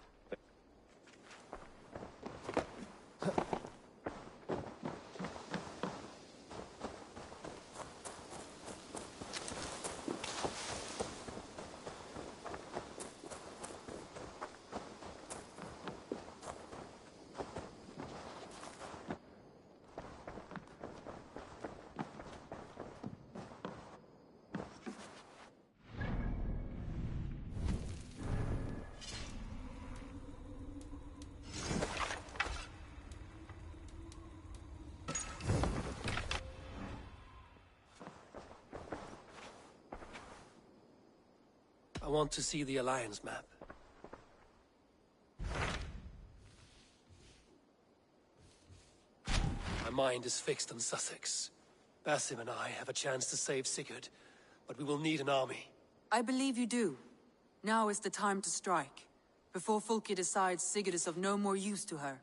I want to see the Alliance map. My mind is fixed on Sussex. Basim and I have a chance to save Sigurd, but we will need an army. I believe you do. Now is the time to strike, before Fulke decides Sigurd is of no more use to her.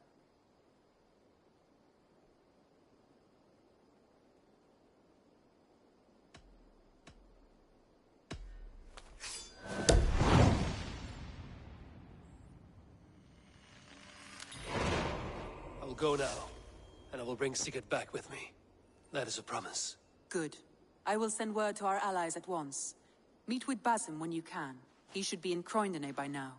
I will go now, and I will bring Sigurd back with me. That is a promise. Good. I will send word to our allies at once. Meet with Basim when you can. He should be in Croydon by now.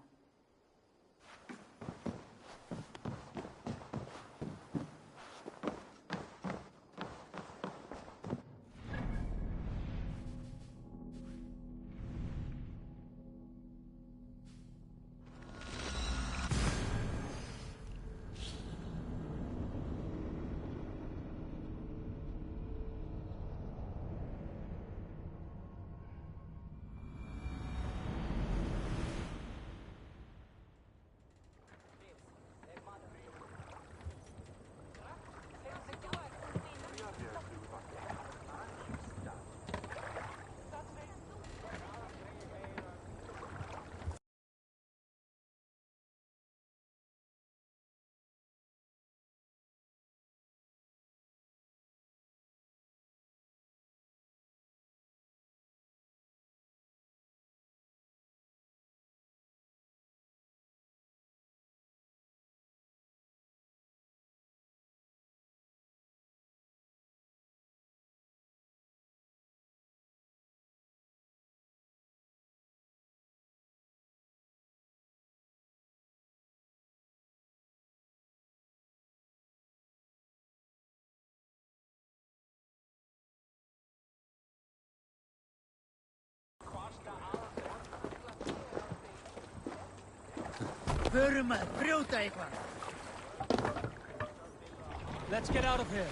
Let's get out of here.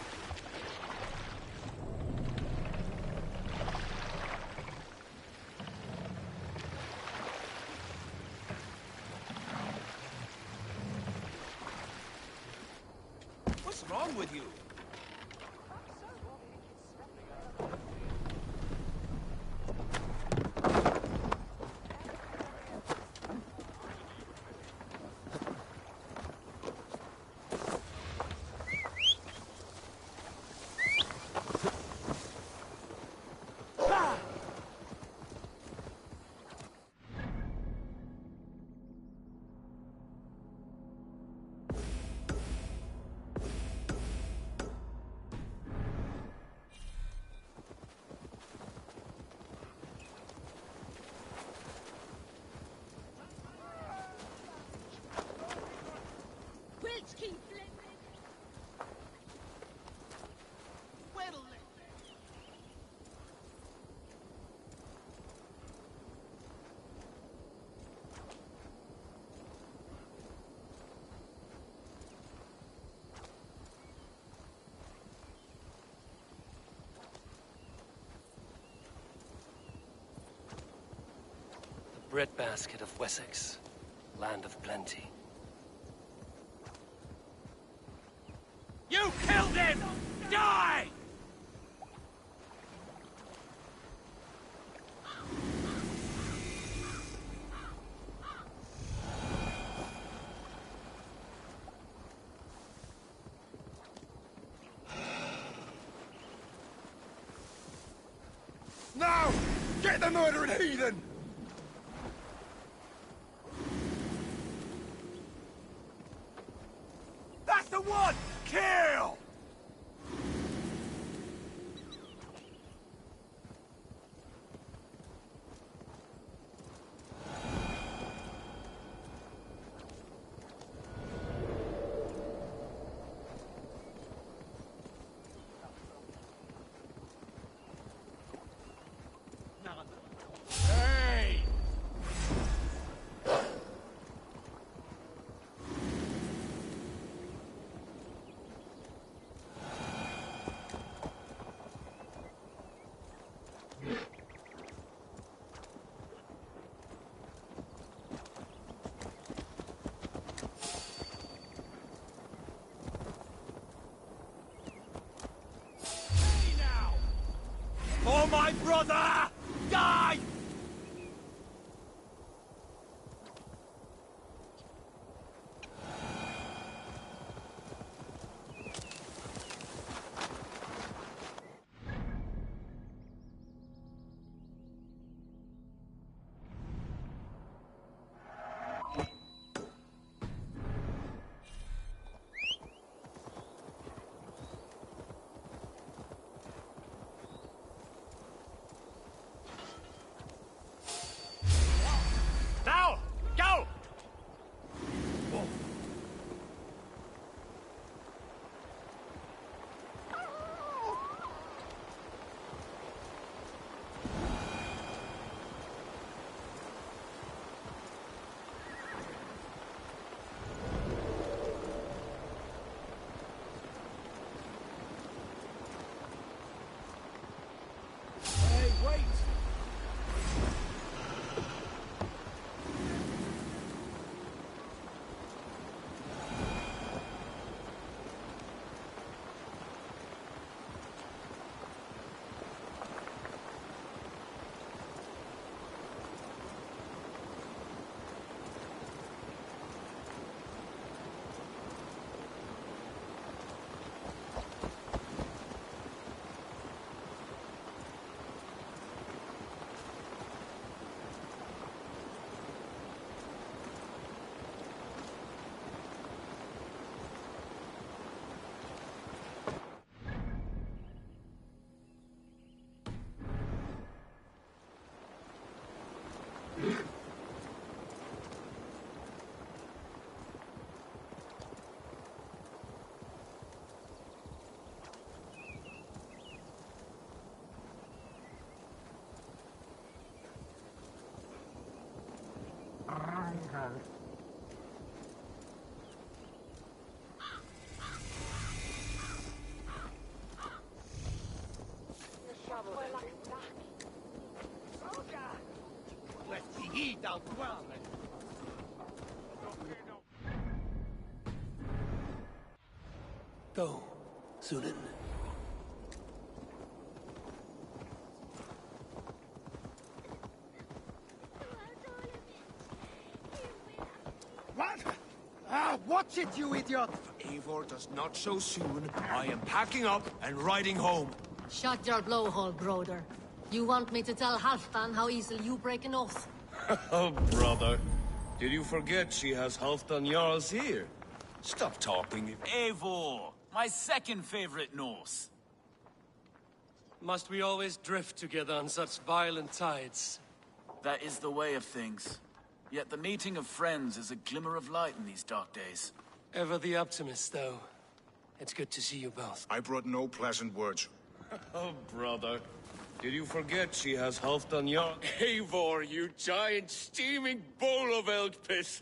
What's wrong with you? Breadbasket of Wessex, land of plenty. You killed him! Die! Now! Get the murdering heathen! That's the one! Kill! Hey! For my brother! Die! Now! Go! Hey, wait! Go, Sunan. What? Watch it, you idiot! If Eivor does not so soon, I am packing up and riding home. Shut your blowhole, brother. You want me to tell Halfdan how easily you break an oath? Oh, brother. Did you forget she has Halfdan Jarl's here? Stop talking. Eivor, my second favorite Norse. Must we always drift together on such violent tides? That is the way of things. Yet the meeting of friends is a glimmer of light in these dark days. Ever the optimist, though. It's good to see you both. I brought no pleasant words. Oh, brother. Did you forget she has Halfdan Jarl? Eivor, you giant steaming bowl of elk piss.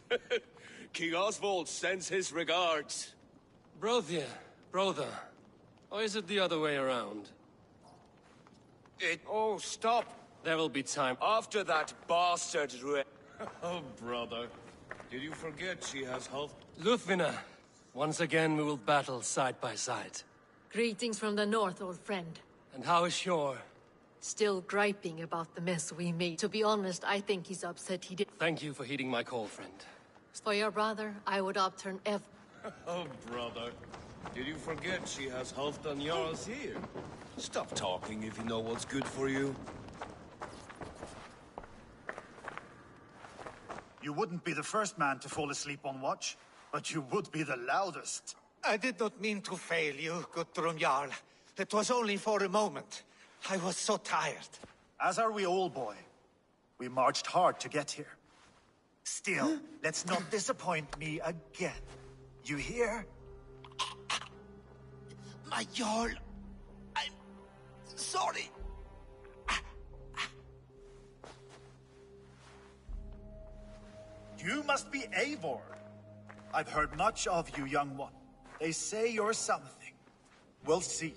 King Oswald sends his regards. Brothia, brother. Or is it the other way around? Oh, stop. There will be time. After that bastard Oh, brother. Did you forget she has Halfdan? Lúthvina, once again we will battle side by side. Greetings from the north, old friend. And how is Shore? Still griping about the mess we made. To be honest, I think he's upset he did. Thank you for heeding my call, friend. For your brother, I would upturn Oh, brother. Did you forget she has Halfdan Jarl's here? Stop talking if you know what's good for you. You wouldn't be the first man to fall asleep on watch, but you would be the loudest. I did not mean to fail you, Guthrum Jarl. It was only for a moment. I was so tired. As are we all, boy. We marched hard to get here. Still, let's not disappoint me again. You hear? My Jarl, I'm sorry. You must be Eivor. I've heard much of you, young one. They say you're something. We'll see.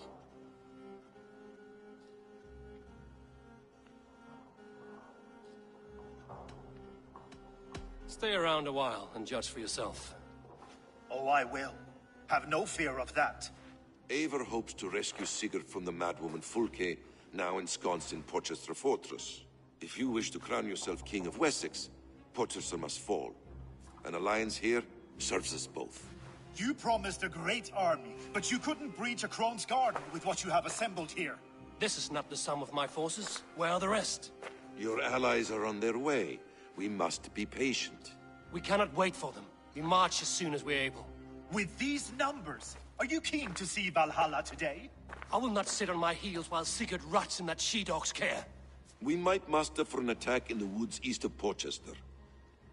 Stay around a while and judge for yourself. Oh, I will. Have no fear of that. Eivor hopes to rescue Sigurd from the madwoman Fulke, now ensconced in Porchester Fortress. If you wish to crown yourself King of Wessex, Porchester must fall. An alliance here serves us both. You promised a great army, but you couldn't breach a Krone's garden with what you have assembled here. This is not the sum of my forces. Where are the rest? Your allies are on their way. We must be patient. We cannot wait for them. We march as soon as we're able. With these numbers, are you keen to see Valhalla today? I will not sit on my heels while Sigurd rots in that she-dog's care. We might muster for an attack in the woods east of Porchester.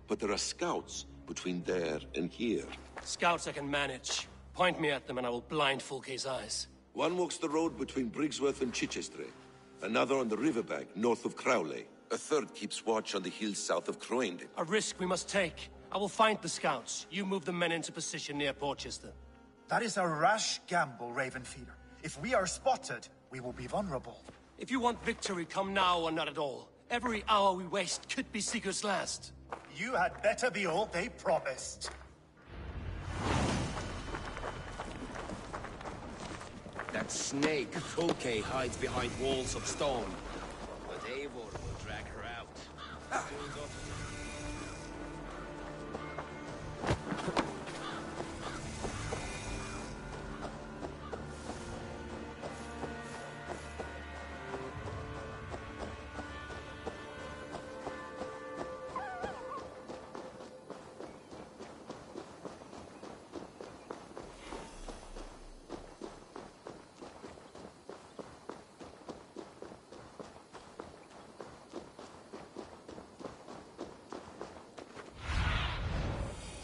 But there are scouts between there and here. Scouts I can manage. Point me at them and I will blind Fulke's eyes. One walks the road between Briggsworth and Chichester. Another on the riverbank north of Crowley. A third keeps watch on the hills south of Croydon. A risk we must take. I will find the scouts. You move the men into position near Porchester. That is a rash gamble, Ravenfeeder. If we are spotted, we will be vulnerable. If you want victory, come now or not at all. Every hour we waste could be Sigurd's last. You had better be all they promised. That snake, Fulke, hides behind walls of stone. But Eivor will drag her out.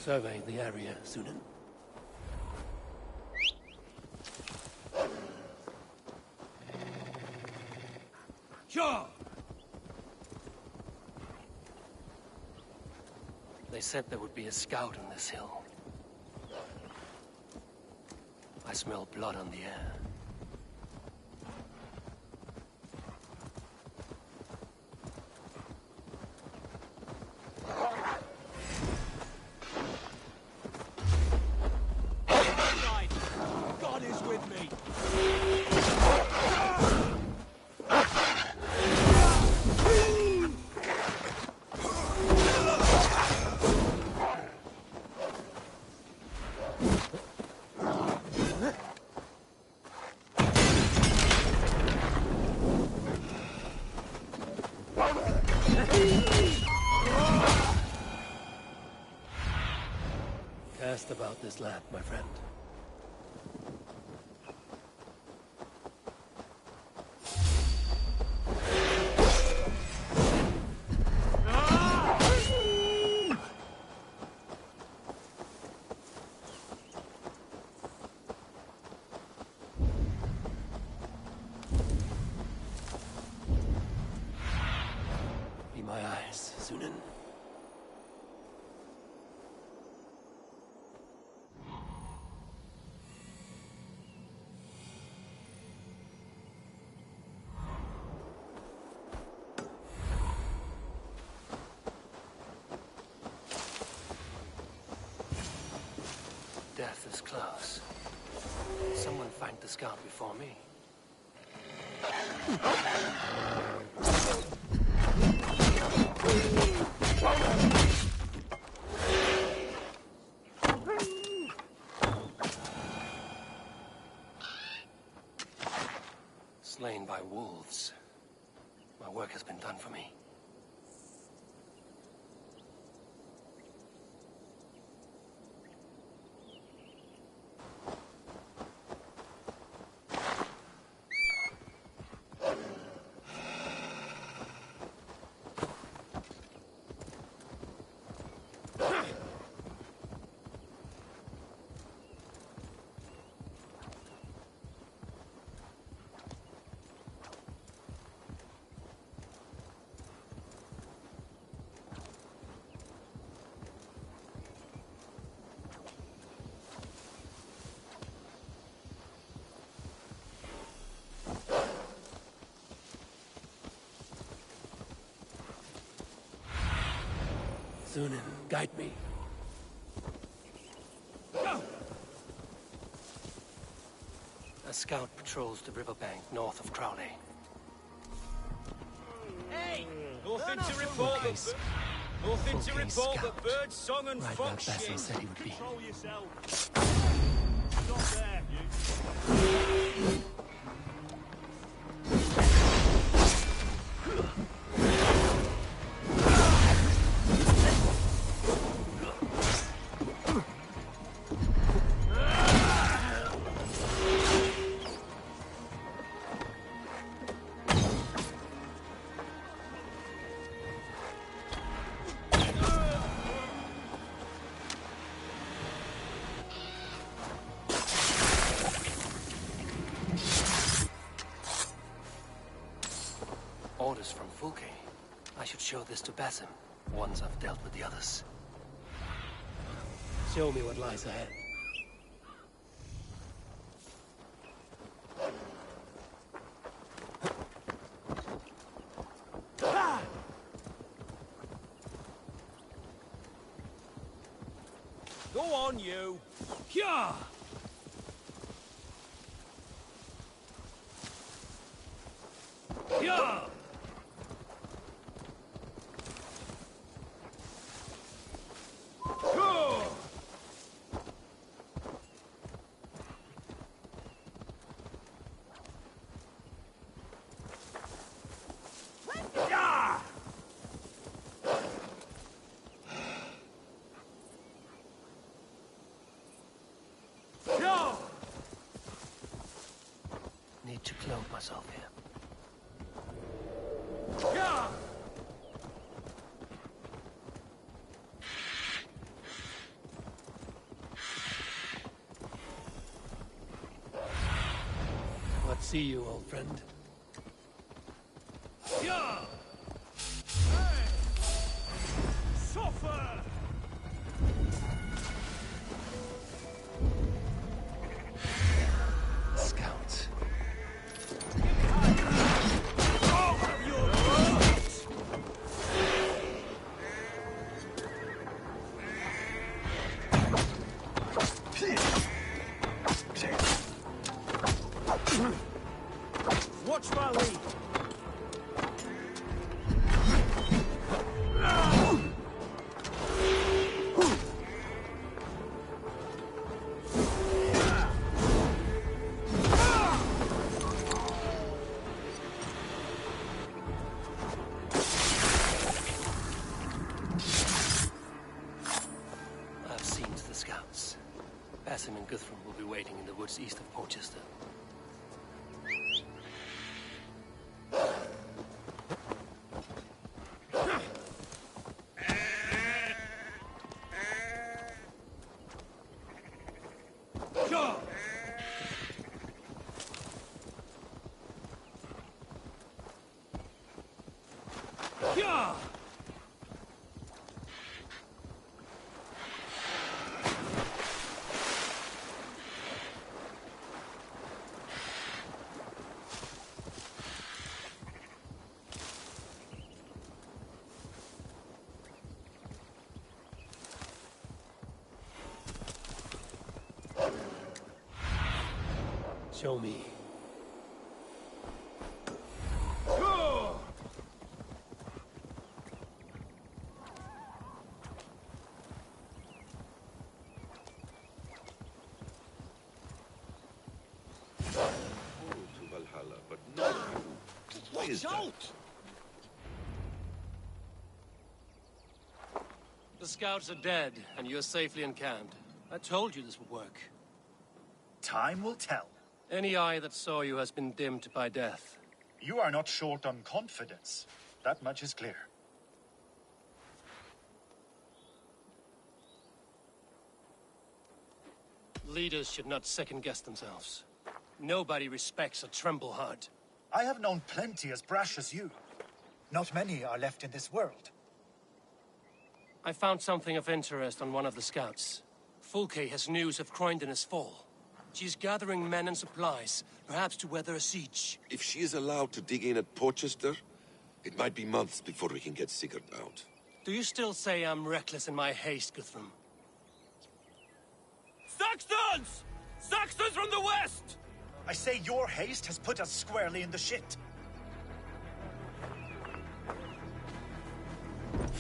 Survey the area, Sunan. Sure! They said there would be a scout on this hill. I smell blood on the air. best about this land, my friend. Be my eyes, Sunan. Death is close. Someone find the scout before me. Slain by wolves. My work has been done for me. Sunan, guide me. A scout patrols the riverbank north of Crowley. Hey! Nothing to report, nothing to report but bird song and Right fox where Basil shit. said he would be. Control yourself. Stop there, you. Orders from Fulke. I should show this to Basim, once I've dealt with the others. Show me what lies ahead. Go on, you. Yeah. Yeah. Need to clothe myself here. What see you, old friend? Suffer! Scouts. Watch my lead. Basim and Guthrum will be waiting in the woods east of Porchester. Show me. To Valhalla, but not you. Why is that? The scouts are dead, and you're safely encamped. I told you this would work. Time will tell. Any eye that saw you has been dimmed by death. You are not short on confidence. That much is clear. Leaders should not second-guess themselves. Nobody respects a tremble-hard. I have known plenty as brash as you. Not many are left in this world. I found something of interest on one of the scouts. Fulke has news of Croydon's fall. She's gathering men and supplies, perhaps to weather a siege. If she is allowed to dig in at Porchester, it might be months before we can get Sigurd out. Do you still say I'm reckless in my haste, Guthrum? Saxons! Saxons from the west! I say your haste has put us squarely in the shit.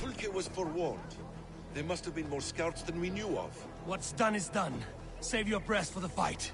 Fulke was forewarned. There must have been more scouts than we knew of. What's done is done. Save your breath for the fight.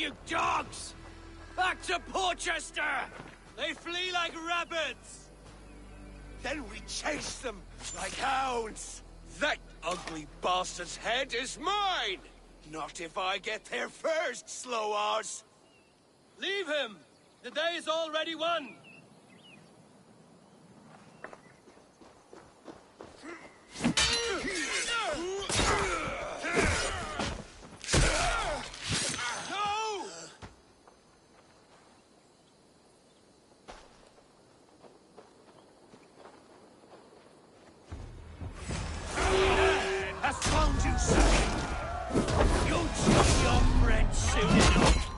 you dogs! Back to Porchester! They flee like rabbits! Then we chase them like hounds! That ugly bastard's head is mine! Not if I get there first, slow-arse! Leave him! The day is already won! Has found you, sir! You'll choose your friend soon enough!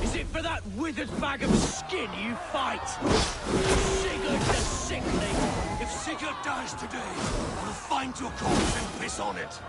Is it for that withered bag of skin you fight? Sigurd the sickly! If Sigurd dies today, I'll find your corpse and piss on it!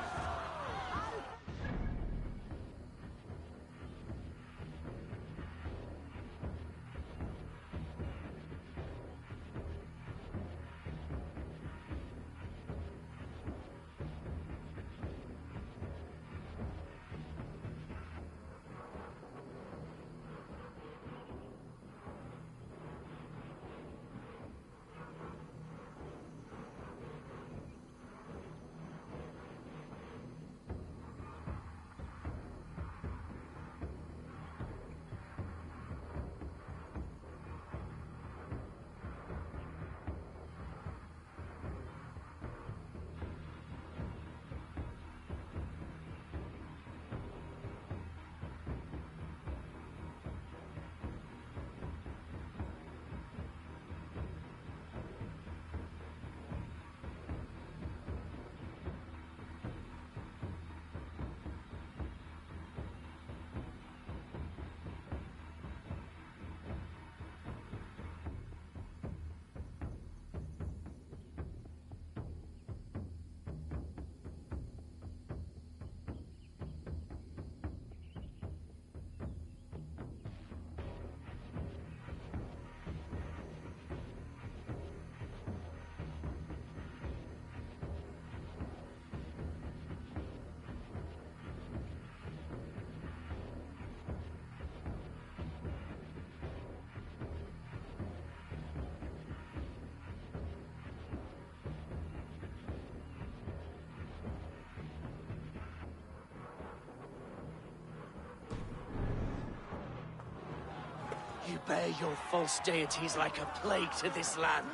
You bear your false deities like a plague to this land.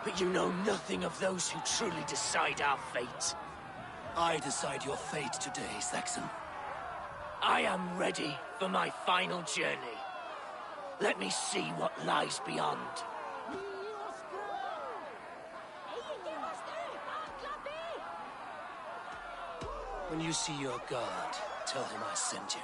But you know nothing of those who truly decide our fate. I decide your fate today, Saxon. I am ready for my final journey. Let me see what lies beyond. When you see your god, tell him I sent you.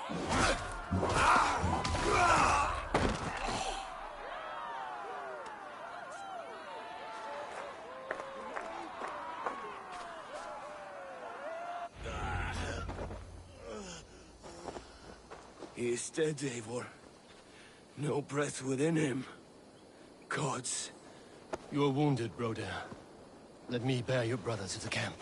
He is dead, Eivor. No breath within him. Gods. You are wounded, brother. Let me bear your brother to the camp.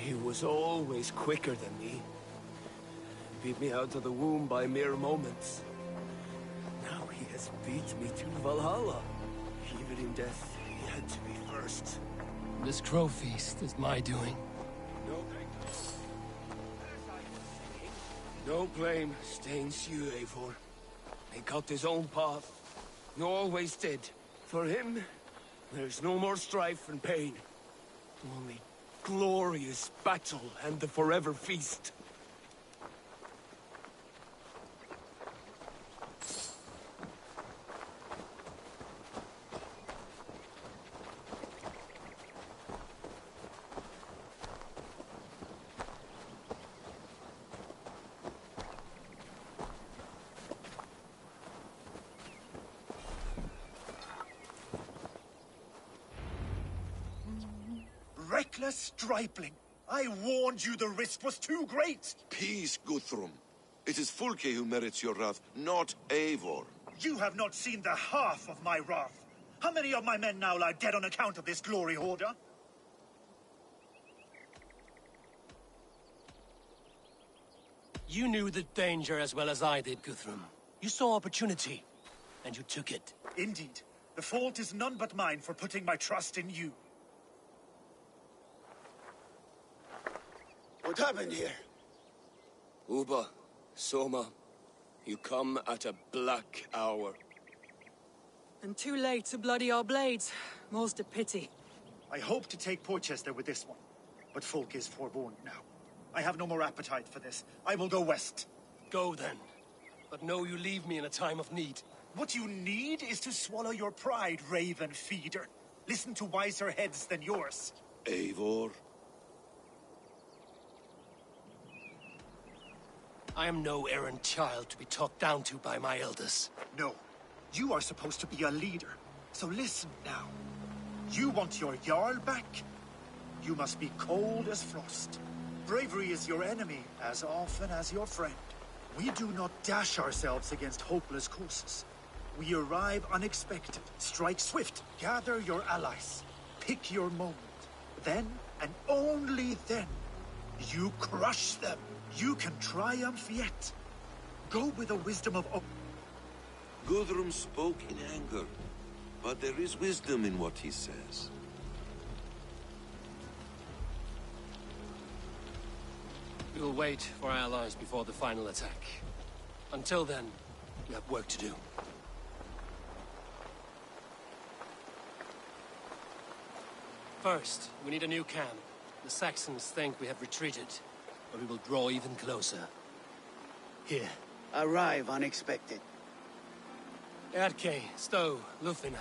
He was always quicker than me. He beat me out of the womb by mere moments. Now he has beat me to Valhalla. Even in death, he had to be first. This crow feast is my doing. No blame stains you, Eivor. He cut his own path. He always did. For him, there's no more strife and pain. Only glorious battle and the forever feast. Reckless stripling! I warned you the risk was too great! Peace, Guthrum. It is Fulke who merits your wrath, not Eivor. You have not seen the half of my wrath. How many of my men now lie dead on account of this glory hoarder? You knew the danger as well as I did, Guthrum. You saw opportunity, and you took it. Indeed. The fault is none but mine for putting my trust in you. What happened here? Uba, Soma, you come at a black hour. And too late to bloody our blades. More's the pity. I hope to take Porchester with this one, but folk is forewarned now. I have no more appetite for this. I will go west. Go then. But know you leave me in a time of need. What you need is to swallow your pride, raven feeder. Listen to wiser heads than yours. Eivor. I am no errant child to be talked down to by my elders. No. You are supposed to be a leader. So listen now. You want your Jarl back? You must be cold as frost. Bravery is your enemy as often as your friend. We do not dash ourselves against hopeless courses. We arrive unexpected, strike swift, gather your allies, pick your moment. Then, and only then, you crush them. You can triumph yet. Go with the wisdom of... Guthrum spoke in anger, but there is wisdom in what he says. We will wait for our allies before the final attack. Until then, we have work to do. First, we need a new camp. The Saxons think we have retreated, but we will draw even closer. Here. Arrive unexpected. Erke, Stowe, Lufina,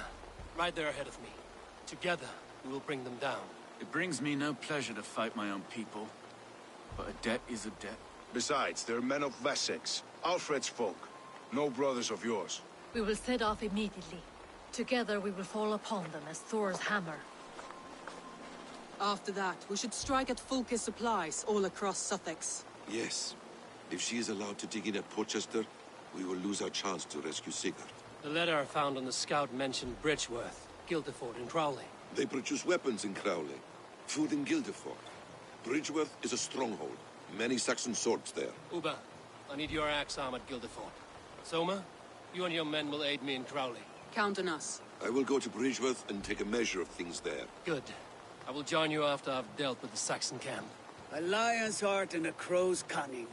right there ahead of me. Together, we will bring them down. It brings me no pleasure to fight my own people. But a debt is a debt. Besides, they're men of Wessex, Alfred's folk. No brothers of yours. We will set off immediately. Together we will fall upon them as Thor's hammer. After that, we should strike at Fulke's supplies all across Sussex. Yes. If she is allowed to dig in at Porchester, we will lose our chance to rescue Sigurd. The letter found on the scout mentioned Bridgeworth, Guildeford, and Crowley. They produce weapons in Crowley, food in Guildeford. Bridgeworth is a stronghold. Many Saxon swords there. Uba, I need your axe arm at Guildeford. Soma, you and your men will aid me in Crowley. Count on us. I will go to Bridgeworth and take a measure of things there. Good. I will join you after I've dealt with the Saxon camp. A lion's heart and a crow's cunning.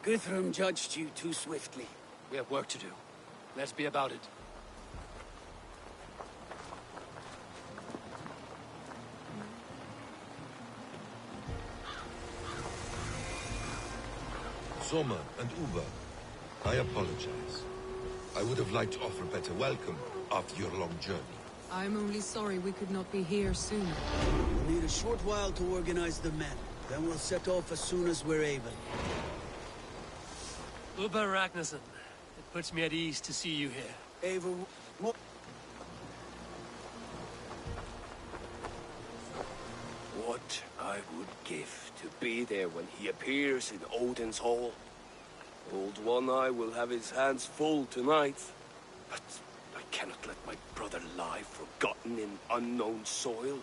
Guthrum judged you too swiftly. We have work to do. Let's be about it. Soma and Uba, I apologize. I would have liked to offer a better welcome after your long journey. I'm only sorry we could not be here sooner. We'll need a short while to organize the men. Then we'll set off as soon as we're able. Uba Ragnarsson, it puts me at ease to see you here. Eivor, What I would give to be there when he appears in Odin's hall. Old One-Eye will have his hands full tonight. But I cannot let my brother lie forgotten in unknown soil.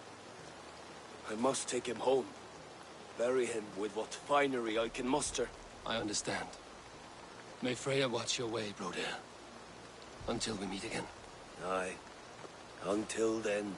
I must take him home. Bury him with what finery I can muster. I understand. May Freya watch your way, Broder. Until we meet again. Aye. Until then.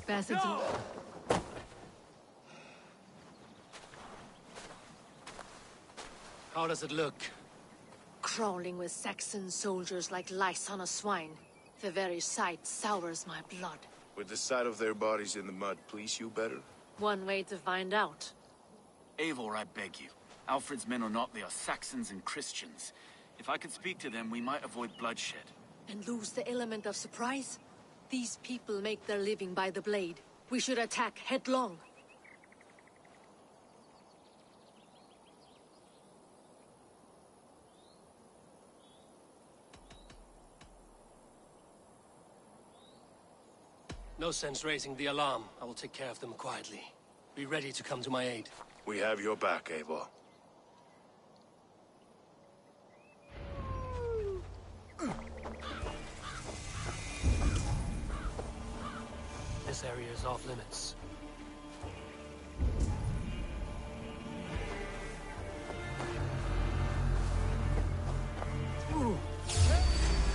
Bassett. No! How does it look? Crawling with Saxon soldiers like lice on a swine. The very sight sours my blood. Would the sight of their bodies in the mud please you better? One way to find out. Eivor, I beg you. Alfred's men are not, they are Saxons and Christians. If I could speak to them, we might avoid bloodshed. And lose the element of surprise? These people make their living by the blade. We should attack headlong. No sense raising the alarm. I will take care of them quietly. Be ready to come to my aid. We have your back, Eivor. This area is off limits.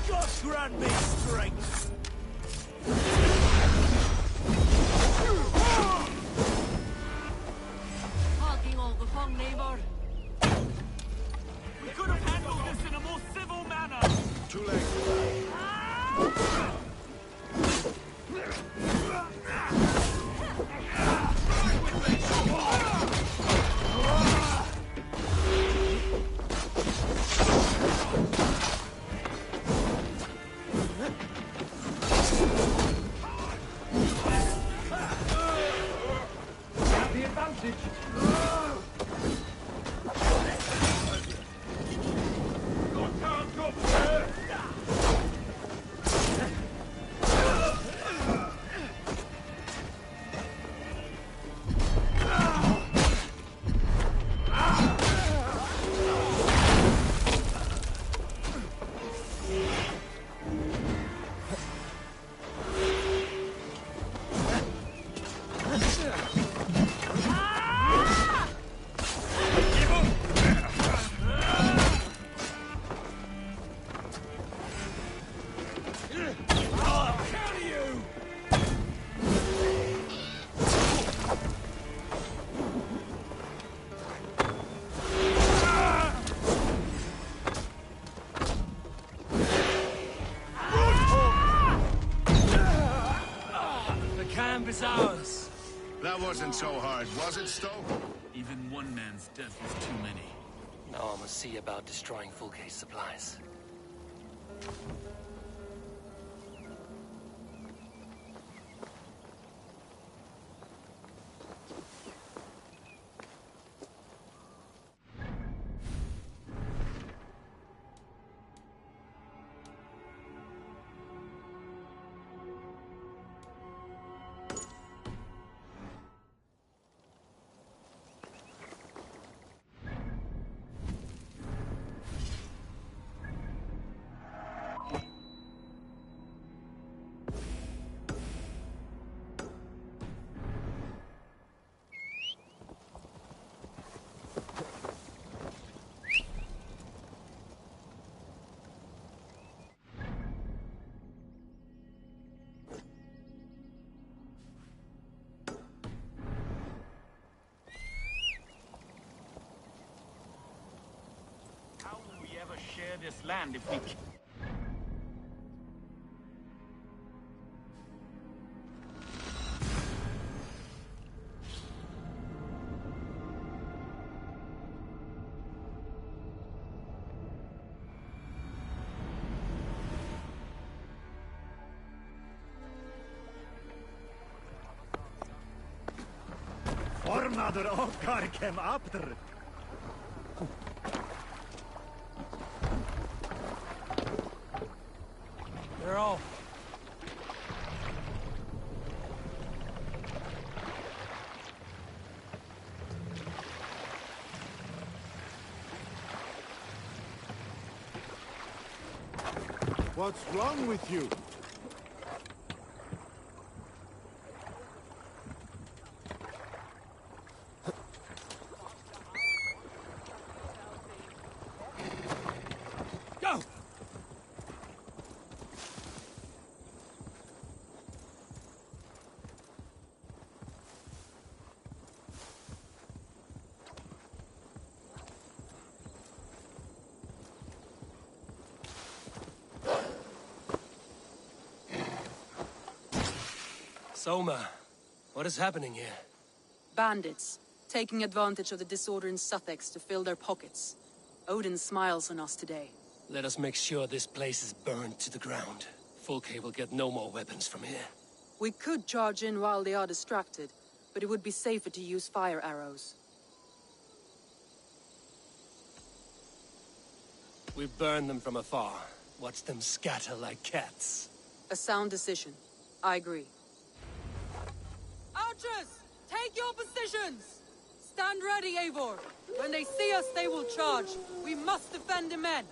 God grant me strength! Talking all the fun, neighbor. We could have handled this in a more civil manner! Too late. The advantage! Is ours. That wasn't so hard, was it, Stowe? Even one man's death is too many. Now I must see about destroying Fulke's supplies. Share this land if we can. Formadur okkar kem aftur. They're off. What's wrong with you? Go! Soma, what is happening here? Bandits, taking advantage of the disorder in Sussex to fill their pockets. Odin smiles on us today. Let us make sure this place is burned to the ground. Fulke will get no more weapons from here. We could charge in while they are distracted, but it would be safer to use fire arrows. We burn them from afar. Watch them scatter like cats. A sound decision. I agree. Archers! Take your positions! Stand ready, Eivor. When they see us, they will charge. We must defend the men.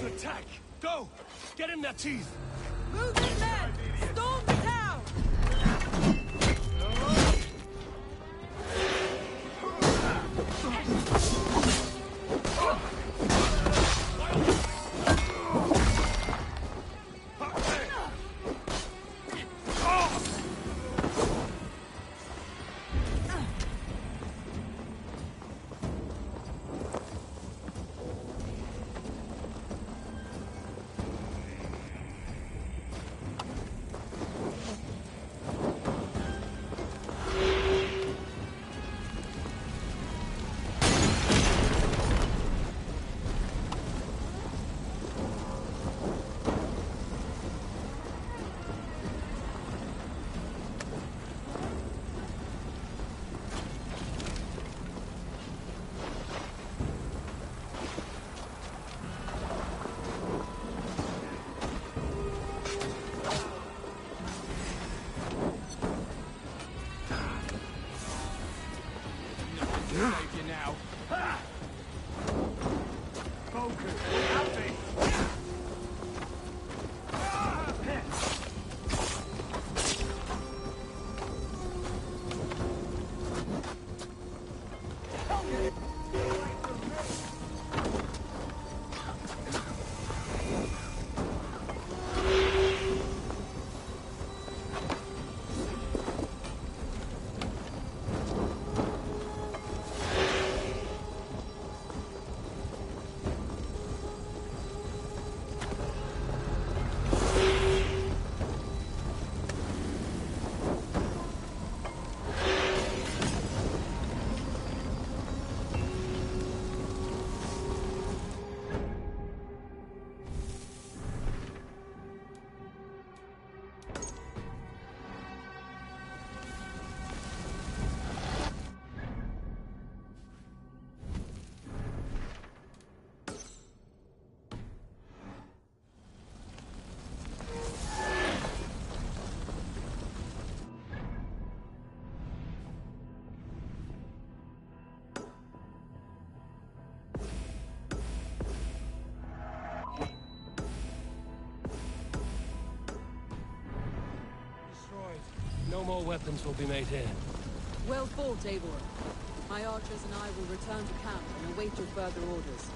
Attack! Go! Get in their teeth! Move in, men! Storm the town! Save you now. Ha! Focus. Out me. No more weapons will be made here. Well fought, Eivor. My archers and I will return to camp and await your further orders.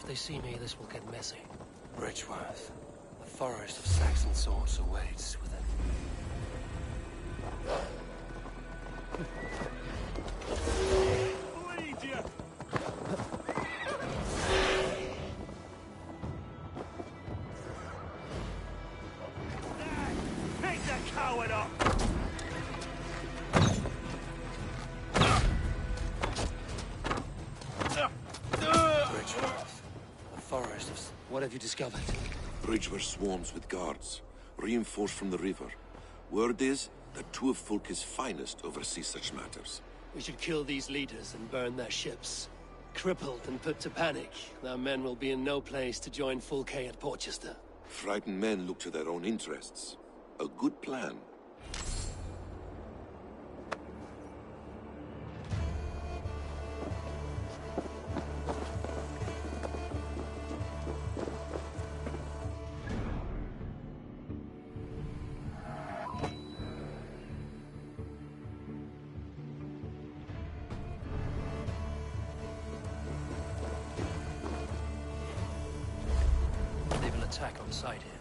If they see me, this will get messy. Bridgeworth. The forest of Saxon swords awaits within. Bleed you! Pick the coward up! Bridgeworth. The forest of... What have you discovered? Bridgeworth swarms with guards, reinforced from the river. Word is that two of Fulke's finest oversee such matters. We should kill these leaders and burn their ships. Crippled and put to panic, our men will be in no place to join Fulke at Porchester. Frightened men look to their own interests. A good plan. They will attack on sight here.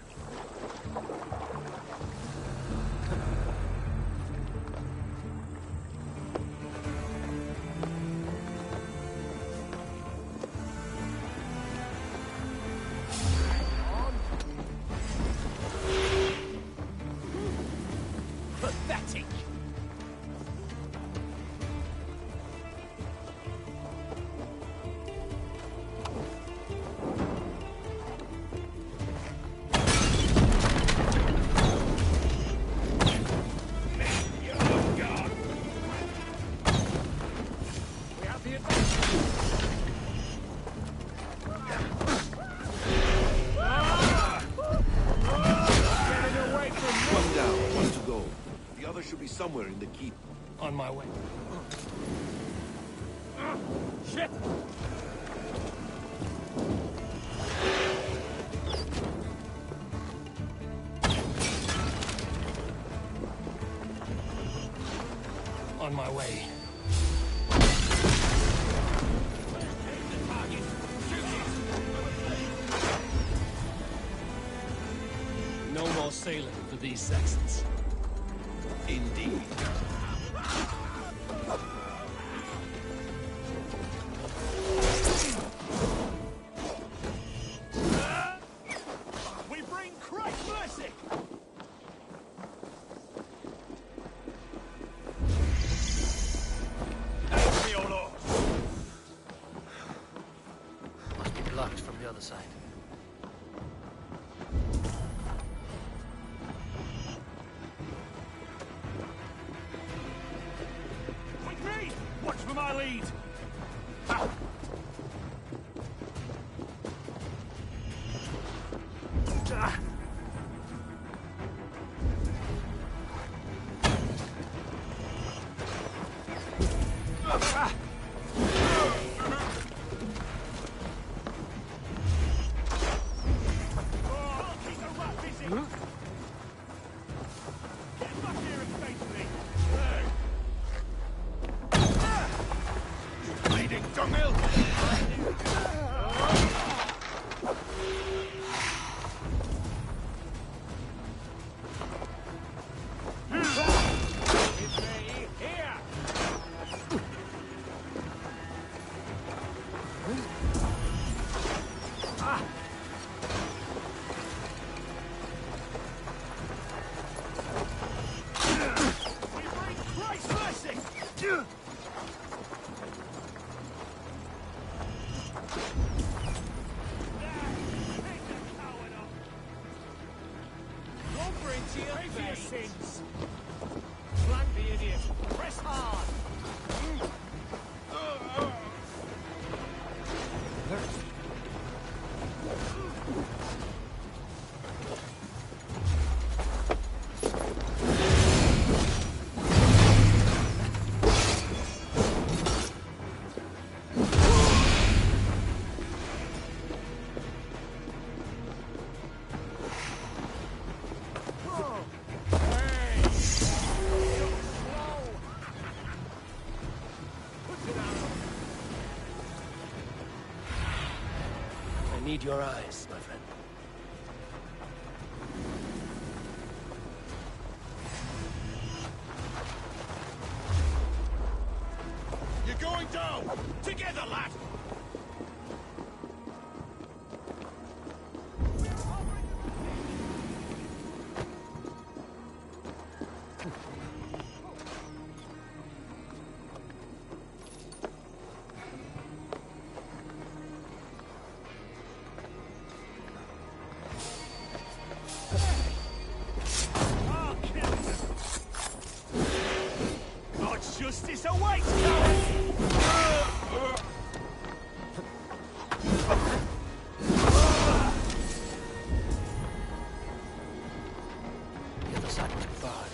Pathetic! One down, one to go. The other should be somewhere in the keep. On my way. Shit! On my way. No more sailing for these Saxons. Indeed. We bring Christ's mercy! Help me, O Lord! Must be blocked from the other side. With me! Watch for my lead! Ah. Ah. Ah. Oh, keep the rat busy! Get back here and face me! Bleeding dunghill! It's me, here! Ah. We bring Christ's mercy! Don't bring to your face! Sins. Flank the idiot! Press hard! need your eyes, my friend. You're going down! Together, lad! God's justice awaits, cowards! The other side was barred.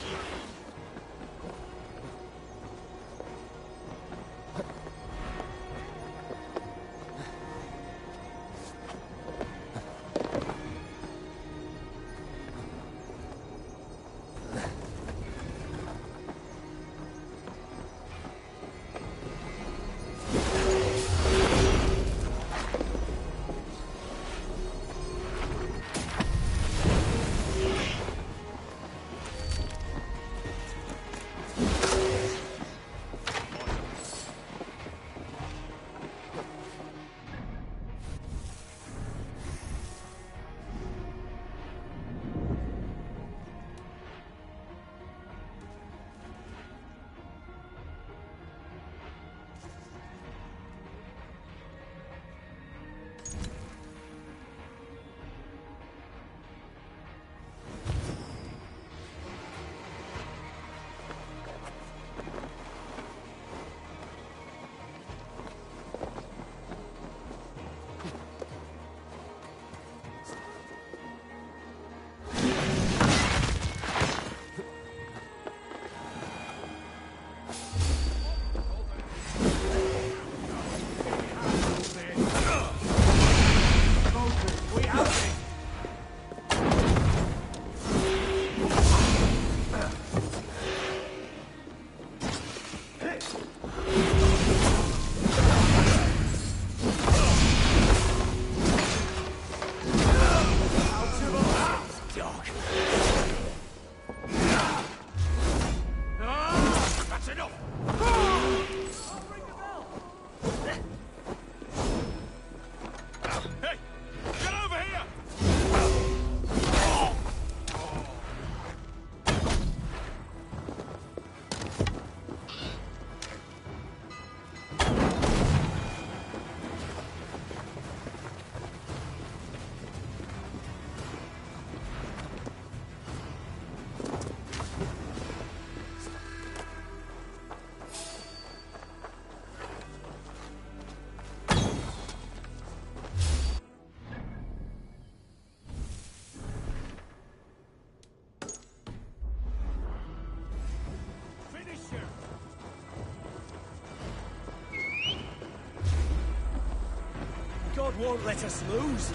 God won't let us lose.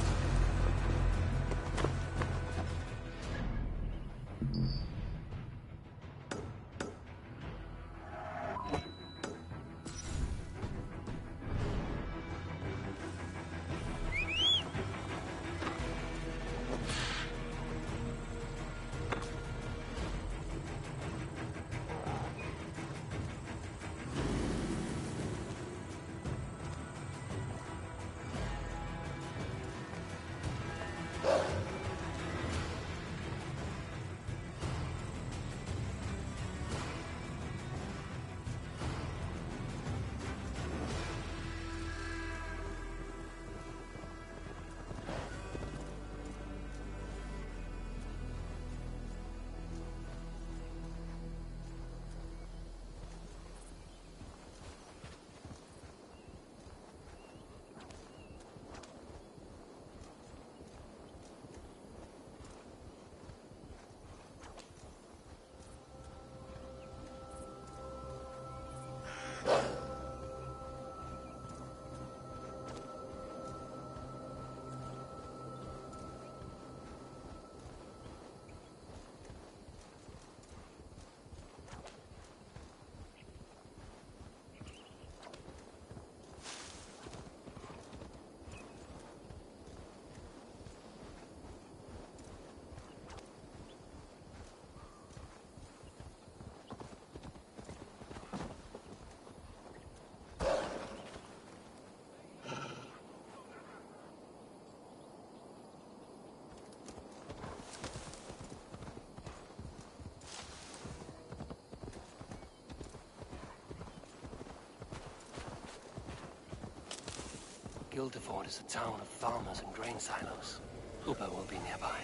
Guildeford is a town of farmers and grain silos. Uber will be nearby.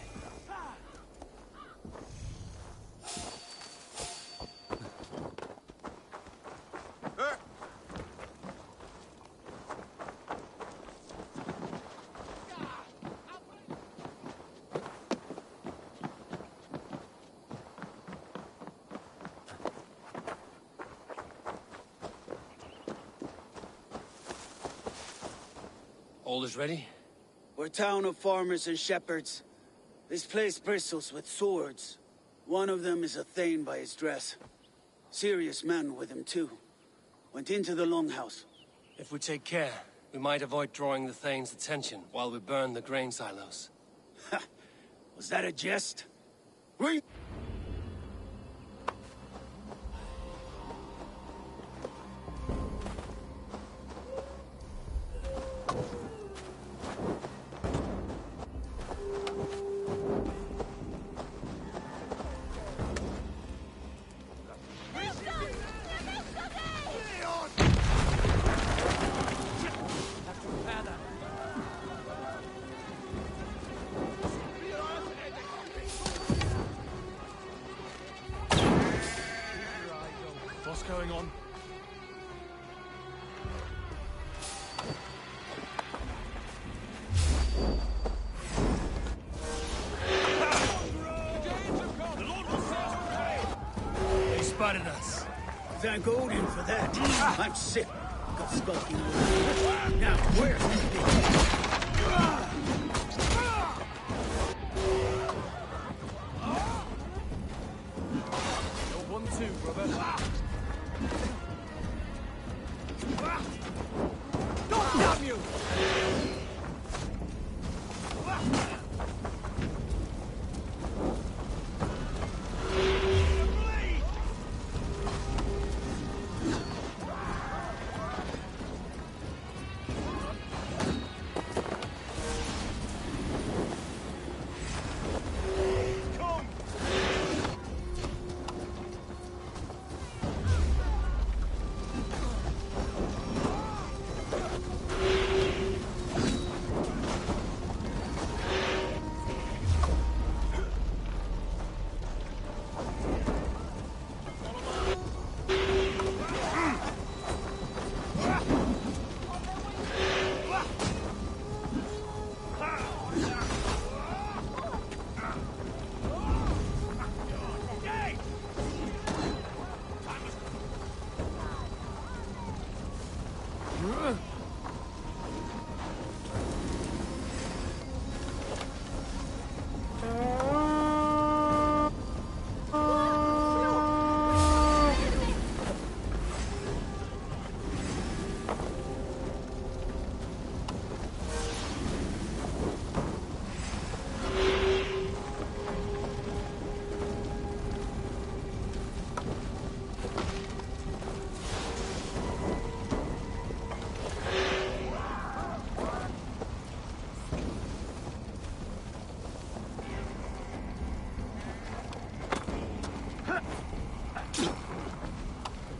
All is ready? We're a town of farmers and shepherds. This place bristles with swords. One of them is a Thane by his dress. Serious man with him, too. Went into the longhouse. If we take care, we might avoid drawing the Thane's attention while we burn the grain silos. Ha! Was that a jest? We... What's going on? They spotted us. Thank Odin for that. I'm sick. Got skulking around. Now, where's the big... No 1-2, brother. Damn you!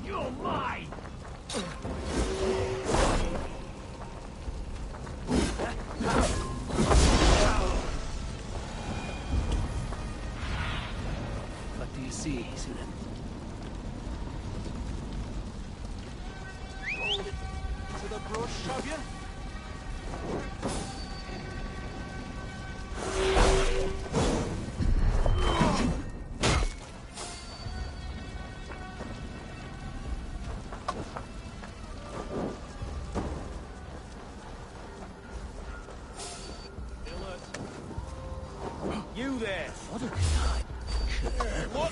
You're mine! What do you see, Sunan? To the brush, have you? You there! What a deny. What?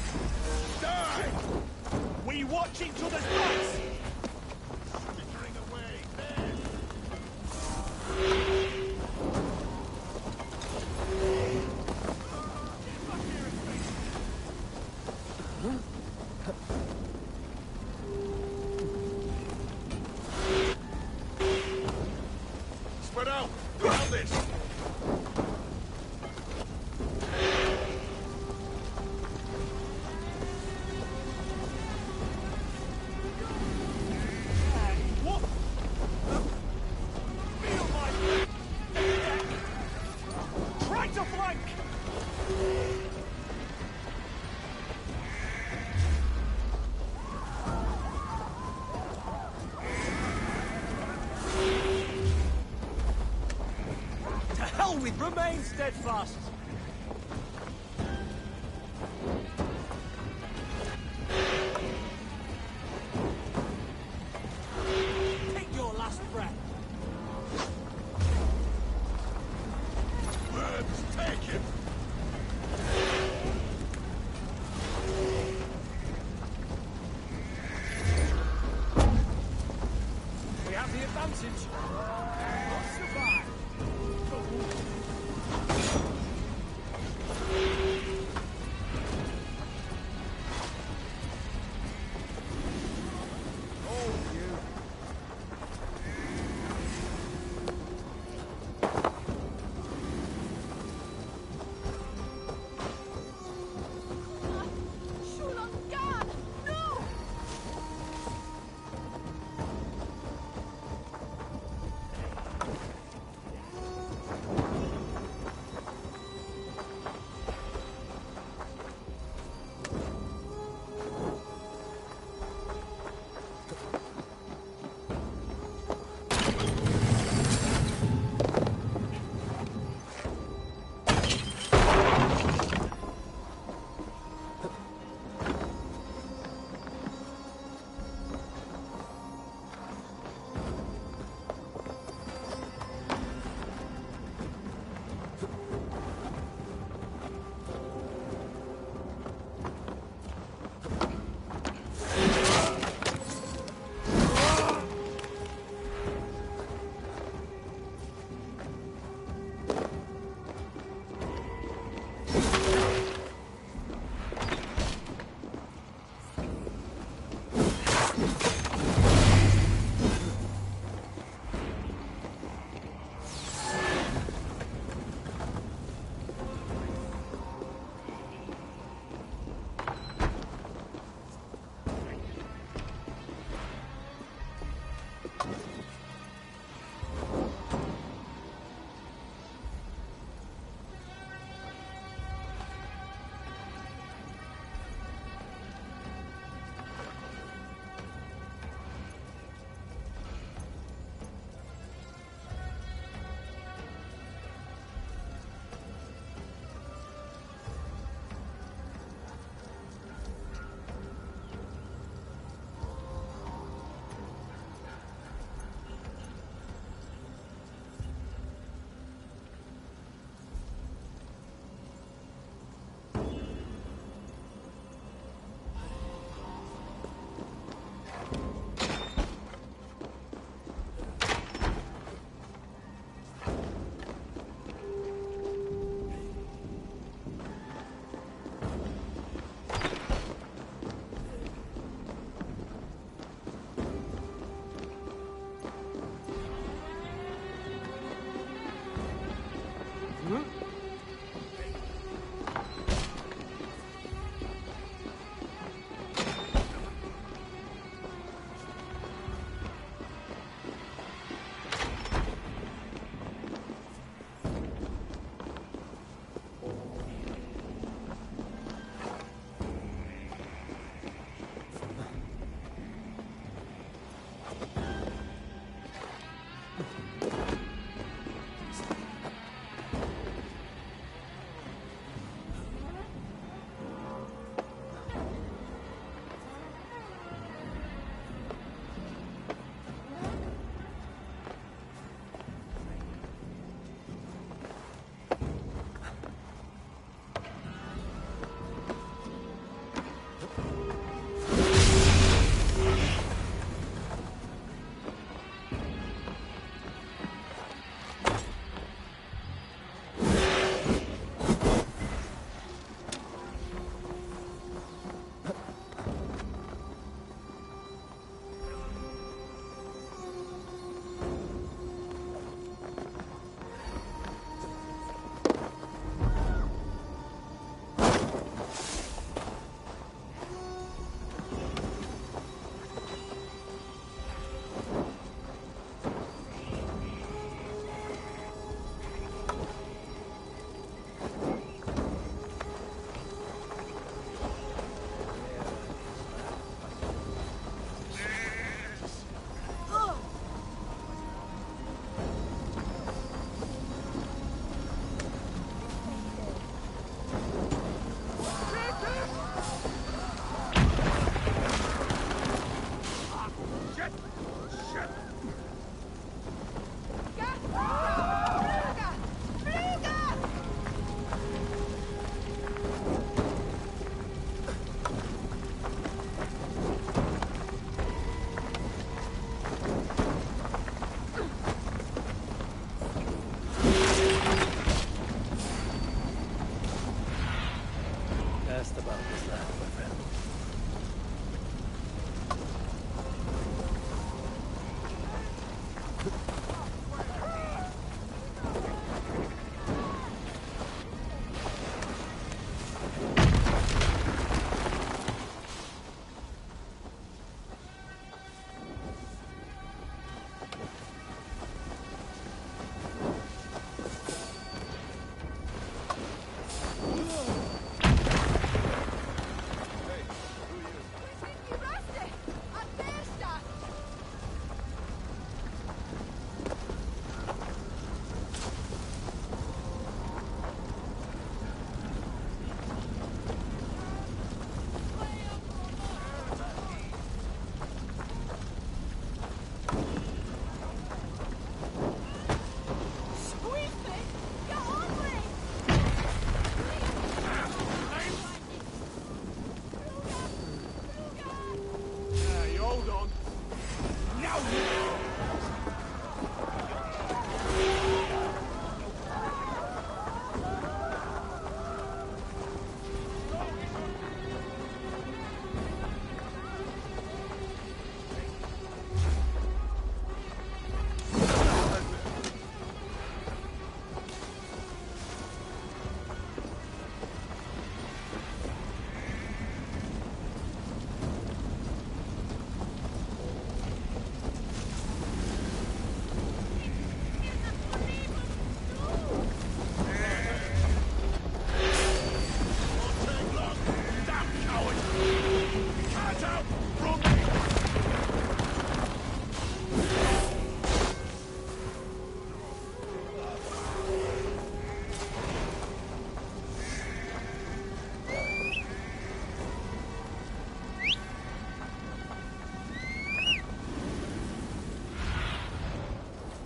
Die! We watch each other's backs! Spread out! Around this! What? Feel my with remain steadfast. Take your last breath. Words taken. We have the advantage. Survive.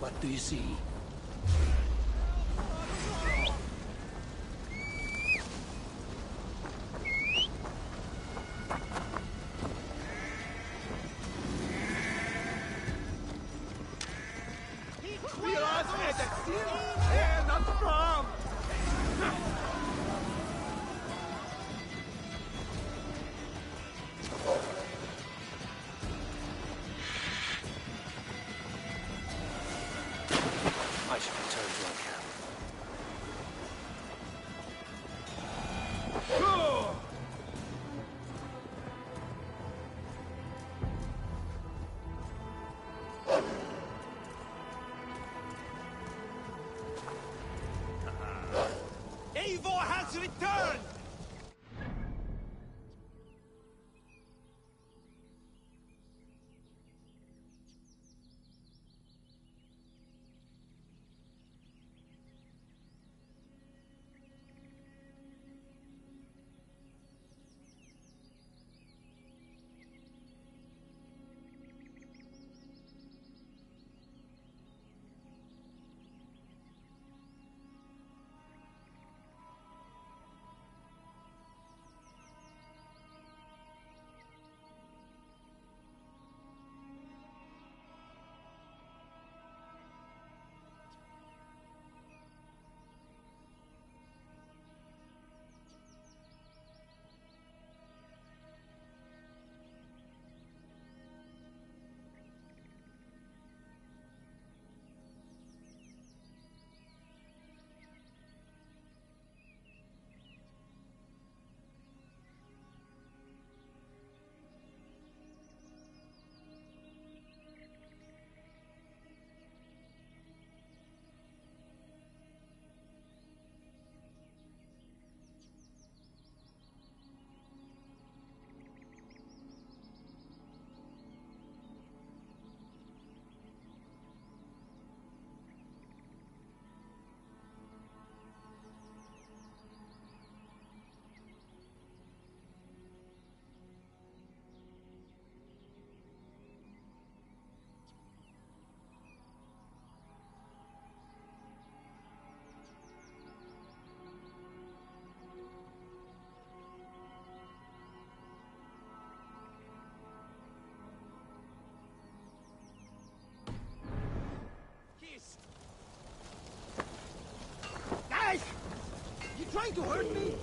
What do you see? We are headed still, and not from. I shall return to our camp. Eivor has returned! Guys! You trying to hurt me?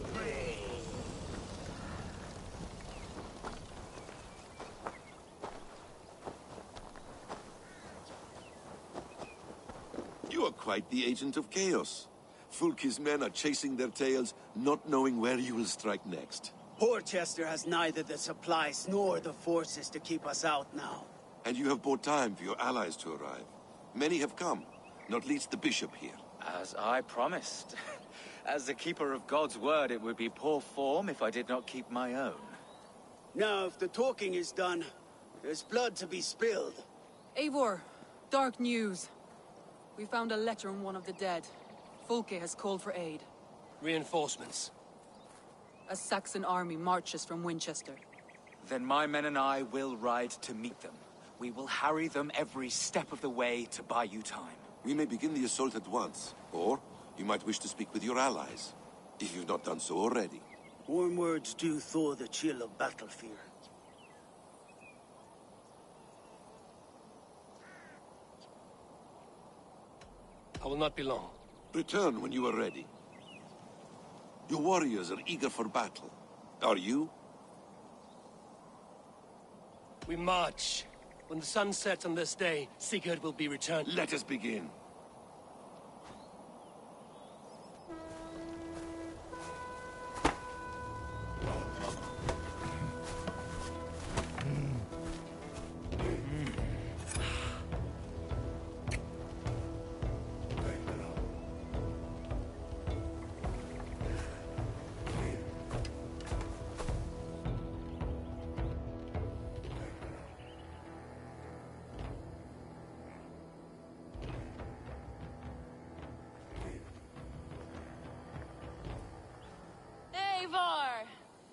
You are quite the agent of chaos. Fulke's men are chasing their tails, not knowing where you will strike next. Porchester has neither the supplies nor the forces to keep us out now. And you have bought time for your allies to arrive. Many have come, not least the bishop here. As I promised. As the keeper of God's word, it would be poor form if I did not keep my own. Now, if the talking is done, there's blood to be spilled. Eivor, dark news. We found a letter on one of the dead. Fulke has called for aid. Reinforcements. A Saxon army marches from Winchester. Then my men and I will ride to meet them. We will harry them every step of the way to buy you time. We may begin the assault at once, or you might wish to speak with your allies, if you've not done so already. Warm words do thaw the chill of battle fear. I will not be long. Return when you are ready. Your warriors are eager for battle. Are you? We march. When the sun sets on this day, Sigurd will be returned. Let us begin. Eivor!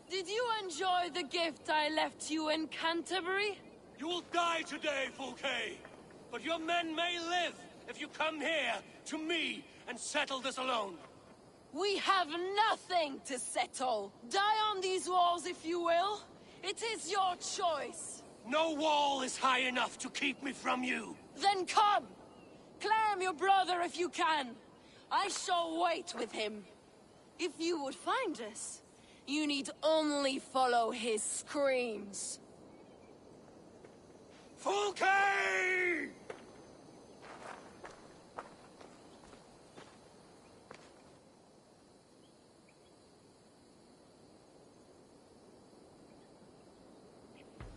Did you enjoy the gift I left you in Canterbury? You will die today, Fulke! But your men may live if you come here, to me, and settle this alone. We have nothing to settle. Die on these walls if you will. It is your choice. No wall is high enough to keep me from you. Then come! Claim your brother if you can. I shall wait with him. If you would find us, you need only follow his screams. Fulke!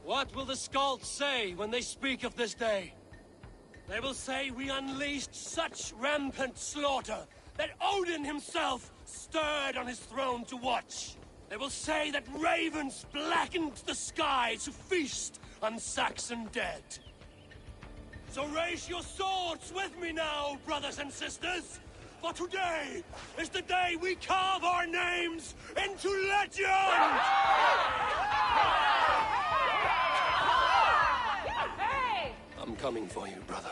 What will the Skalds say when they speak of this day? They will say we unleashed such rampant slaughter that Odin himself stirred on his throne to watch. They will say that ravens blackened the sky to feast on Saxon dead. So raise your swords with me now, brothers and sisters, for today is the day we carve our names into legend! I'm coming for you, brother.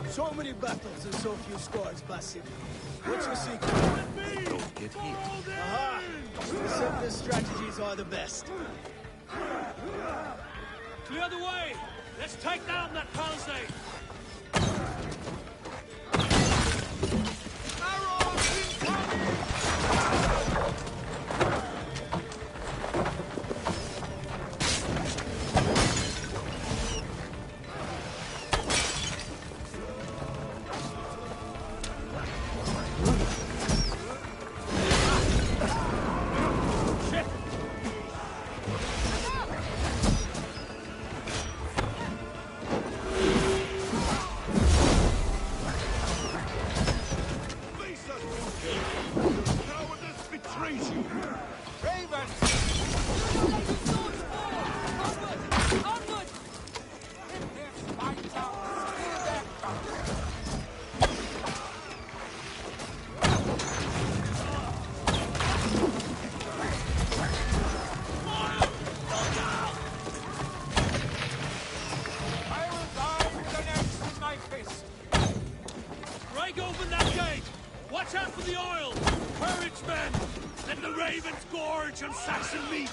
So many battles and so few scars, Basim. What's your secret? Don't get hit. Aha! The simplest strategies are the best. Clear the way! Let's take down that palisade! Watch out for the oil! Courage, men! Let the ravens gorge on Saxon meat!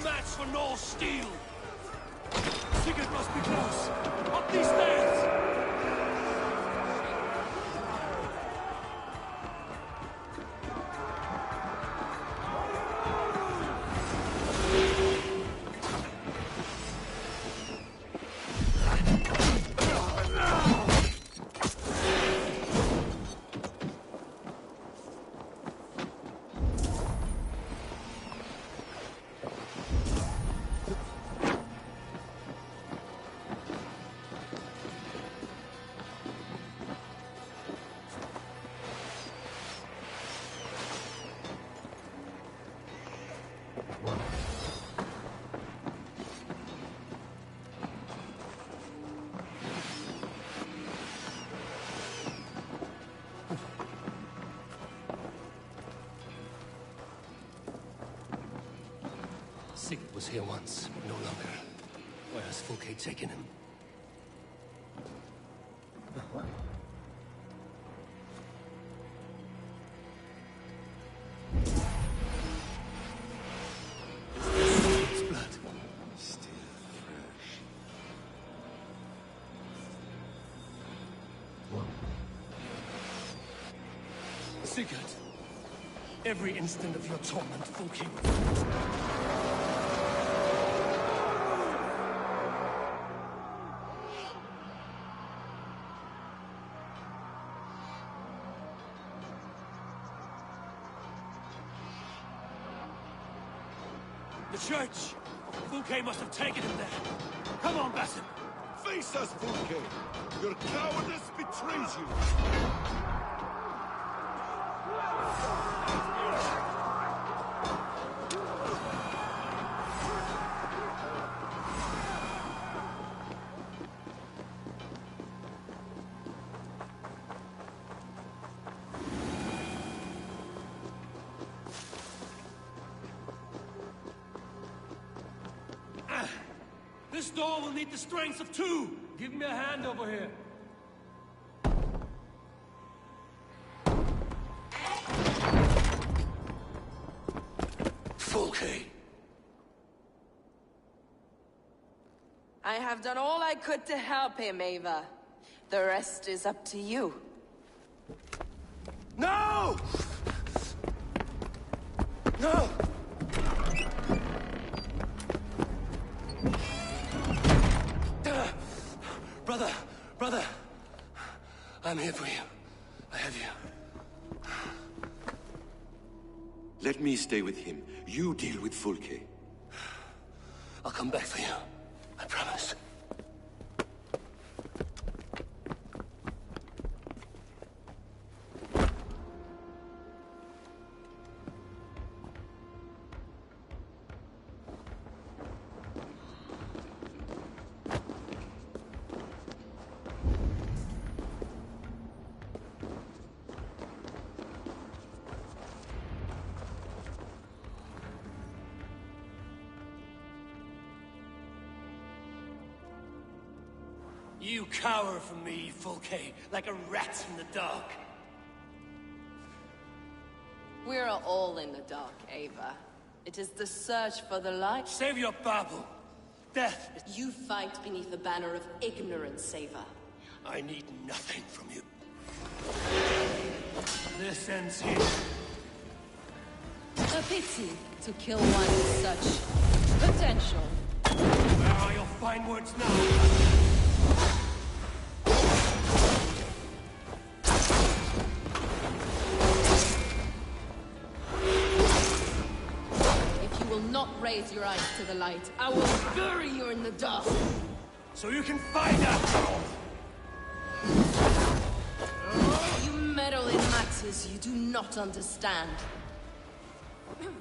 match for Norse steel! Sigurd must be close! Up these stairs! Sigurd was here once, but no longer. Where has Fulke taken him? Sigurd's blood. Still fresh. Sigurd, every instant of your torment, Fulke. The church! Fulke must have taken him there. Come on, Basim. Face us, Fulke! Your cowardice betrays you! This door will need the strength of two! Give me a hand over here. Fulke! I have done all I could to help him, Ava. The rest is up to you. No! No! Brother, I'm here for you. I have you. Let me stay with him. You deal with Fulke. I'll come back for you. I promise. You cower from me, Fulke, like a rat in the dark. We're all in the dark, Ava. It is the search for the light. Save your babble. Death is... You fight beneath the banner of ignorance, Ava. I need nothing from you. This ends here. A pity to kill one with such potential. Where are your fine words now? Not raise your eyes to the light. I will bury you in the dark. So you can find out. You meddle in matters you do not understand. You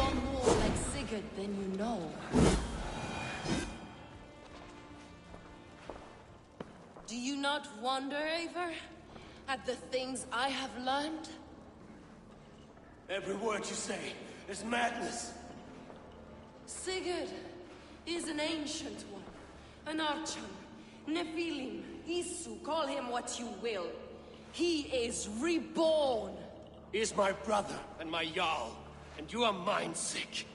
are more like Sigurd than you know. Do you not wonder, Eivor, at the things I have learned? Every word you say is madness. Sigurd is an ancient one, an archon, Nephilim, Isu, call him what you will. He is reborn. He is my brother and my Jarl, and you are mine sick.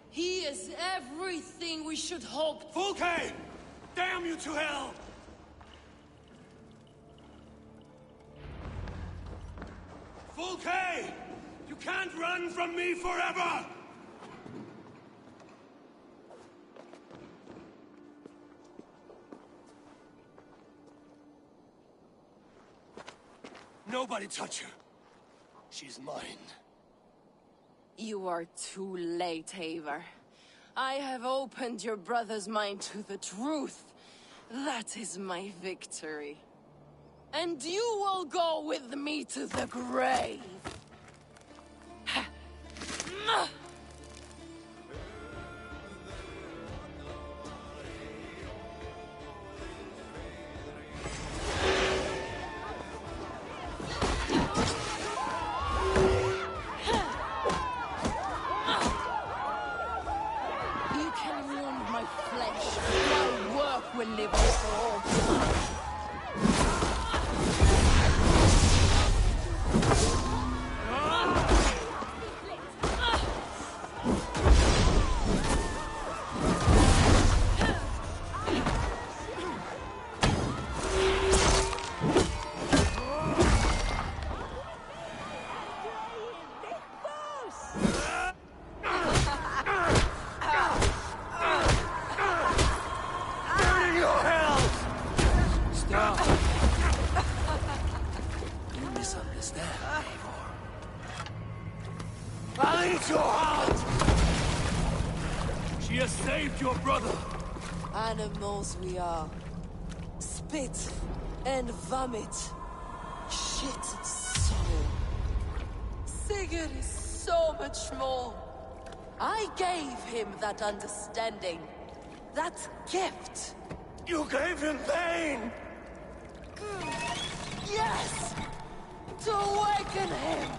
He is everything we should hope. Fulke! Damn you to hell! Fulke! You can't run from me forever! Nobody touch her. She's mine. You are too late, Eivor. I have opened your brother's mind to the truth. That is my victory. And you will go with me to the grave. You can wound my flesh. My work will live on for all time. I'll eat your heart! She has saved your brother! Animals we are. Spit and vomit. Shit and soul. Sigurd is so much more. I gave him that understanding. That gift. You gave him pain! Yes! To awaken him!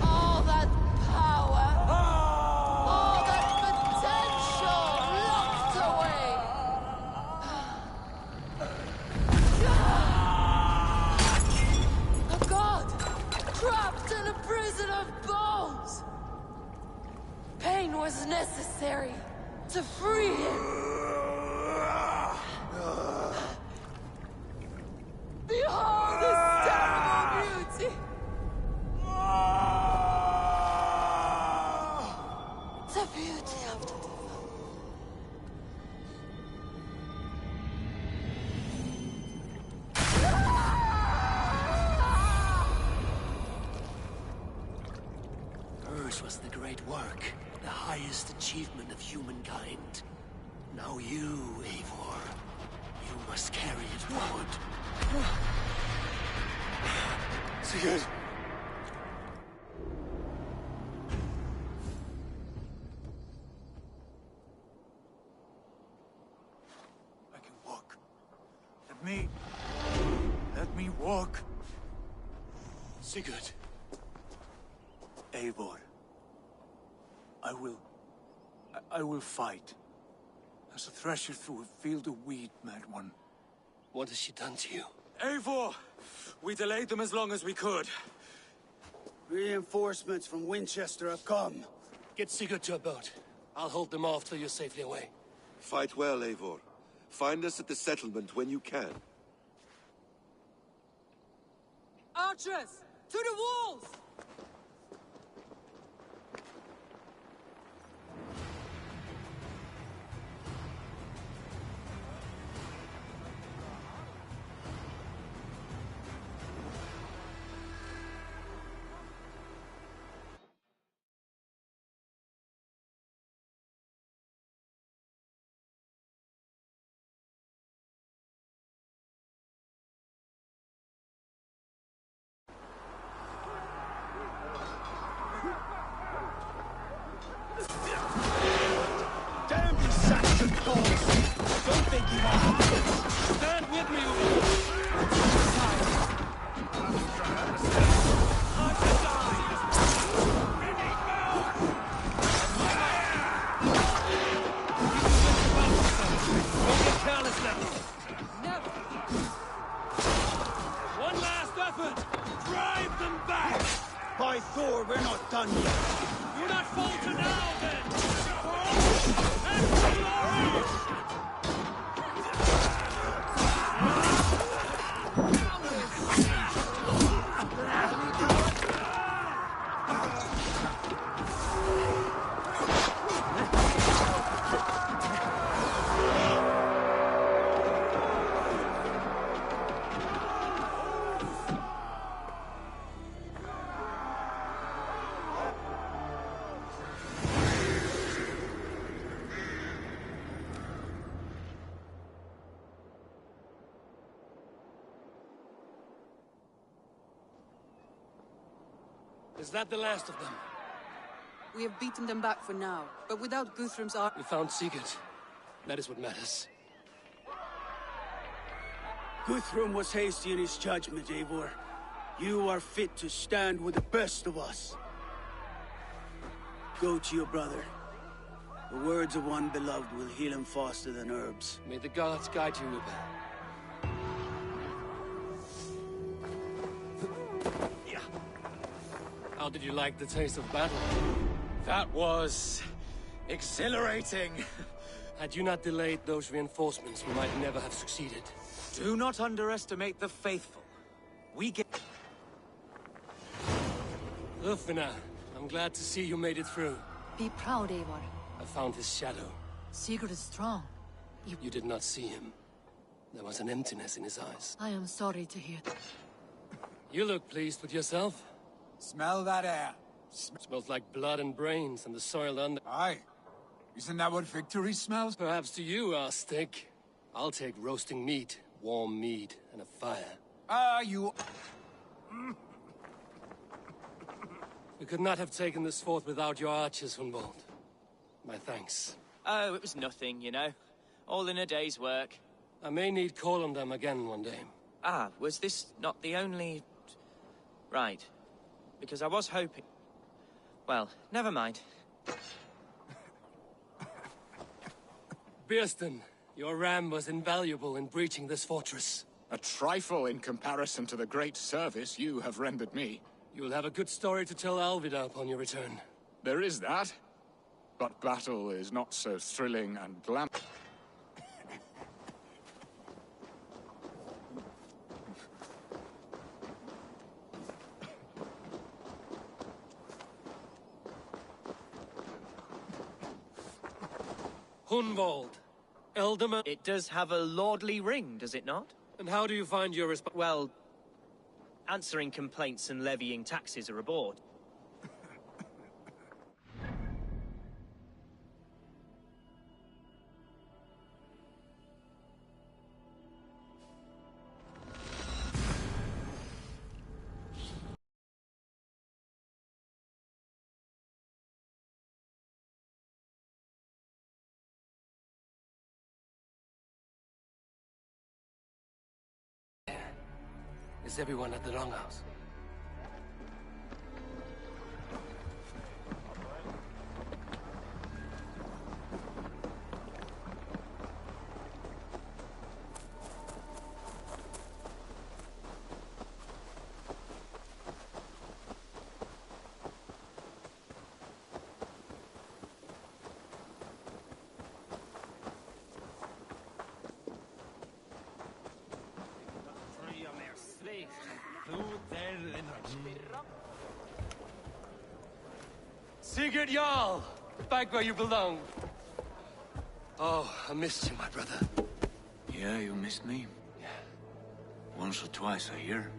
All that power, all that potential locked away. A god trapped in a prison of bones. Pain was necessary to free him. Behold this terrible beauty! The beauty of the divine. Hers was the great work, the highest achievement of humankind. Now you, Eivor, you must carry it forward. Sigurd! I can walk. Let me walk. Sigurd. Eivor. I will fight. As a thresher through a field of wheat, mad one. What has she done to you? Eivor! We delayed them as long as we could. Reinforcements from Winchester have come. Get Sigurd to a boat. I'll hold them off till you're safely away. Fight well, Eivor. Find us at the settlement when you can. Archers! To the walls! By Thor, we're not done yet. Do not falter now, then! And glory! Is that the last of them? We have beaten them back for now, but without Guthrum's army... We found Sigurd. That is what matters. Guthrum was hasty in his judgment, Eivor. You are fit to stand with the best of us. Go to your brother. The words of one beloved will heal him faster than herbs. May the gods guide you, Ubbe. How did you like the taste of battle? That was... exhilarating. Had you not delayed those reinforcements, we might never have succeeded. Do not underestimate the faithful. We get... Ulfina, I'm glad to see you made it through. Be proud, Eivor. I found his shadow. Sigurd is strong. You did not see him. There was an emptiness in his eyes. I am sorry to hear that. You look pleased with yourself. Smell that air. Smells like blood and brains and the soil under... Aye. Isn't that what victory smells? Perhaps to you, Arstic. I'll take roasting meat, warm mead, and a fire. Ah, you... We could not have taken this fort without your archers, Hunvold. My thanks. Oh, it was nothing, you know. All in a day's work. I may need call on them again one day. Ah, was this not the only... Right. Because I was hoping... Well, never mind. Birsten, your ram was invaluable in breaching this fortress. A trifle in comparison to the great service you have rendered me. You'll have a good story to tell Alvida upon your return. There is that. But battle is not so thrilling and glam... Hunvold, Elderman... It does have a lordly ring, does it not? And how do you find your Well, answering complaints and levying taxes are aboard. Is everyone at the longhouse? Sigurd Jarl! Back where you belong. Oh, I missed you, my brother. Yeah, you missed me? Yeah. Once or twice, I hear.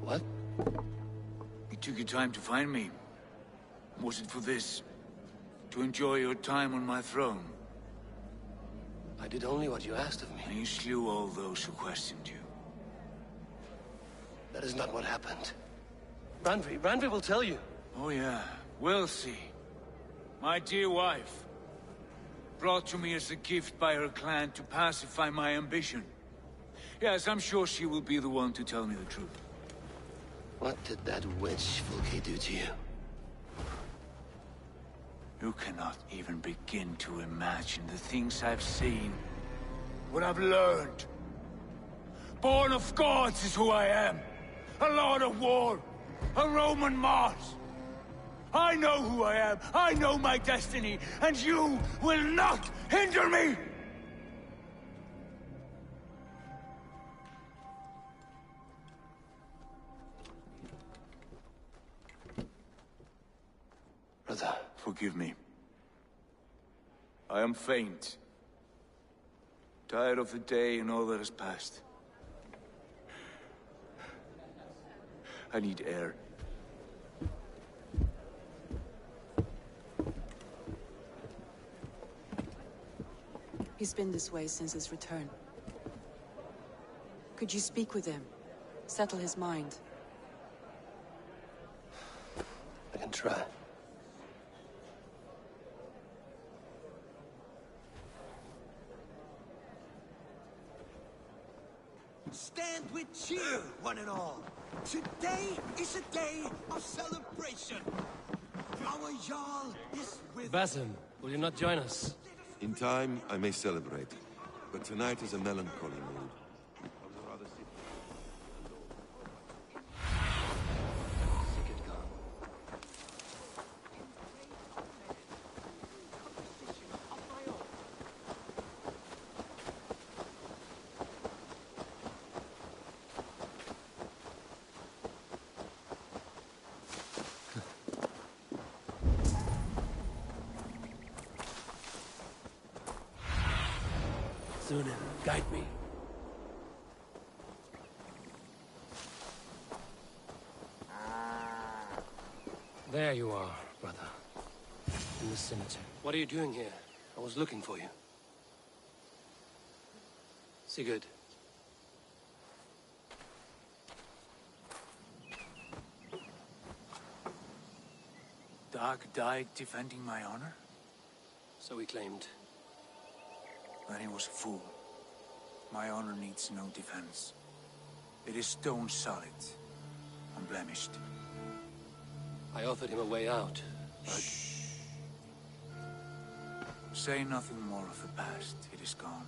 What? You took your time to find me. Was it for this? To enjoy your time on my throne? I did only what you asked of me. And you slew all those who questioned you. That is not what happened. Randvi will tell you. Oh yeah, we'll see. My dear wife, brought to me as a gift by her clan to pacify my ambition. Yes, I'm sure she will be the one to tell me the truth. What did that witch Fulke do to you? You cannot even begin to imagine the things I've seen. What I've learned. Born of gods is who I am. A lord of war. A Roman Mars! I know who I am, I know my destiny, and you will not hinder me! Brother. Forgive me. I am faint. Tired of the day and all that has passed. I need air. He's been this way since his return. Could you speak with him? Settle his mind? I can try. Stand with cheer, one and all. Today is a day of celebration. Our Jarl is with Basim, will you not join us? In time, I may celebrate, but tonight is a melancholy mood. Sunan, guide me. There you are, brother. In the cemetery. What are you doing here? I was looking for you. Sigurd. Dag died defending my honor? So he claimed. Then he was a fool. My honor needs no defense. It is stone solid, unblemished. I offered him a way out, but... Say nothing more of the past. It is gone.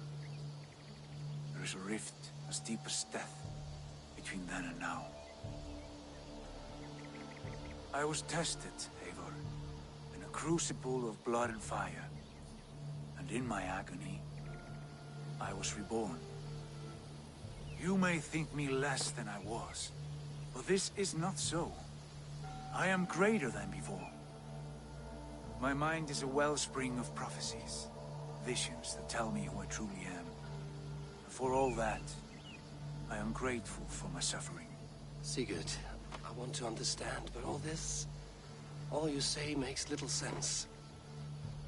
There is a rift as deep as death between then and now. I was tested, Eivor, in a crucible of blood and fire. And in my agony, I was reborn. You may think me less than I was, but this is not so. I am greater than before. My mind is a wellspring of prophecies, visions that tell me who I truly am. For all that, I am grateful for my suffering. Sigurd, I want to understand, but all you say makes little sense.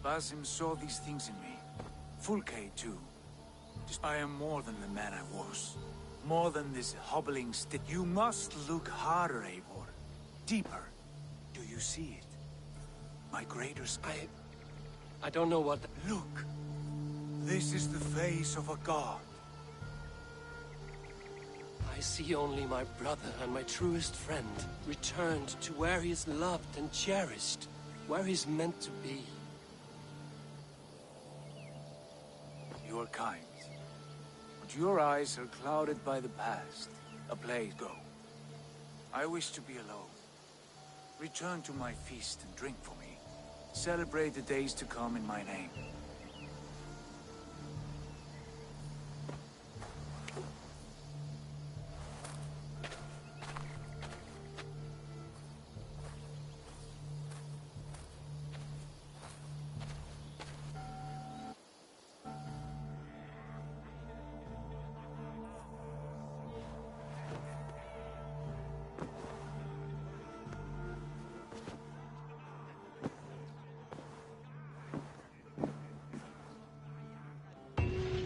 Basim saw these things in me. Fulke, too. I am more than the man I was. More than this hobbling stick. You must look harder, Eivor. Deeper. Do you see it? My greater skill. I don't know what... Look. This is the face of a god. I see only my brother and my truest friend returned to where he is loved and cherished. Where he's meant to be. You are kind. But your eyes are clouded by the past. A place go. I wish to be alone. Return to my feast and drink for me. Celebrate the days to come in my name.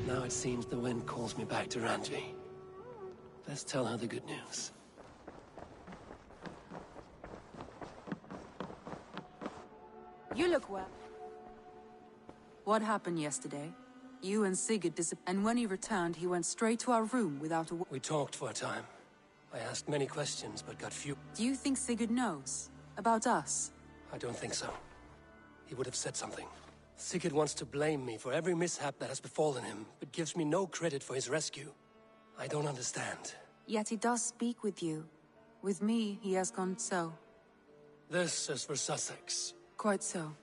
Now it seems the wind calls me back to Randvi. Let's tell her the good news. You look well. What happened yesterday? You and Sigurd and when he returned, he went straight to our room without a word. We talked for a time. I asked many questions, but got few. Do you think Sigurd knows? About us? I don't think so. He would have said something. Sigurd wants to blame me for every mishap that has befallen him, but gives me no credit for his rescue. I don't understand. Yet he does speak with you. With me, he has gone so. This is for Sussex. Quite so.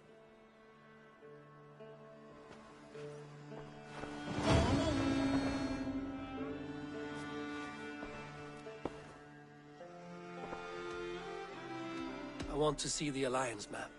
I want to see the Alliance map.